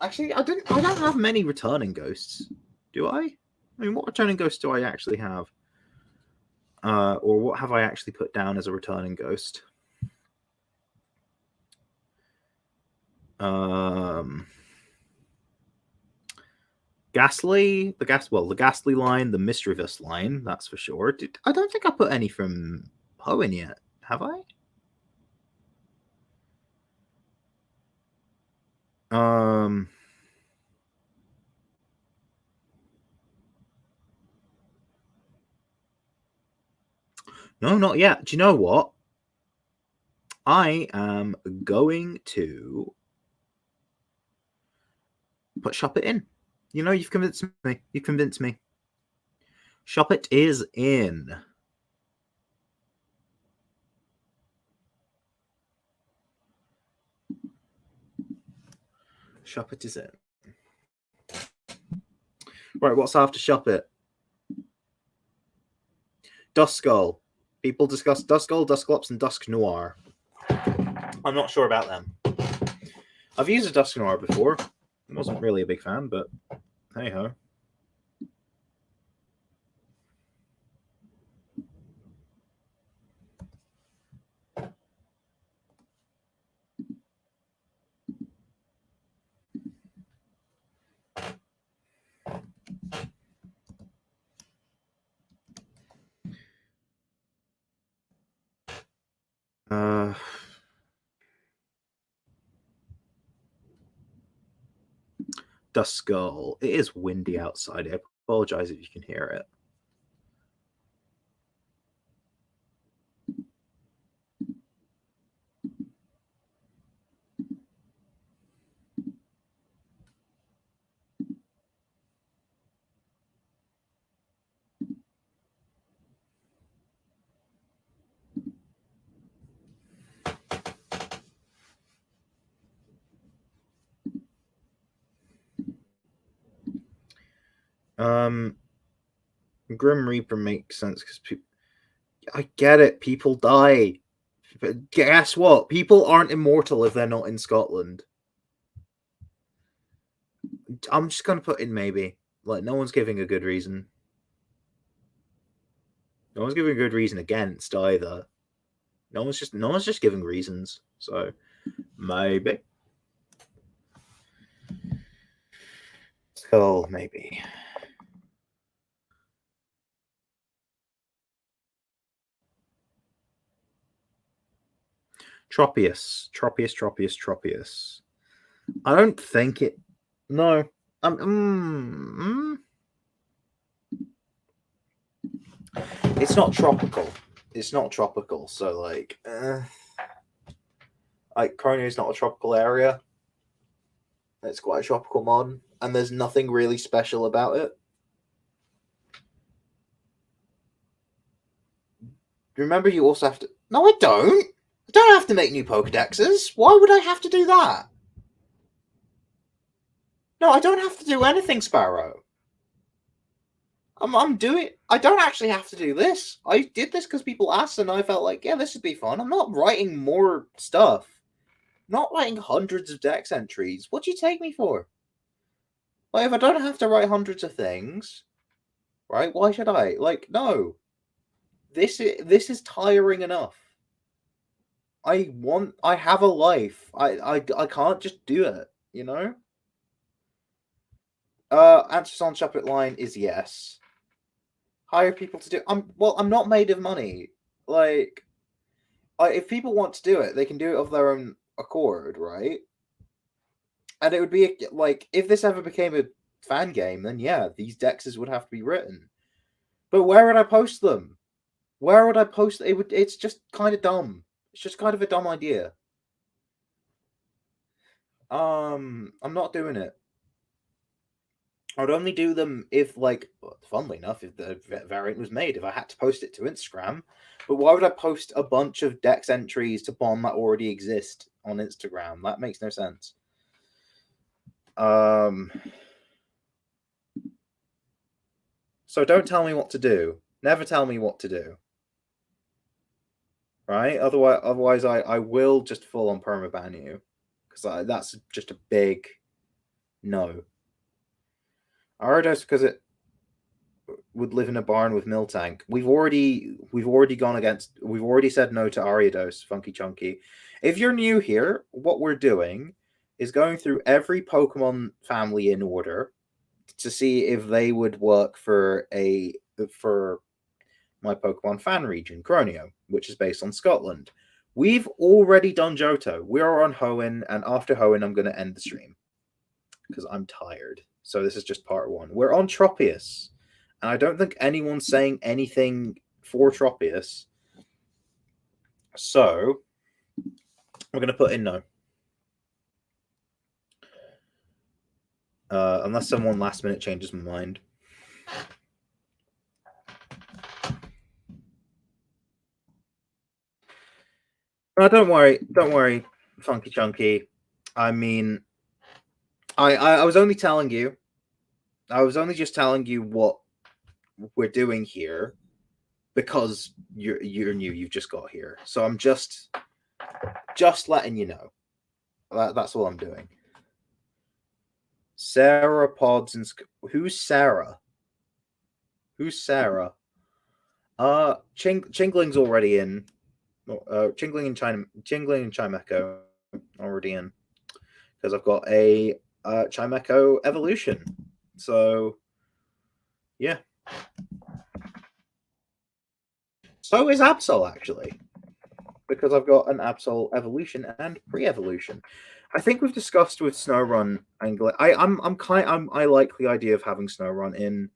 Actually, I don't have many returning ghosts. Do I? I mean, what returning ghosts do I actually have? Or what have I actually put down as a returning ghost? Ghastly, the Ghastly line, the Mischievous line, that's for sure. I don't think I put any from Hoenn yet, have I? Um, no, not yet. Do you know what? I am going to put shop it in. You know, you've convinced me. You've convinced me. Shop it is in. Shop it is in. Right, what's after shop it? Duskull. People discuss Duskull, Dusclops, and Dusk Noir. I'm not sure about them. I've used a Dusk Noir before. I wasn't really a big fan, but hey ho. Duskull. It is windy outside. I apologize if you can hear it. Grim Reaper makes sense because people. I get it. People die, but guess what? People aren't immortal if they're not in Scotland. I'm just gonna put in maybe. Like no one's giving a good reason. No one's giving a good reason against either. No one's just giving reasons. So maybe. Skull, maybe. Tropius. I don't think it. No. It's not tropical. It's not tropical. So like Croneo is not a tropical area. It's quite a tropical mon, and there's nothing really special about it. Remember, you also have to. No, I don't. I don't have to make new Pokedexes. Why would I have to do that? No, I don't have to do anything, Sparrow. I'm doing. I don't actually have to do this. I did this because people asked, and I felt like, yeah, this would be fun. I'm not writing more stuff. I'm not writing hundreds of dex entries. What do you take me for? Like, if I don't have to write hundreds of things, right? Why should I? Like, no. This is tiring enough. I have a life. I can't just do it, you know? Answers on Chaplet line is yes. Hire people to do. I'm not made of money. Like, if people want to do it, they can do it of their own accord, right? And it would be like if this ever became a fan game, then yeah, these dexes would have to be written. But where would I post them? Where would I post it? It's just kind of dumb. It's just kind of a dumb idea. I'm not doing it. I would only do them if, like, funnily enough, if the variant was made, if I had to post it to Instagram. But why would I post a bunch of dex entries to Bomb that already exist on Instagram? That makes no sense. So don't tell me what to do. Never tell me what to do. Right? Otherwise, I will just full on permaban you because that's just a big no. Aridos because it would live in a barn with Miltank. We've already said no to Ariados, Funky Chunky. If you're new here, what we're doing is going through every Pokemon family in order to see if they would work for my Pokemon fan region, Croneo, which is based on Scotland. We've already done Johto. We are on Hoenn, and after Hoenn, I'm going to end the stream because I'm tired. So this is just part one. We're on Tropius, and I don't think anyone's saying anything for Tropius. So We're gonna put in no. Unless someone last minute changes my mind. No, don't worry, Funky Chunky. I mean, I was only telling you. I was only just telling you what we're doing here because you're new. You've just got here, so I'm just letting you know. That's all I'm doing. Sarah Pods and who's Sarah? Who's Sarah? Chingling's already in. Chingling and Chimecho already in because I've got a Chimecho evolution. So yeah. So is Absol actually, because I've got an Absol evolution and pre-evolution. I think we've discussed with Snowrun and I like the idea of having Snowrun in.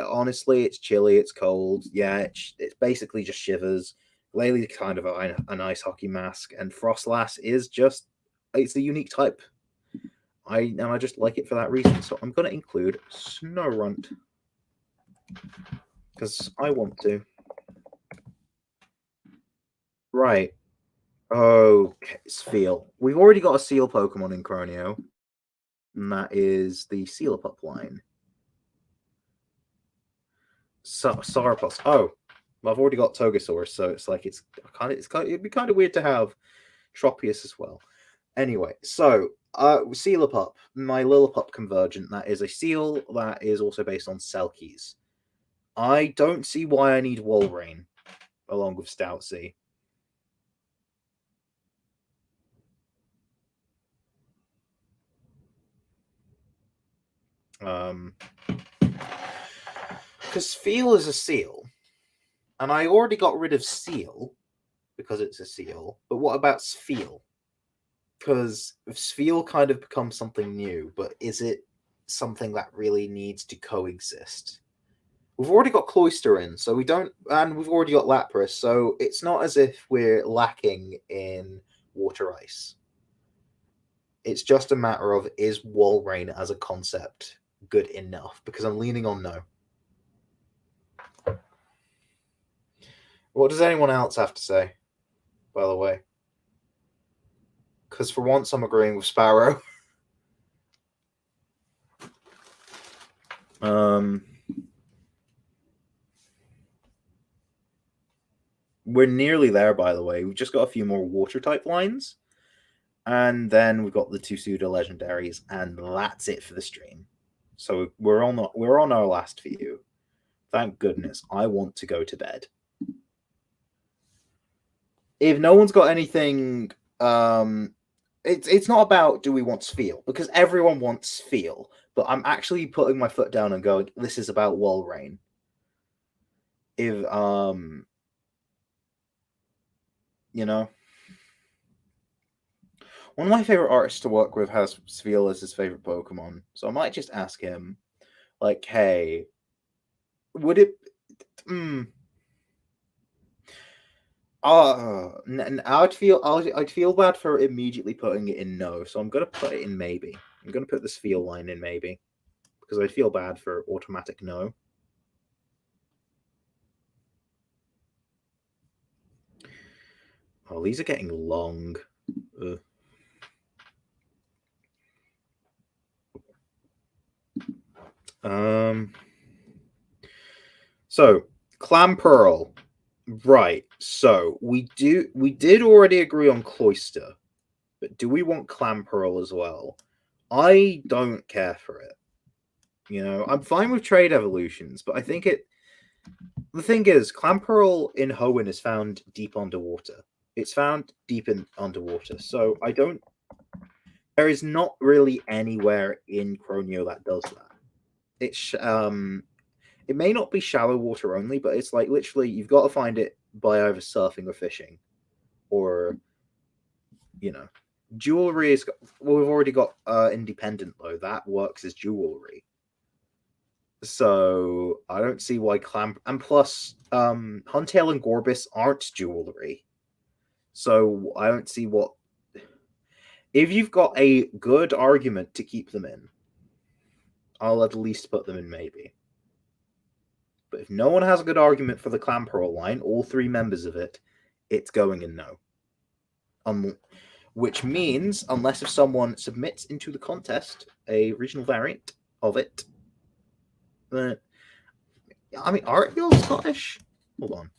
Honestly, it's chilly, it's cold. Yeah, it's basically just shivers. Glalie kind of an ice hockey mask, and Frostlass is just it's a unique type. I just like it for that reason. So I'm gonna include Snowrunt because I want to. Right. Okay, Spheal. We've already got a Seal Pokemon in Croneo, and that is the Sealapup line. Sarapos. Oh, well, I've already got Togasaurus, so it's like it'd be kind of weird to have Tropius as well. Anyway, so Sealapup, my Lillipup Convergent, that is a seal that is also based on Selkies. I don't see why I need Walrein along with Stoutsy. Because Feel is a seal, and I already got rid of Seal because it's a seal. But what about Sfeel? Because Sfeel kind of becomes something new, but is it something that really needs to coexist? We've already got Cloyster in, so we don't, and we've already got Lapras, so it's not as if we're lacking in Water Ice. It's just a matter of is Walrein as a concept good enough? Because I'm leaning on no. What does anyone else have to say, by the way? Because for once I'm agreeing with Sparrow. We're nearly there, by the way. We've just got a few more water type lines. And then we've got the two pseudo legendaries, and that's it for the stream. So we're on our last few. Thank goodness. I want to go to bed. If no one's got anything, it's not about do we want Spheal, because everyone wants Spheal, but I'm actually putting my foot down and going, this is about Walrein. If you know, one of my favorite artists to work with has Spheal as his favorite Pokemon, so I might just ask him, like, hey, would it? I'd feel bad for immediately putting it in no, so I'm gonna put it in maybe. I'm gonna put this feel line in maybe because I'd feel bad for automatic no. Oh, these are getting long. Ugh. So Clamperl, right? So we did already agree on Cloyster, but do we want Clamperl as well? I don't care for it. You know, I'm fine with trade evolutions, but I think it. The thing is, Clamperl in Hoenn is found deep underwater. It's found deep in underwater, so I don't. There is not really anywhere in Croneo that does that. It may not be shallow water only, but it's like literally you've got to find it by either surfing or fishing, or you know, jewelry is. Well, we've already got independent though. That works as jewelry. So I don't see why Clam and plus Huntail and Gorbis aren't jewelry. So I don't see what. If you've got a good argument to keep them in, I'll at least put them in maybe. But if no one has a good argument for the Clan Pearl line, all three members of it, it's going in no. Which means, unless if someone submits into the contest a regional variant of it, I mean, are eels Scottish? Hold on.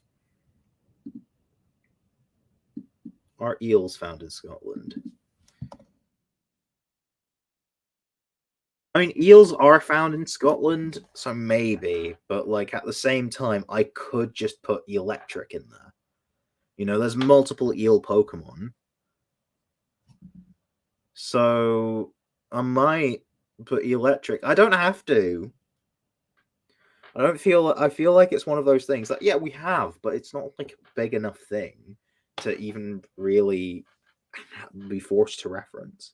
Are eels found in Scotland? I mean, eels are found in Scotland, so maybe, but like at the same time, I could just put electric in there. You know, there's multiple eel Pokemon. So I might put electric. I don't have to. I feel like it's one of those things that yeah, we have, but it's not like a big enough thing to even really be forced to reference.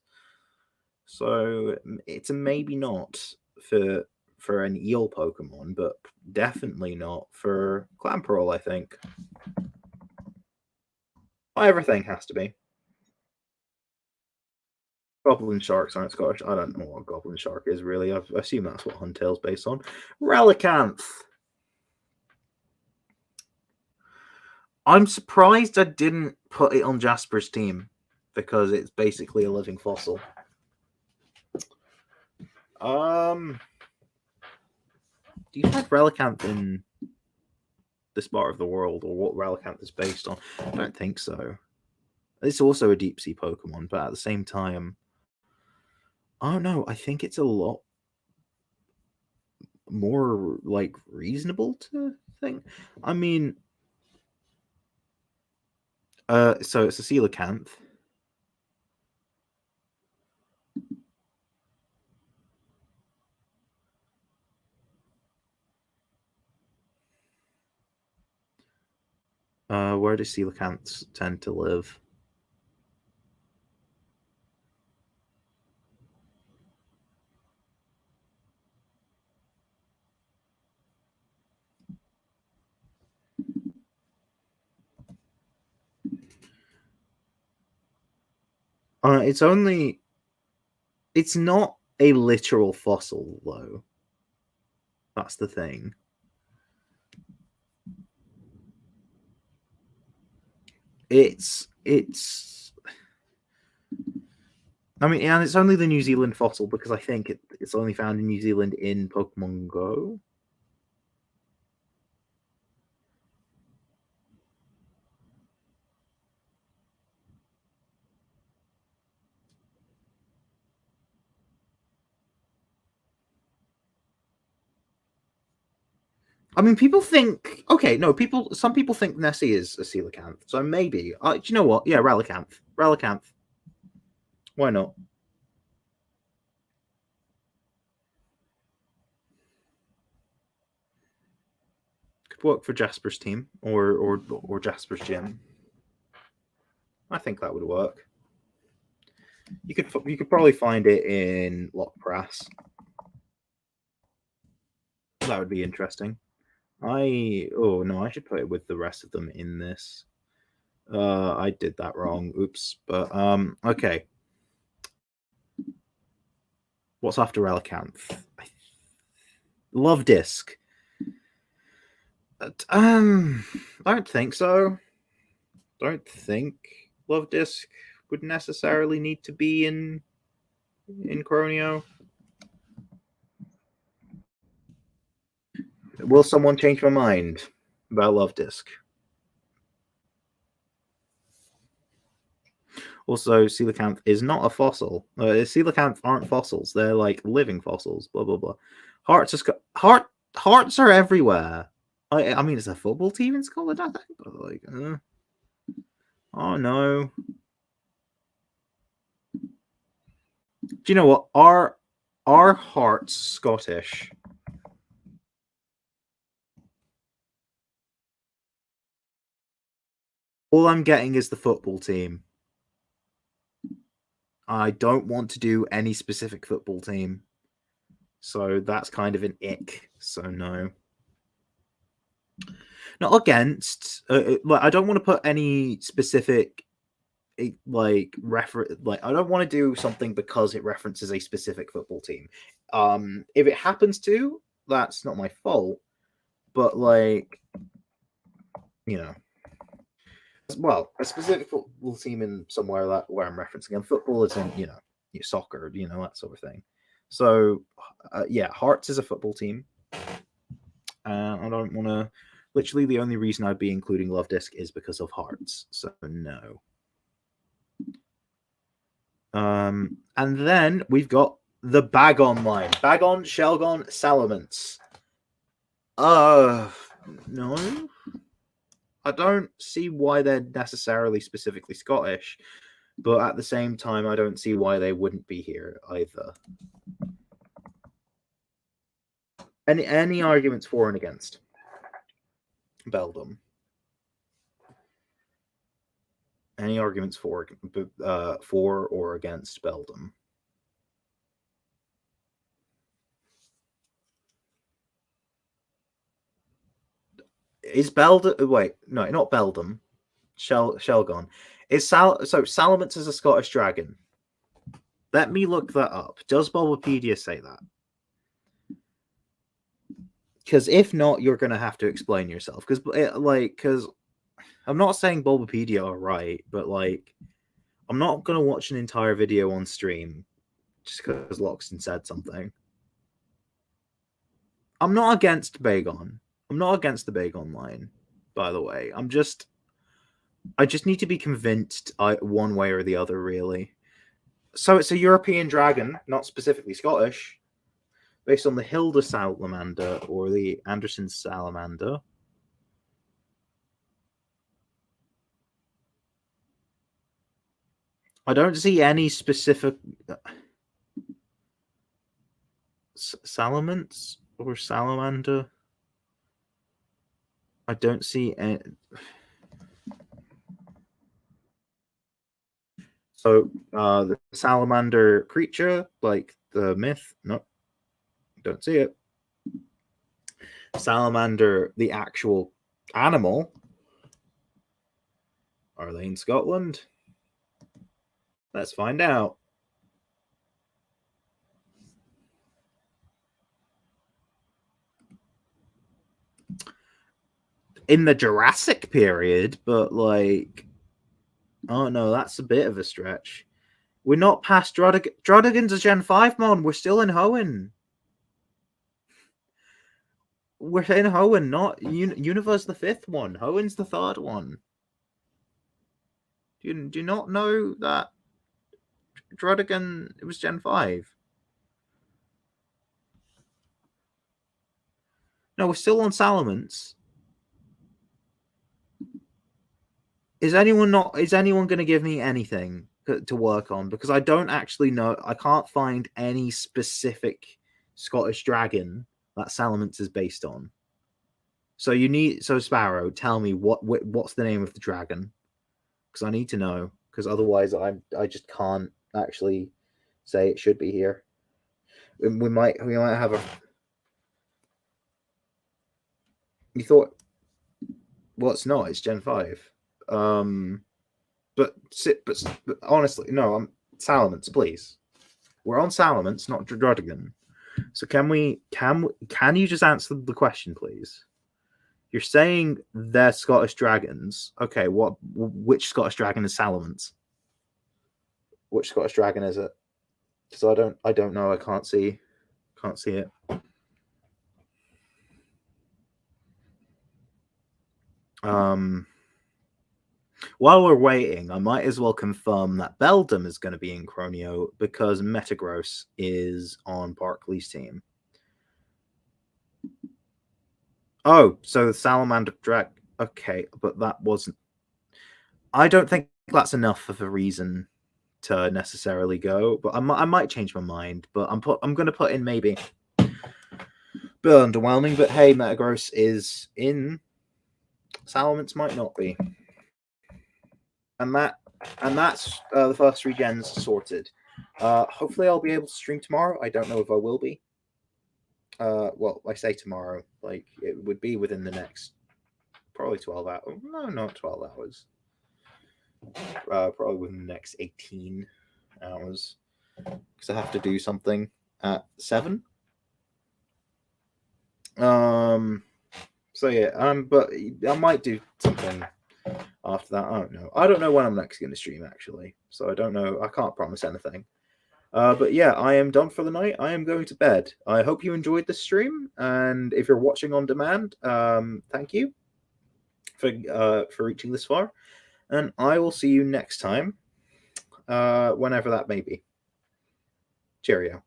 So it's a maybe not for an eel Pokemon, but definitely not for Clamperl, I think. Everything has to be. Goblin Sharks aren't Scottish. I don't know what Goblin Shark is really. I assume that's what Huntail's based on. Relicanth. I'm surprised I didn't put it on Jasper's team because it's basically a living fossil. Do you find Relicanth in this part of the world, or what Relicanth is based on? I don't think so. It's also a deep sea Pokemon, but at the same time, oh no, I think it's a lot more like reasonable to think. I mean, so it's a coelacanth. Where do coelacanths tend to live? It's not a literal fossil though. That's the thing. It's I mean, and it's only the New Zealand fossil because I think it's only found in New Zealand in Pokemon Go. I mean, people think some people think Nessie is a coelacanth, so maybe. Do you know what? Yeah, Relicanth. Why not? Could work for Jasper's team or Jasper's gym. I think that would work. You could probably find it in Lockprass. That would be interesting. I should put it with the rest of them in this. I did that wrong. Oops. But okay. What's after Relicanth? Love Disc. I don't think so. Don't think Love Disc would necessarily need to be in Croneo. Will someone change my mind about Love Disc? Also, coelacanth is not a fossil. Coelacanth aren't fossils; they're like living fossils. Blah blah blah. Hearts are everywhere. I mean, it's a football team in Scotland, I think. But like, oh no. Do you know what? Are Hearts Scottish? All I'm getting is the football team. I don't want to do any specific football team. So that's kind of an ick. So no. Not against. I don't want to put any specific I don't want to do something because it references a specific football team. If it happens to, that's not my fault. But you know, well, a specific football team in somewhere that where I'm referencing, and football is in soccer, that sort of thing. So yeah, Hearts is a football team. I don't want to. Literally, the only reason I'd be including Love Disc is because of Hearts. So no. And then we've got the Bagon line: Bagon, Shelgon, Salamence. No. I don't see why they're necessarily specifically Scottish, but at the same time, I don't see why they wouldn't be here either. Any arguments for and against Beldum? Any arguments for or against Beldum? Is Beldum? Wait, no, not Beldum. Shelgon. So Salamence is a Scottish dragon. Let me look that up. Does Bulbapedia say that? Because if not, you're gonna have to explain yourself. Because I'm not saying Bulbapedia are right, but I'm not gonna watch an entire video on stream just because Loxton said something. I'm not against Bagon. I'm not against the Bagon line, by the way. I just need to be convinced one way or the other, really. So it's a European dragon, not specifically Scottish, based on the Hilda salamander or the Anderson salamander. I don't see any specific salamence or salamander. I don't see any. So the salamander creature, like the myth, no, don't see it. Salamander, the actual animal, are they in Scotland? Let's find out. In the Jurassic period, but oh no, that's a bit of a stretch. We're not past Drodigan. Drodigan's a Gen 5 mon. We're still in Hoenn. We're in Hoenn, not Universe the 5th one. Hoenn's the 3rd one. Do you not know that Drodigan it was Gen 5? No, we're still on Salamence. Is anyone going to give me anything to work on? Because I don't actually know. I can't find any specific Scottish dragon that Salamence is based on. So Sparrow, tell me what's the name of the dragon? Because I need to know. Because otherwise, I just can't actually say it should be here. We might have a. You thought? Well, it's not. It's Gen 5. But honestly, no. I'm Salamence, please. We're on Salamence, not Drodigan. So can you just answer the question, please? You're saying they're Scottish dragons. Okay, which Scottish dragon is Salamence? Which Scottish dragon is it? Because I don't know. I can't see it. While we're waiting, I might as well confirm that Beldum is going to be in Croneo because Metagross is on Barkley's team. Oh, so the Salamander Drag. Okay, but that wasn't. I don't think that's enough of a reason to necessarily go, but I might change my mind. But I'm going to put in maybe. Bit underwhelming, but hey, Metagross is in. Salamence might not be. And that's the first 3 gens sorted. Hopefully, I'll be able to stream tomorrow. I don't know if I will be. Well, I say tomorrow, it would be within the next probably 12 hours. No, not 12 hours. probably within the next 18 hours, because I have to do something at 7. So yeah, but I might do something after that. I don't know. I don't know when I'm next going to stream actually, so I don't know. I can't promise anything. But yeah, I am done for the night. I am going to bed. I hope you enjoyed the stream, and if you're watching on demand, thank you for reaching this far, and I will see you next time, whenever that may be. Cheerio.